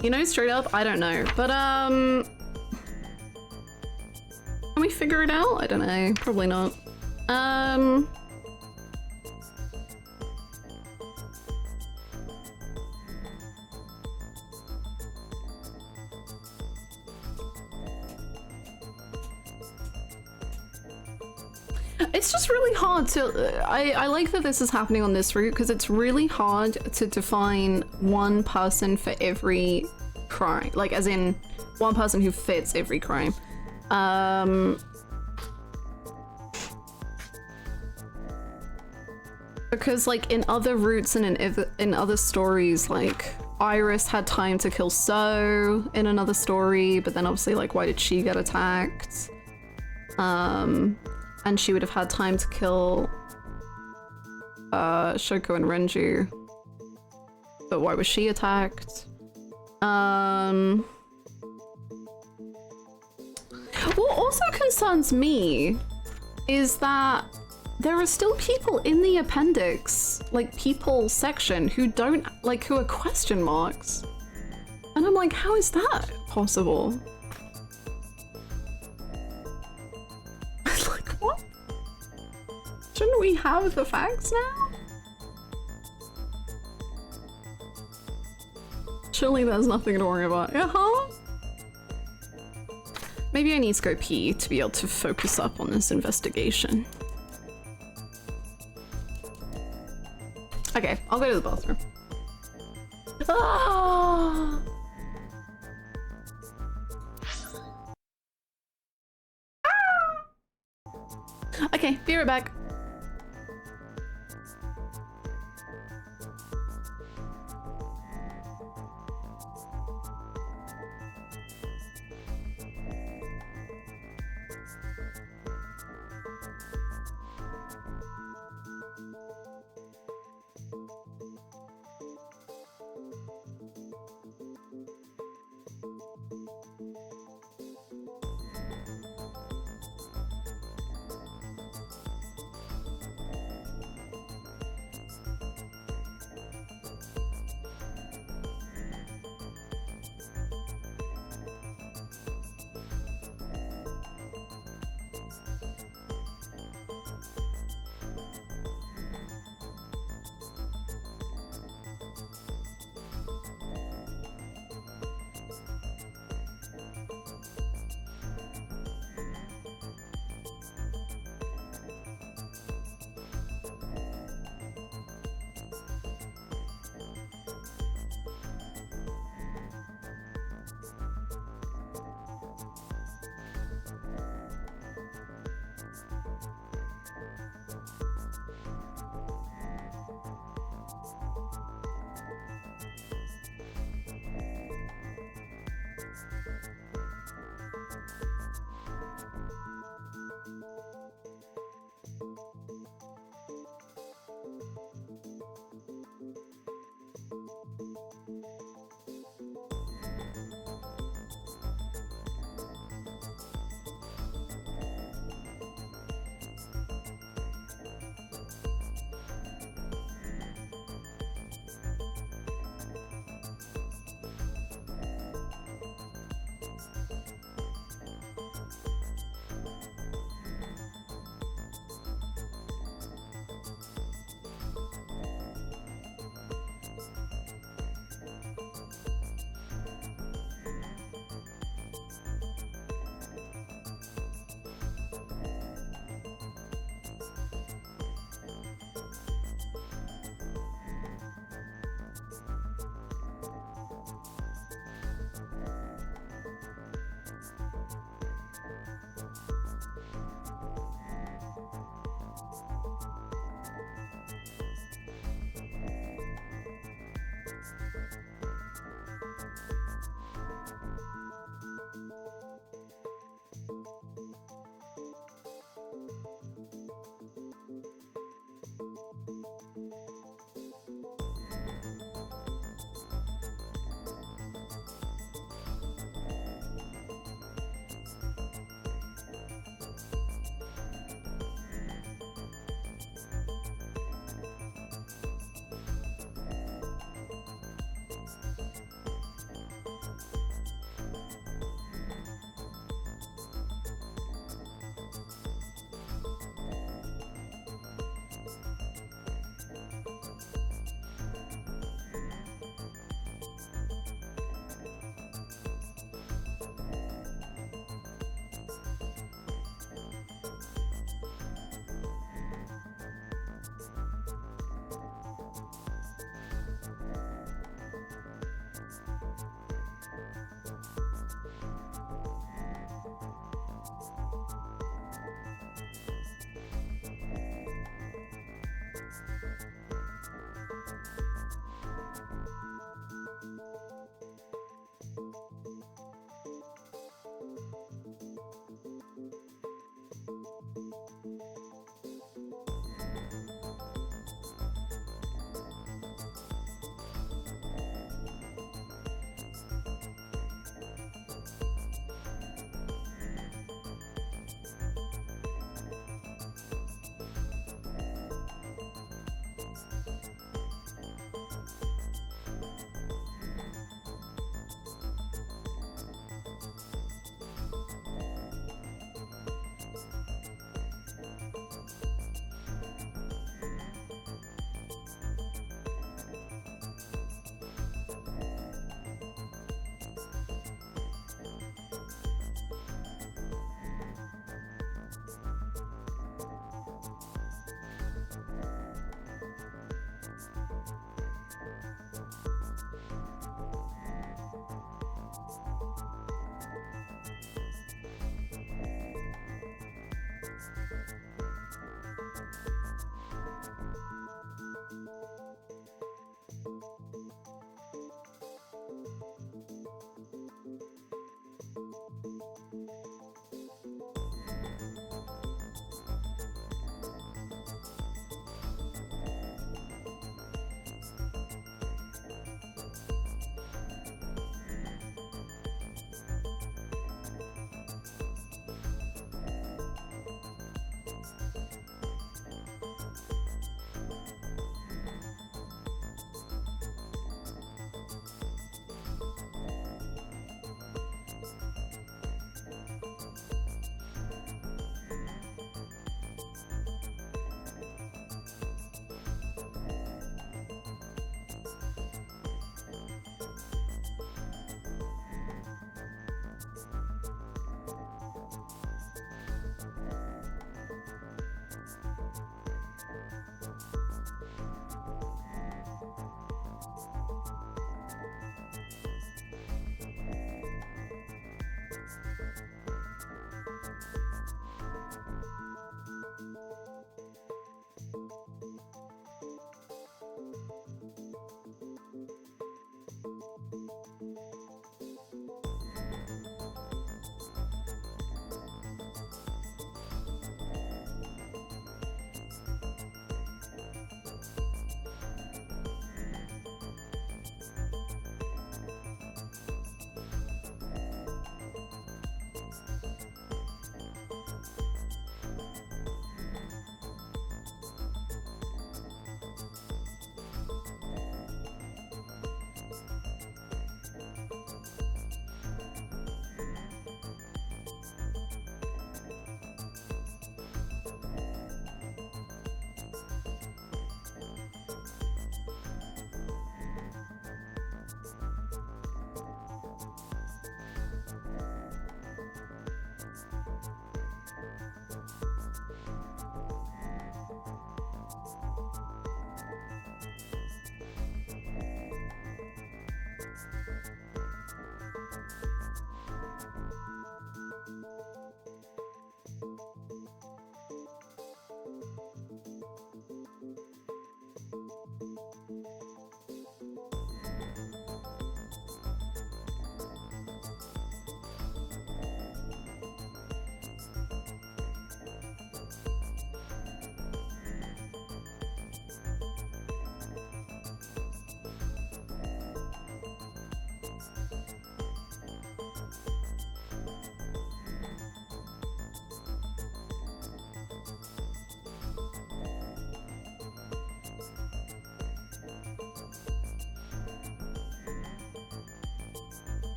Speaker 2: You know, straight up, I don't know. But, can we figure it out? I don't know. Probably not. It's just really hard to... I like that this is happening on this route because it's really hard to define one person for every crime. Like, as in, one person who fits every crime. Because, like, in other routes and in other stories, like, Iris had time to kill So in another story, but then obviously, like, why did she get attacked? And she would have had time to kill Shoko and Renju. But why was she attacked? What also concerns me is that there are still people in the appendix, like people section, who don't, like, who are question marks. And I'm like, how is that possible? Like, what? Shouldn't we have the facts now? Surely there's nothing to worry about. Uh-huh. Maybe I need to go pee to be able to focus up on this investigation. Okay, I'll go to the bathroom. Ah! Okay, be right back.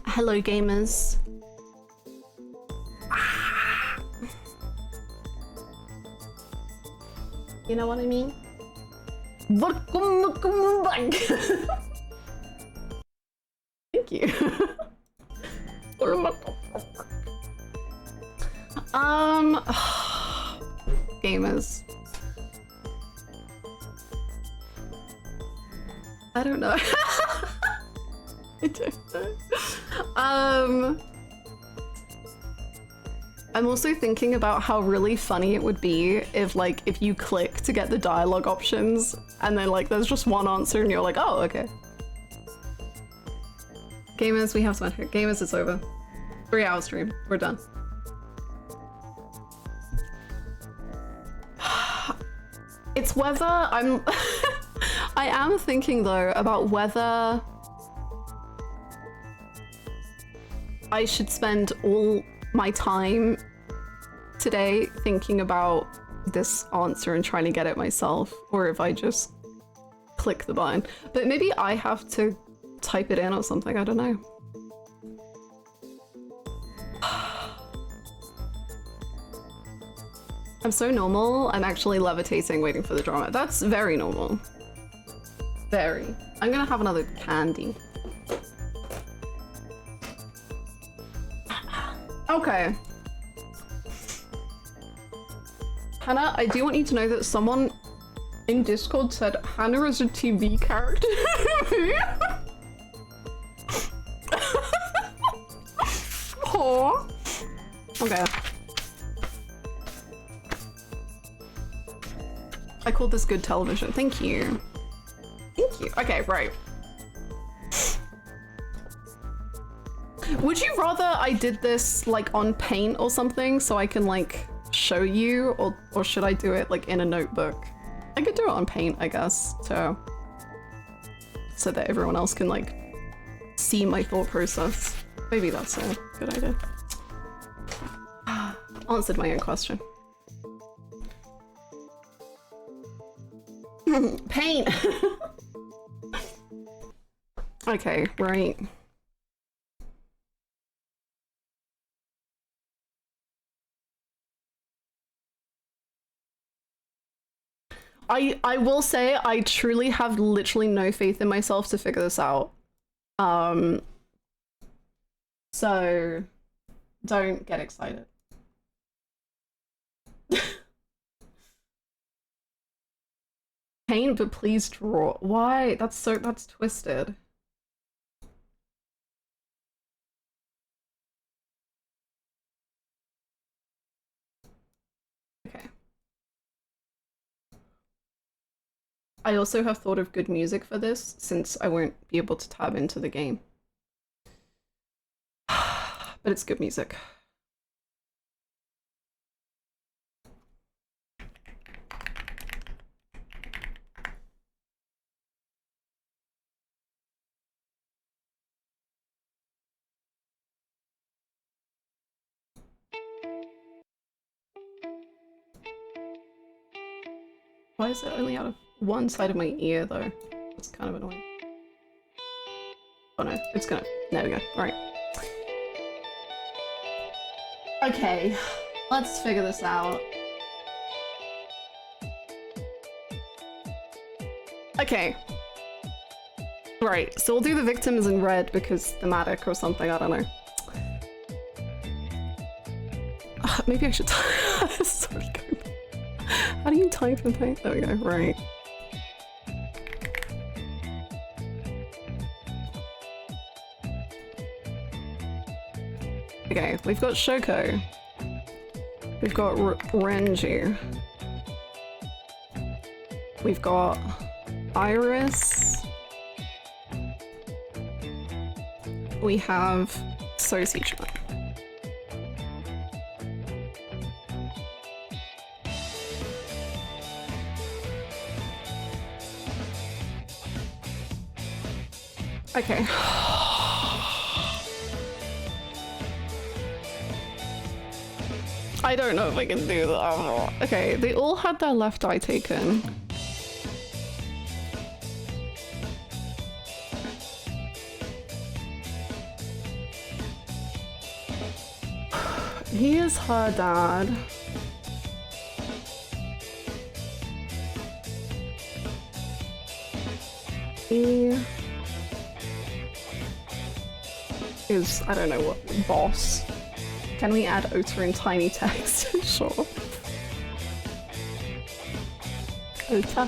Speaker 2: Hello, gamers. You know what I mean? Welcome back. Thank you. Gamers. I don't know. I don't know. I'm also thinking about how really funny it would be if if you click to get the dialogue options and then there's just one answer and you're like, oh, okay. Gamers, we have fun here. Gamers, it's over. 3-hour stream. We're done. It's whether I'm... I am thinking though about whether I should spend all my time today thinking about this answer and trying to get it myself, or if I just click the button. But maybe I have to type it in or something, I don't know. I'm so normal, I'm actually levitating waiting for the drama. That's very normal. Very. I'm gonna have another candy. Okay. Hannah, I do want you to know that someone in Discord said Hannah is a TV character. Oh. Okay. I called this good television. Thank you. Thank you. Okay, right. Would you rather I did this on Paint or something so I can show you, or should I do it in a notebook? I could do it on Paint, I guess, so that everyone else can see my thought process. Maybe that's a good idea. Answered my own question. Paint! Okay, right. I will say I truly have literally no faith in myself to figure this out. So don't get excited. Paint, but please draw. Why? That's twisted. Okay. I also have thought of good music for this, since I won't be able to tab into the game. But it's good music. Why is it only out of one side of my ear, though? That's kind of annoying. Oh no, it's gonna... There we go. Alright. Okay, let's figure this out. Okay. Right, so we'll do the victims in red because thematic or something, I don't know. Maybe I should... Sorry, how do you type in Paint? There we go, right. Okay, we've got Shoko. We've got Renju. We've got Iris. We have Sosi-chan. Okay. I don't know if I can do that. Okay, they all had their left eye taken. He is her dad. He is, I don't know what, boss. Can we add Ota in tiny text? Sure. Ota.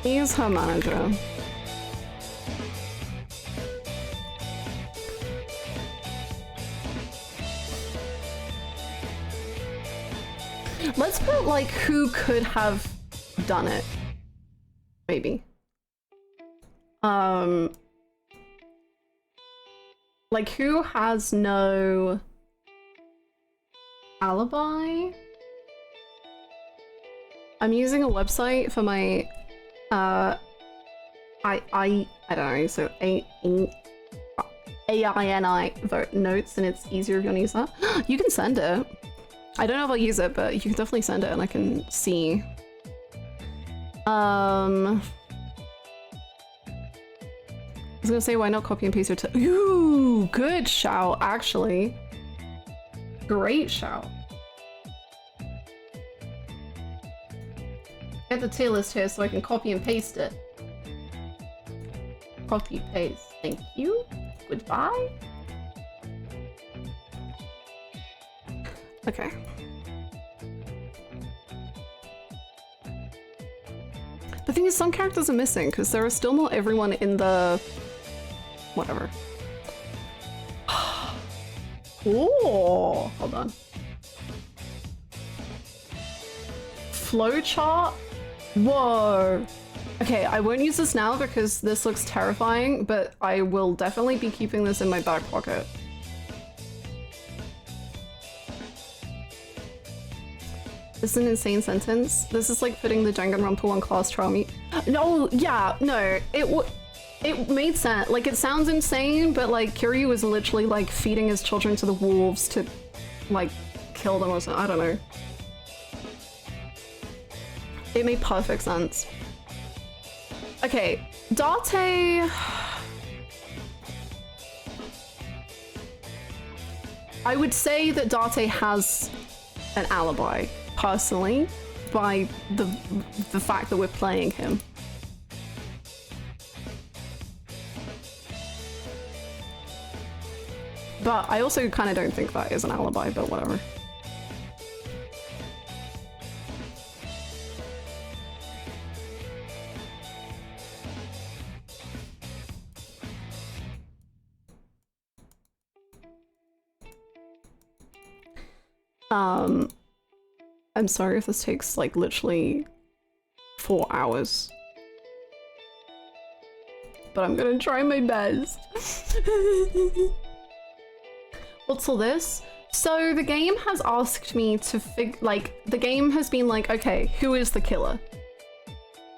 Speaker 2: He is her manager. Let's put like who could have done it. Maybe. Like who has no alibi? I'm using a website for my I don't know, so AINI vote notes, and it's easier if you want to use that. You can send it. I don't know if I'll use it, but you can definitely send it and I can see. I was gonna say, why not copy and paste your Ooh, good shout, actually. Great shout. Get the tier list here so I can copy and paste it. Copy, paste. Thank you. Goodbye. Okay. The thing is, some characters are missing because there are still not everyone in the... whatever. Oh, hold on. Flowchart? Whoa. Okay, I won't use this now because this looks terrifying, but I will definitely be keeping this in my back pocket. This is an insane sentence. This is like putting the Danganronpa 1 class trial meet. No, yeah, no, it made sense. Like, it sounds insane, but like Kiryu was literally like feeding his children to the wolves to like kill them or something. I don't know. It made perfect sense. Okay, Date... I would say that Date has an alibi, personally, by the fact that we're playing him. But I also kind of don't think that is an alibi, but whatever. I'm sorry if this takes like literally 4 hours. But I'm gonna try my best. What's all this? So the game has asked me to the game has been like, okay, who is the killer?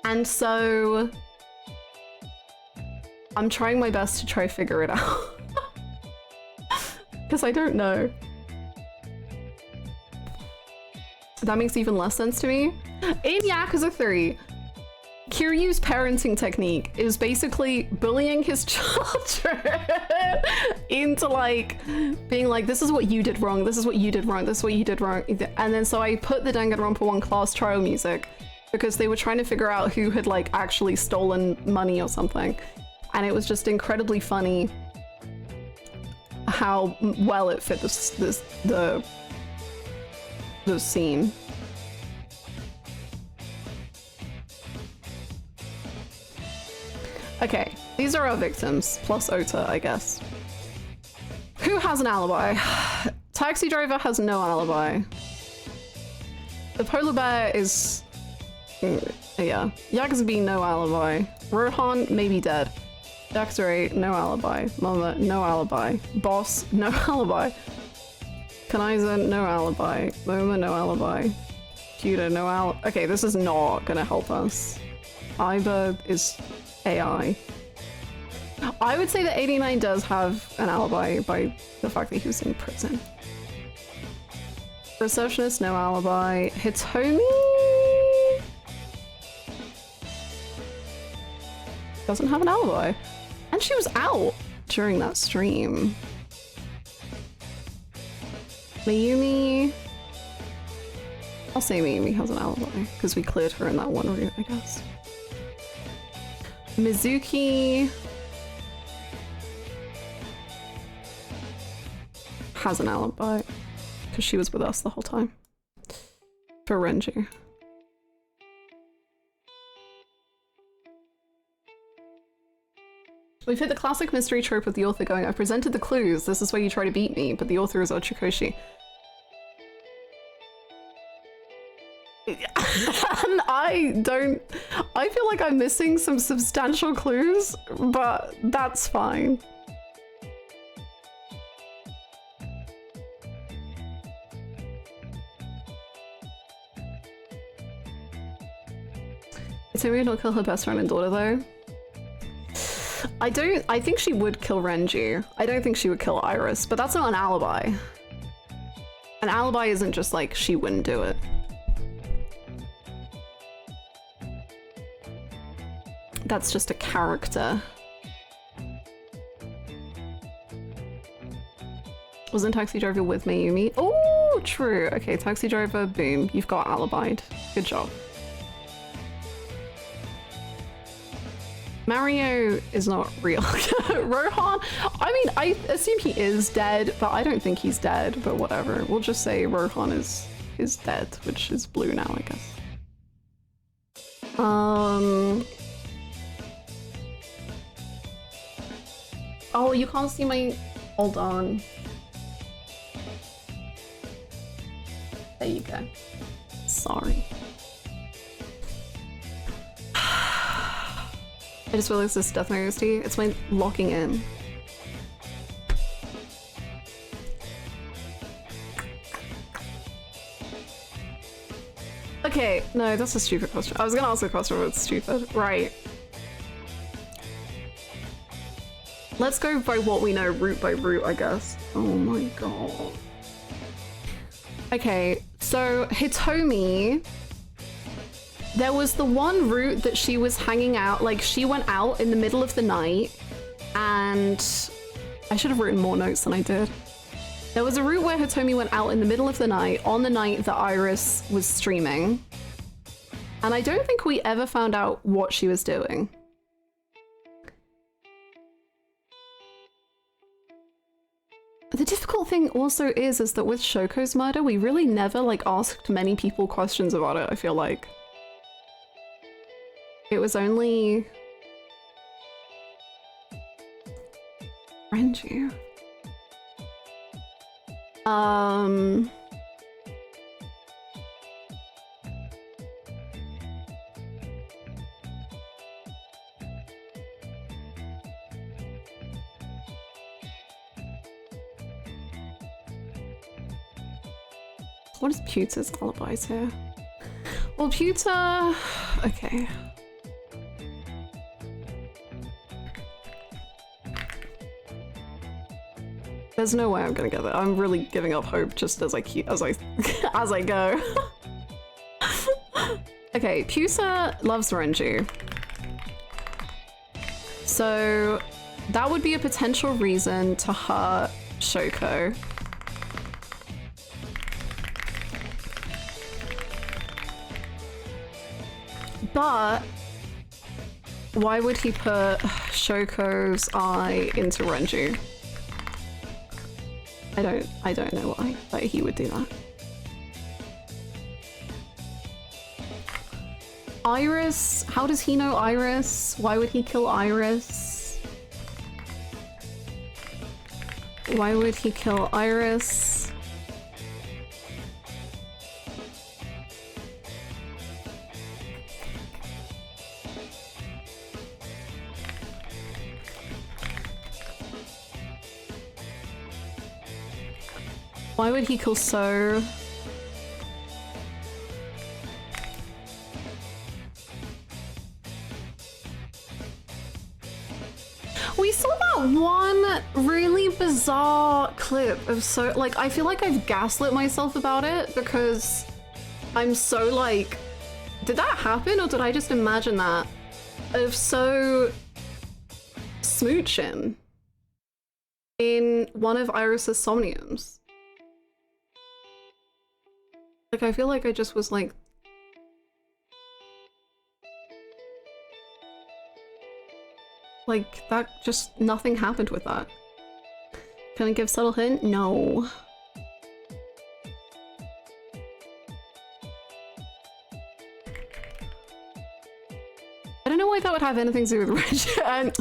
Speaker 2: And so I'm trying my best to try figure it out. Because I don't know. That makes even less sense to me. In Yakuza 3, Kiryu's parenting technique is basically bullying his children into like being like, this is what you did wrong, this is what you did wrong, this is what you did wrong. And then so I put the Danganronpa 1 class trial music because they were trying to figure out who had like actually stolen money or something. And it was just incredibly funny how well it fit the scene. Okay, these are our victims, plus Ota, I guess. Who has an alibi? Taxi driver has no alibi. The polar bear is... yeah. Yakuza B, no alibi. Rohan, maybe dead. Yakuza A, no alibi. Mama, no alibi. Boss, no alibi. Kanaiza, no alibi. Moma, no alibi. Cuda, no alibi. Okay, this is not gonna help us. Iba is AI. I would say that 89 does have an alibi by the fact that he was in prison. Receptionist, no alibi. Hitomi doesn't have an alibi. And she was out during that stream. Mayumi. I'll say Mayumi has an alibi because we cleared her in that one route, I guess. Mizuki has an alibi because she was with us the whole time. For Renji. We've hit the classic mystery trope of the author going, I presented the clues, this is where you try to beat me, but the author is Ochikoshi. And I feel like I'm missing some substantial clues, but that's fine. Itami would not kill her best friend and daughter though. I think she would kill Renji. I don't think she would kill Iris, but that's not an alibi. An alibi isn't just like she wouldn't do it. That's just a character. Wasn't Taxi Driver with Mayumi? Oh, true. Okay, Taxi Driver, boom. You've got alibied. Good job. Mario is not real. Rohan, I mean, I assume he is dead, but I don't think he's dead, but whatever. We'll just say Rohan is dead, which is blue now, I guess. Oh, you can't see my... Hold on. There you go. Sorry. I just realized this Death Note OST. It's my locking in. Okay, no, that's a stupid question. I was gonna ask a question, but it's stupid. Right. Let's go by what we know, route by route, I guess. Oh my god. Okay, so Hitomi... There was the one route that she was hanging out, like she went out in the middle of the night and I should have written more notes than I did. There was a route where Hitomi went out in the middle of the night on the night that Iris was streaming. And I don't think we ever found out what she was doing. The difficult thing also is that with Shoko's murder, we really never like asked many people questions about it, I feel like. It was only... Renji. What is Pewter's alibis here? Well, Pewter... Okay. There's no way I'm gonna get that. I'm really giving up hope just as I go. Okay, Pewter loves Renji. So that would be a potential reason to hurt Shoko. But why would he put Shoko's eye into Renji? I don't know why, but he would do that. Iris, how does he know Iris? Why would he kill Iris? Why would he kill Iris? Why would he kill So? We saw that that one really bizarre clip of I feel like I've gaslit myself about it because I'm so like, did that happen or did I just imagine that? Of So smooching in one of Iris's Somniums. Like, I feel like I just was like, that just, nothing happened with that. Can I give subtle hint? No. I don't know why that would have anything to do with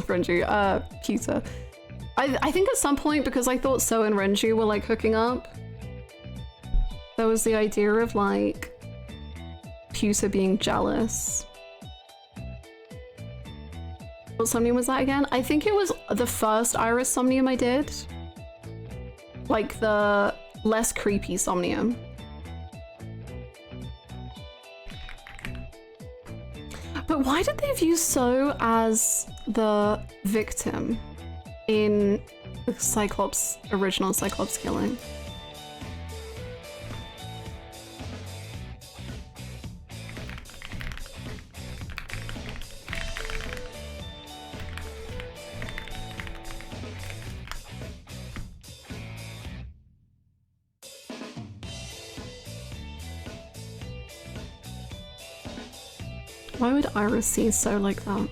Speaker 2: Renju, I think at some point, because I thought So and Renju were like hooking up, there was the idea of like Pusa being jealous. What Somnium was that again? I think it was the first Iris Somnium I did. Like the less creepy Somnium. But why did they view So as the victim in the Cyclops, original Cyclops killing? Why would Iris see So like that?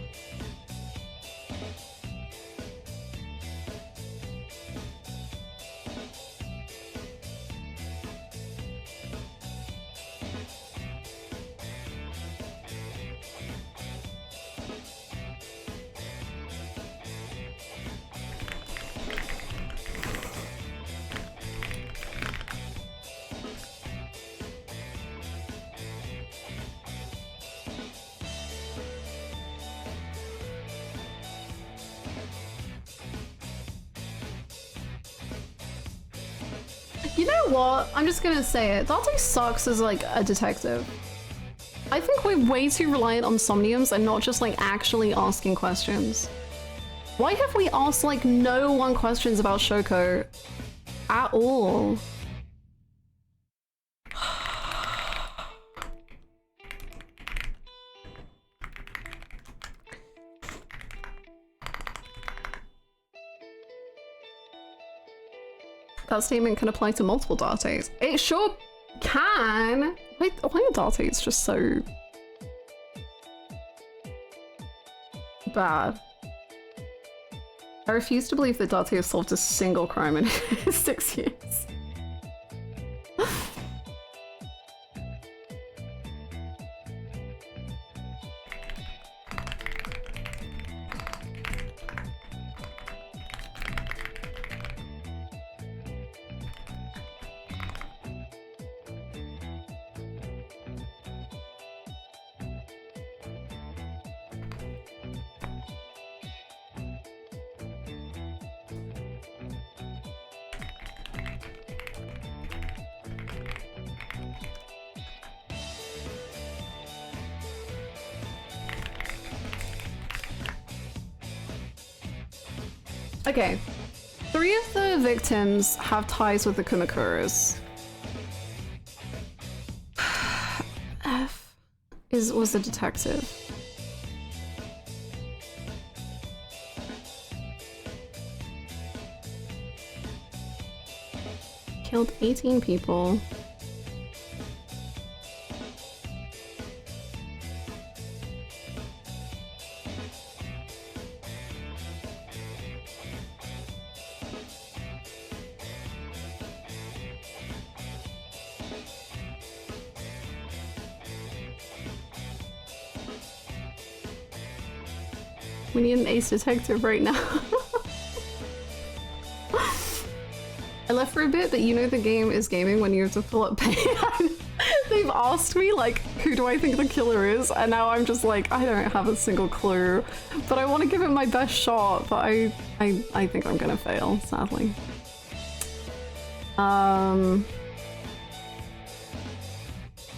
Speaker 2: You know what? I'm just gonna say it. Dante sucks as like a detective. I think we're way too reliant on Somniums and not just like actually asking questions. Why have we asked like no one questions about Shoko at all? That statement can apply to multiple Dates. It sure can! Why are Dates just so bad? I refuse to believe that Date has solved a single crime in 6 years. Okay, 3 of the victims have ties with the Kumakuras. F was a detective. Killed 18 people. We need an ace detective right now. I left for a bit, but you know the game is gaming when you have to fill up pay. They've asked me, like, who do I think the killer is? And now I'm just like, I don't have a single clue. But I want to give it my best shot, but I think I'm gonna fail, sadly.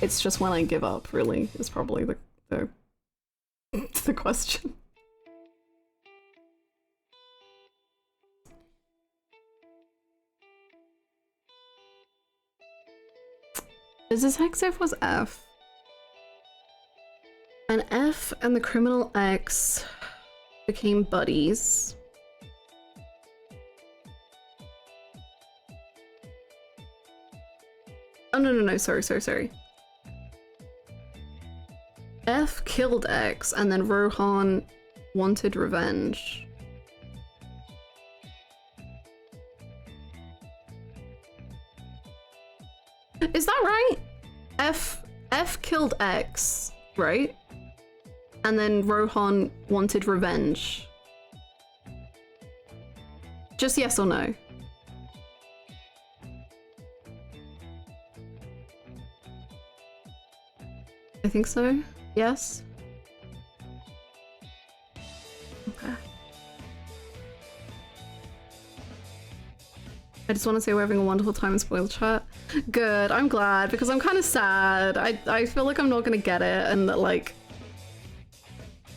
Speaker 2: It's just when I give up, really, is probably the question. Does this hex if was F? And F and the criminal X became buddies. Oh, no, sorry. F killed X and then Rohan wanted revenge. Is that right? F killed X, right? And then Rohan wanted revenge. Just yes or no? I think so. Yes? Okay. I just want to say we're having a wonderful time in spoiled chat. Good, I'm glad, because I'm kind of sad. I feel like I'm not gonna get it, and that, like,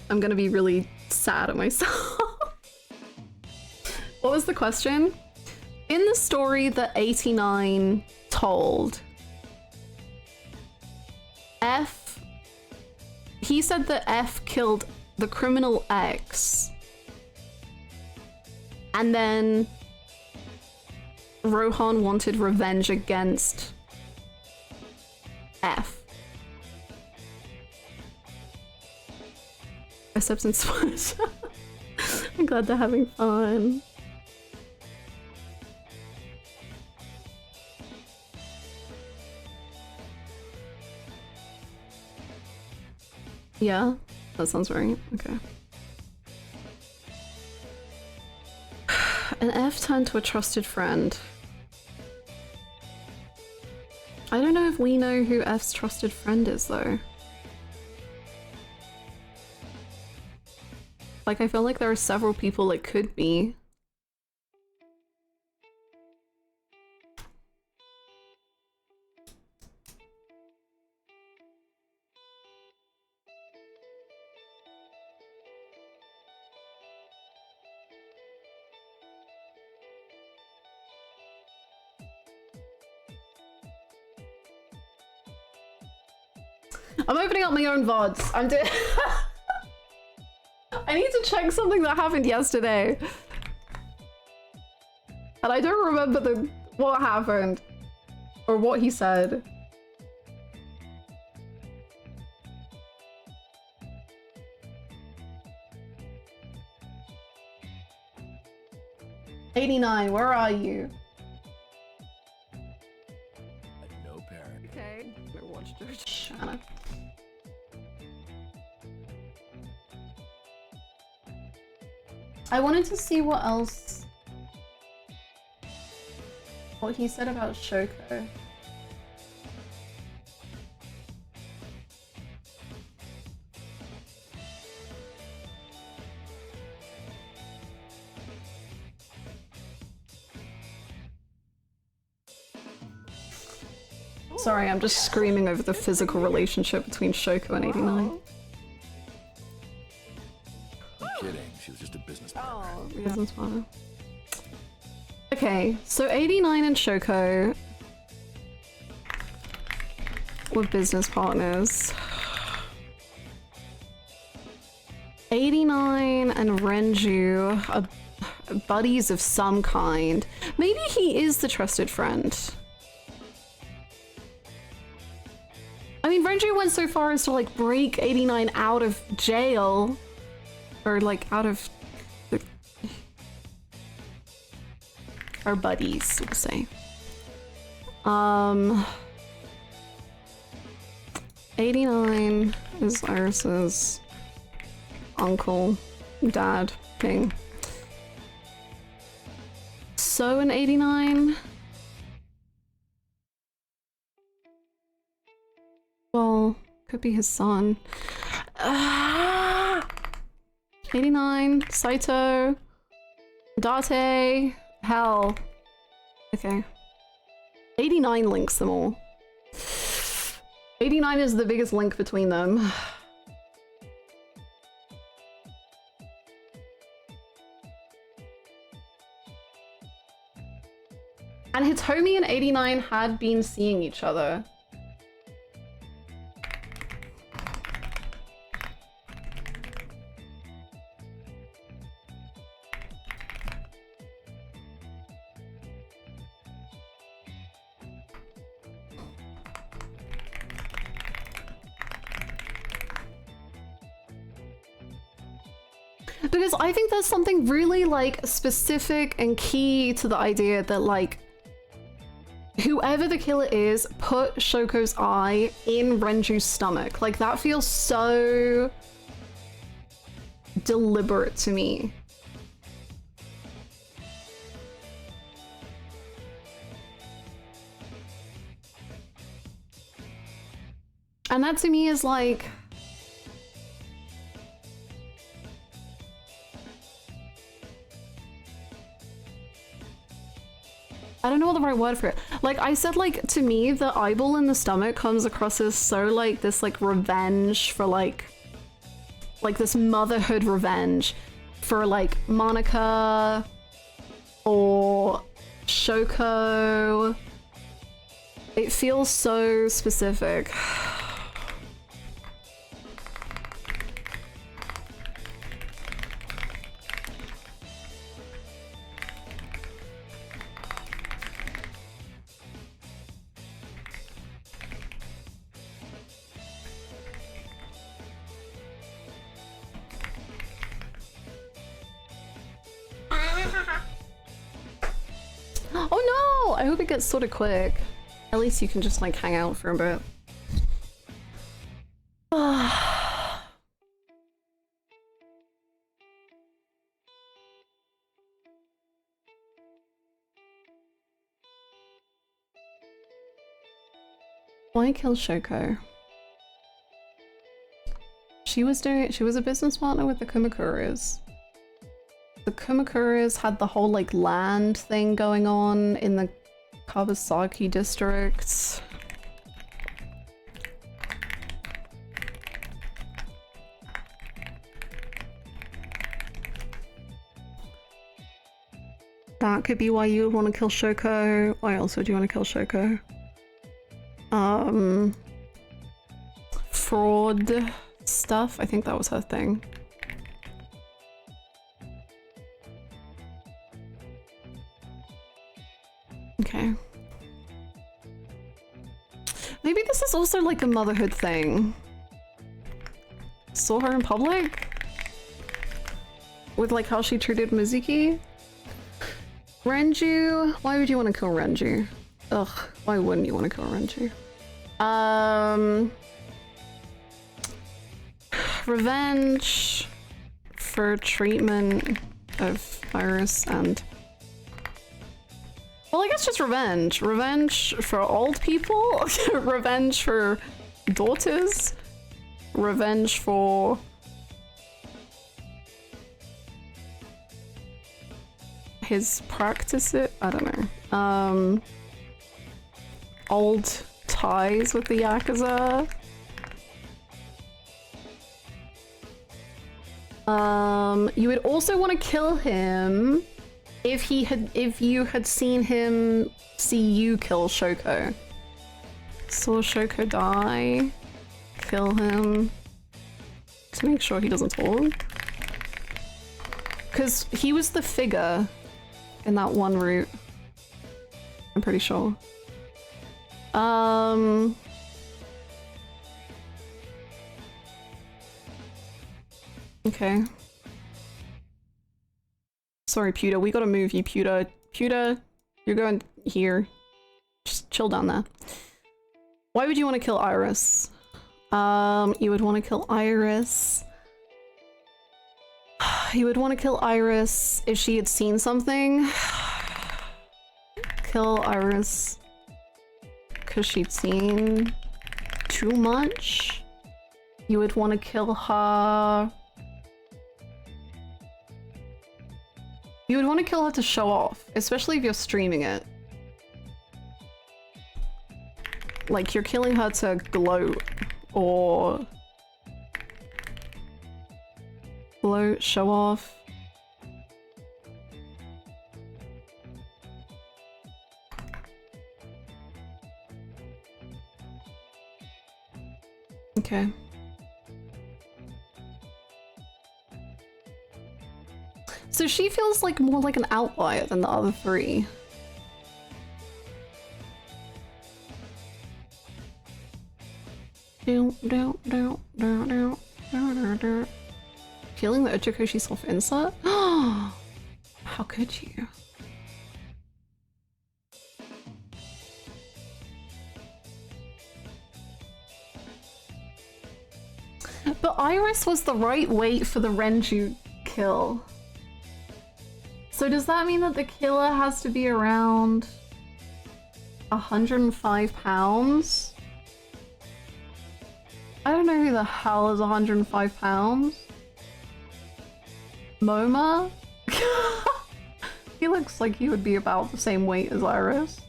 Speaker 2: I'm gonna be really sad at myself. What was the question? In the story that 89 told, he said that F killed the criminal X, and then Rohan wanted revenge against F. Acceptance was. I'm glad they're having fun. Yeah, that sounds right. Okay. An F turned to a trusted friend. I don't know if we know who F's trusted friend is, though. Like, I feel like there are several people it could be. I'm opening up my own VODs. I'm doing. I need to check something that happened yesterday. And I don't remember what happened. Or what he said. '89, where are you?
Speaker 9: No parent.
Speaker 2: Okay, I watched Hannah. I wanted to see what he said about Shoko. Sorry, I'm just screaming over the physical relationship between Shoko and 89.
Speaker 9: I'm kidding. She was just a business partner.
Speaker 2: Oh, business partner. Okay, so 89 and Shoko were business partners. 89 and Renju are buddies of some kind. Maybe he is the trusted friend. I mean, Renju went so far as to, like, break 89 out of jail. Or, like, out of the... Our buddies, we'll say. 89 is Iris's uncle, dad thing. So in 89... Well, could be his son. 89, Saito, Date, hell. Okay. 89 links them all. 89 is the biggest link between them. And Hitomi and 89 had been seeing each other. Because I think there's something really, like, specific and key to the idea that, like, whoever the killer is, put Shoko's eye in Renju's stomach. Like, that feels so deliberate to me. And that to me is like... I don't know what the right word for it. Like, I said, like, to me, the eyeball in the stomach comes across as so, like, this, like, revenge for, like this motherhood revenge for, like, Monica or Shoko. It feels so specific. Oh no! I hope it gets sort of quick. At least you can just like hang out for a bit. Why kill Shoko? She was a business partner with the Kumakuras. The Kumakuras had the whole like land thing going on in the Kawasaki district. That could be why you would want to kill Shoko. Why else would you want to kill Shoko? Fraud stuff. I think that was her thing. Okay. Maybe this is also like a motherhood thing. Saw her in public? With like how she treated Mizuki? Renju? Why would you want to kill Renju? Ugh, why wouldn't you want to kill Renju? Revenge for treatment of Iris and... Well, I guess just revenge. Revenge for old people? Revenge for daughters? Revenge for... his practices? I don't know. Old ties with the Yakuza? You would also want to kill him if you had seen him see you kill Shoko. Saw Shoko die, kill him to make sure he doesn't talk. Because he was the figure in that one route. I'm pretty sure. Okay. Sorry, Pewter. We gotta move you, Pewter. Pewter, you're going here. Just chill down there. Why would you want to kill Iris? You would want to kill Iris. You would want to kill Iris if she had seen something. Kill Iris because she'd seen too much. You would want to kill her. You would want to kill her to show off, especially if you're streaming it. Like, you're killing her to gloat, or... gloat, show off. Okay. So she feels like more like an outlier than the other three. Feeling the Uchikoshi self-insert? How could you? But Iris was the right weight for the Renju kill. So does that mean that the killer has to be around 105 pounds? I don't know who the hell is 105 pounds. Moma? He looks like he would be about the same weight as Iris.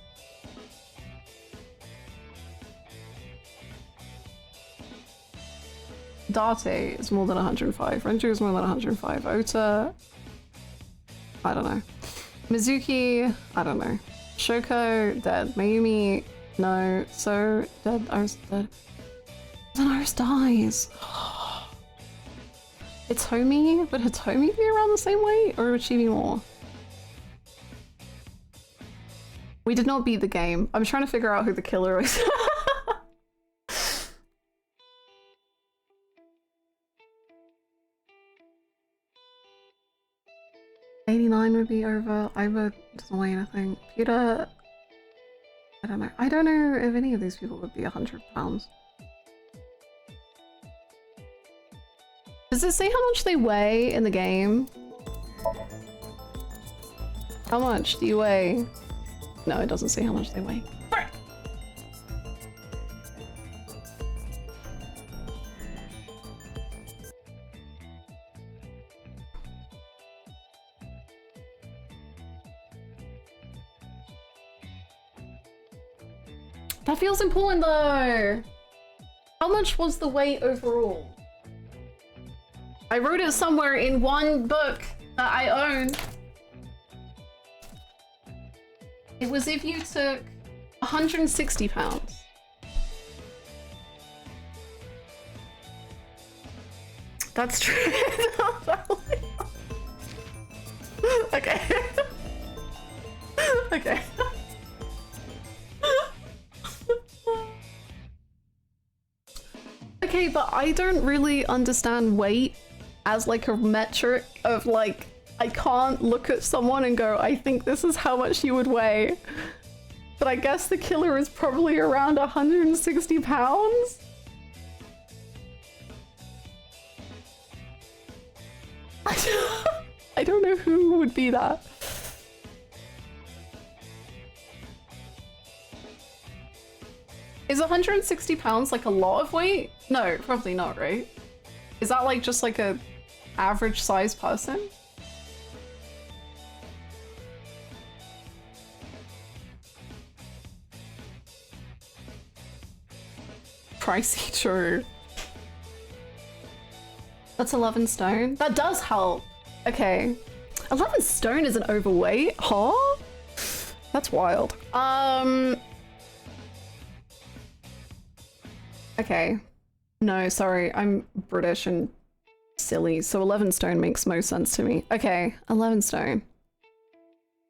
Speaker 2: Date is more than 105. Renju is more than 105. Ota... I don't know. Mizuki... I don't know. Shoko, dead. Mayumi... No. So, dead. Iris, dead. Then Iris dies. It's Hitomi? Would Hitomi be around the same weight? Or would she be more? We did not beat the game. I'm trying to figure out who the killer is. 89 would be over. Iva doesn't weigh anything. Peter... I don't know. I don't know if any of these people would be 100 pounds. Does it say how much they weigh in the game? How much do you weigh? No, it doesn't say how much they weigh. That feels important though! How much was the weight overall? I wrote it somewhere in one book that I own. It was if you took 160 pounds. That's true. Okay. Okay. Okay, but I don't really understand weight as like a metric of like, I can't look at someone and go, I think this is how much you would weigh. But I guess the killer is probably around 160 pounds? I don't know who would be that. Is 160 pounds like a lot of weight? No, probably not, right? Is that like just like a average size person? Pricey, true. That's 11 stone. That does help. Okay. 11 stone isn't overweight? Huh? That's wild. Okay. No, sorry. I'm British and silly. So 11 stone makes most sense to me. Okay. 11 stone.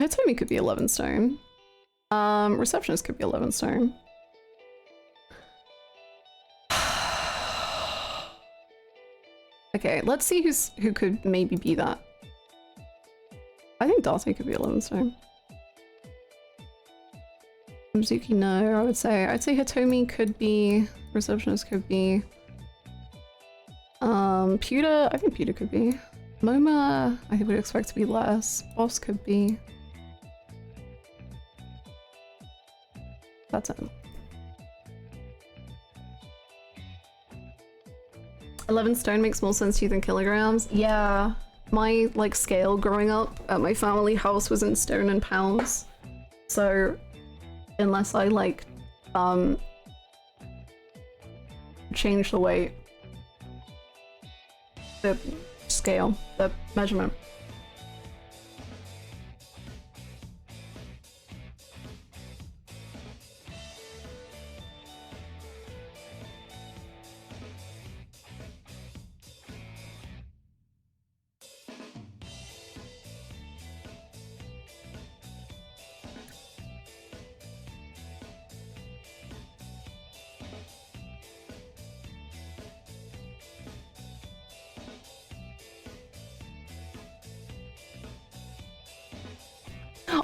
Speaker 2: Hitomi could be 11 stone. Receptionist could be 11 stone. Okay, let's see who could maybe be that. I think Date could be 11 stone. Mizuki, no, I'd say Hitomi could be, receptionist could be. Pewter, I think Pewter could be. Moma, I would expect to be less. Boss could be. That's it. 11 stone makes more sense to you than kilograms? Yeah. My, like, scale growing up at my family house was in stone and pounds. So, unless I, like, change the weight, the scale, the measurement.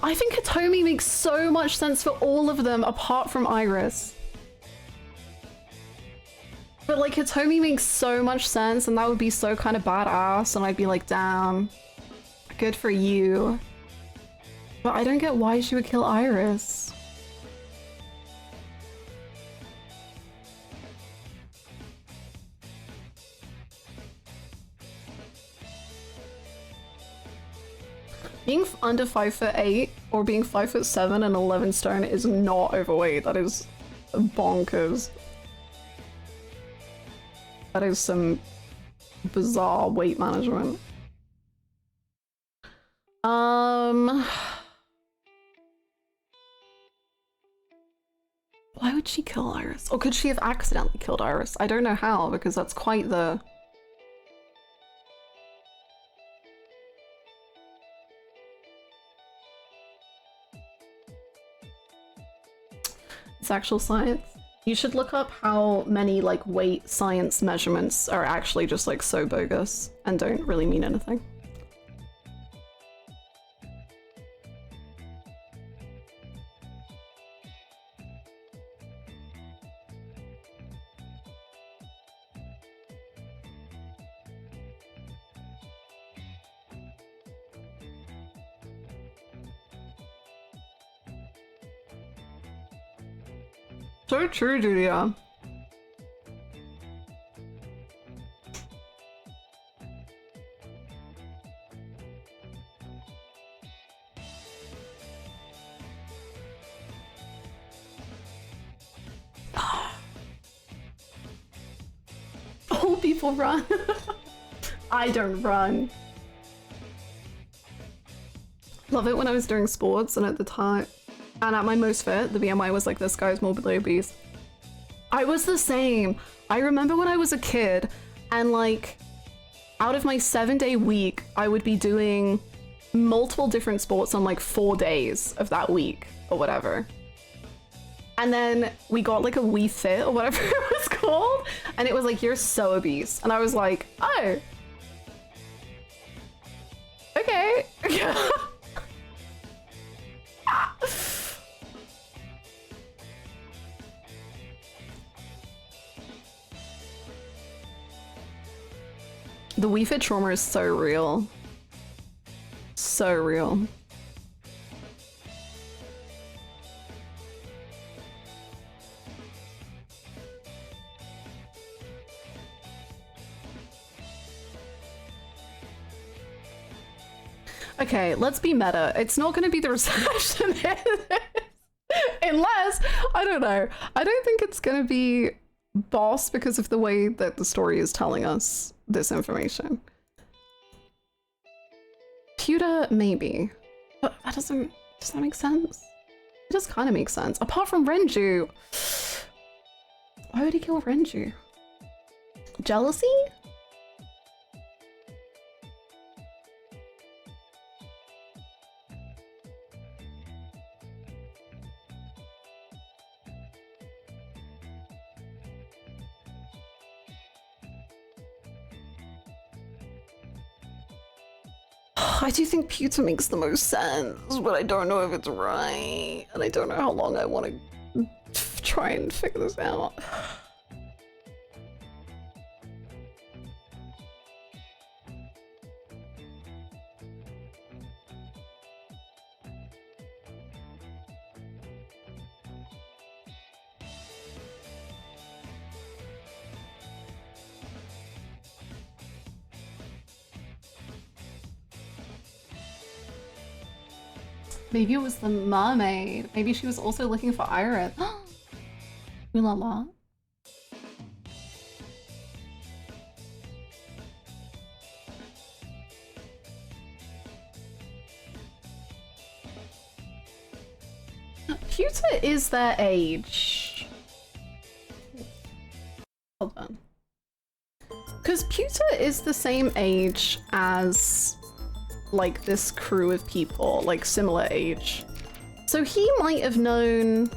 Speaker 2: I think Hitomi makes so much sense for all of them apart from Iris. But like Hitomi makes so much sense and that would be so kind of badass and I'd be like, damn, good for you. But I don't get why she would kill Iris. Being under 5'8" or being 5'7" and 11 stone is not overweight. That is bonkers. That is some bizarre weight management. Why would she kill Iris? Or could she have accidentally killed Iris? I don't know how, because that's quite the... It's actual science. You should look up how many like weight science measurements are actually just like so bogus and don't really mean anything. So true, Julia. Old people run. I don't run. Love it when I was doing sports and at the time. And at my most fit, the BMI was like, this guy's morbidly obese. I was the same. I remember when I was a kid and like out of my 7-day week, I would be doing multiple different sports on like 4 days of that week or whatever. And then we got like a Wii Fit or whatever it was called. And it was like, you're so obese. And I was like, oh, okay. The Wii Fit trauma is so real. So real. Okay, let's be meta. It's not gonna be the reception unless, I don't know. I don't think it's gonna be Boss because of the way that the story is telling us this information. Pewter, maybe. But that doesn't, does that make sense? It does kind of make sense. Apart from Renju. Why would he kill Renju? Jealousy? I do think pewter makes the most sense, but I don't know if it's right, and I don't know how long I want to try and figure this out. Maybe it was the mermaid. Maybe she was also looking for Iris. Ooh la la. Pewter is their age. Hold on. Because Pewter is the same age as like this crew of people, like similar age. So he might have known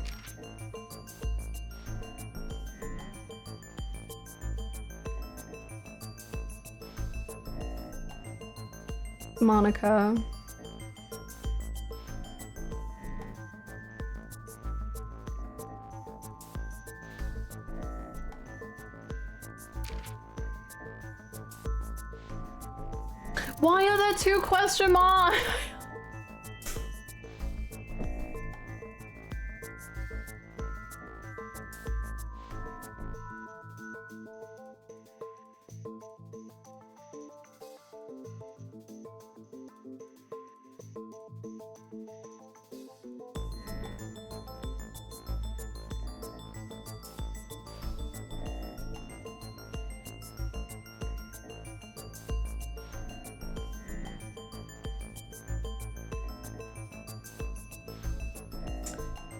Speaker 2: Monica. Why are there 2 question marks?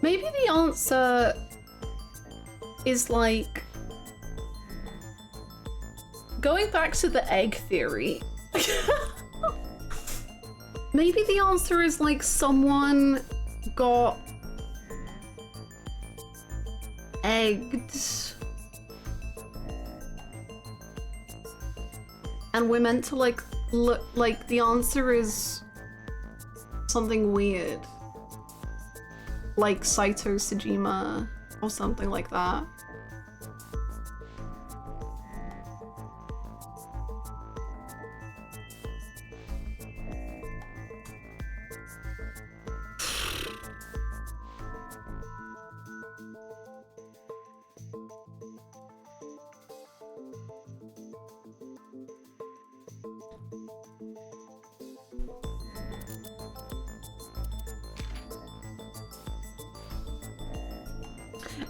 Speaker 2: Maybe the answer is like going back to the egg theory. Maybe the answer is like someone got egged and we're meant to like look like the answer is something weird. Like Saito Sejima or something like that.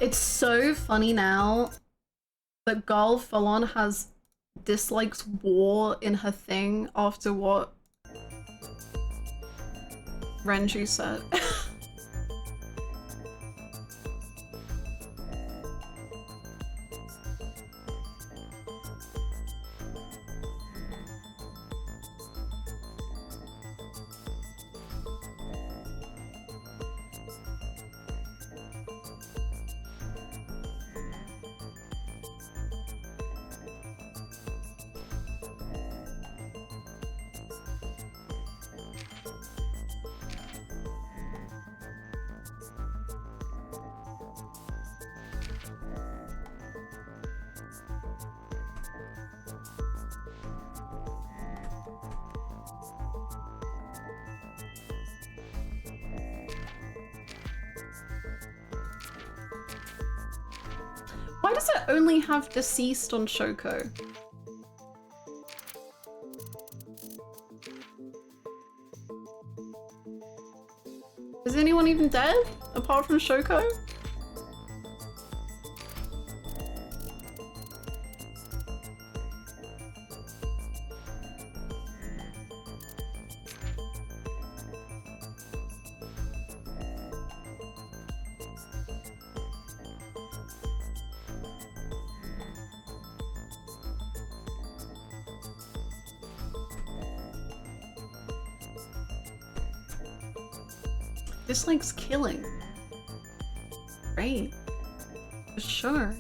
Speaker 2: It's so funny now that Girl full-on has dislikes war in her thing after what Renju said. Why does it only have deceased on Shoko? Is anyone even dead apart from Shoko? Dislikes killing. Great. Sure.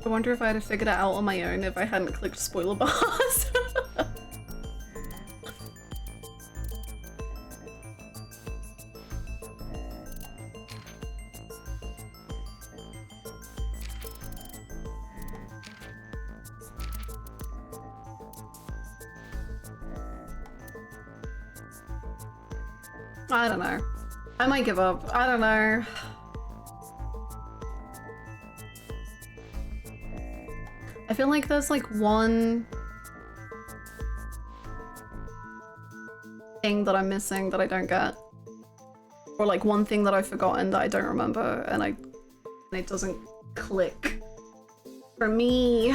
Speaker 2: I wonder if I'd have figured it out on my own if I hadn't clicked spoiler bars. I don't know. I might give up. I don't know. I feel like there's like one thing that I'm missing that I don't get. Or like one thing that I've forgotten that I don't remember and it doesn't click for me.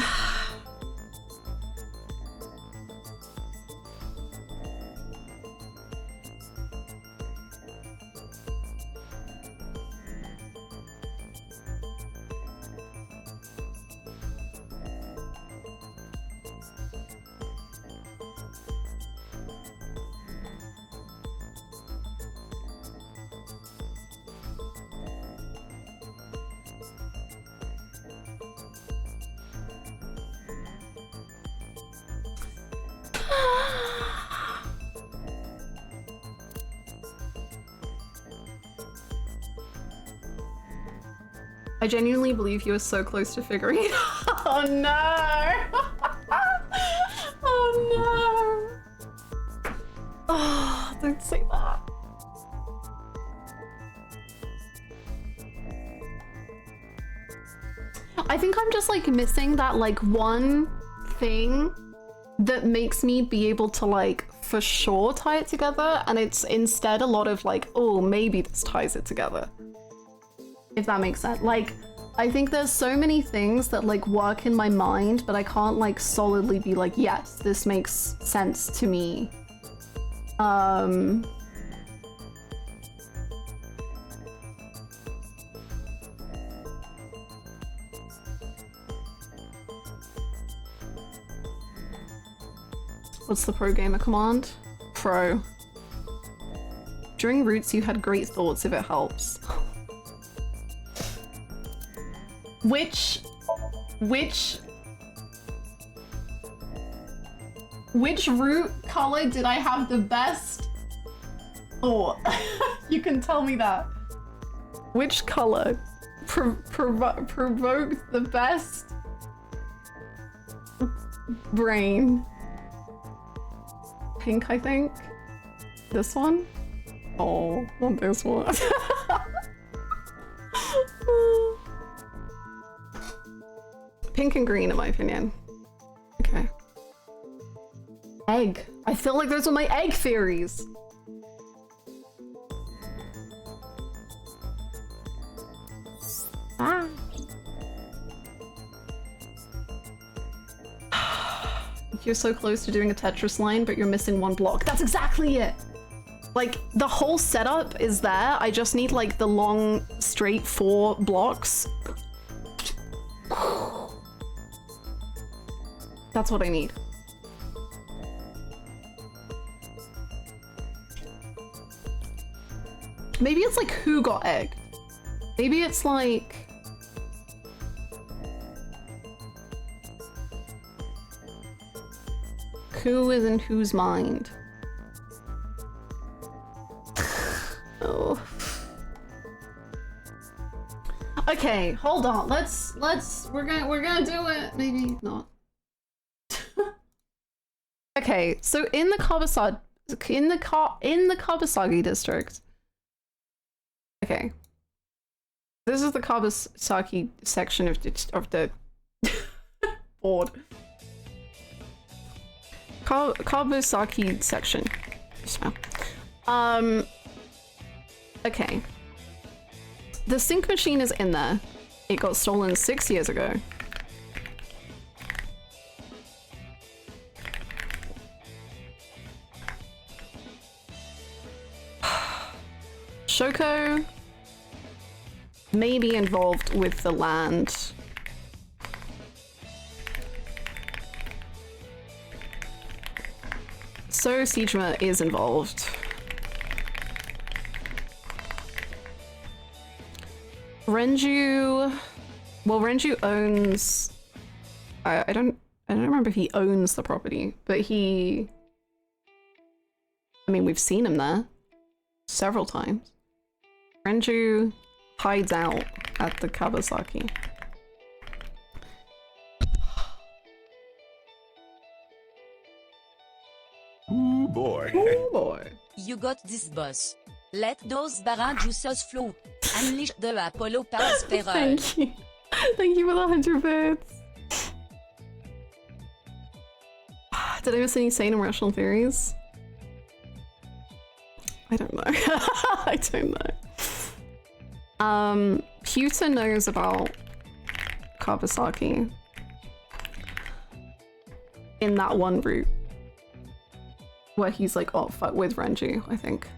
Speaker 2: I genuinely believe you were so close to figuring it out. Oh no! Oh no! Oh, don't say that. I think I'm just like missing that like one thing that makes me be able to like for sure tie it together, and it's instead a lot of like, oh, maybe this ties it together. If that makes sense. Like, I think there's so many things that like work in my mind, but I can't like solidly be like, yes, this makes sense to me. What's the pro gamer command? Pro. During Roots, you had great thoughts if it helps. Which root color did I have the best? Oh, you can tell me that. Which color provoked the best brain? Pink, I think. This one? Oh, not this one. Pink and green, in my opinion. Okay. Egg. I feel like those are my egg theories. Ah. You're so close to doing a Tetris line, but you're missing one block. That's exactly it. Like, the whole setup is there. I just need, like, the long, straight 4 blocks. That's what I need. Maybe it's like who got egged. Maybe it's like... who is in whose mind? Oh. Okay, hold on. We're gonna do it. Maybe not. Okay, so in the Kawasaki district. Okay. This is the Kawasaki section of the board. Kawasaki section. Okay. The sync machine is in there. It got stolen 6 years ago. Shoko may be involved with the land. So Sejima is involved. Renju... well, Renju owns I don't remember if he owns the property, but I mean, we've seen him there several times. Renju hides out at the Kawasaki.
Speaker 9: Ooh boy.
Speaker 2: Oh boy.
Speaker 10: You got this, boss. Let those barra juices flow. Unleash the Apollo powers feral.
Speaker 2: Thank you. Thank you for the 100 bits. Did I miss any sane and rational theories? I don't know. I don't know. Pewter knows about Kawasaki in that one route where he's like, oh fuck, with Renju, I think.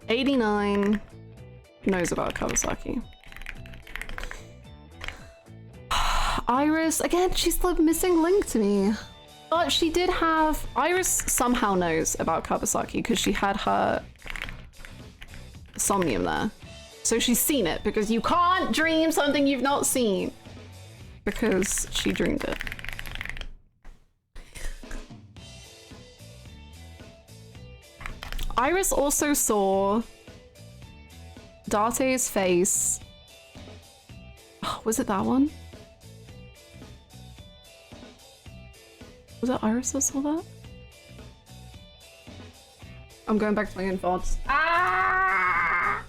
Speaker 2: 89 knows about Kawasaki. Iris, again, she's the missing link to me. But she did have... Iris somehow knows about Kawasaki because she had her Somnium there. So she's seen it, because you can't dream something you've not seen. Because she dreamed it. Iris also saw Date's face. Oh, was it that one? Was it Iris that saw that? I'm going back to my own VODs. Ah!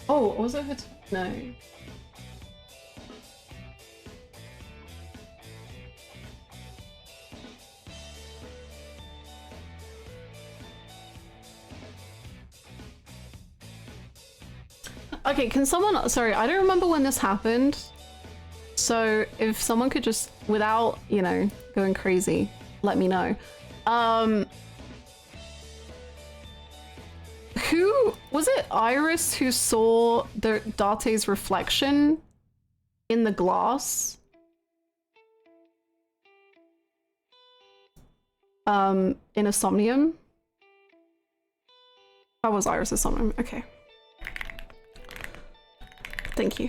Speaker 2: Oh, was it her? No. Okay, can someone... Sorry, I don't remember when this happened. So if someone could just, without, you know, going crazy, let me know. Who... Was it Iris who saw Date's reflection in the glass? In a Somnium? That was Iris' Somnium, okay. Thank you.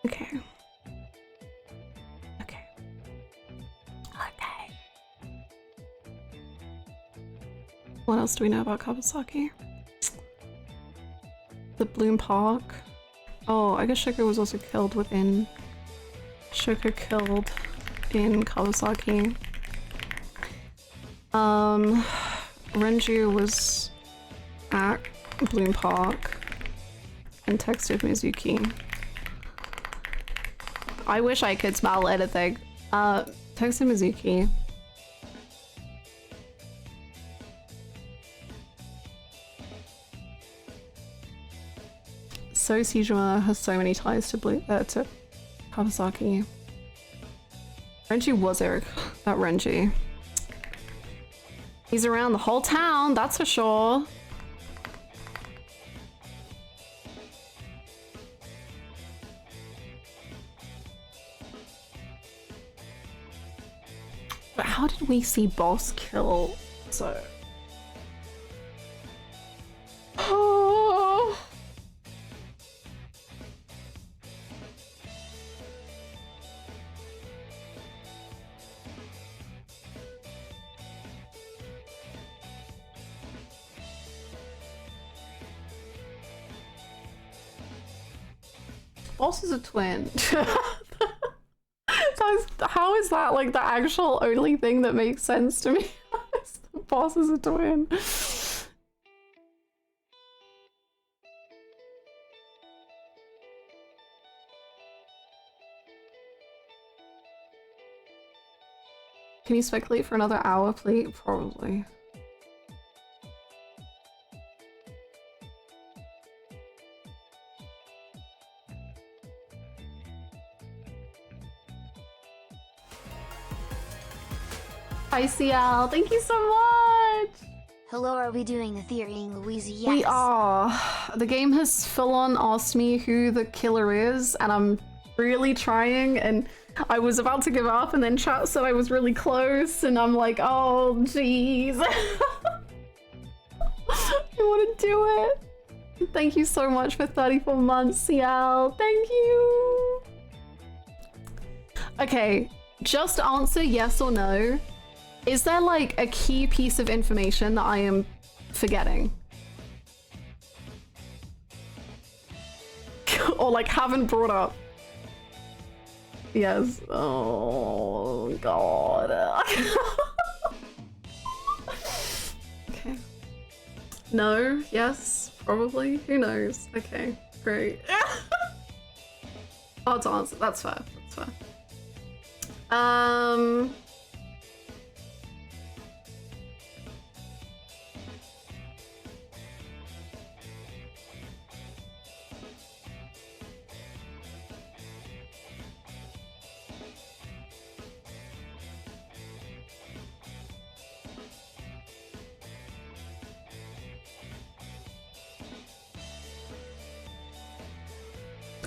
Speaker 2: Okay. Okay. Okay. What else do we know about Kawasaki? The Bloom Park. Oh, I guess Shoko was also killed within... Shoko killed in Kawasaki. Renju was at Bloom Park and texted Mizuki. I wish I could smell anything. Texted Mizuki. So Sejima has so many ties to to Kawasaki. Renji was Eric. That Renji. He's around the whole town, that's for sure. But how did we see Boss kill So? Oh. Boss is a twin. How is that like the actual only thing that makes sense to me? Boss is a twin. Can you speculate for another hour, please? Probably. ICL, thank you so much!
Speaker 1: Hello, are we doing a theorying, Louise? Yes.
Speaker 2: We are. The game has full-on asked me who the killer is, and I'm really trying, and I was about to give up, and then chat said I was really close, and I'm like, oh, jeez. I want to do it. Thank you so much for 34 months, CL. Thank you. Okay, just answer yes or no. Is there like a key piece of information that I am forgetting? Or like haven't brought up? Yes. Oh god. Okay. No, yes, probably. Who knows? Okay, great. Hard to answer. That's fair. That's fair.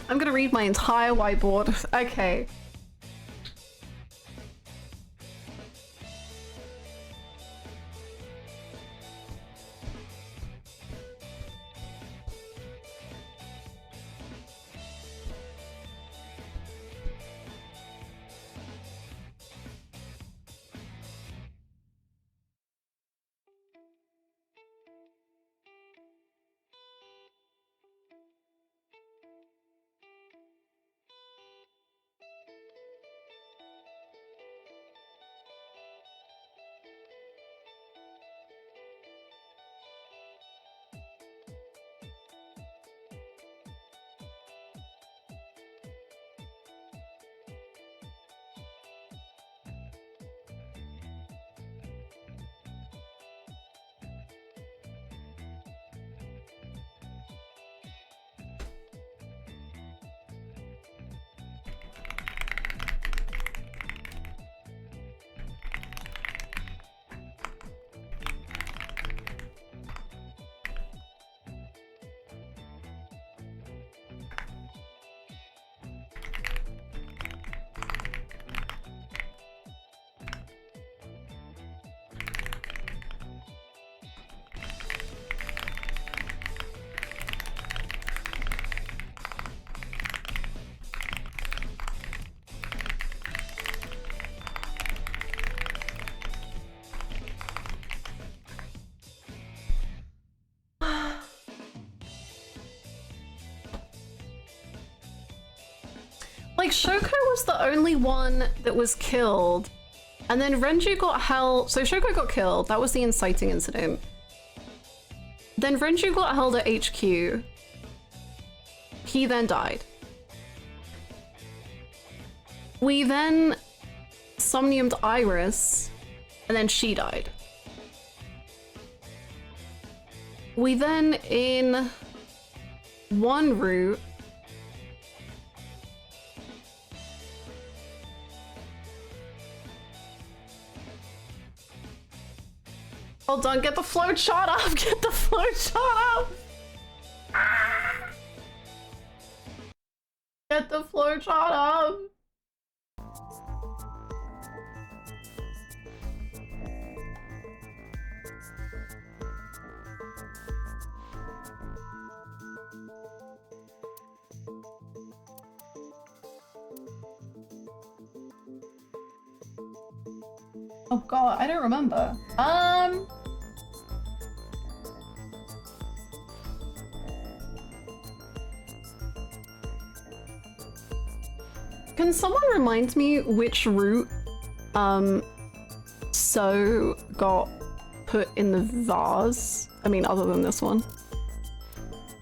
Speaker 2: I'm gonna read my entire whiteboard. Okay. Like, Shoko was the only one that was killed, and then Renju got held. So Shoko got killed, that was the inciting incident. Then Renju got held at HQ. He then died. We then Somniumed Iris, and then she died. We then, in one route, hold on, get the flowchart up! Get the flowchart up! Get the flowchart up! Oh god, I don't remember. Can someone remind me which route So got put in the vase? I mean, other than this one.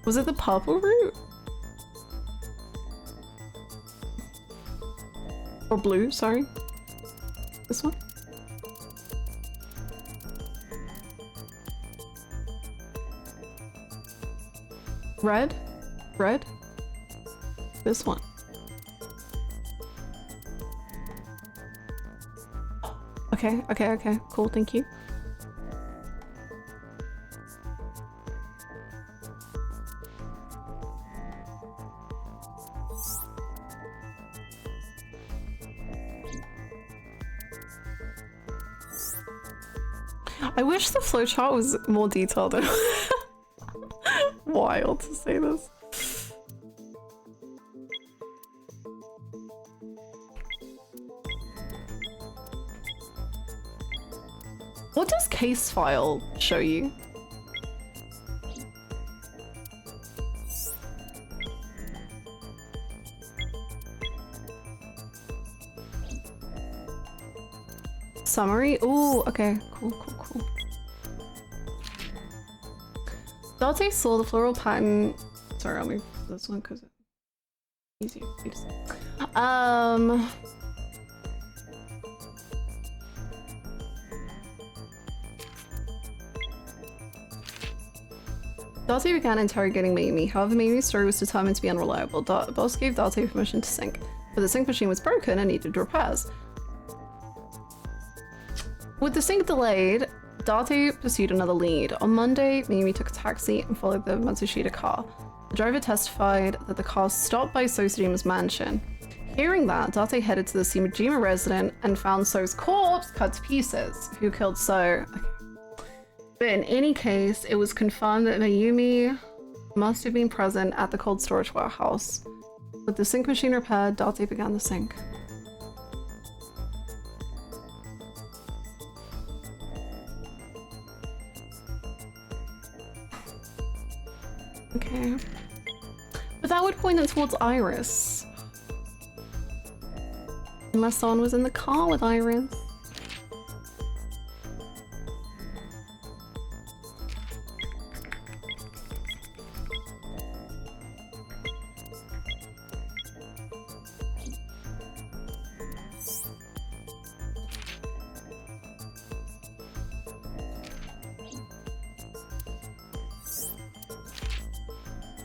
Speaker 2: Was it the purple route? Or blue, sorry. This one? Red? Red? This one. Okay, okay, okay. Cool, thank you. I wish the flowchart was more detailed. Wild to say this. What does case file show you? Summary? Ooh, okay, cool, cool, cool. Dante saw the floral pattern. Sorry, I'll move this one because it's easier for you to see. Dante began interrogating Mamie. However, Mamie's story was determined to be unreliable. Boss gave Dante permission to sync, but the sync machine was broken and needed repairs. With the sync delayed, Dante pursued another lead. On Monday, Mamie took a taxi and followed the Matsushita car. The driver testified that the car stopped by Sosujima's mansion. Hearing that, Date headed to the Shimajima resident and found So's corpse cut to pieces. Who killed So? But in any case, it was confirmed that Mayumi must have been present at the cold storage warehouse. With the sync machine repaired, Date began the sync. Okay. But that would point it towards Iris. Unless someone was in the car with Iris.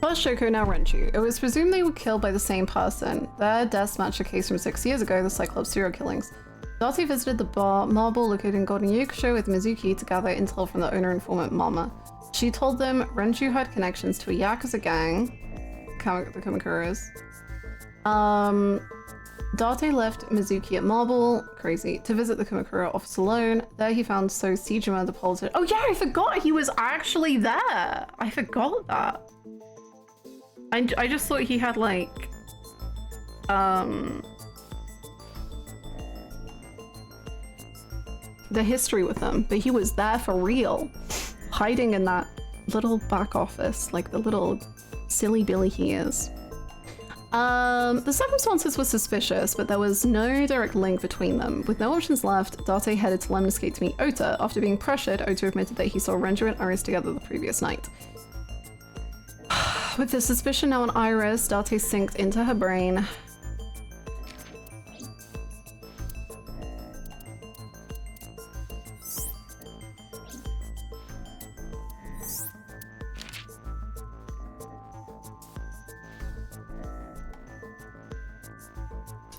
Speaker 2: First Shoko, now Renju. It was presumed they were killed by the same person. Their deaths matched a case from 6 years ago, the Cyclops serial killings. Date visited the bar Marble located in Golden Yokosho with Mizuki to gather intel from the owner informant Mama. She told them Renju had connections to a Yakuza gang, the Kamikuras. Date left Mizuki at Marble, crazy, to visit the Kamakura office alone. There he found So Sejima, the politician. Oh yeah, I forgot he was actually there! I forgot that. I just thought he had like, the history with them, but he was there for real, hiding in that little back office, like the little silly Billy he is. The circumstances were suspicious, but there was no direct link between them. With no options left, Date headed to Lemon Skate to meet Ota. After being pressured, Ota admitted that he saw Renju and Iris together the previous night. With the suspicion now on Iris, Date synced into her brain.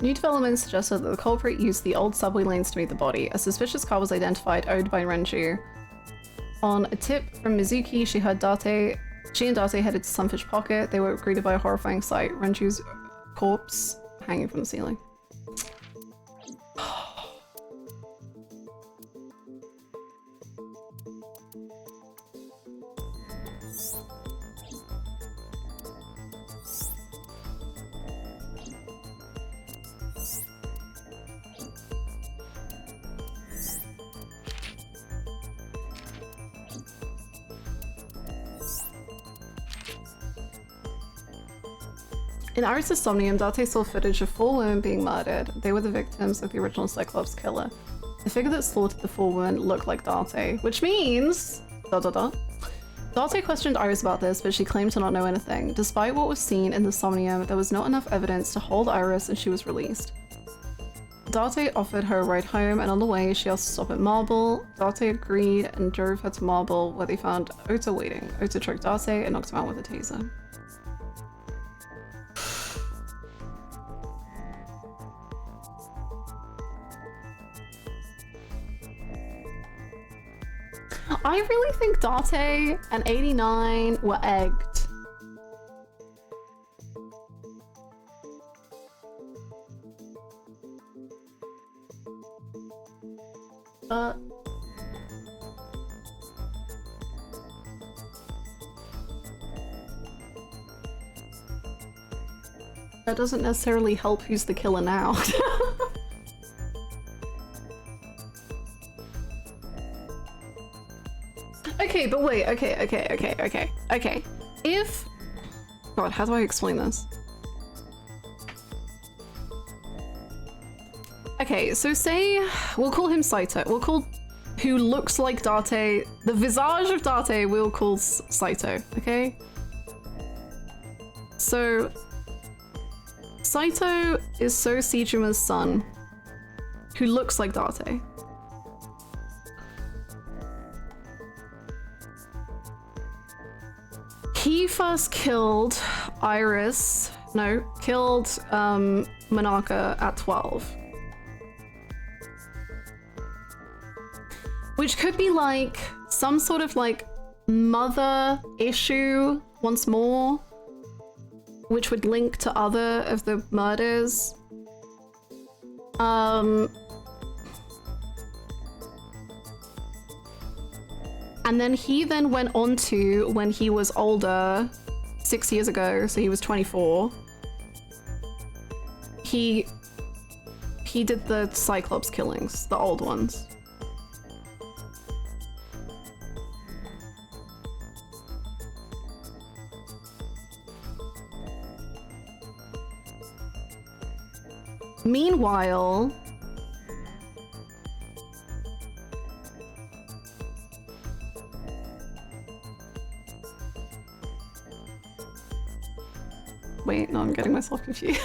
Speaker 2: New developments suggested that the culprit used the old subway lanes to meet the body. A suspicious car was identified, owned by Renju. On a tip from Mizuki, she and Date headed to Sunfish Pocket. They were greeted by a horrifying sight, Renju's corpse hanging from the ceiling. In Iris' Somnium, Date saw footage of 4 women being murdered. They were the victims of the original Cyclops killer. The figure that slaughtered the 4 women looked like Date, which means... Date questioned Iris about this, but she claimed to not know anything. Despite what was seen in the Somnium, there was not enough evidence to hold Iris and she was released. Date offered her a ride home, and on the way she asked to stop at Marble. Date agreed and drove her to Marble, where they found Ota waiting. Ota choked Date and knocked him out with a taser. I really think Date and 89 were egged. But that doesn't necessarily help who's the killer now. Okay, but wait, okay. If... God, how do I explain this? Okay, so say... We'll call him Saito. We'll call... Who looks like Date... The visage of Date we'll call Saito, okay? So... Saito is So Seijuma's son, who looks like Date. He first killed Iris, no, killed Monaka at 12. Which could be like some sort of like mother issue once more, which would link to other of the murders. And then he then went on to, when he was older, 6 years ago, so he was 24, he did the Cyclops killings, the old ones. Meanwhile, wait, no, I'm getting myself confused.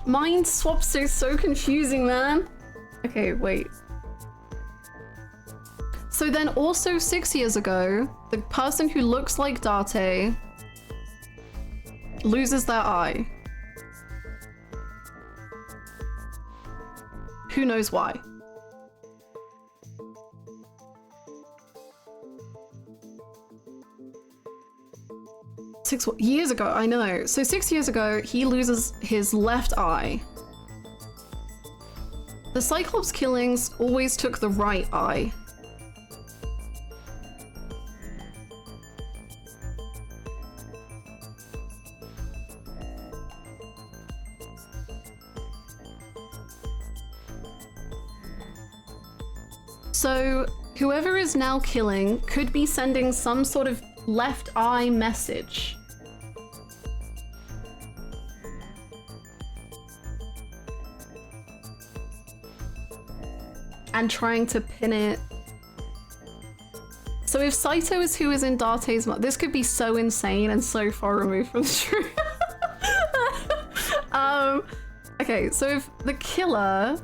Speaker 2: Mind swaps are so confusing, man. Okay, wait. So then also 6 years ago, the person who looks like Date loses their eye. Who knows why? Six years ago, I know. So 6 years ago, he loses his left eye. The Cyclops killings always took the right eye. So whoever is now killing could be sending some sort of left eye message. And trying to pin it. So if Saito is who is in Date's mind, this could be so insane and so far removed from the truth. Okay, so if the killer...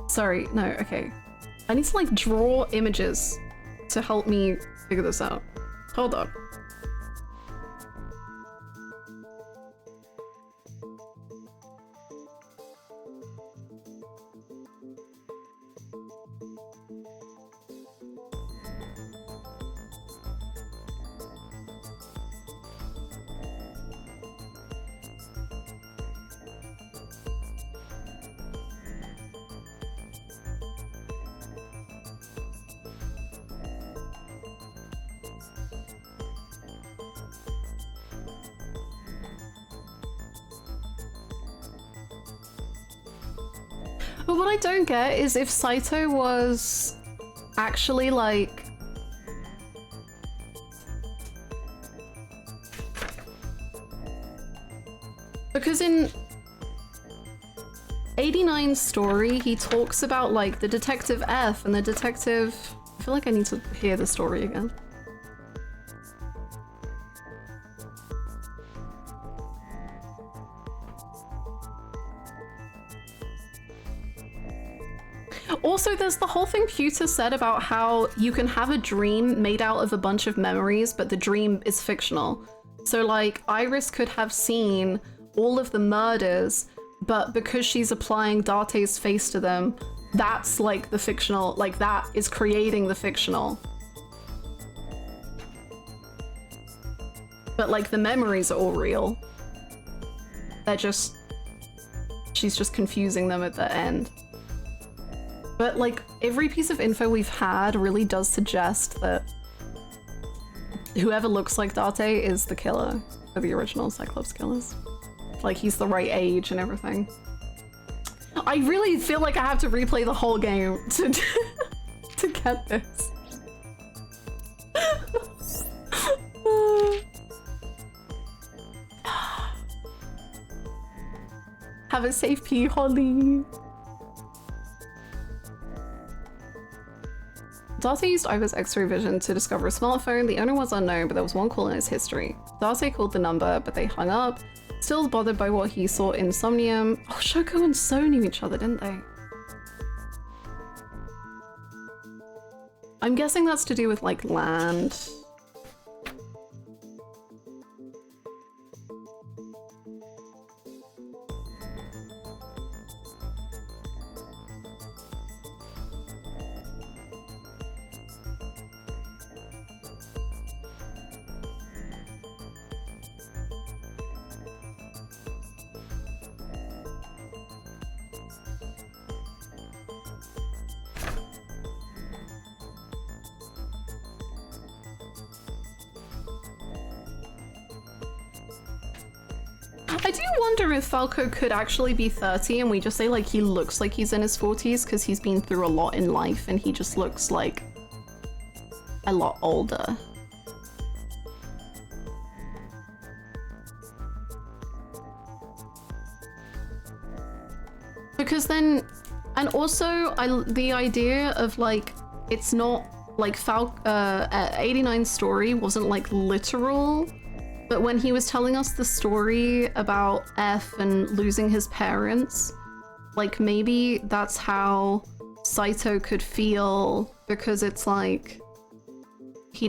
Speaker 2: Sorry, no, okay. I need to like draw images to help me figure this out. Hold on. But what I don't get is if Saito was actually like... Because in 89's story, he talks about like the Detective F and the Detective... I feel like I need to hear the story again. also, there's the whole thing Pewter said about how you can have a dream made out of a bunch of memories, but the dream is fictional. So, like, Iris could have seen all of the murders, but because she's applying Darte's face to them, that's like the fictional, like that is creating the fictional. But like the memories are all real. They're just, she's just confusing them at the end. But like every piece of info we've had really does suggest that whoever looks like Darte is the killer for the original Cyclops killers. Like he's the right age and everything. I really feel like I have to replay the whole game to to get this. Have a safe pee, Holly. Darcy used Ivor's X-ray vision to discover a smartphone. The owner was unknown, but there was one call in its history. Darcy called the number, but they hung up. Still bothered by what he saw in Somnium. Oh, Shoko and So knew each other, didn't they? I'm guessing that's to do with, like, land. I do wonder if Falco could actually be 30 and we just say like he looks like he's in his 40s because he's been through a lot in life and he just looks like a lot older. Because then, and also the idea of like, it's not like 89's story wasn't like literal. But when he was telling us the story about F and losing his parents, like maybe that's how Saito could feel because it's like he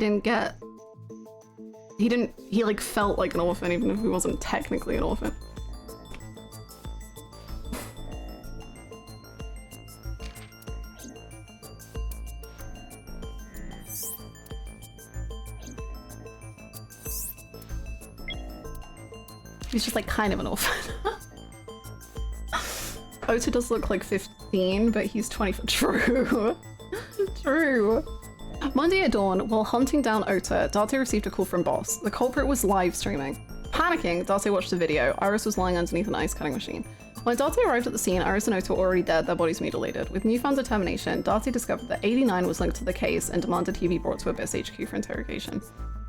Speaker 2: like felt like an orphan even if he wasn't technically an orphan. He's just like kind of an orphan. Ota does look like 15, but he's 24. True. True. Monday at dawn, while hunting down Ota, Darte received a call from Boss. The culprit was live streaming. Panicking, Darte watched the video. Iris was lying underneath an ice cutting machine. When Darte arrived at the scene, Iris and Ota were already dead, their bodies mutilated. With newfound determination, Darte discovered that 89 was linked to the case and demanded he be brought to Abyss HQ for interrogation.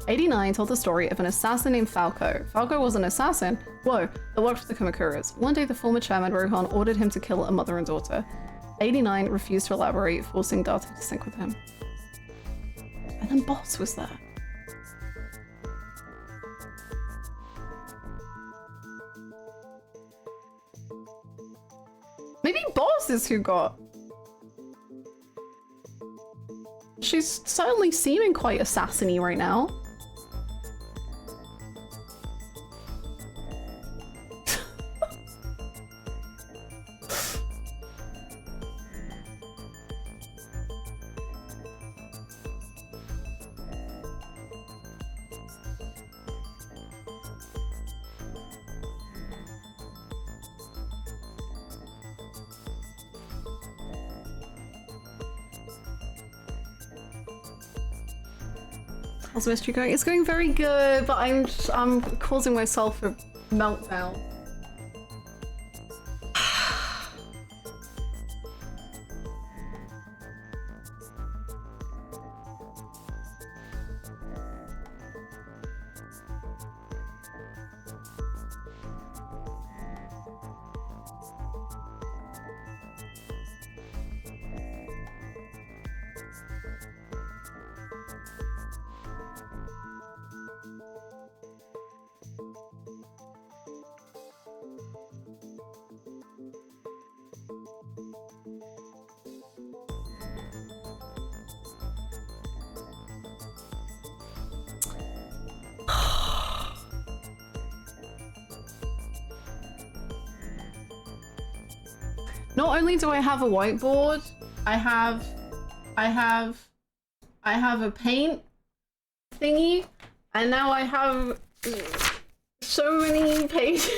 Speaker 2: 89 told the story of an assassin named Falco. Falco was an assassin, that worked for the Kumakuras. One day the former chairman Rohan ordered him to kill a mother and daughter. 89 refused to elaborate, forcing Darte to sync with him. And then Boss was there. Maybe Boss is who got... She's certainly seeming quite assassin-y right now. How's the mystery going? It's going very good, but I'm causing myself a meltdown. Not only do I have a whiteboard, I have a paint thingy, and now I have so many pages.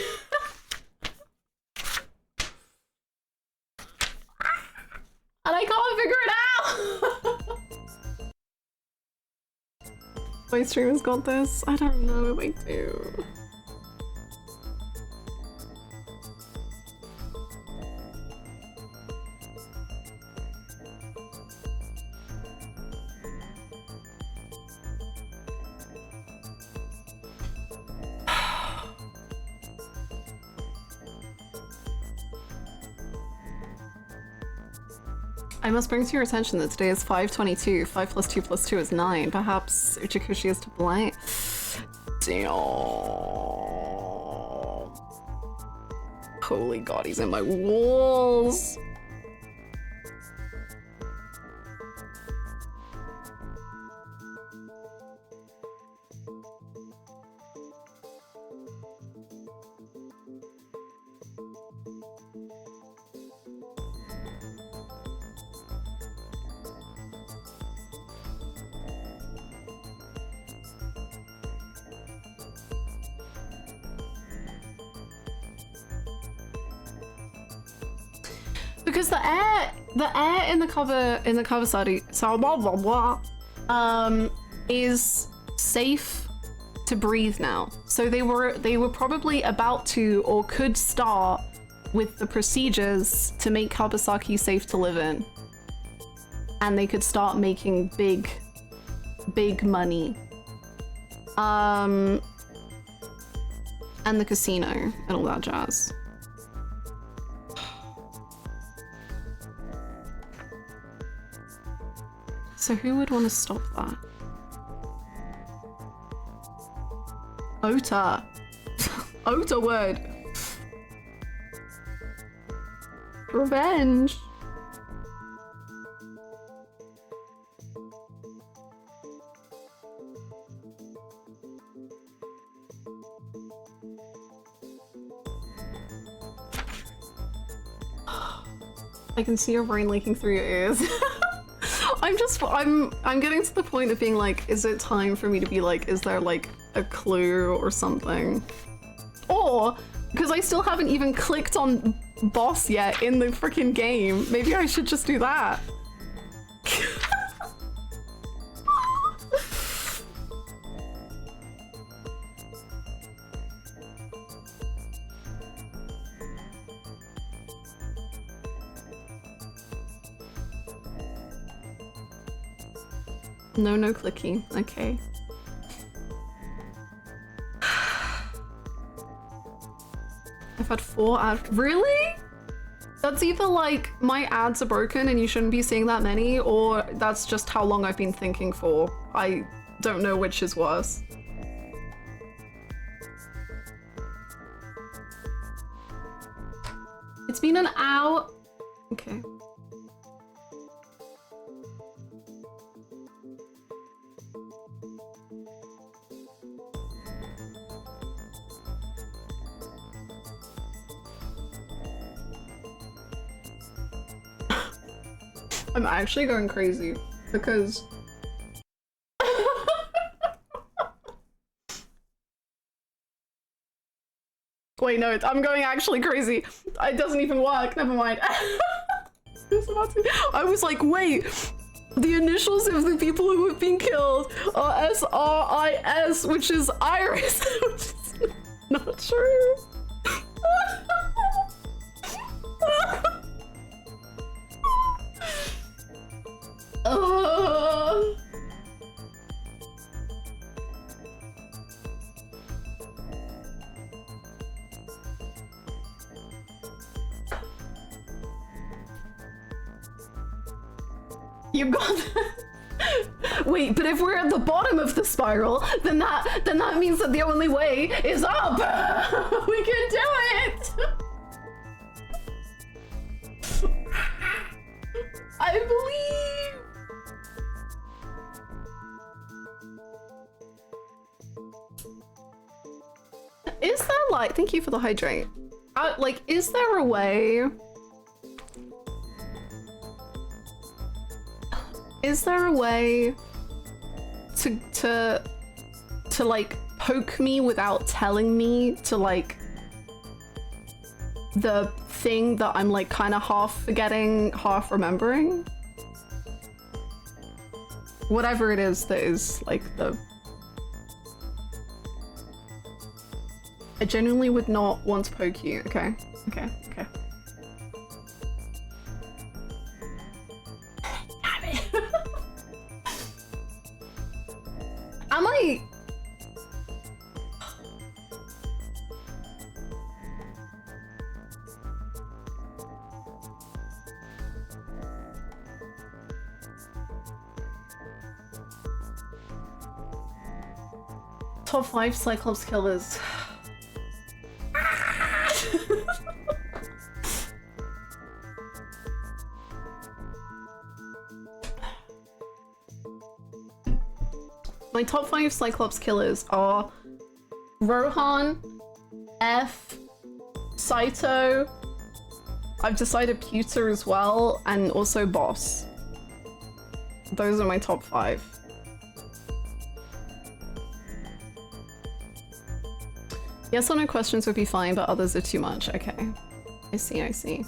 Speaker 2: And I can't figure it out! My streamer's got this. I don't know if I do. I must bring to your attention that today is 5/22. 5 + 2 + 2 is 9. Perhaps Uchikushi is to blame. Damn. Holy god, he's in my walls. Because the air in the cover study, so blah blah blah, is safe to breathe now. So they were probably about to or could start with the procedures to make Kabasaki safe to live in, and they could start making big money. And the casino and all that jazz. So who would want to stop that? Ota. Ota would. Revenge. I can see your brain leaking through your ears. I'm getting to the point of being like, is it time for me to be like, is there like a clue or something? Or, because I still haven't even clicked on boss yet in the freaking game, maybe I should just do that. No clicking. Okay. I've had 4 ads. Really? That's either like my ads are broken and you shouldn't be seeing that many, or that's just how long I've been thinking for. I don't know which is worse. It's been an hour. Okay. I'm actually going crazy because wait, no, I'm going actually crazy. It doesn't even work. Never mind. I was like, wait, the initials of the people who have been killed are SRIS, which is Iris, which is not true. You got that? Wait, but if we're at the bottom of the spiral, then that means that the only way is up. We can do it. I believe. Is there like, thank you for the hydrate. Like, is there a way Is there a way to like poke me without telling me to like the thing that I'm like kind of half forgetting, half remembering? Whatever it is that is like the... I genuinely would not want to poke you. Okay, okay, okay. Damn it. Am I... Top 5 Cyclops killers. My top 5 Cyclops killers are Rohan, F, Saito, I've decided Pewter as well, and also Boss. Those are my top 5. Yes or no questions would be fine, but others are too much. Okay. I see, I see.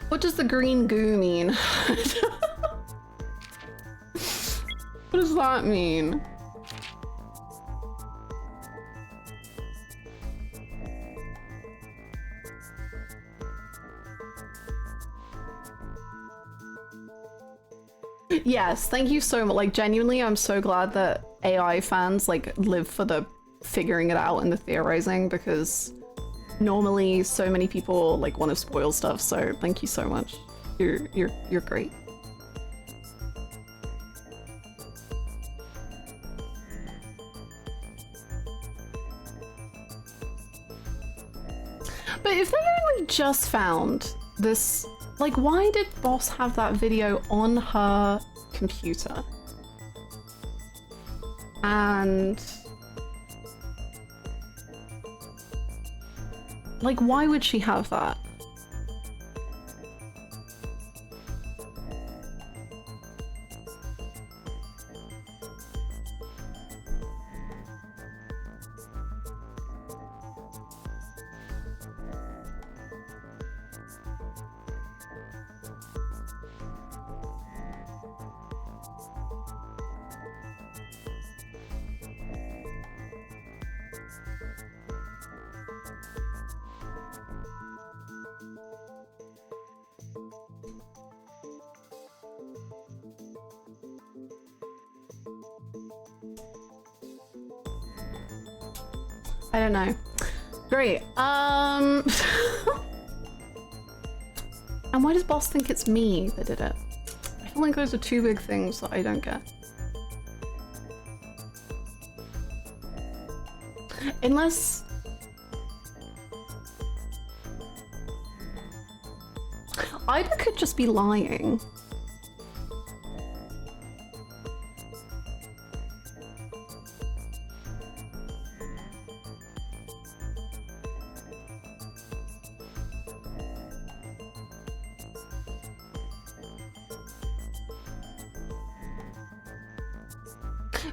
Speaker 2: What does the green goo mean? What does that mean? Yes, thank you so much. Like, genuinely, I'm so glad that AI fans like live for the figuring it out and the theorizing, because normally so many people like want to spoil stuff, so thank you so much. You're great. But if they only just found this, like, why did Boss have that video on her computer? And like, why would she have that? I don't know. Great. And why does Boss think it's me that did it? I feel like those are two big things that I don't get. Unless... Ida could just be lying.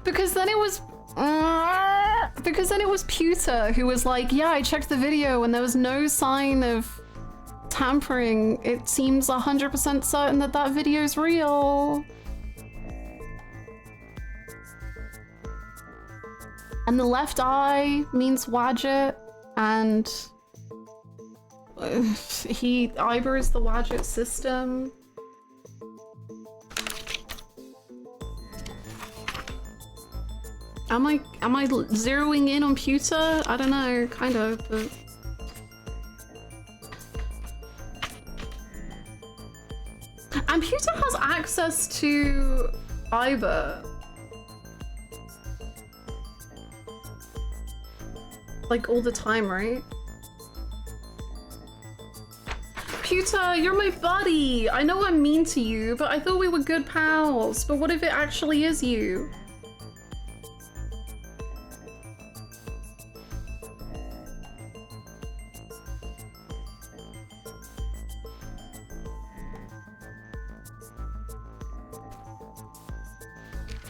Speaker 2: Because then it was Pewter who was like, yeah, I checked the video and there was no sign of tampering. It seems 100% certain that that video is real. And the left eye means Wadget, and Iber is the Wadget system. Am I zeroing in on Pewter? I don't know, kind of, but... And Pewter has access to Iber. Like all the time, right? Pewter, you're my buddy! I know I'm mean to you, but I thought we were good pals. But what if it actually is you?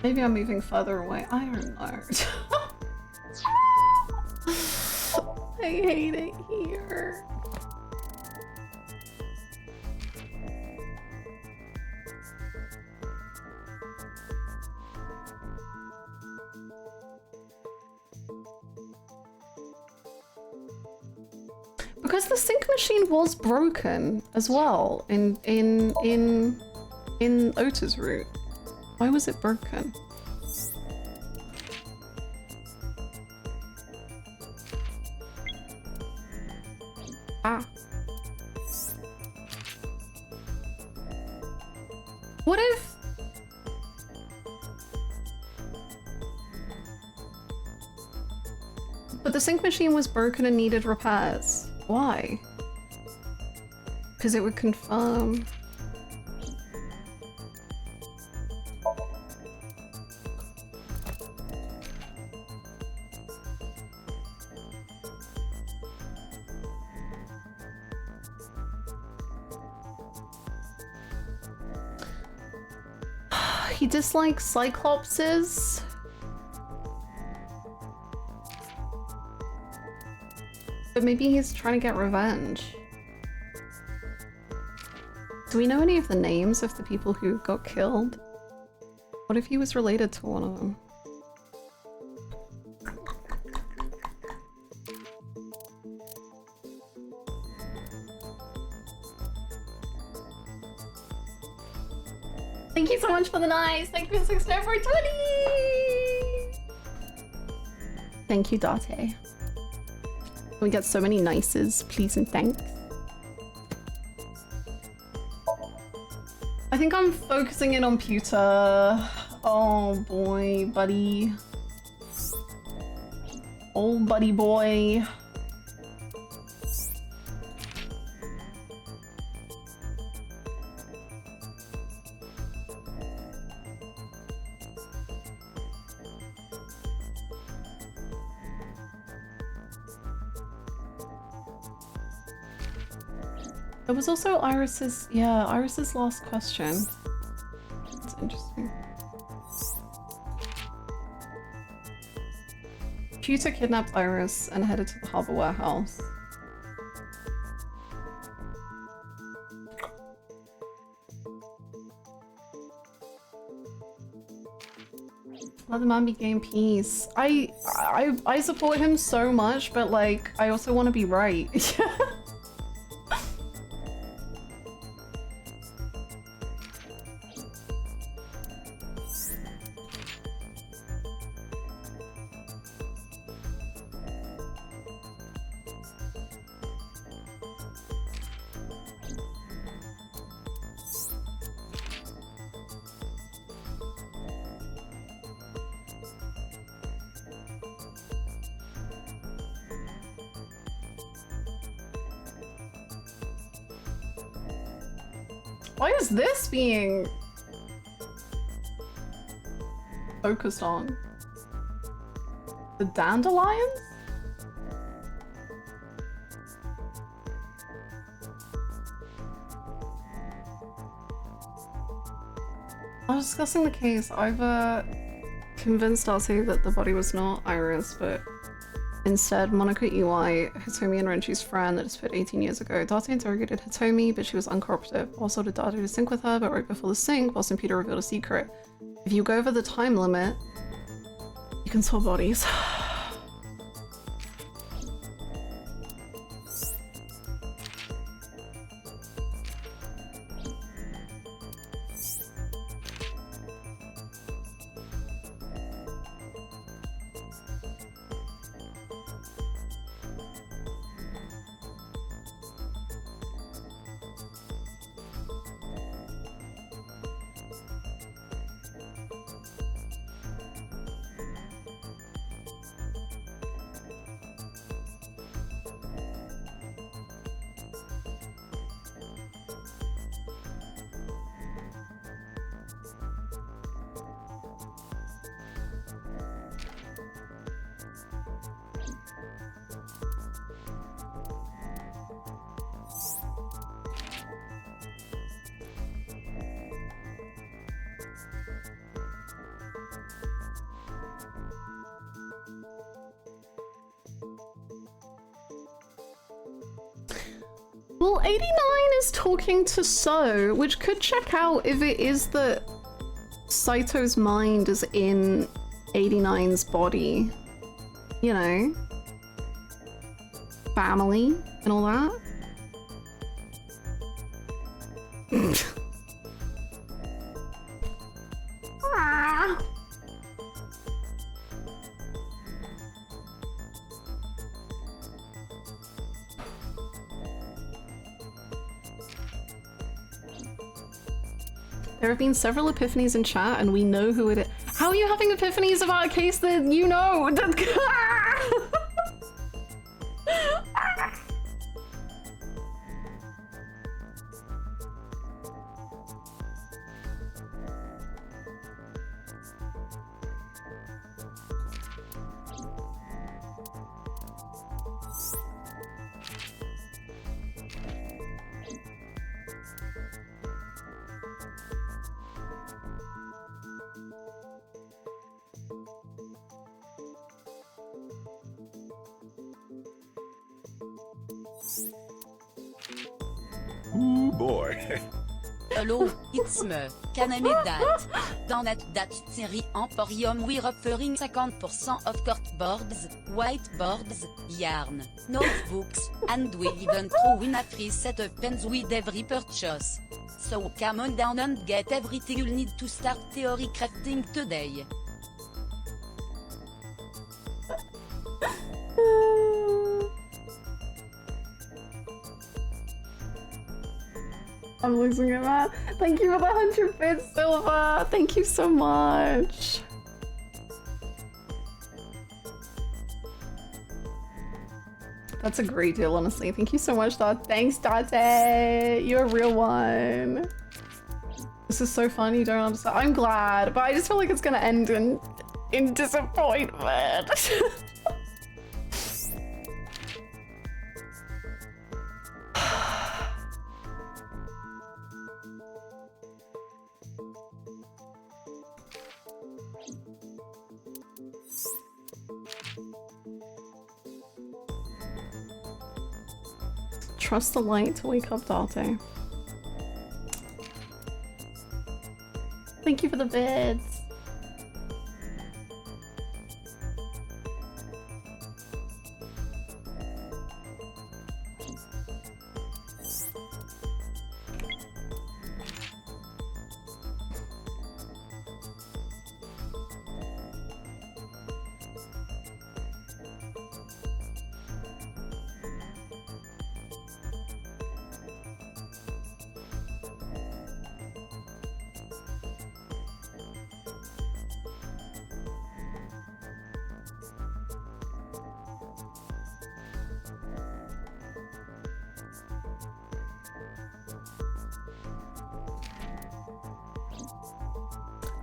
Speaker 2: Maybe I'm moving further away. I don't know. I hate it here. Because the sync machine was broken as well in Ota's route. Why was it broken? Ah. What if... But the sync machine was broken and needed repairs. Why? Because it would confirm... He dislikes Cyclopses. But maybe he's trying to get revenge. Do we know any of the names of the people who got killed? What if he was related to one of them? Thank you so much for the nice. Thank you for 6 for 20. Thank you, Date. We get so many nices, please and thanks. I think I'm focusing in on Pewter. Oh boy, buddy. Old buddy boy. It was also Iris's, yeah, Iris's last question. That's interesting. Pewter kidnapped Iris and headed to the harbor warehouse. Let the man be gay in peace. I support him so much, but like, I also want to be right. Why is this being focused on? The dandelions? I was discussing the case. I've convinced Darcy that the body was not Iris, but instead Monica EY, Hitomi and Renchi's friend that disappeared 18 years ago. Darcy interrogated Hitomi, but she was uncooperative. Also did Darcy to sync with her, but right before the sync, Boss and Peter revealed a secret. If you go over the time limit, you can swap bodies. Well, 89 is talking to So, which could check out if it is that Saito's mind is in 89's body. You know? Family and all that. Ah. There have been several epiphanies in chat and we know who it is. How are you having epiphanies about a case that you know?
Speaker 9: Ooh, boy.
Speaker 10: Hello, it's me, Kaname Dat. Dans notre date série Emporium we're offering 50% off corkboards, whiteboards, yarn, notebooks, and we even throw in a free set of pens with every purchase. So come on down and get everything you'll need to start theory crafting today.
Speaker 2: I'm losing it, man. Thank you for the 100 bits, Silver. Thank you so much. That's a great deal, honestly. Thank you so much, Dot. Thanks, Date. You're a real one. This is so fun. You don't understand. I'm glad, but I just feel like it's gonna end in disappointment. Trust the light to wake up Date. Thank you for the bids.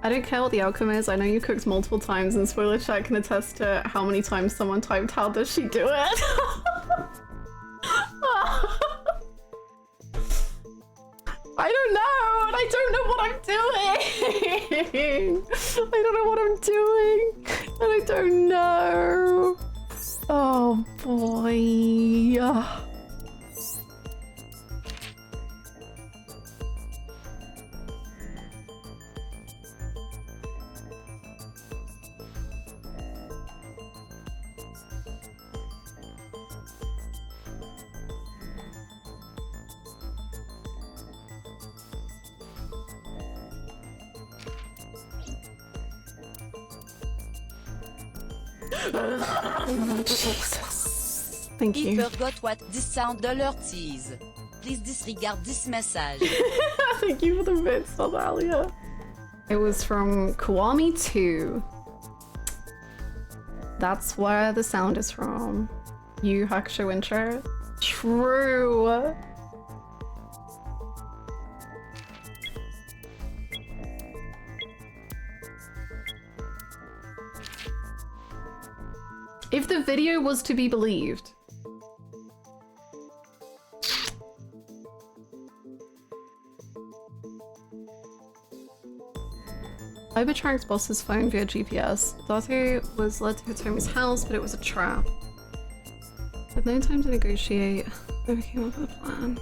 Speaker 2: I don't care what the outcome is, I know you cooked multiple times and Spoiler Chat can attest to how many times someone typed how does she do it? I don't know, and I don't know what I'm doing! I don't know what I'm doing, and I don't know. Oh boy. Jesus. Thank you.
Speaker 10: He forgot what this sound alert is. Please disregard this message.
Speaker 2: Thank you for the bits, Natalia. It was from Kiwami 2. That's where the sound is from. Yu Hakusho intro. True. If the video was to be believed. Oba tracked Boss's phone via GPS. Date was led to Hitomi's house, but it was a trap. With no time to negotiate. Never came up with a plan.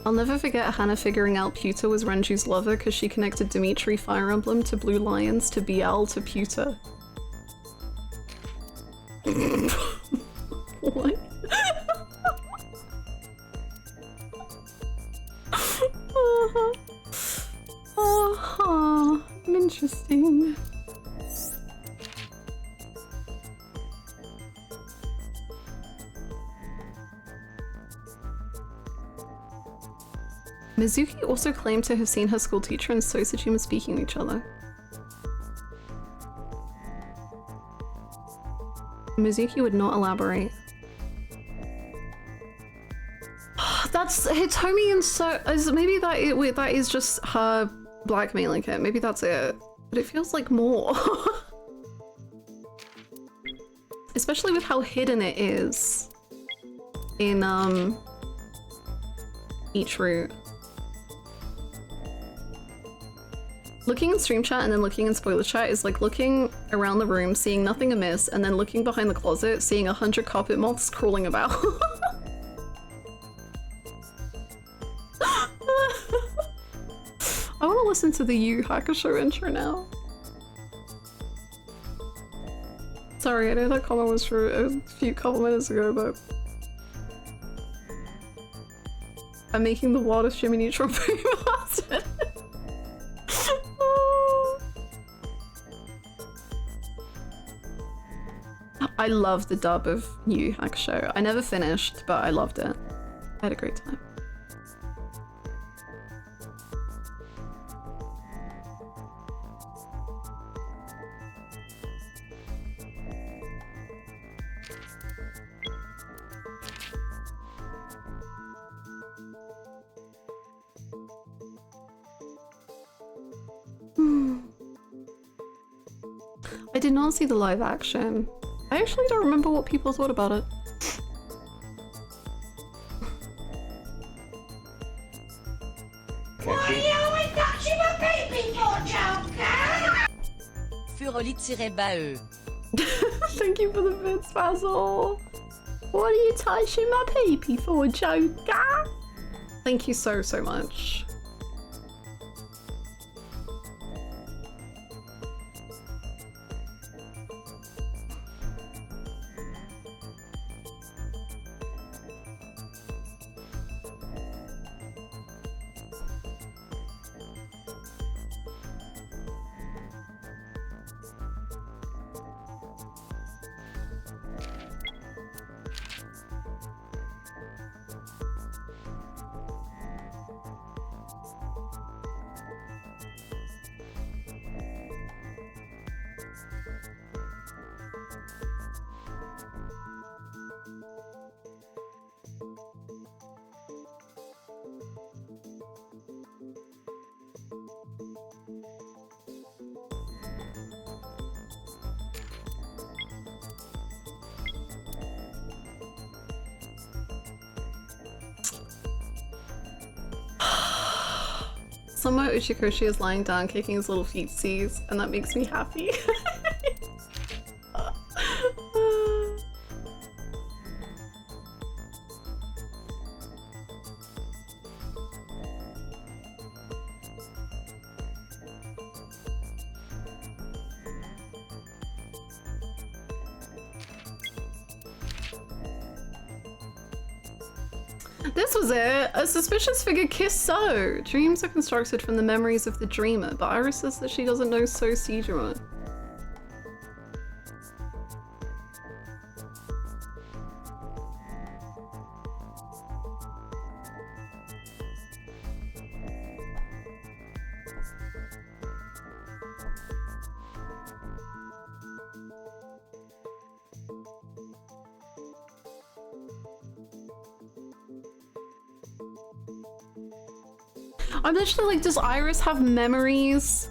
Speaker 2: I'll never forget Hannah figuring out Pewter was Renju's lover because she connected Dimitri Fire Emblem to Blue Lions to BL to Pewter. What? Interesting. Mizuki also claimed to have seen her school teacher and Sosajima speaking to each other. Mizuki would not elaborate. That's Hitomi and so maybe that is just her blackmailing him. Maybe that's it. But it feels like more. Especially with how hidden it is in each route. Looking in stream chat and then looking in spoiler chat is like looking around the room, seeing nothing amiss, and then looking behind the closet, seeing 100 carpet moths crawling about. I want to listen to the Yu Hakusho intro now. Sorry, I know that comment was for a couple minutes ago, but I'm making the wildest Jimmy Neutron bastard. I love the dub of Yu Hakusho. I never finished, but I loved it. I had a great time. I did not see the live action. I actually don't remember what people thought about it.
Speaker 11: Why are you always touching my baby for, Joker?
Speaker 10: Furoli-bae.
Speaker 2: Thank you for the bits, Basil. What are you touching my peepee for, Joker? Thank you so much. Somewhere Uchikoshi is lying down kicking his little feetsies, and that makes me happy. This was it! A suspicious figure kissed So! Dreams are constructed from the memories of the dreamer, but Iris says that she doesn't know So Sejima. I'm literally like, does Iris have memories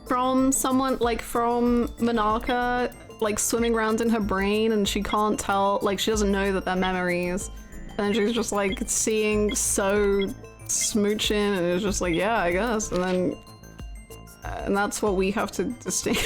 Speaker 2: from someone, like from Monarca, like swimming around in her brain and she can't tell, like she doesn't know that they're memories. And she's just like seeing So smooching and it's just like, yeah, I guess. And then, and that's what we have to distinguish.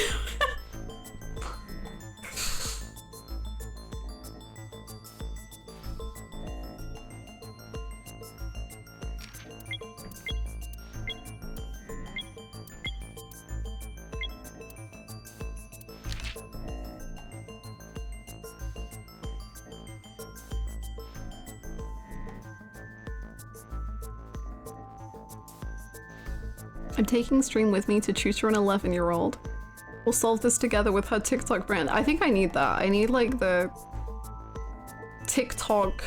Speaker 2: I'm taking stream with me to tutor an 11-year-old. We'll solve this together with her TikTok brand. I think I need that. I need like the TikTok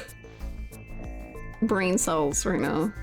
Speaker 2: brain cells right now.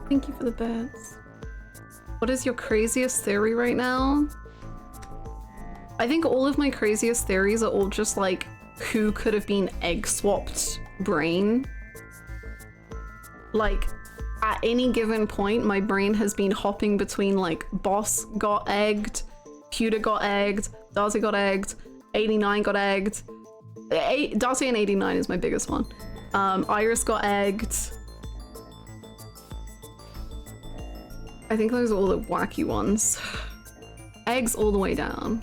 Speaker 2: Thank you for the beds. What is your craziest theory right now? I think all of my craziest theories are all just like who could have been egg swapped brain. Like at any given point my brain has been hopping between like Boss got egged, Pewter got egged, Darcy got egged, 89 got egged. Darcy and 89 is my biggest one. Iris got egged. I think those are all the wacky ones. Eggs all the way down.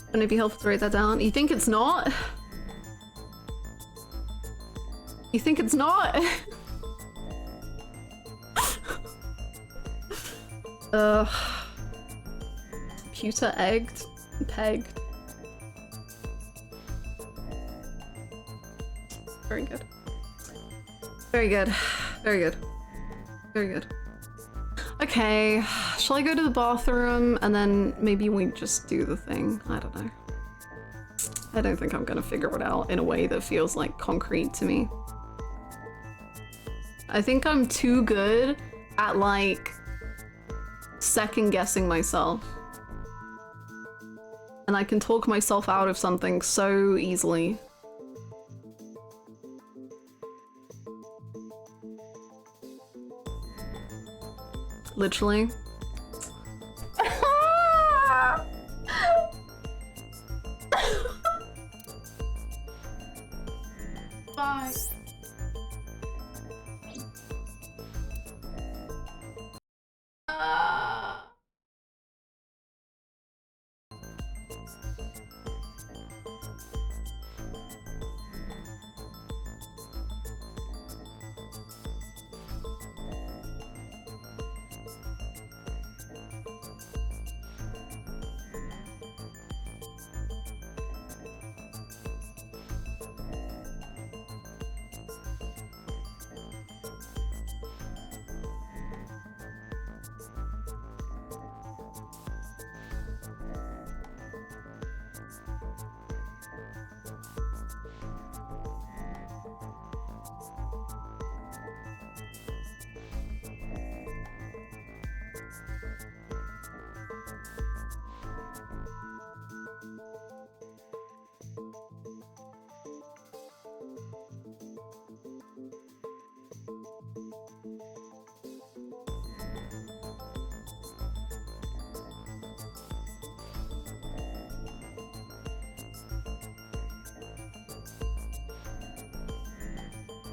Speaker 2: Wouldn't it be helpful to write that down? You think it's not? You think it's not? Pewter egged, pegged. Very good. Very good. Very good. Very good. Okay, shall I go to the bathroom and then maybe we just do the thing? I don't know. I don't think I'm gonna figure it out in a way that feels like concrete to me. I think I'm too good at like second guessing myself. And I can talk myself out of something so easily. Literally. Bye.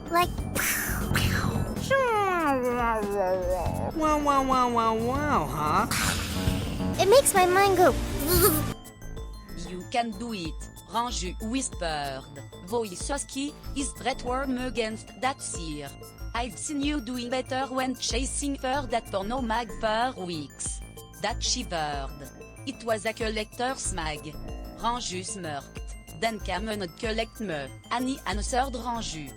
Speaker 1: Like,
Speaker 3: Wow, huh?
Speaker 1: it makes my mind go.
Speaker 10: You can do it, Ranju whispered. Voisoski is threatworm against that seer. I've seen you doing better when chasing for that porno mag for weeks. That shivered. It was a collector's mag. Ranju smirked. Den kan not collect me. Annie answered Ranju.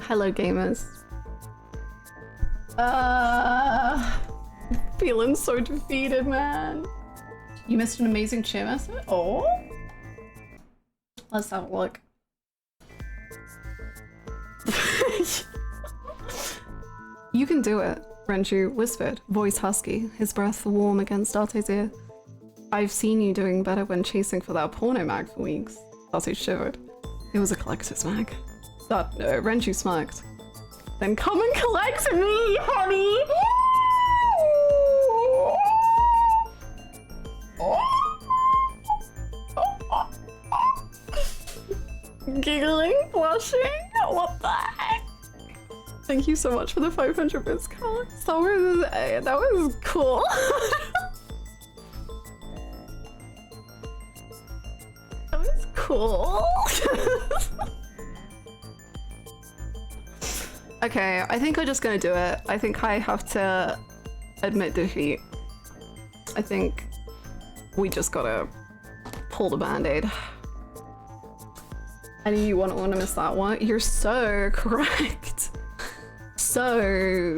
Speaker 2: Hello, gamers. Feeling so defeated, man. You missed an amazing cheer message? Oh? Let's have a look. You can do it, Renju whispered, voice husky, his breath warm against Date's ear. I've seen you doing better when chasing for that porno mag for weeks. Date shivered. It was a collector's mag. Renju smirked. Then come and collect me, honey! Giggling, blushing, what the heck? Thank you so much for the 500 bits, Alex. That was cool. That was cool. Okay, I think I'm just gonna do it. I think I have to admit defeat. I think we just gotta pull the band-aid. I knew you wouldn't miss that one. You're so correct. So,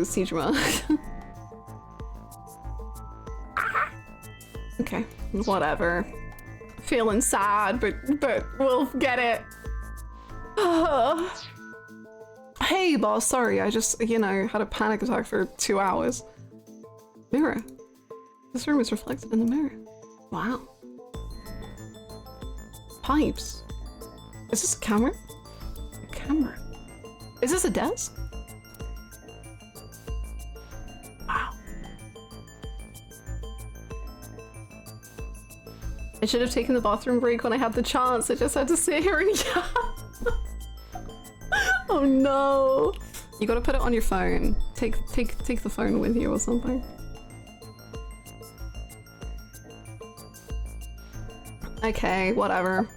Speaker 2: Sejima. Okay, whatever. Feeling sad, but we'll get it. Hey, boss, sorry, I just, you know, had a panic attack for 2 hours. Mirror. This room is reflected in the mirror. Wow. Pipes. Is this a camera? A camera. Is this a desk? Wow. I should have taken the bathroom break when I had the chance. I just had to sit here and yell. Oh no. You gotta put it on your phone. Take the phone with you or something. Okay, whatever.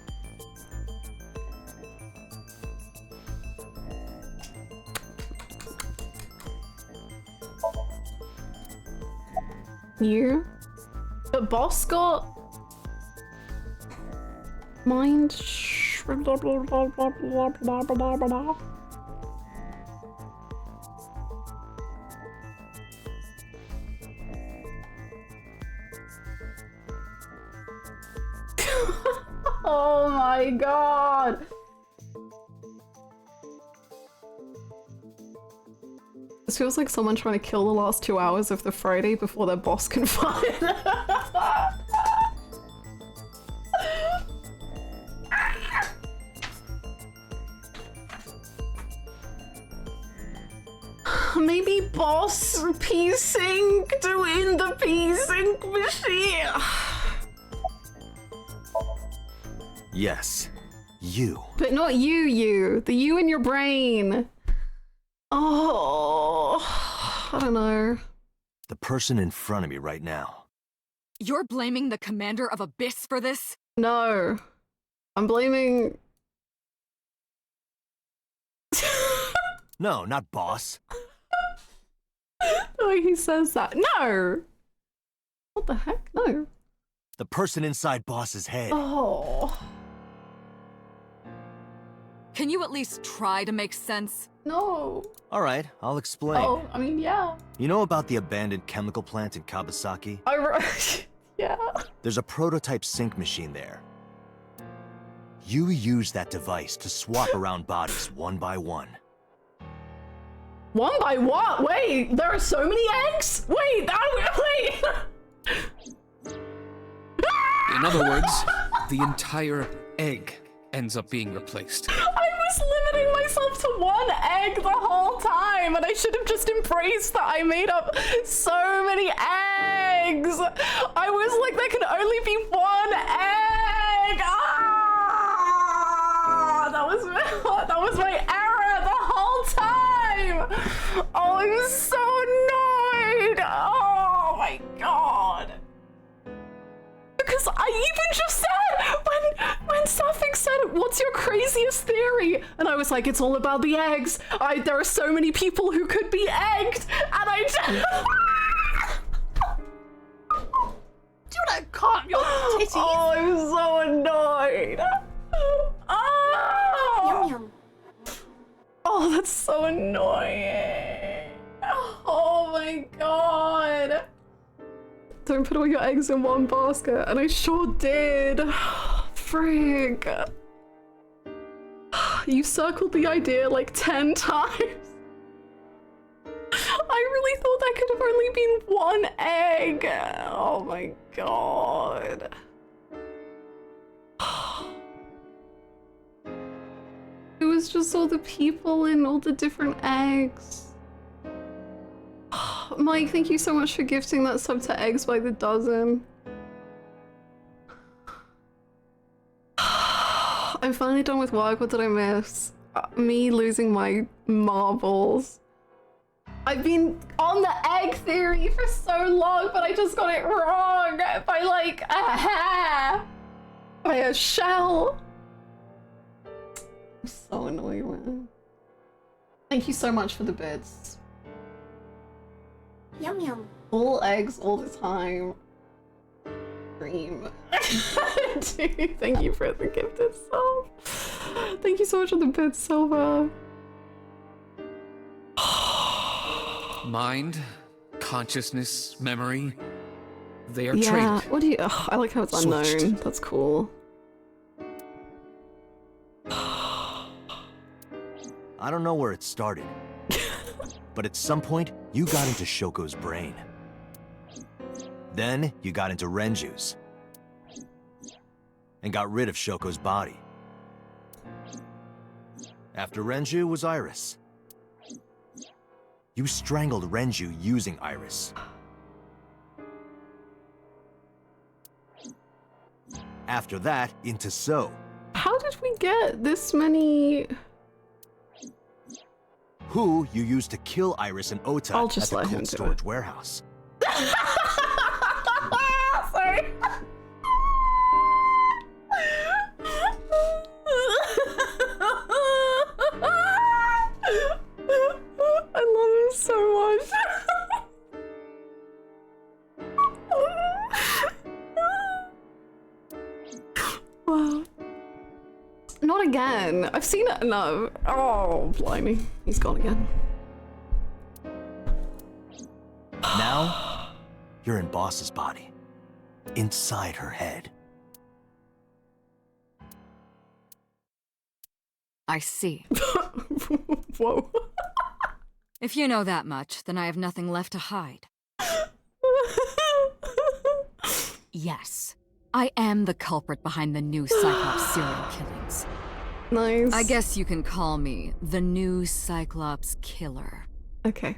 Speaker 2: You? But boss got mind blah blah blah blah blah blah blah blah. Oh my god. This feels like someone trying to kill the last 2 hours of the Friday before their boss can fight. Maybe boss P-Sync doing the P-Sync machine.
Speaker 5: Yes, you.
Speaker 2: But not you. The you in your brain. Oh, I don't know.
Speaker 5: The person in front of me right now.
Speaker 7: You're blaming the commander of Abyss for this?
Speaker 2: No. I'm blaming...
Speaker 5: No, not boss.
Speaker 2: The way he says that. No! What the heck? No.
Speaker 5: The person inside boss's head.
Speaker 2: Oh.
Speaker 7: Can you at least try to make sense?
Speaker 2: No.
Speaker 5: All right, I'll explain.
Speaker 2: Oh, I mean, yeah.
Speaker 5: You know about the abandoned chemical plant in Kawasaki?
Speaker 2: Yeah.
Speaker 5: There's a prototype sync machine there. You use that device to swap around bodies one by one.
Speaker 2: One by what? Wait, there are so many eggs? Wait, wait.
Speaker 6: In other words, the entire egg ends up being replaced.
Speaker 2: I was limiting myself to one egg the whole time, and I should have just embraced that I made up so many eggs. I was like, there can only be one egg. Ah! That was my error the whole time. Oh, I was so annoyed. Oh my god. Because I even just said, when Safik said, what's your craziest theory? And I was like, it's all about the eggs. There are so many people who could be egged. And I just...
Speaker 11: Do not calm your titties.
Speaker 2: Oh, I'm so annoyed. Oh!
Speaker 8: Yum yum.
Speaker 2: Oh, Oh, that's so annoying. Oh my god. Don't put all your eggs in one basket, and I sure did. Frig. You circled the idea like 10 times. I really thought that could have only been one egg. Oh my god. It was just all the people in all the different eggs. Mike, thank you so much for gifting that sub to Eggs by the Dozen. I'm finally done with work. What did I miss? Me losing my marbles. I've been on the egg theory for so long, but I just got it wrong by like a hair. By a shell. I'm so annoyed, man. Thank you so much for the bits.
Speaker 1: Yum yum.
Speaker 2: All eggs all the time. Dream. Dude, thank you for the gifted sub. Thank you so much for the bits, Silva.
Speaker 6: Mind, consciousness, memory, they are
Speaker 2: Yeah,
Speaker 6: trained.
Speaker 2: what do you... Ugh, I like how it's
Speaker 6: Switched.
Speaker 2: unknown. That's cool.
Speaker 5: I don't know where it started, but at some point, you got into Shoko's brain. Then, you got into Renju's. And got rid of Shoko's body. After Renju was Iris. You strangled Renju using Iris. After that, into So.
Speaker 2: How did we get this many...
Speaker 5: Who you used to kill Iris and Ota
Speaker 2: I'll
Speaker 5: at
Speaker 2: just
Speaker 5: the
Speaker 2: let him
Speaker 5: cold
Speaker 2: do
Speaker 5: storage
Speaker 2: it.
Speaker 5: warehouse.
Speaker 2: Sorry. I love him so much. Wow. Not again. I've seen it enough. Oh, blimey. He's gone again.
Speaker 5: Now, you're in Boss's body. Inside her head.
Speaker 7: I see.
Speaker 2: Whoa.
Speaker 7: If you know that much, then I have nothing left to hide. Yes, I am the culprit behind the new Cyclops serial killings.
Speaker 2: Nice.
Speaker 7: I guess you can call me the new Cyclops killer.
Speaker 2: Okay.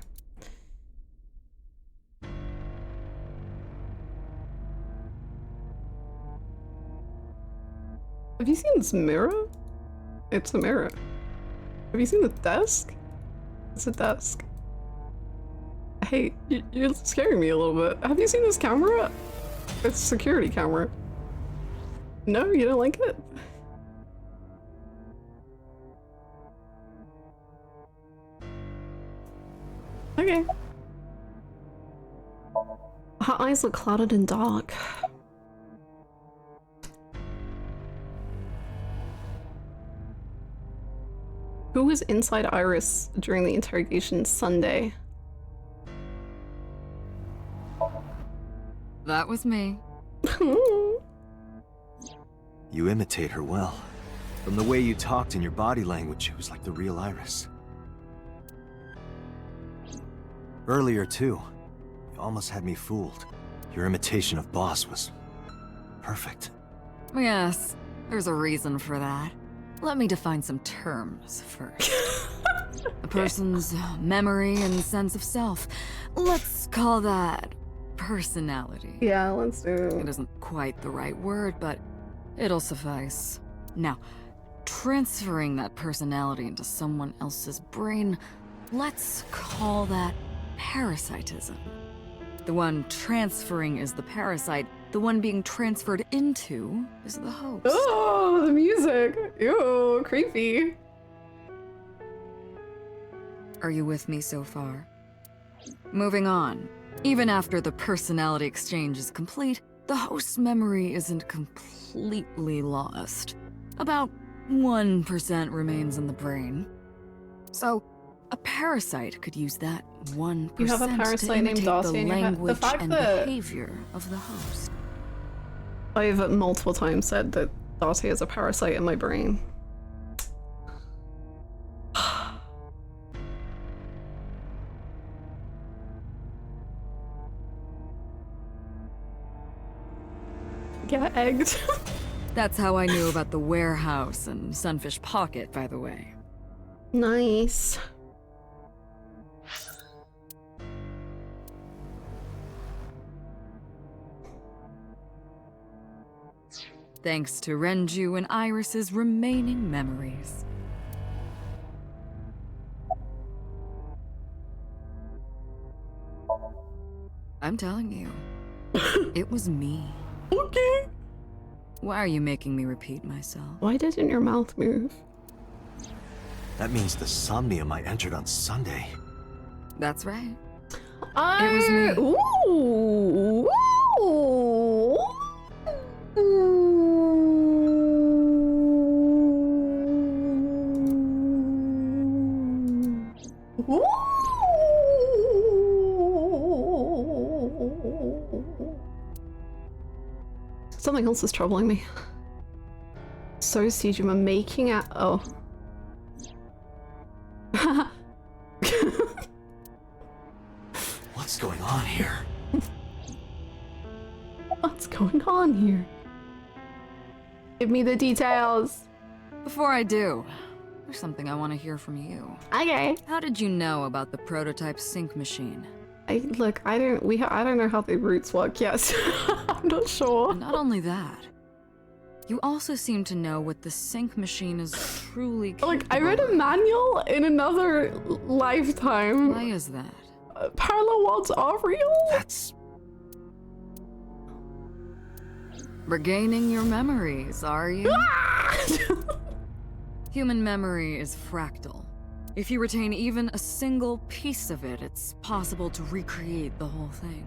Speaker 2: Have you seen this mirror? It's a mirror. Have you seen the desk? It's a desk. Hey, you're scaring me a little bit. Have you seen this camera? It's a security camera. No, you don't like it? Okay. Her eyes look clouded and dark. Who was inside Iris during the interrogation Sunday?
Speaker 7: That was me.
Speaker 5: You imitate her well. From the way you talked and your body language, it was like the real Iris. Earlier, too, you almost had me fooled. Your imitation of Boss was perfect.
Speaker 7: Yes, there's a reason for that. Let me define some terms first. A person's memory and sense of self. Let's call that personality.
Speaker 2: Yeah, let's do it.
Speaker 7: It isn't quite the right word, but it'll suffice. Now, transferring that personality into someone else's brain, let's call that parasitism. The one transferring is the parasite. The one being transferred into is the host.
Speaker 2: Oh, the music. Ew, creepy.
Speaker 7: Are you with me so far? Moving on. Even after the personality exchange is complete, the host's memory isn't completely lost. About 1% remains in the brain. So, a parasite could use that 1%
Speaker 2: You have a
Speaker 7: to
Speaker 2: parasite named
Speaker 7: imitate
Speaker 2: Darcy
Speaker 7: the
Speaker 2: in your head. The
Speaker 7: language
Speaker 2: fact
Speaker 7: and
Speaker 2: that-
Speaker 7: behavior of the host.
Speaker 2: I've multiple times said that Darcy is a parasite in my brain. Get egged.
Speaker 7: That's how I knew about the warehouse and Sunfish Pocket, by the way.
Speaker 2: Nice.
Speaker 7: Thanks to Renju and Iris's remaining memories. I'm telling you, it was me.
Speaker 2: Okay.
Speaker 7: Why are you making me repeat myself?
Speaker 2: Why didn't your mouth move?
Speaker 5: That means the Somnium I entered on Sunday.
Speaker 7: That's right.
Speaker 2: It
Speaker 7: was me.
Speaker 2: Ooh. Ooh. Something else is troubling me. So Sejima making out. Oh.
Speaker 5: What's going on here?
Speaker 2: What's going on here? Give me the details.
Speaker 7: Before I do, there's something I want to hear from you.
Speaker 2: Okay.
Speaker 7: How did you know about the prototype sync machine?
Speaker 2: I don't know how the roots work yet. I'm not sure.
Speaker 7: And not only that, you also seem to know what the sync machine is truly capable
Speaker 2: Like, I read a manual in another lifetime.
Speaker 7: Why is that?
Speaker 2: Parallel worlds are real?
Speaker 5: That's...
Speaker 7: Regaining your memories, are you? Human memory is fractal. If you retain even a single piece of it, it's possible to recreate the whole thing.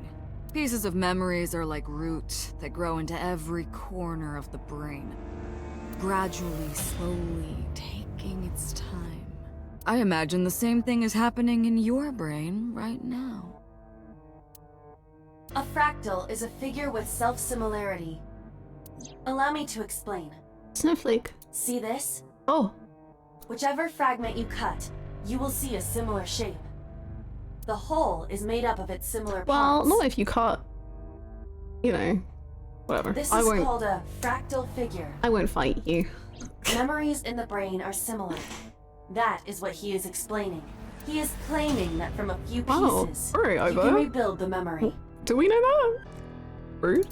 Speaker 7: Pieces of memories are like roots that grow into every corner of the brain, gradually, slowly, taking its time. I imagine the same thing is happening in your brain right now.
Speaker 8: A fractal is a figure with self-similarity. Allow me to explain.
Speaker 2: Snowflake.
Speaker 8: See this?
Speaker 2: Oh.
Speaker 8: Whichever fragment you cut, you will see a similar shape. The whole is made up of its similar
Speaker 2: Well,
Speaker 8: parts.
Speaker 2: not if you cut. You know, whatever.
Speaker 8: This
Speaker 2: I
Speaker 8: is
Speaker 2: won't.
Speaker 8: called a fractal figure.
Speaker 2: I won't fight you.
Speaker 8: Memories in the brain are similar. That is what he is explaining. He is claiming that from a few
Speaker 2: Oh,
Speaker 8: pieces,
Speaker 2: alright,
Speaker 8: you can rebuild the memory.
Speaker 2: Do we know that? Rude.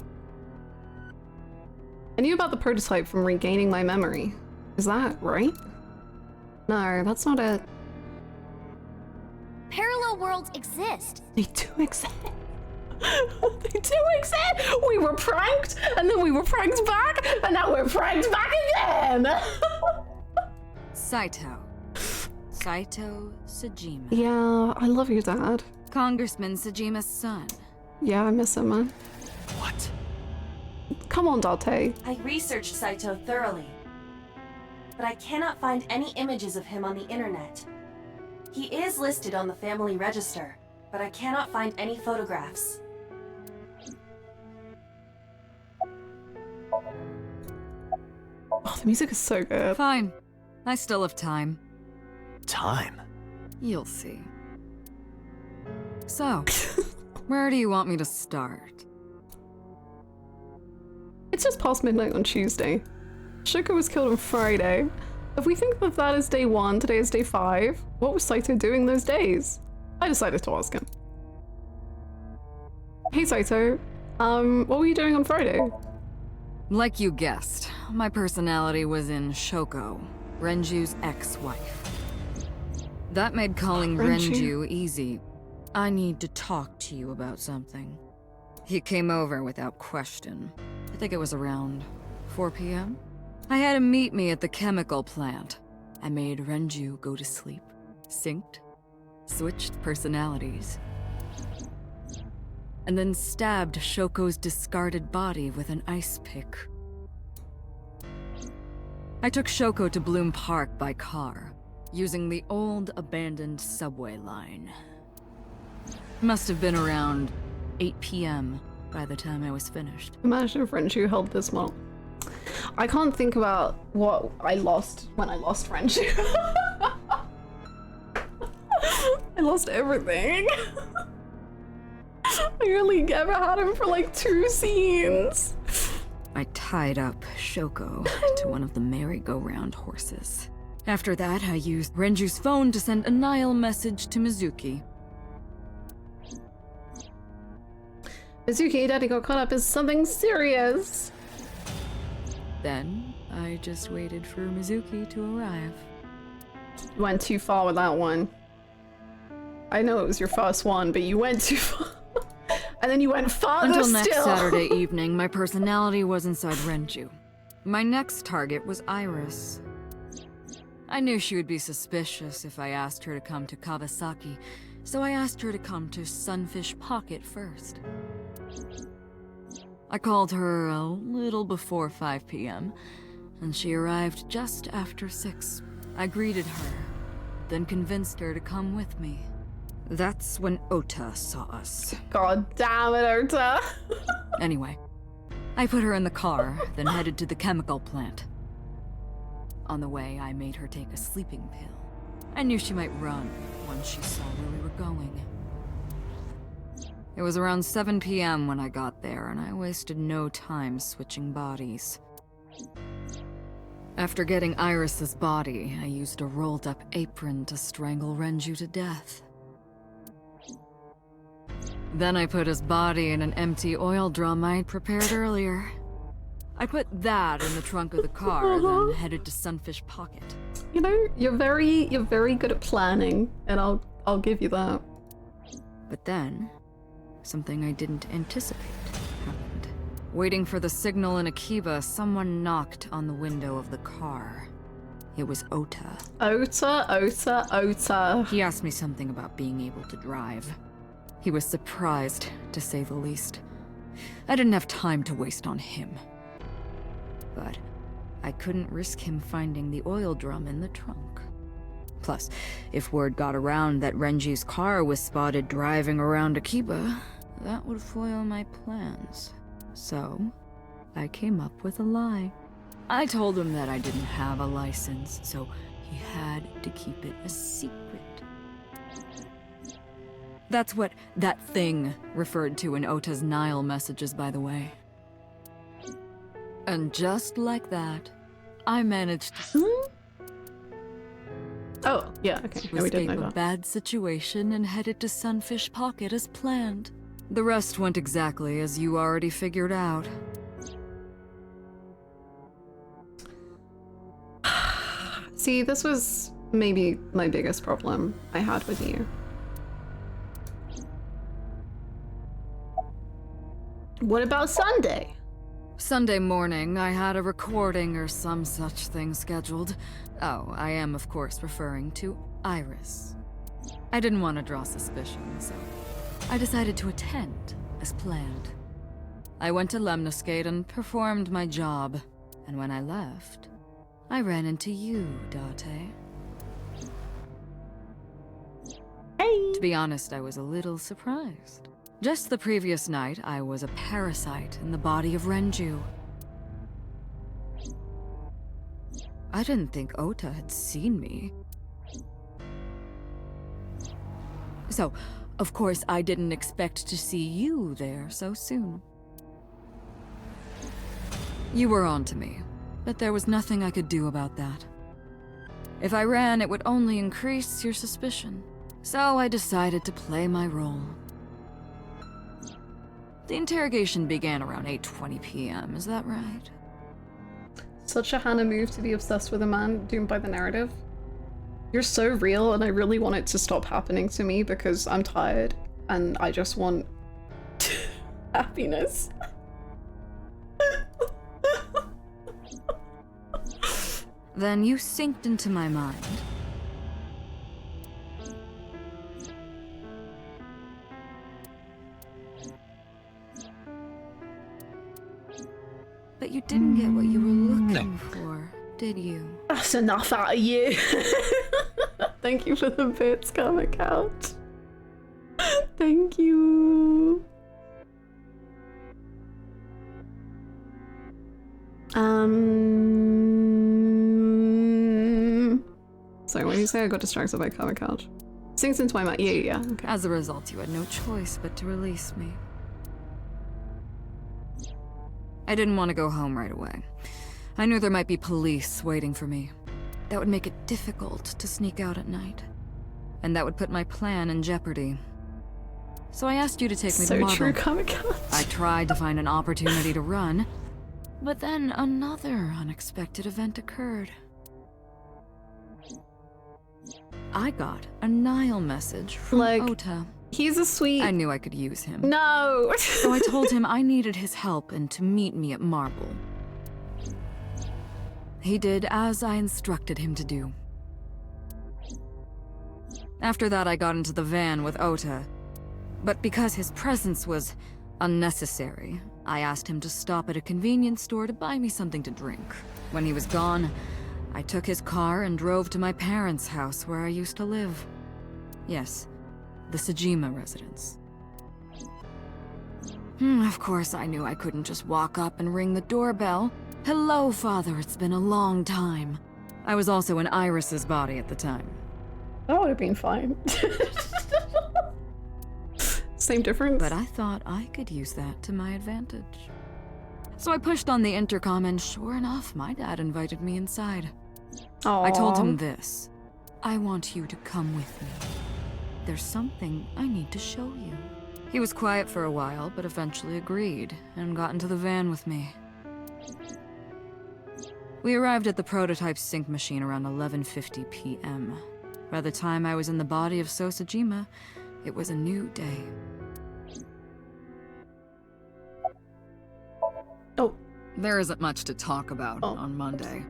Speaker 2: I knew about the prototype from regaining my memory. Is that right? No, that's not it.
Speaker 1: Parallel worlds exist.
Speaker 2: They do exist. They do exist. We were pranked, and then we were pranked back, and now we're pranked back again.
Speaker 7: Saito. Saito Sejima.
Speaker 2: Yeah, I love your dad.
Speaker 7: Congressman Sejima's son.
Speaker 2: Yeah, I miss him, man.
Speaker 5: What?
Speaker 2: Come on, Date.
Speaker 8: I researched Saito thoroughly, but I cannot find any images of him on the internet. He is listed on the family register, but I cannot find any photographs.
Speaker 2: Oh, the music is so good.
Speaker 7: Fine. I still have time.
Speaker 5: Time?
Speaker 7: You'll see. So, where do you want me to start?
Speaker 2: It's just past midnight on Tuesday. Shoko was killed on Friday. If we think that that is day 1, today is day 5, what was Saito doing those days? I decided to ask him. Hey Saito, what were you doing on Friday?
Speaker 7: Like you guessed, my personality was in Shoko, Renju's ex-wife. That made calling Renju easy. I need to talk to you about something. He came over without question. I think it was around 4 p.m. I had him meet me at the chemical plant. I made Renju go to sleep, synced, switched personalities, and then stabbed Shoko's discarded body with an ice pick. I took Shoko to Bloom Park by car. using the old abandoned subway line. Must have been around 8 p.m. by the time I was finished.
Speaker 2: Imagine if Renju held this model. I can't think about what I lost when I lost Renju. I lost everything. I only ever had him for like 2 scenes.
Speaker 7: I tied up Shoko to one of the merry-go-round horses. After that, I used Renju's phone to send a Nile message to Mizuki.
Speaker 2: Mizuki, Daddy got caught up in something serious.
Speaker 7: Then, I just waited for Mizuki to arrive.
Speaker 2: You went too far with that one. I know it was your first one, but you went too far. And then you went farther
Speaker 7: Until
Speaker 2: still.
Speaker 7: next Saturday evening, my personality was inside Renju. My next target was Iris. I knew she would be suspicious if I asked her to come to Kawasaki, so I asked her to come to Sunfish Pocket first. I called her a little before 5 p.m., and she arrived just after 6. I greeted her, then convinced her to come with me. That's when Ota saw us.
Speaker 2: God damn it, Ota.
Speaker 7: Anyway, I put her in the car, then headed to the chemical plant. On the way, I made her take a sleeping pill. I knew she might run once she saw where we were going. It was around 7 p.m. when I got there, and I wasted no time switching bodies. After getting Iris's body, I used a rolled-up apron to strangle Renju to death. Then I put his body in an empty oil drum I'd prepared earlier. I put that in the trunk of the car, then headed to Sunfish Pocket.
Speaker 2: You know, you're very good at planning, and I'll give you that.
Speaker 7: But then, something I didn't anticipate happened. Waiting for the signal in Akiba, someone knocked on the window of the car. It was Ota.
Speaker 2: Ota.
Speaker 7: He asked me something about being able to drive. He was surprised, to say the least. I didn't have time to waste on him. But I couldn't risk him finding the oil drum in the trunk. Plus, if word got around that Renju's car was spotted driving around Akiba, that would foil my plans. So, I came up with a lie. I told him that I didn't have a license, so he had to keep it a secret. That's what that thing referred to in Ota's Nile messages, by the way. And just like that, I managed to
Speaker 2: Oh, yeah, okay. No, we didn't know
Speaker 7: escape a
Speaker 2: that.
Speaker 7: bad situation and headed to Sunfish Pocket as planned. The rest went exactly as you already figured out.
Speaker 2: See, this was maybe my biggest problem I had with you. What about Sunday?
Speaker 7: Sunday morning, I had a recording or some such thing scheduled. Oh, I am, of course, referring to Iris. I didn't want to draw suspicion, so I decided to attend as planned. I went to Lemniscate and performed my job, and when I left, I ran into you, Date.
Speaker 2: Hey!
Speaker 7: To be honest, I was a little surprised. Just the previous night, I was a parasite in the body of Renju. I didn't think Ota had seen me. So, of course, I didn't expect to see you there so soon. You were on to me, but there was nothing I could do about that. If I ran, it would only increase your suspicion. So I decided to play my role. The interrogation began around 8:20 p.m., is that right?
Speaker 2: Such a Hannah move to be obsessed with a man doomed by the narrative. You're so real, and I really want it to stop happening to me because I'm tired and I just want happiness.
Speaker 7: Then you synced into my mind. But you didn't get what you were looking for, did you?
Speaker 2: That's enough out of you. Thank you for the bits, Karma Couch. Thank you. Sorry, when you say I got distracted by Karma Couch? Sinks into my mind. Yeah. Okay.
Speaker 7: As a result, you had no choice but to release me. I didn't want to go home right away. I knew there might be police waiting for me. That would make it difficult to sneak out at night. And that would put my plan in jeopardy. So I asked you to take me to Marble.
Speaker 2: So true, Karma Couch.
Speaker 7: I tried to find an opportunity to run, but then another unexpected event occurred. I got a Nile message from Ota.
Speaker 2: He's a sweet...
Speaker 7: I knew I could use him.
Speaker 2: No!
Speaker 7: So I told him I needed his help and to meet me at Marble. He did as I instructed him to do. After that, I got into the van with Ota. But because his presence was unnecessary, I asked him to stop at a convenience store to buy me something to drink. When he was gone, I took his car and drove to my parents' house where I used to live. Yes, the Sejima residence. Of course, I knew I couldn't just walk up and ring the doorbell. Hello, Father, it's been a long time. I was also in Iris's body at the time.
Speaker 2: That would have been fine. Same difference.
Speaker 7: But I thought I could use that to my advantage. So I pushed on the intercom and sure enough, my dad invited me inside.
Speaker 2: Aww.
Speaker 7: I told him this. I want you to come with me. There's something I need to show you. He was quiet for a while, but eventually agreed and got into the van with me. We arrived at the prototype sync machine around 11:50 p.m. By the time I was in the body of Sosejima, it was a new day.
Speaker 2: Oh.
Speaker 7: There isn't much to talk about on Monday.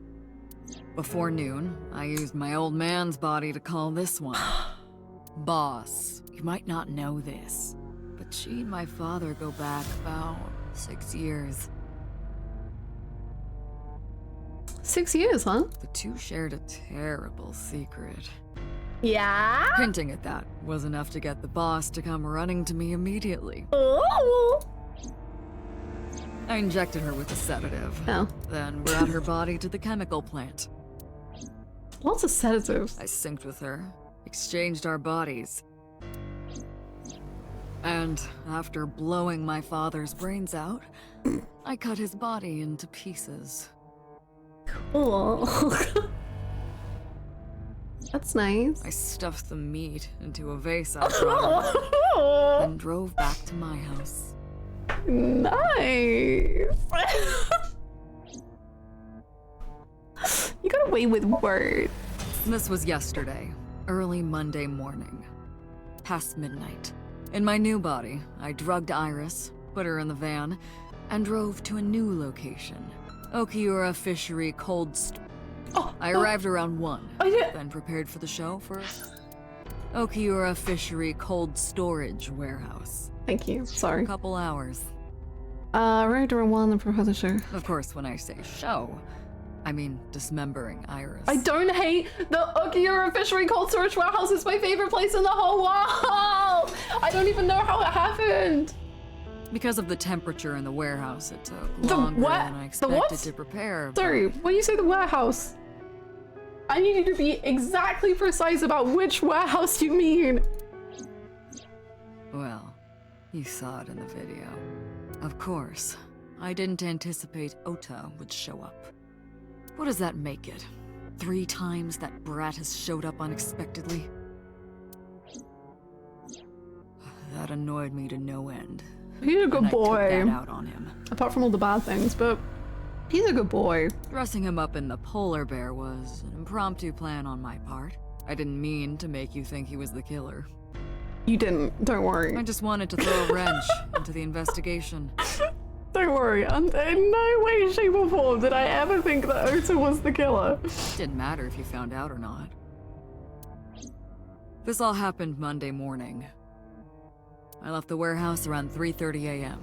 Speaker 7: Before noon, I used my old man's body to call this one. Boss. You might not know this, but she and my father go back about 6 years.
Speaker 2: 6 years, huh?
Speaker 7: The two shared a terrible secret.
Speaker 2: Yeah?
Speaker 7: Hinting at that was enough to get the boss to come running to me immediately.
Speaker 2: Oh.
Speaker 7: I injected her with a sedative, then brought her body to the chemical plant.
Speaker 2: Lots of sedatives.
Speaker 7: I synced with her, exchanged our bodies. And after blowing my father's brains out, I cut his body into pieces.
Speaker 2: Cool. That's nice.
Speaker 7: I stuffed the meat into a vase I brought, and drove back to my house.
Speaker 2: Nice. You got away with words.
Speaker 7: This was yesterday, early Monday morning, past midnight. In my new body, I drugged Iris, put her in the van, and drove to a new location, Okiura Fishery Cold I arrived around 1, then prepared for the show for Okiura Fishery Cold Storage Warehouse.
Speaker 2: Thank you. Sorry.
Speaker 7: A couple hours.
Speaker 2: Arrived around 1 and prepared the show.
Speaker 7: Of course, when I say show, I mean dismembering Iris.
Speaker 2: I don't hate the Okiura Fishery Cold Storage Warehouse. It's my favorite place in the whole world. I don't even know how it happened.
Speaker 7: Because of the temperature in the warehouse, it took longer than I expected to prepare.
Speaker 2: Sorry, when you say the warehouse, I need you to be exactly precise about which warehouse you mean.
Speaker 7: Well, you saw it in the video. Of course, I didn't anticipate Ota would show up. What does that make it? 3 times that brat has showed up unexpectedly? That annoyed me to no end.
Speaker 2: He's a good boy.
Speaker 7: I took that out on him.
Speaker 2: Apart from all the bad things, but he's a good boy.
Speaker 7: Dressing him up in the polar bear was an impromptu plan on my part. I didn't mean to make you think he was the killer.
Speaker 2: You didn't, don't worry.
Speaker 7: I just wanted to throw a wrench into the investigation.
Speaker 2: Don't worry, in no way, shape, or form did I ever think that Ota was the killer.
Speaker 7: Didn't matter if you found out or not. This all happened Monday morning. I left the warehouse around 3:30 a.m.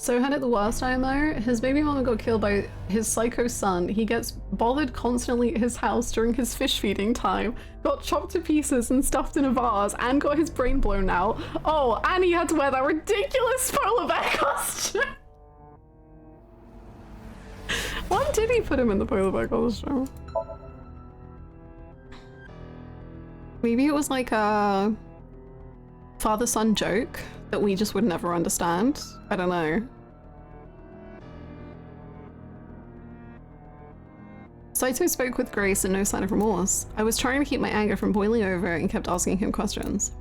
Speaker 2: So had it the worst time though. His baby mama got killed by his psycho son. He gets bothered constantly at his house during his fish feeding time, got chopped to pieces and stuffed in a vase, and got his brain blown out. Oh, and he had to wear that ridiculous polar bear costume. Why did he put him in the polar bear costume? Maybe it was like a father-son joke that we just would never understand. I don't know. Saito spoke with grace and no sign of remorse. I was trying to keep my anger from boiling over and kept asking him questions.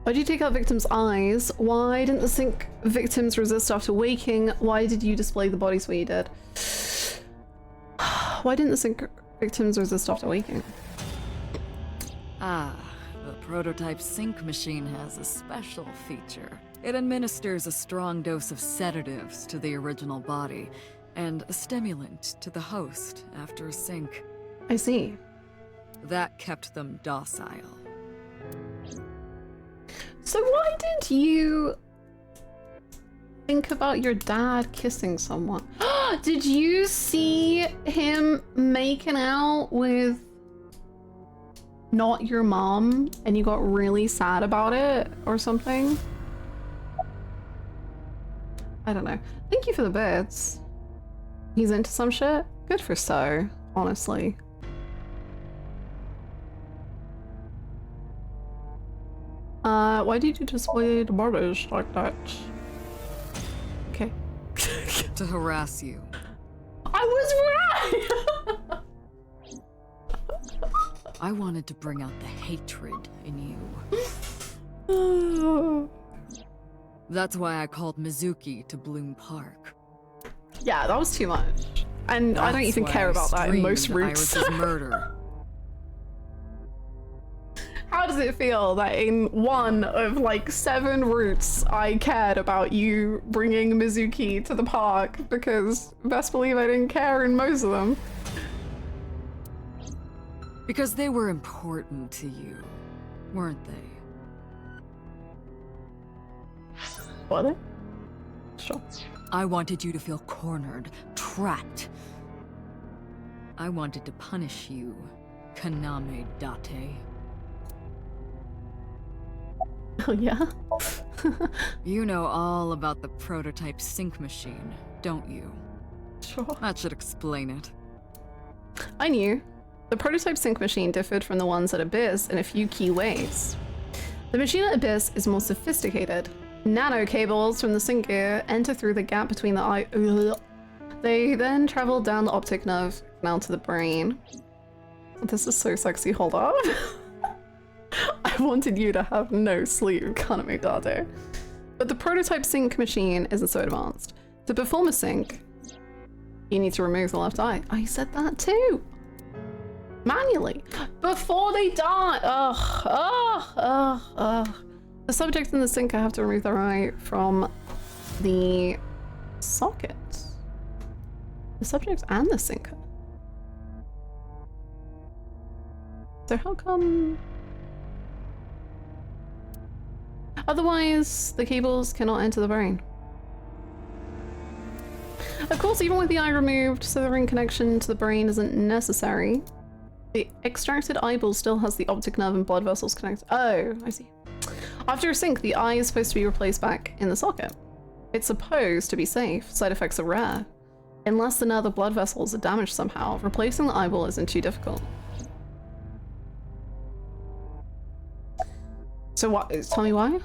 Speaker 2: Why did you take out victims' eyes? Why didn't the sink victims resist after waking? Why did you display the bodies the way you did? Why didn't the sink victims resist after waking?
Speaker 7: Ah, the prototype sync machine has a special feature. It administers a strong dose of sedatives to the original body, and a stimulant to the host after a sync.
Speaker 2: I see.
Speaker 7: That kept them docile.
Speaker 2: So why did you think about your dad kissing someone? Did you see him making out with not your mom and you got really sad about it or something? I don't know. Thank you for the bits. He's into some shit? Good for So, honestly. Why did you display the borders like that? Okay.
Speaker 7: To harass you.
Speaker 2: I was right!
Speaker 7: I wanted to bring out the hatred in you. That's why I called Mizuki to Bloom Park.
Speaker 2: Yeah, that was too much. And
Speaker 7: That's
Speaker 2: I don't even care about that in most routes.
Speaker 7: Iris's murder.
Speaker 2: How does it feel that in one of like 7 routes I cared about you bringing Mizuki to the park? Because best believe I didn't care in most of them.
Speaker 7: Because they were important to you, weren't they?
Speaker 2: Were they? Sure.
Speaker 7: I wanted you to feel cornered, trapped. I wanted to punish you, Kaname Date.
Speaker 2: Oh yeah?
Speaker 7: You know all about the prototype sync machine, don't you?
Speaker 2: Sure.
Speaker 7: That should explain it.
Speaker 2: I knew. The prototype sync machine differed from the ones at Abyss in a few key ways. The machine at Abyss is more sophisticated. Nano cables from the sync gear enter through the gap between the eye. They then travel down the optic nerve down to the brain. This is so sexy, hold up. I wanted you to have no sleep, Kaname Date. But the prototype sync machine isn't so advanced. To perform a sync, you need to remove the left eye. I said that too. Manually. Before they die. The subject and the sinker have to remove their eye from the socket. The subject and the sinker. So how come... Otherwise, the cables cannot enter the brain. Of course, even with the eye removed, so the ring connection to the brain isn't necessary. The extracted eyeball still has the optic nerve and blood vessels connected. Oh, I see. After a sync, the eye is supposed to be replaced back in the socket. It's supposed to be safe. Side effects are rare. Unless the nerve or blood vessels are damaged somehow, replacing the eyeball isn't too difficult. So what? Tell me why?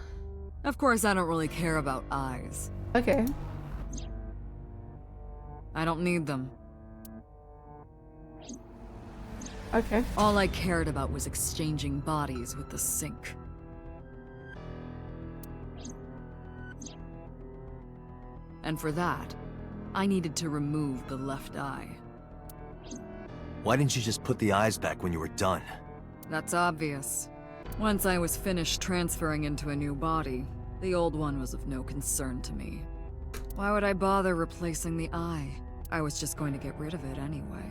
Speaker 7: Of course, I don't really care about eyes.
Speaker 2: Okay.
Speaker 7: I don't need them.
Speaker 2: Okay.
Speaker 7: All I cared about was exchanging bodies with the sync. And for that, I needed to remove the left eye.
Speaker 5: Why didn't you just put the eyes back when you were done?
Speaker 7: That's obvious. Once I was finished transferring into a new body, the old one was of no concern to me. Why would I bother replacing the eye? I was just going to get rid of it anyway.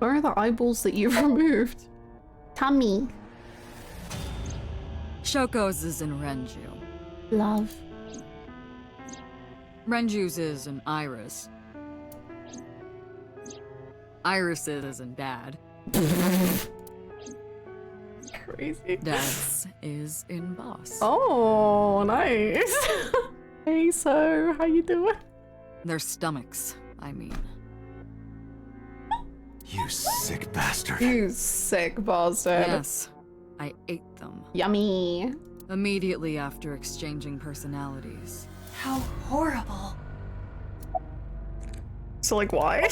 Speaker 2: Where are the eyeballs that you've removed? Tummy.
Speaker 7: Shoko's is in Renju.
Speaker 2: Love.
Speaker 7: Renju's is in Iris. Iris's is in Dad.
Speaker 2: Crazy.
Speaker 7: Dad's is in Boss.
Speaker 2: Oh, nice. Hey, so how you doing?
Speaker 7: Their stomachs, I mean.
Speaker 5: You sick bastard.
Speaker 2: You sick bastard.
Speaker 7: Yes, I ate them.
Speaker 2: Yummy.
Speaker 7: Immediately after exchanging personalities.
Speaker 8: How horrible.
Speaker 2: So, like, why?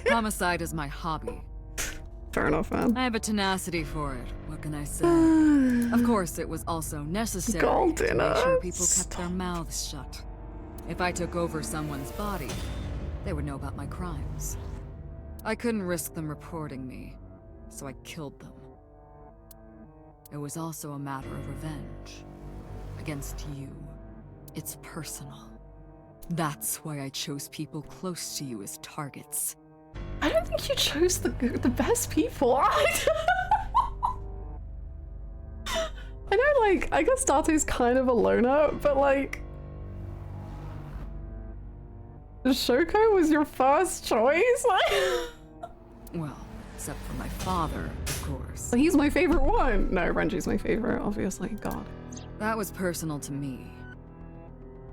Speaker 7: Homicide is my hobby.
Speaker 2: Fair enough, man.
Speaker 7: I have a tenacity for it. What can I say? Of course, it was also necessary to make sure people kept their mouths shut. If I took over someone's body, they would know about my crimes. I couldn't risk them reporting me, so I killed them. It was also a matter of revenge. Against you. It's personal. That's why I chose people close to you as targets.
Speaker 2: I don't think you chose the best people. I know, like, I guess Date's kind of a loner, but like, Shoko was your first choice?
Speaker 7: Well, except for my father, of course.
Speaker 2: Well, he's my favorite one. No, Renji's my favorite, obviously. God.
Speaker 7: That was personal to me.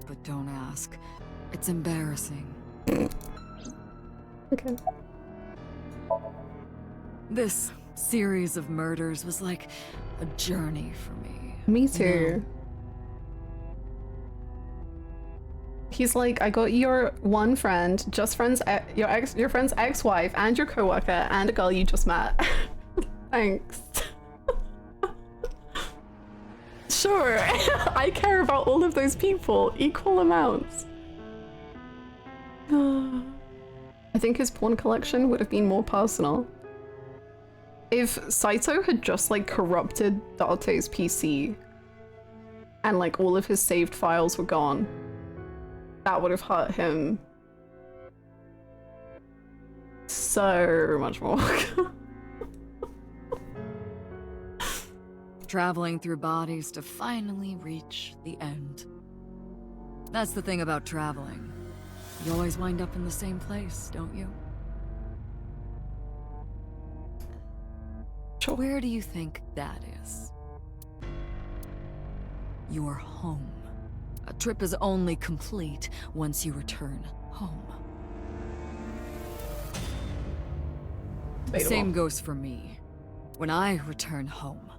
Speaker 7: But don't ask. It's embarrassing.
Speaker 2: Okay.
Speaker 7: This series of murders was like a journey for me.
Speaker 2: Me too. He's like, I got your one friend, just friends, your friend's ex-wife, and your coworker, and a girl you just met. Thanks. Sure, I care about all of those people, equal amounts. I think his porn collection would have been more personal. If Saito had just like corrupted Date's PC and like all of his saved files were gone, that would have hurt him so much more.
Speaker 7: Traveling through bodies to finally reach the end. That's the thing about traveling. You always wind up in the same place, don't you?
Speaker 2: Sure.
Speaker 7: Where do you think that is? Your home. A trip is only complete once you return home. The same goes for me. When I return home,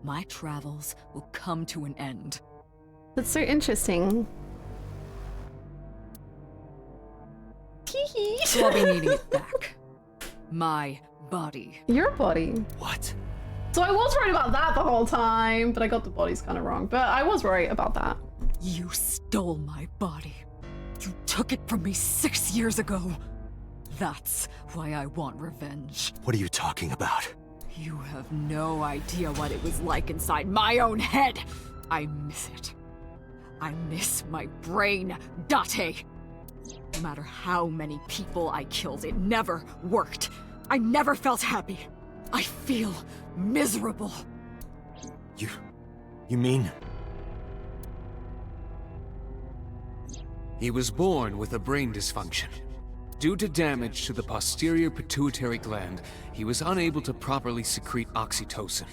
Speaker 7: my travels will come to an end.
Speaker 2: That's so interesting.
Speaker 7: So I'll be needing it back. My body.
Speaker 2: Your body.
Speaker 5: What?
Speaker 2: So I was right about that the whole time, but I got the bodies kind of wrong. But I was right about that.
Speaker 7: You stole my body. You took it from me 6 years ago. That's why I want revenge.
Speaker 5: What are you talking about?
Speaker 7: You have no idea what it was like inside my own head. I miss it. I miss my brain, Date. No matter how many people I killed, it never worked. I never felt happy. I feel miserable.
Speaker 5: You mean?
Speaker 6: He was born with a brain dysfunction. Due to damage to the posterior pituitary gland, he was unable to properly secrete oxytocin.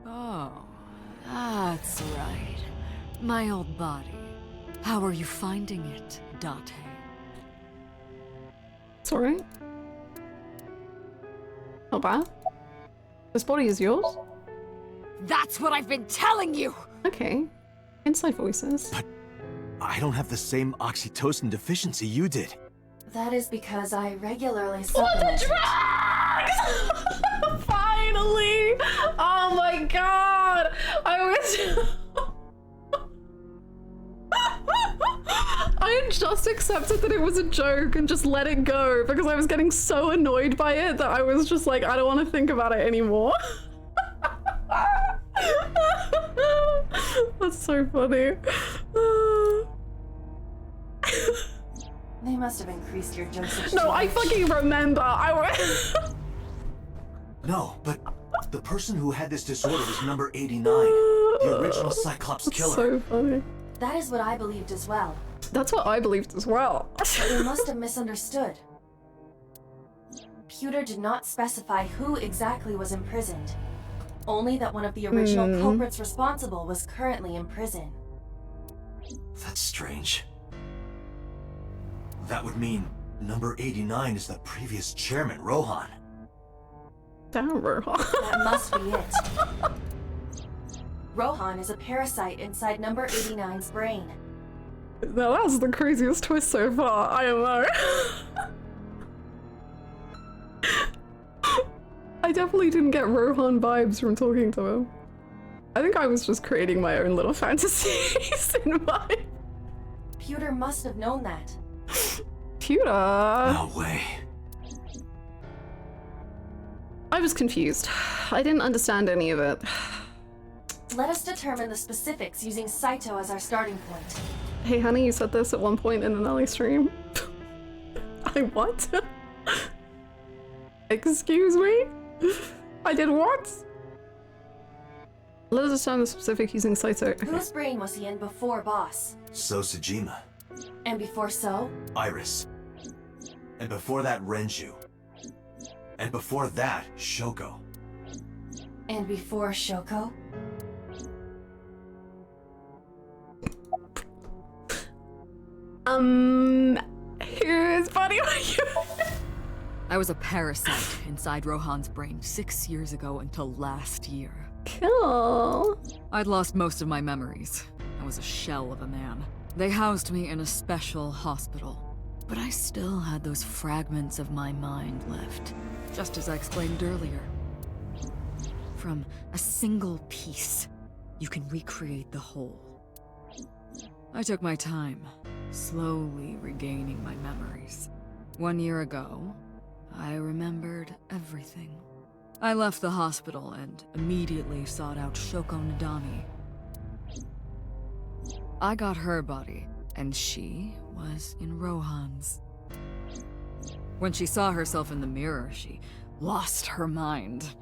Speaker 7: Oh, that's right. My old body. How are you finding it, Date?
Speaker 2: It's alright. Not bad. This body is yours?
Speaker 7: That's what I've been telling you!
Speaker 2: Okay. Inside voices.
Speaker 5: But I don't have the same oxytocin deficiency you did.
Speaker 8: That is because I regularly
Speaker 2: What
Speaker 8: supplement.
Speaker 2: the drugs! Finally! Oh my god! I was... I had just accepted that it was a joke and just let it go because I was getting so annoyed by it that I was just like, I don't want to think about it anymore. That's so funny.
Speaker 8: They must have increased your dosage.
Speaker 2: No, I fucking remember.
Speaker 5: No, but The person who had this disorder was number 89, the original Cyclops killer.
Speaker 2: So funny.
Speaker 8: That is what I believed as well.
Speaker 2: That's what I believed as well.
Speaker 8: But we must have misunderstood. Pewter did not specify who exactly was imprisoned. Only that one of the original culprits responsible was currently in prison.
Speaker 5: That's strange. That would mean number 89 is the previous chairman, Rohan.
Speaker 2: Damn, Rohan.
Speaker 8: That must be it. Rohan is a parasite inside number 89's brain.
Speaker 2: Now that's the craziest twist so far, I don't know. I definitely didn't get Rohan vibes from talking to him. I think I was just creating my own little fantasies in mind.
Speaker 8: Pewter must have known that.
Speaker 2: Pewter?
Speaker 5: No way.
Speaker 2: I was confused. I didn't understand any of it.
Speaker 8: Let us determine the specifics using Saito as our starting point.
Speaker 2: Hey honey, you said this at one point in an early stream. I what? Excuse me? I did what? Let us understand the specific using Saito. Okay.
Speaker 8: Whose brain was he in before Boss?
Speaker 5: So Sejima.
Speaker 8: And before So?
Speaker 5: Iris. And before that, Renju. And before that, Shoko.
Speaker 8: And before Shoko?
Speaker 2: Whose body are you?
Speaker 7: I was a parasite inside Rohan's brain 6 years ago until last year.
Speaker 2: Cool.
Speaker 7: I'd lost most of my memories. I was a shell of a man. They housed me in a special hospital, but I still had those fragments of my mind left, just as I explained earlier. From a single piece, you can recreate the whole. I took my time, slowly regaining my memories. 1 year ago, I remembered everything. I left the hospital and immediately sought out Shoko Nadami. I got her body, and she was in Rohan's. When she saw herself in the mirror, she lost her mind.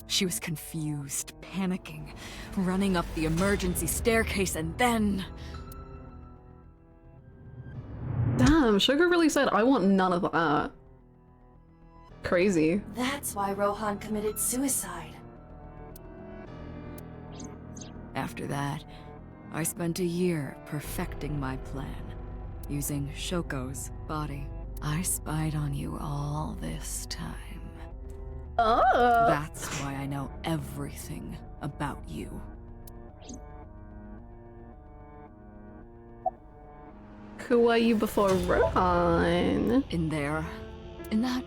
Speaker 7: She was confused, panicking, running up the emergency staircase, and then...
Speaker 2: Damn, Sugar really said, I want none of that. Crazy.
Speaker 8: That's why Rohan committed suicide.
Speaker 7: After that, I spent a year perfecting my plan, using Shoko's body. I spied on you all this time.
Speaker 2: Oh.
Speaker 7: That's why I know everything about you.
Speaker 2: Who were you before Rohan?
Speaker 7: In there, in that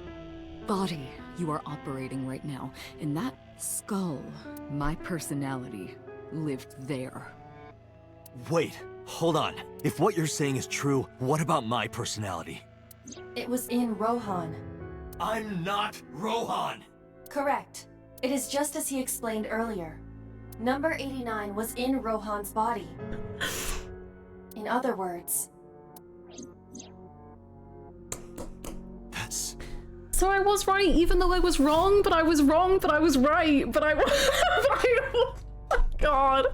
Speaker 7: body you are operating right now, in that skull, my personality lived there.
Speaker 5: Wait, hold on. If what you're saying is true, what about my personality?
Speaker 8: It was in Rohan.
Speaker 5: I'm not Rohan!
Speaker 8: Correct. It is just as he explained earlier. Number 89 was in Rohan's body. In other words...
Speaker 5: That's...
Speaker 2: So I was right, even though I was wrong, but I was wrong, but I was right, but I was... Oh my god.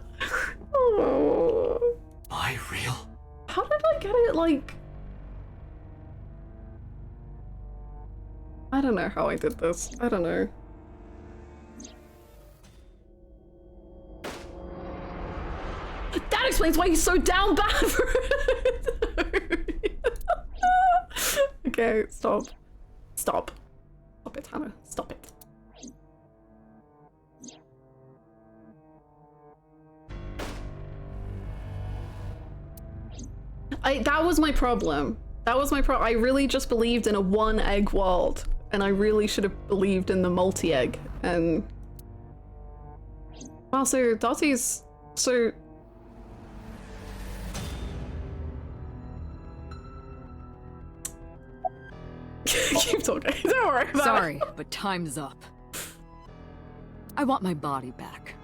Speaker 2: Oh.
Speaker 5: Am I real?
Speaker 2: How did I get it, like... I don't know how I did this. I don't know. That explains why he's so down bad for it. Okay, stop. Stop. Stop it, Hannah. Stop it. That was my problem. That was my problem. I really just believed in a one-egg world, and I really should have believed in the multi-egg. And wow, so Dottie's so. Keep talking. Don't worry about it.
Speaker 7: Sorry, but time's up. I want my body back.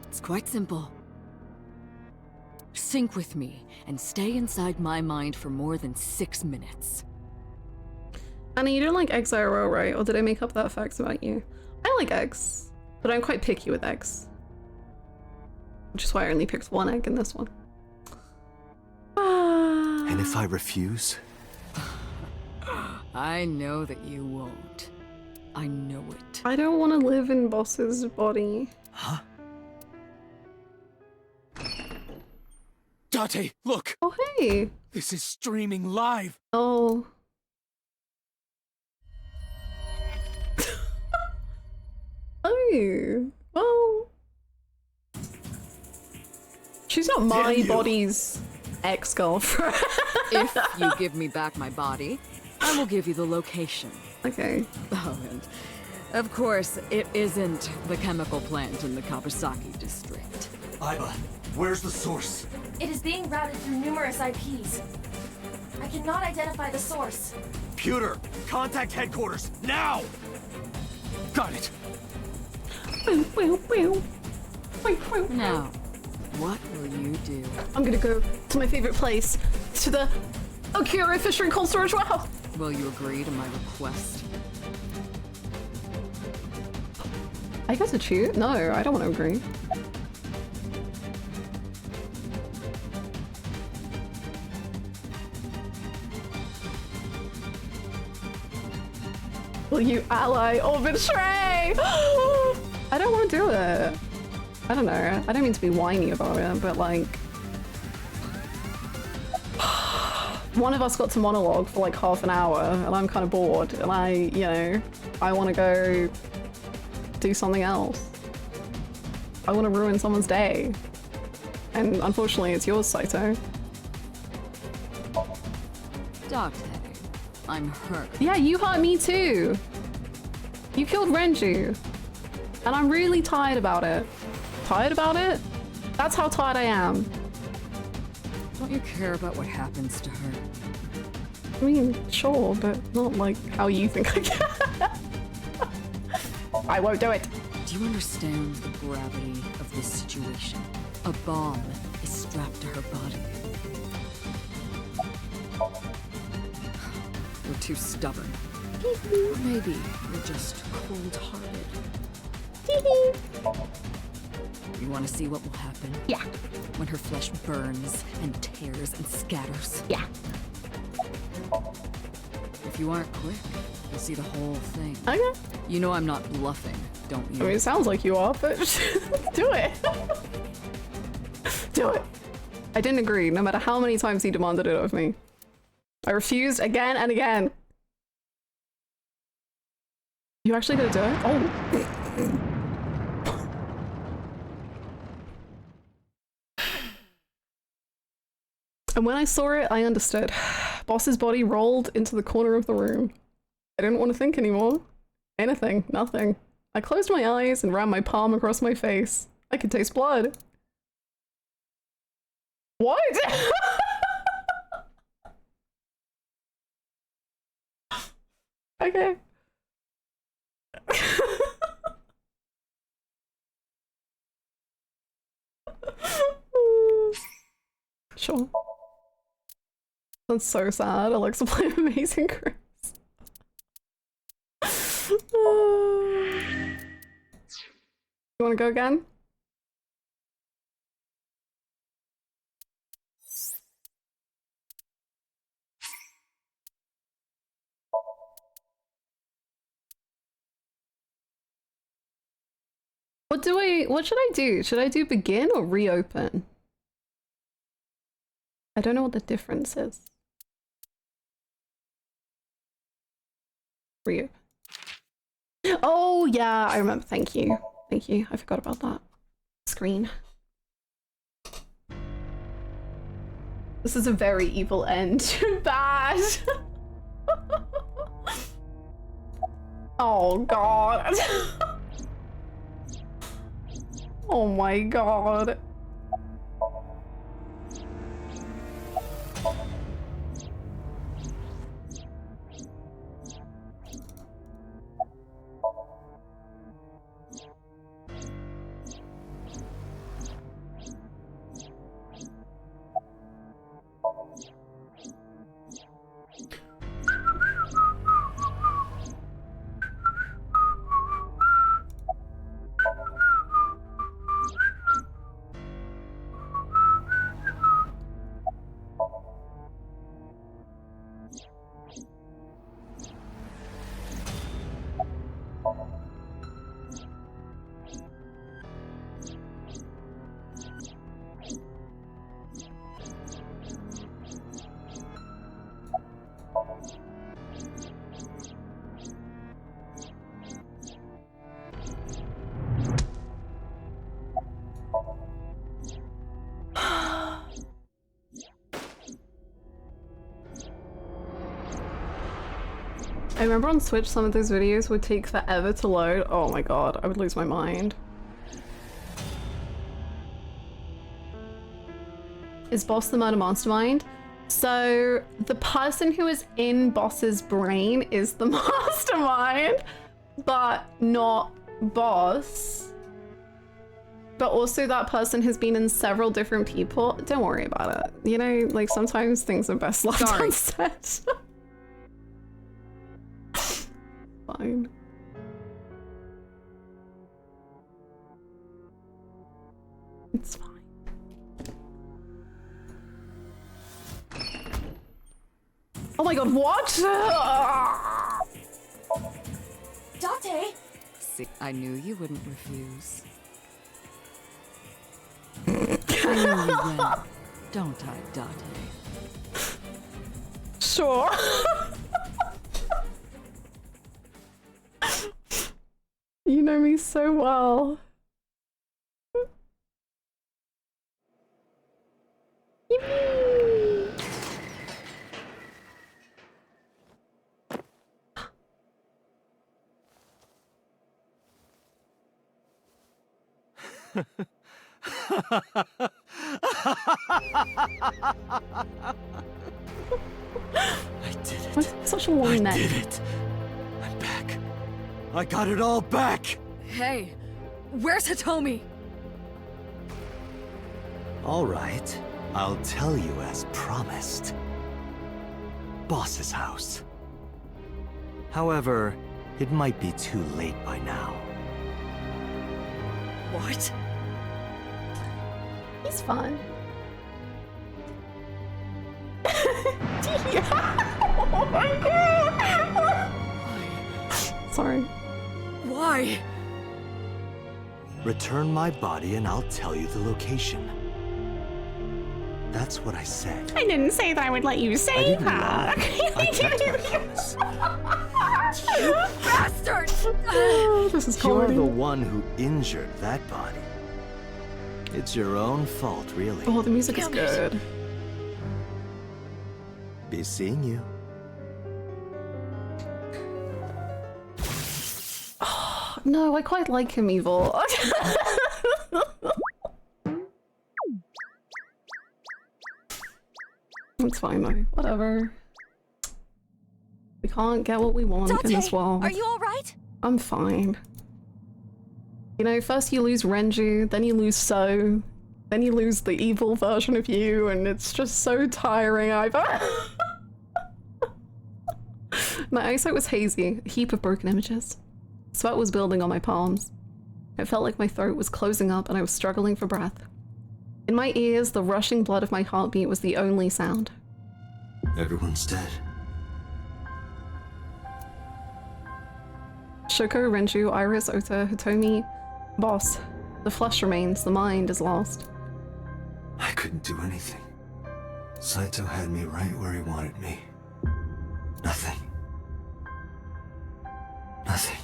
Speaker 7: It's quite simple. Sync with me and stay inside my mind for more than 6 minutes.
Speaker 2: Anna, you don't like eggs IRL, right? Or did I make up that fact about you? I like eggs, but I'm quite picky with eggs. Which is why I only picked one egg in this one.
Speaker 5: And if I refuse?
Speaker 7: I know that you won't. I know it.
Speaker 2: I don't want to live in Boss's body.
Speaker 5: Huh?
Speaker 6: Date, look!
Speaker 2: Oh, hey!
Speaker 6: This is streaming live!
Speaker 2: Oh. Oh. Well. She's not my body's ex-girlfriend.
Speaker 7: If you give me back my body, I will give you the location.
Speaker 2: Okay.
Speaker 7: Oh, and of course, it isn't the chemical plant in the Kawasaki district.
Speaker 5: Iba, where's the source?
Speaker 8: It is being routed through numerous IPs. I cannot identify the source.
Speaker 9: Pewter, contact headquarters, now!
Speaker 6: Got it!
Speaker 7: Now, what will you do?
Speaker 2: I'm gonna go to my favorite place, to the Okuro Fishery Cold Storage Warehouse.
Speaker 7: Will you agree to my request?
Speaker 2: I get to choose? No, I don't want to agree. Will you ally or betray? I don't want to do it. I don't know. I don't mean to be whiny about it, but like... one of us got to monologue for like half an hour and I'm kind of bored and I want to go do something else. I want to ruin someone's day. And unfortunately it's yours, Saito.
Speaker 7: Date, I'm hurt.
Speaker 2: Yeah, you hurt me too. You killed Renju. And I'm really tired about it. Tired about it? That's how tired I am.
Speaker 7: Don't you care about what happens to her?
Speaker 2: I mean, sure, but not like how you think I can. I won't do it.
Speaker 7: Do you understand the gravity of this situation? A bomb is strapped to her body. You're too stubborn. Or maybe you're just cold-hearted. You want to see what will happen?
Speaker 2: Yeah.
Speaker 7: When her flesh burns and tears and scatters?
Speaker 2: Yeah.
Speaker 7: If you aren't quick, you'll see the whole thing.
Speaker 2: Okay.
Speaker 7: You know I'm not bluffing, don't you?
Speaker 2: I mean, it sounds like you are, but do it. Do it. I didn't agree, no matter how many times he demanded it of me. I refused again and again. You actually gonna do it? Oh. And when I saw it, I understood. Boss's body rolled into the corner of the room. I didn't want to think anymore. Anything, nothing. I closed my eyes and ran my palm across my face. I could taste blood. What? Okay. Sure. That's so sad. Alexa played Amazing Grace. You wanna go again? What should I do? Should I do begin or reopen? I don't know what the difference is. Reopen. Oh yeah, I remember. Thank you. Thank you. I forgot about that. Screen. This is a very evil end. Bad. Oh god. Oh my god. I remember on Switch some of those videos would take forever to load. Oh my god, I would lose my mind. Is Boss the murder mastermind? So the person who is in Boss's brain is the mastermind, but not Boss. But also that person has been in several different people. Don't worry about it. You know, like sometimes things are best left unsaid. Fine. It's fine. Oh my god, what?
Speaker 8: Date!
Speaker 7: See, I knew you wouldn't refuse. I know you will. Don't I, Date?
Speaker 2: Sure. You know me so well. Yippee!
Speaker 5: I did it.
Speaker 2: What's such a long neck?
Speaker 5: I did it. I'm back. I got it all back.
Speaker 7: Hey, where's Hitomi?
Speaker 5: All right. I'll tell you as promised. Boss's house. However, it might be too late by now.
Speaker 7: What?
Speaker 2: He's fun. Oh my god! Sorry.
Speaker 7: Why?
Speaker 5: Return my body and I'll tell you the location. That's what I said.
Speaker 2: I didn't say that I would let you
Speaker 5: I
Speaker 2: save
Speaker 5: didn't
Speaker 2: her.
Speaker 5: lie. I kept my promise.
Speaker 7: You bastard!
Speaker 2: Oh, this is
Speaker 5: You're
Speaker 2: comedy.
Speaker 5: the one who injured that body. It's your own fault, really.
Speaker 2: Oh, the music is good.
Speaker 5: Be seeing you.
Speaker 2: Oh, no, I quite like him evil. It's fine though. Whatever. We can't get what we want in this world.
Speaker 4: Are you alright?
Speaker 2: I'm fine. You know, first you lose Renju, then you lose So, then you lose the evil version of you, and it's just so tiring either. My eyesight was hazy, a heap of broken images. Sweat was building on my palms. It felt like my throat was closing up and I was struggling for breath. In my ears, the rushing blood of my heartbeat was the only sound.
Speaker 5: Everyone's dead.
Speaker 2: Shoko, Renju, Iris, Ota, Hitomi, Boss. The flesh remains, the mind is lost.
Speaker 5: I couldn't do anything. Saito had me right where he wanted me. Nothing. Nothing.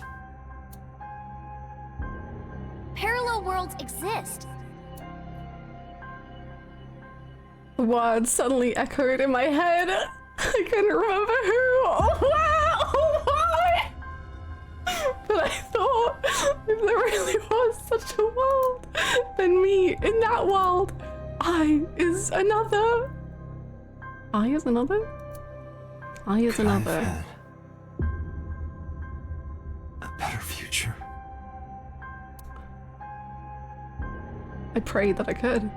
Speaker 1: Parallel worlds exist.
Speaker 2: The words suddenly echoed in my head. I couldn't remember who or where or why. But I thought, if there really was such a world, then me in that world, I is another. I is another? I is another.
Speaker 5: I've had a better future.
Speaker 2: I prayed that I could.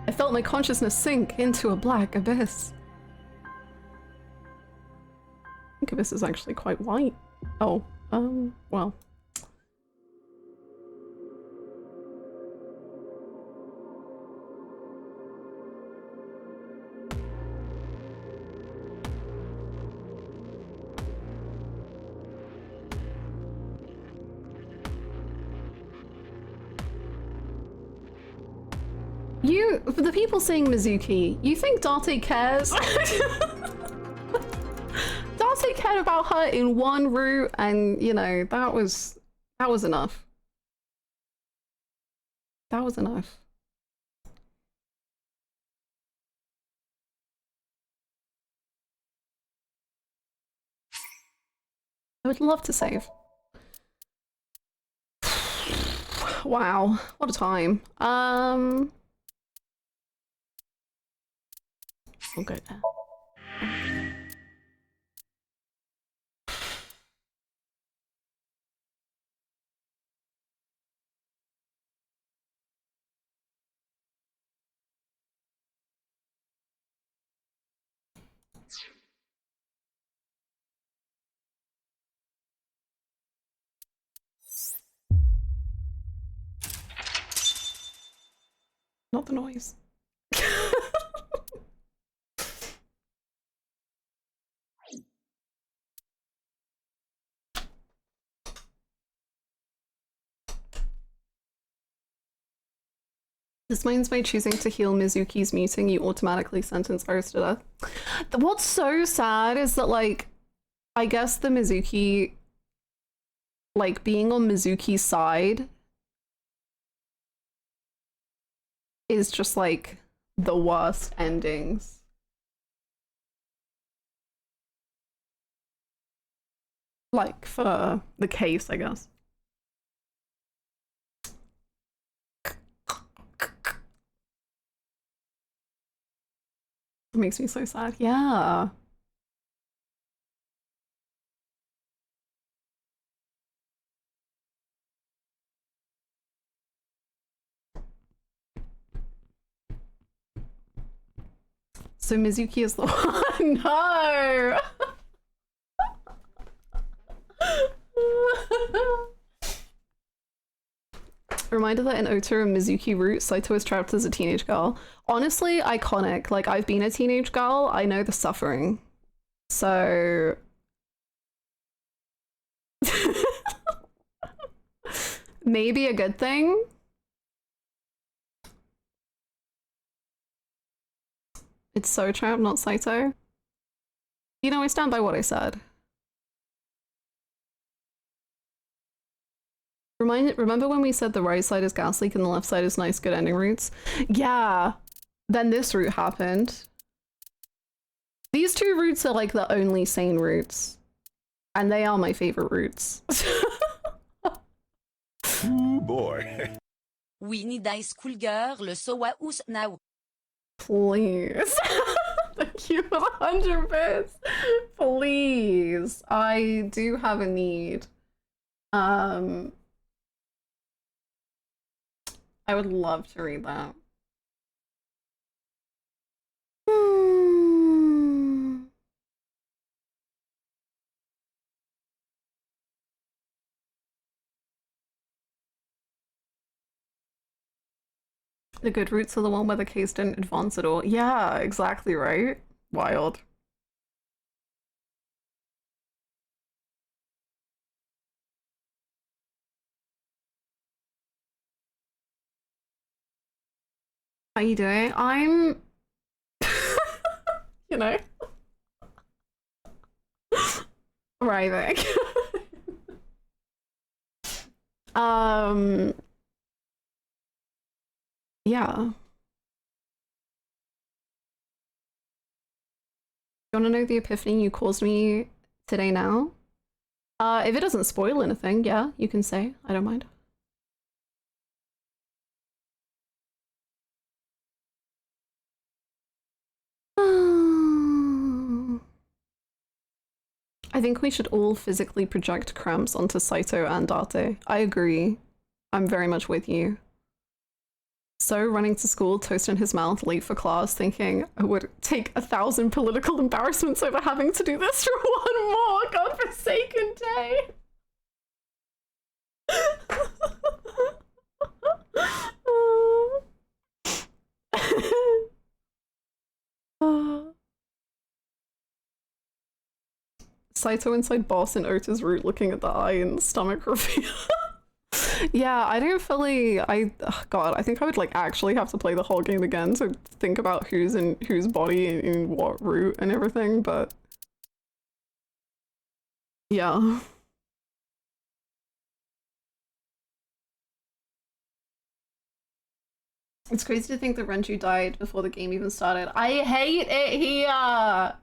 Speaker 2: I felt my consciousness sink into a black abyss. I think abyss is actually quite white. Oh, well. The people seeing Mizuki, you think Date cares? Date cared about her in one route, and you know, that was enough. That was enough. I would love to save. Wow, what a time. We'll go there. Not the noise. This means by choosing to heal Mizuki's muting, you automatically sentence Iris to death. What's so sad is that, like, I guess the Mizuki, like, being on Mizuki's side is just, like, the worst endings. Like, for the case, I guess. It makes me so sad. Yeah. So Mizuki is the one. No. Reminder that in Ota and Mizuki route, Saito is trapped as a teenage girl. Honestly, iconic. Like, I've been a teenage girl. I know the suffering. So... maybe a good thing? It's so trapped, not Saito. You know, I stand by what I said. Remember when we said the right side is gas leak and the left side is nice, good ending routes? Yeah. Then this route happened. These two routes are like the only sane routes. And they are my favorite routes.
Speaker 9: Ooh, boy.
Speaker 10: We need a schoolgirl, le soa us now.
Speaker 2: Please. Thank you for the 100 bits. Please. I do have a need. I would love to read that. The good routes are the one where the case didn't advance at all. Yeah, exactly right. Wild. How you doing? I'm, you know, writhing. Yeah. You want to know the epiphany you caused me today now? If it doesn't spoil anything, yeah, you can say. I don't mind. I think we should all physically project cramps onto Saito and Date. I agree. I'm very much with you. So running to school, toast in his mouth, late for class, thinking I would take 1,000 political embarrassments over having to do this for one more godforsaken day. Saito inside boss in Ota's route looking at the eye and stomach reveal. Yeah, I don't fully, God, I think I would like actually have to play the whole game again to think about who's in whose body in what route and everything, but yeah. It's crazy to think that Renju died before the game even started. I hate it here!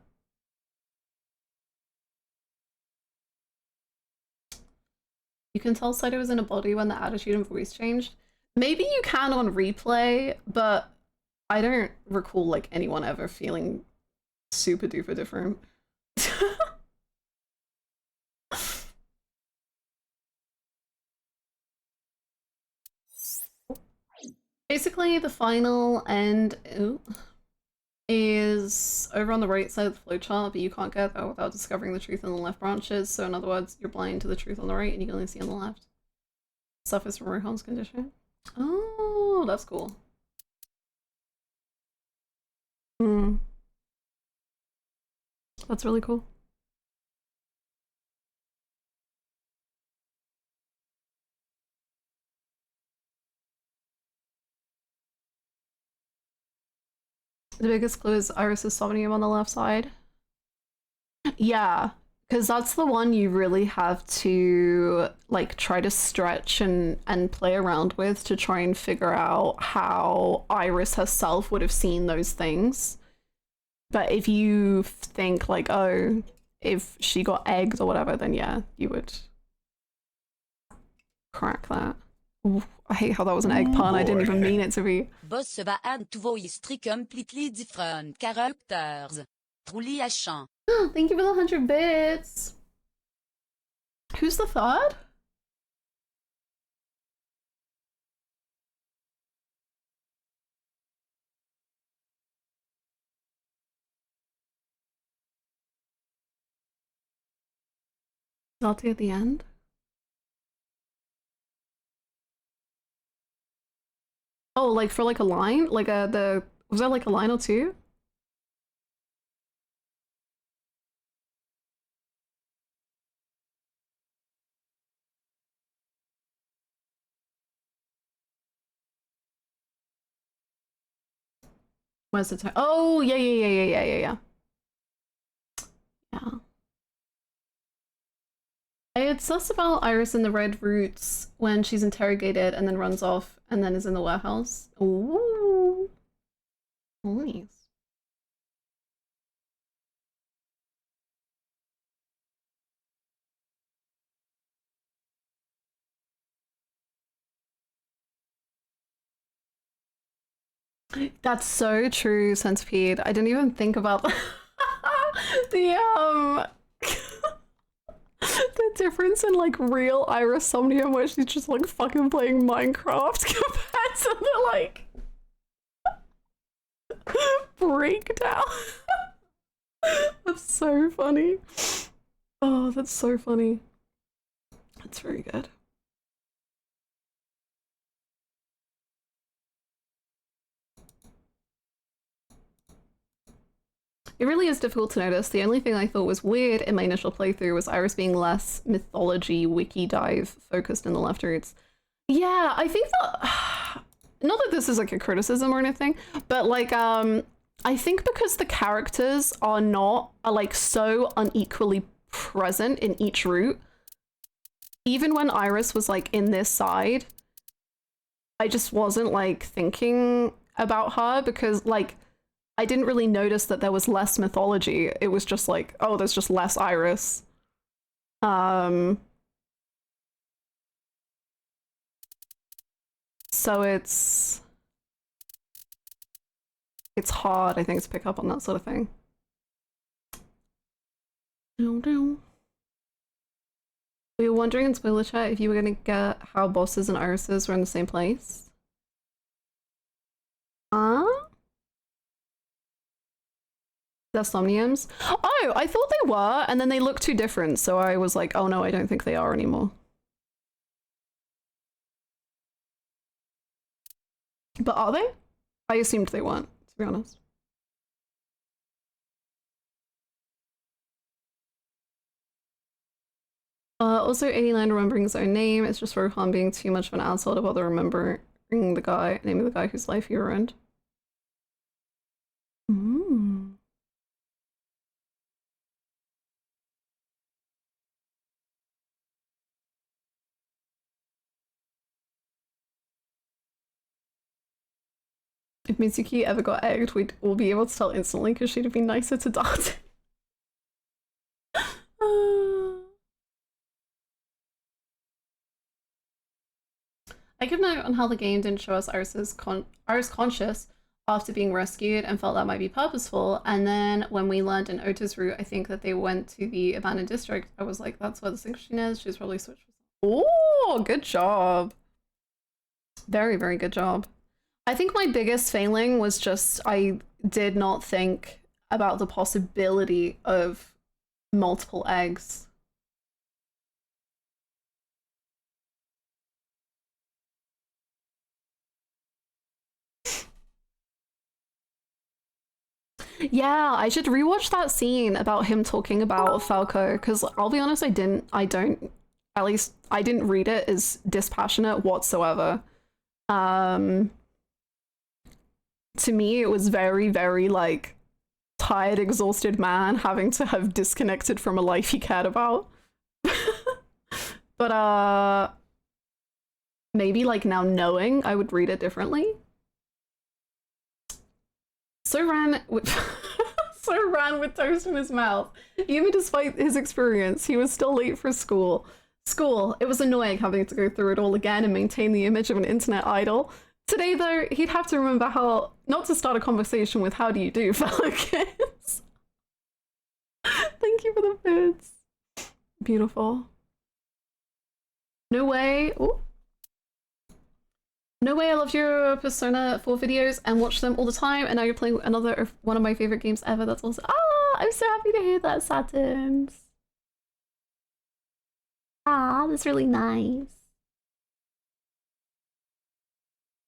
Speaker 2: You can tell Saito was in a body when the attitude and voice changed. Maybe you can on replay, but I don't recall like anyone ever feeling super duper different. Basically, the final end is over on the right side of the flowchart, but you can't get there without discovering the truth in the left branches. So in other words, you're blind to the truth on the right and you can only see on the left. Suffers from Rohan's condition. Oh, that's cool. That's really cool. The biggest clue is Iris's Somnium on the left side. Yeah, because that's the one you really have to like try to stretch and play around with to try and figure out how Iris herself would have seen those things. But if you think like, oh, if she got egged or whatever, then yeah, you would crack that. Ooh, I hate how that was an egg pun. I didn't even mean it to be.
Speaker 10: Boss va add to voice completely different characters. Truly achant.
Speaker 2: Thank you for the 100 bits. Who's the third? Salty at the end? Oh, like for like a line? Like was that like a line or two? Where's the time? Oh, yeah. Yeah. It's less about Iris in the red roots when she's interrogated and then runs off and then is in the warehouse. Ooh. Nice. That's so true, Centipede. I didn't even think about the the difference in like real Iris Somnium where she's just like fucking playing Minecraft compared to the like breakdown. That's so funny. Oh, that's so funny. That's very good. It really is difficult to notice. The only thing I thought was weird in my initial playthrough was Iris being less mythology wiki dive focused in the left roots. Yeah, I think that not that this is like a criticism or anything, but like I think because the characters are like so unequally present in each route, even when Iris was like in this side, I just wasn't like thinking about her because like I didn't really notice that there was less mythology. It was just like, oh, there's just less Iris. So it's hard, I think, to pick up on that sort of thing. We were wondering in spoiler chat if you were gonna get how bosses and irises were in the same place. They're Somniums? Oh, I thought they were, and then they look too different, so I was like, oh no, I don't think they are anymore. But are they? I assumed they weren't, to be honest. Also, 89 remembering his own name. It's just Rohan being too much of an asshole to bother remembering the guy, name of the guy whose life he ruined. If Mitsuki ever got egged, we'd all be able to tell instantly because she'd have been nicer to Dart. I give note on how the game didn't show us Iris conscious after being rescued and felt that might be purposeful. And then when we learned in Ota's route, I think that they went to the abandoned district. I was like, that's where the sync machine is. She's probably switched. Oh, good job. Very, very good job. I think my biggest failing was just I did not think about the possibility of multiple eggs. Yeah, I should rewatch that scene about him talking about Falco, because I'll be honest, I didn't read it as dispassionate whatsoever. To me, it was very, very like tired, exhausted man having to have disconnected from a life he cared about. But maybe like now knowing, I would read it differently. So ran with toast in his mouth. Even despite his experience, he was still late for school. It was annoying having to go through it all again and maintain the image of an internet idol. Today, though, he'd have to remember how not to start a conversation with "How do you do, fellow kids?" Thank you for the bits. Beautiful. No way. Ooh. No way, I loved your Persona 4 videos and watched them all the time, and now you're playing one of my favorite games ever. That's awesome. Ah, I'm so happy to hear that, Saturns. Ah, that's really nice.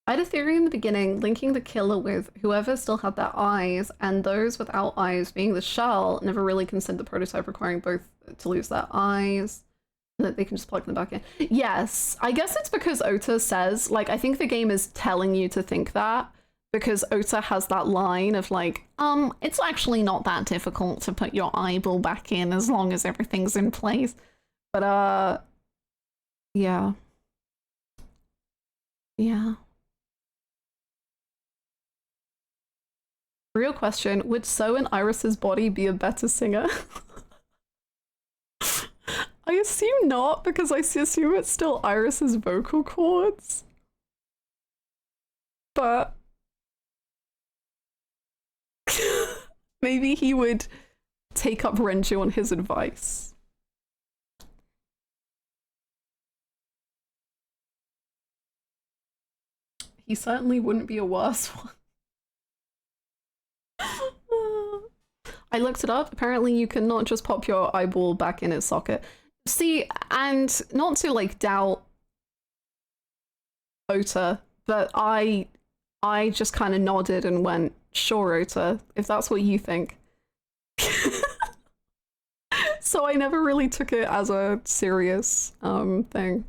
Speaker 2: I had a theory in the beginning, linking the killer with whoever still had their eyes, and those without eyes being the shell. Never really considered the prototype requiring both to lose their eyes. That they can just plug them back in. Yes, I guess it's because Ota says, like, I think the game is telling you to think that, because Ota has that line of like, it's actually not that difficult to put your eyeball back in as long as everything's in place. But yeah. Real question, would So in Iris's body be a better singer? I assume not, because I assume it's still Iris's vocal cords. But maybe he would take up Renju on his advice. He certainly wouldn't be a worse one. I looked it up. Apparently you cannot just pop your eyeball back in its socket. See, and not to like doubt Ota, but I just kind of nodded and went, sure, Ota, if that's what you think. So I never really took it as a serious thing.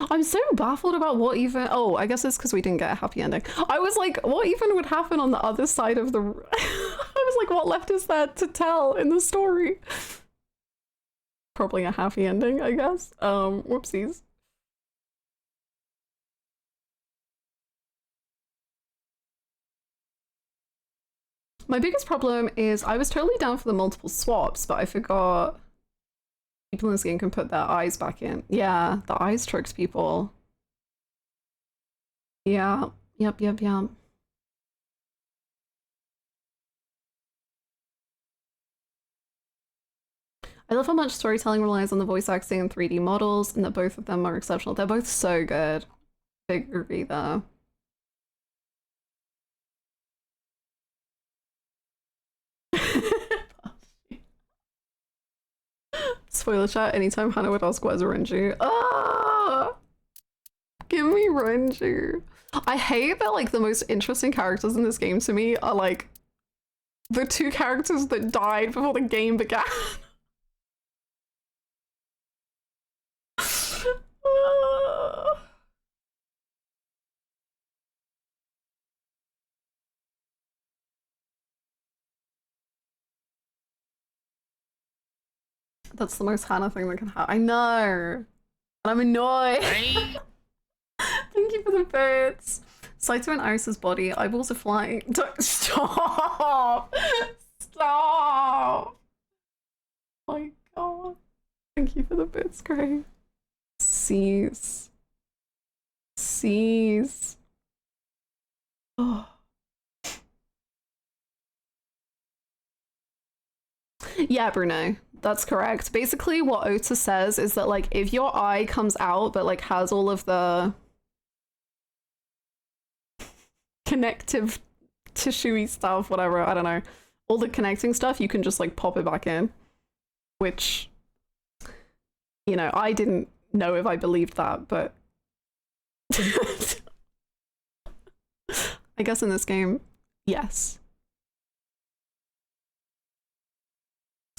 Speaker 2: I'm so baffled about what even. Oh, I guess it's because we didn't get a happy ending. I was like, what even would happen on the other side of the. I was like, what left is there to tell in the story? Probably a happy ending, I guess. Whoopsies. My biggest problem is I was totally down for the multiple swaps, but I forgot people in this game can put their eyes back in. Yeah, the eyes tricks people. Yeah, yep. I love how much storytelling relies on the voice acting and 3D models, and that both of them are exceptional. They're both so good. Big agree there. Spoiler chat, anytime Hannah would ask where's Renju. Ah! Give me Renju. I hate that like the most interesting characters in this game to me are like the two characters that died before the game began. That's the most Hannah thing that can happen. I know. And I'm annoyed. Thank you for the bits. Saito and Iris's body, eyeballs are flying. Don't stop! Stop! Oh my god. Thank you for the bits, Gray. Cease. Cease. Oh. Yeah, Bruno, that's correct. Basically, what Ota says is that, like, if your eye comes out but, like, has all of the connective tissue-y stuff, whatever, I don't know, all the connecting stuff, you can just, like, pop it back in. Which, you know, I didn't know if I believed that, but I guess in this game, yes.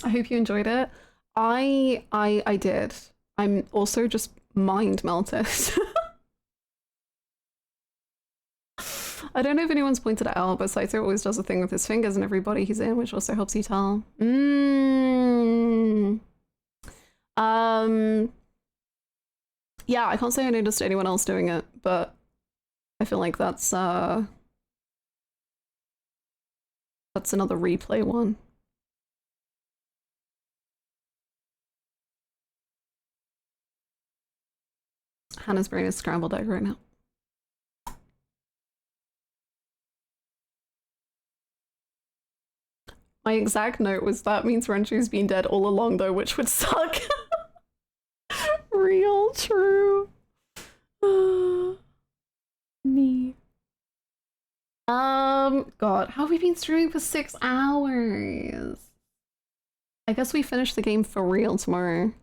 Speaker 2: I hope you enjoyed it. I did. I'm also just mind melted. I don't know if anyone's pointed it out, but Saito always does a thing with his fingers and every body he's in, which also helps you tell. Yeah, I can't say I noticed anyone else doing it, but I feel like that's another replay one. Hannah's brain is scrambled egg right now. My exact note was that means Renchu's been dead all along though, which would suck. Real true. Me. God, how have we been streaming for 6 hours? I guess we finish the game for real tomorrow.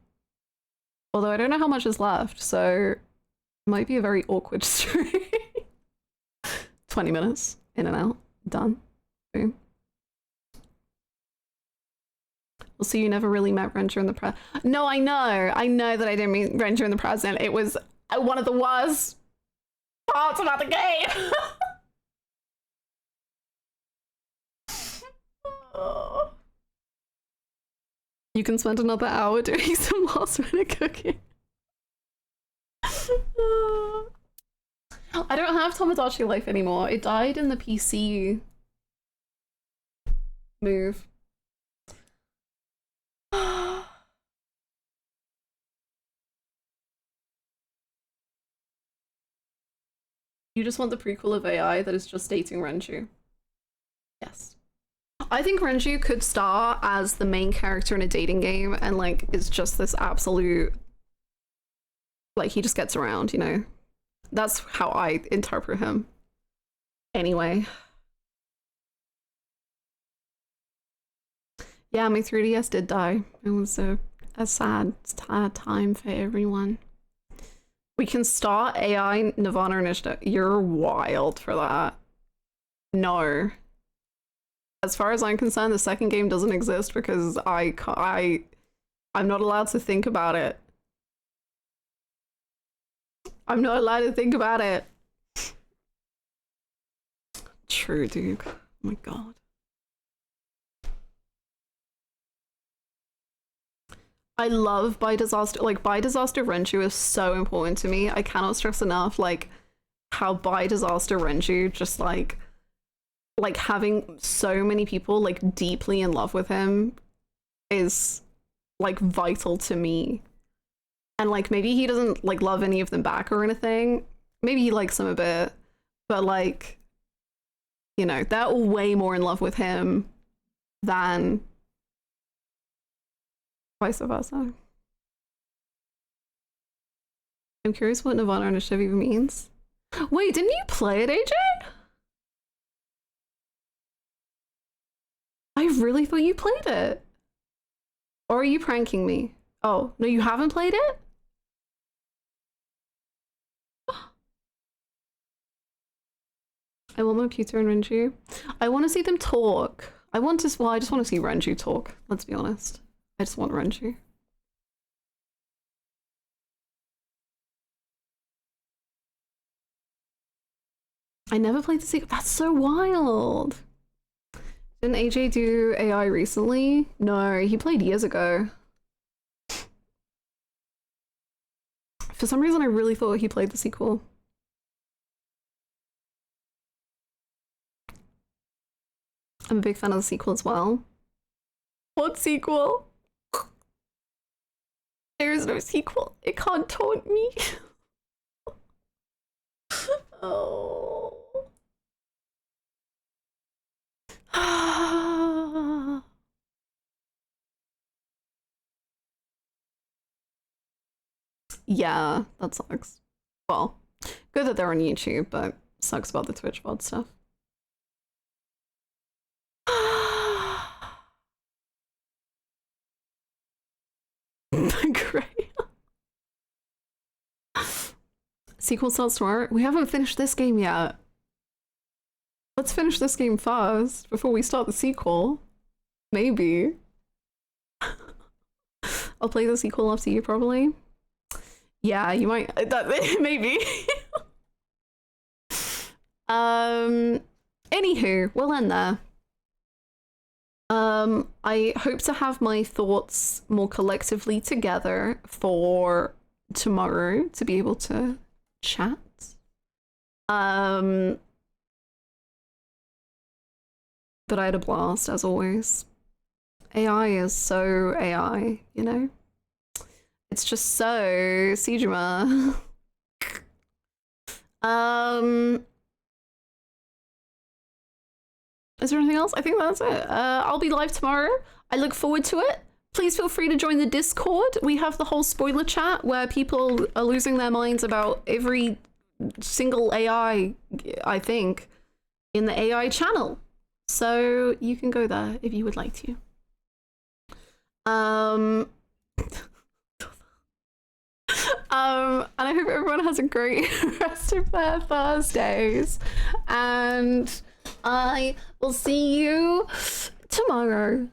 Speaker 2: Although I don't know how much is left, so it might be a very awkward stream. 20 minutes, in and out, done, boom. Well, so you never really met Rencher in the present. No, I know that I didn't meet Rencher in the present. It was one of the worst parts about the game. You can spend another hour doing some last minute cooking. I don't have Tomodachi Life anymore. It died in the PC move. You just want the prequel of AI that is just dating Renju. Yes. I think Renju could star as the main character in a dating game and like is just this absolute, like he just gets around, you know? That's how I interpret him. Anyway. Yeah, my 3DS did die. It was a sad time for everyone. We can start AI Nirvana Initiative. You're wild for that. No. As far as I'm concerned, the second game doesn't exist because I'm not allowed to think about it. I'm not allowed to think about it. True, Duke. Oh my god. I love By Disaster. Like, By Disaster Renju is so important to me. I cannot stress enough, like, how By Disaster Renju just, like having so many people, like, deeply in love with him is, like, vital to me. And, like, maybe he doesn't, like, love any of them back or anything. Maybe he likes them a bit. But, like, you know, they're all way more in love with him than vice versa. I'm curious what Nirvana Initiative even means. Wait, didn't you play it, AJ? I really thought you played it. Or are you pranking me? Oh, no, you haven't played it? I want my Pewter and Renju. I want to see them talk. I just want to see Renju talk, let's be honest. I just want Renju. I never played the sequel. That's so wild. Didn't AJ do AI recently? No, he played years ago. For some reason, I really thought he played the sequel. I'm a big fan of the sequel as well. What sequel? There is no sequel. It can't taunt me. Oh. Yeah, that sucks. Well, good that they're on YouTube, but sucks about the Twitch VOD stuff. Great. Sequel starts tomorrow. We haven't finished this game yet. Let's finish this game first before we start the sequel. Maybe. I'll play the sequel after you, probably. Yeah, you might. Maybe. Anywho, we'll end there. I hope to have my thoughts more collectively together for tomorrow to be able to chat. But I had a blast as always. AI is so AI, you know? It's just so Sejima. Is there anything else? I think that's it. I'll be live tomorrow. I look forward to it. Please feel free to join the Discord. We have the whole spoiler chat where people are losing their minds about every single AI, I think, in the AI channel. So you can go there if you would like to. And I hope everyone has a great rest of their Thursdays. And I will see you tomorrow.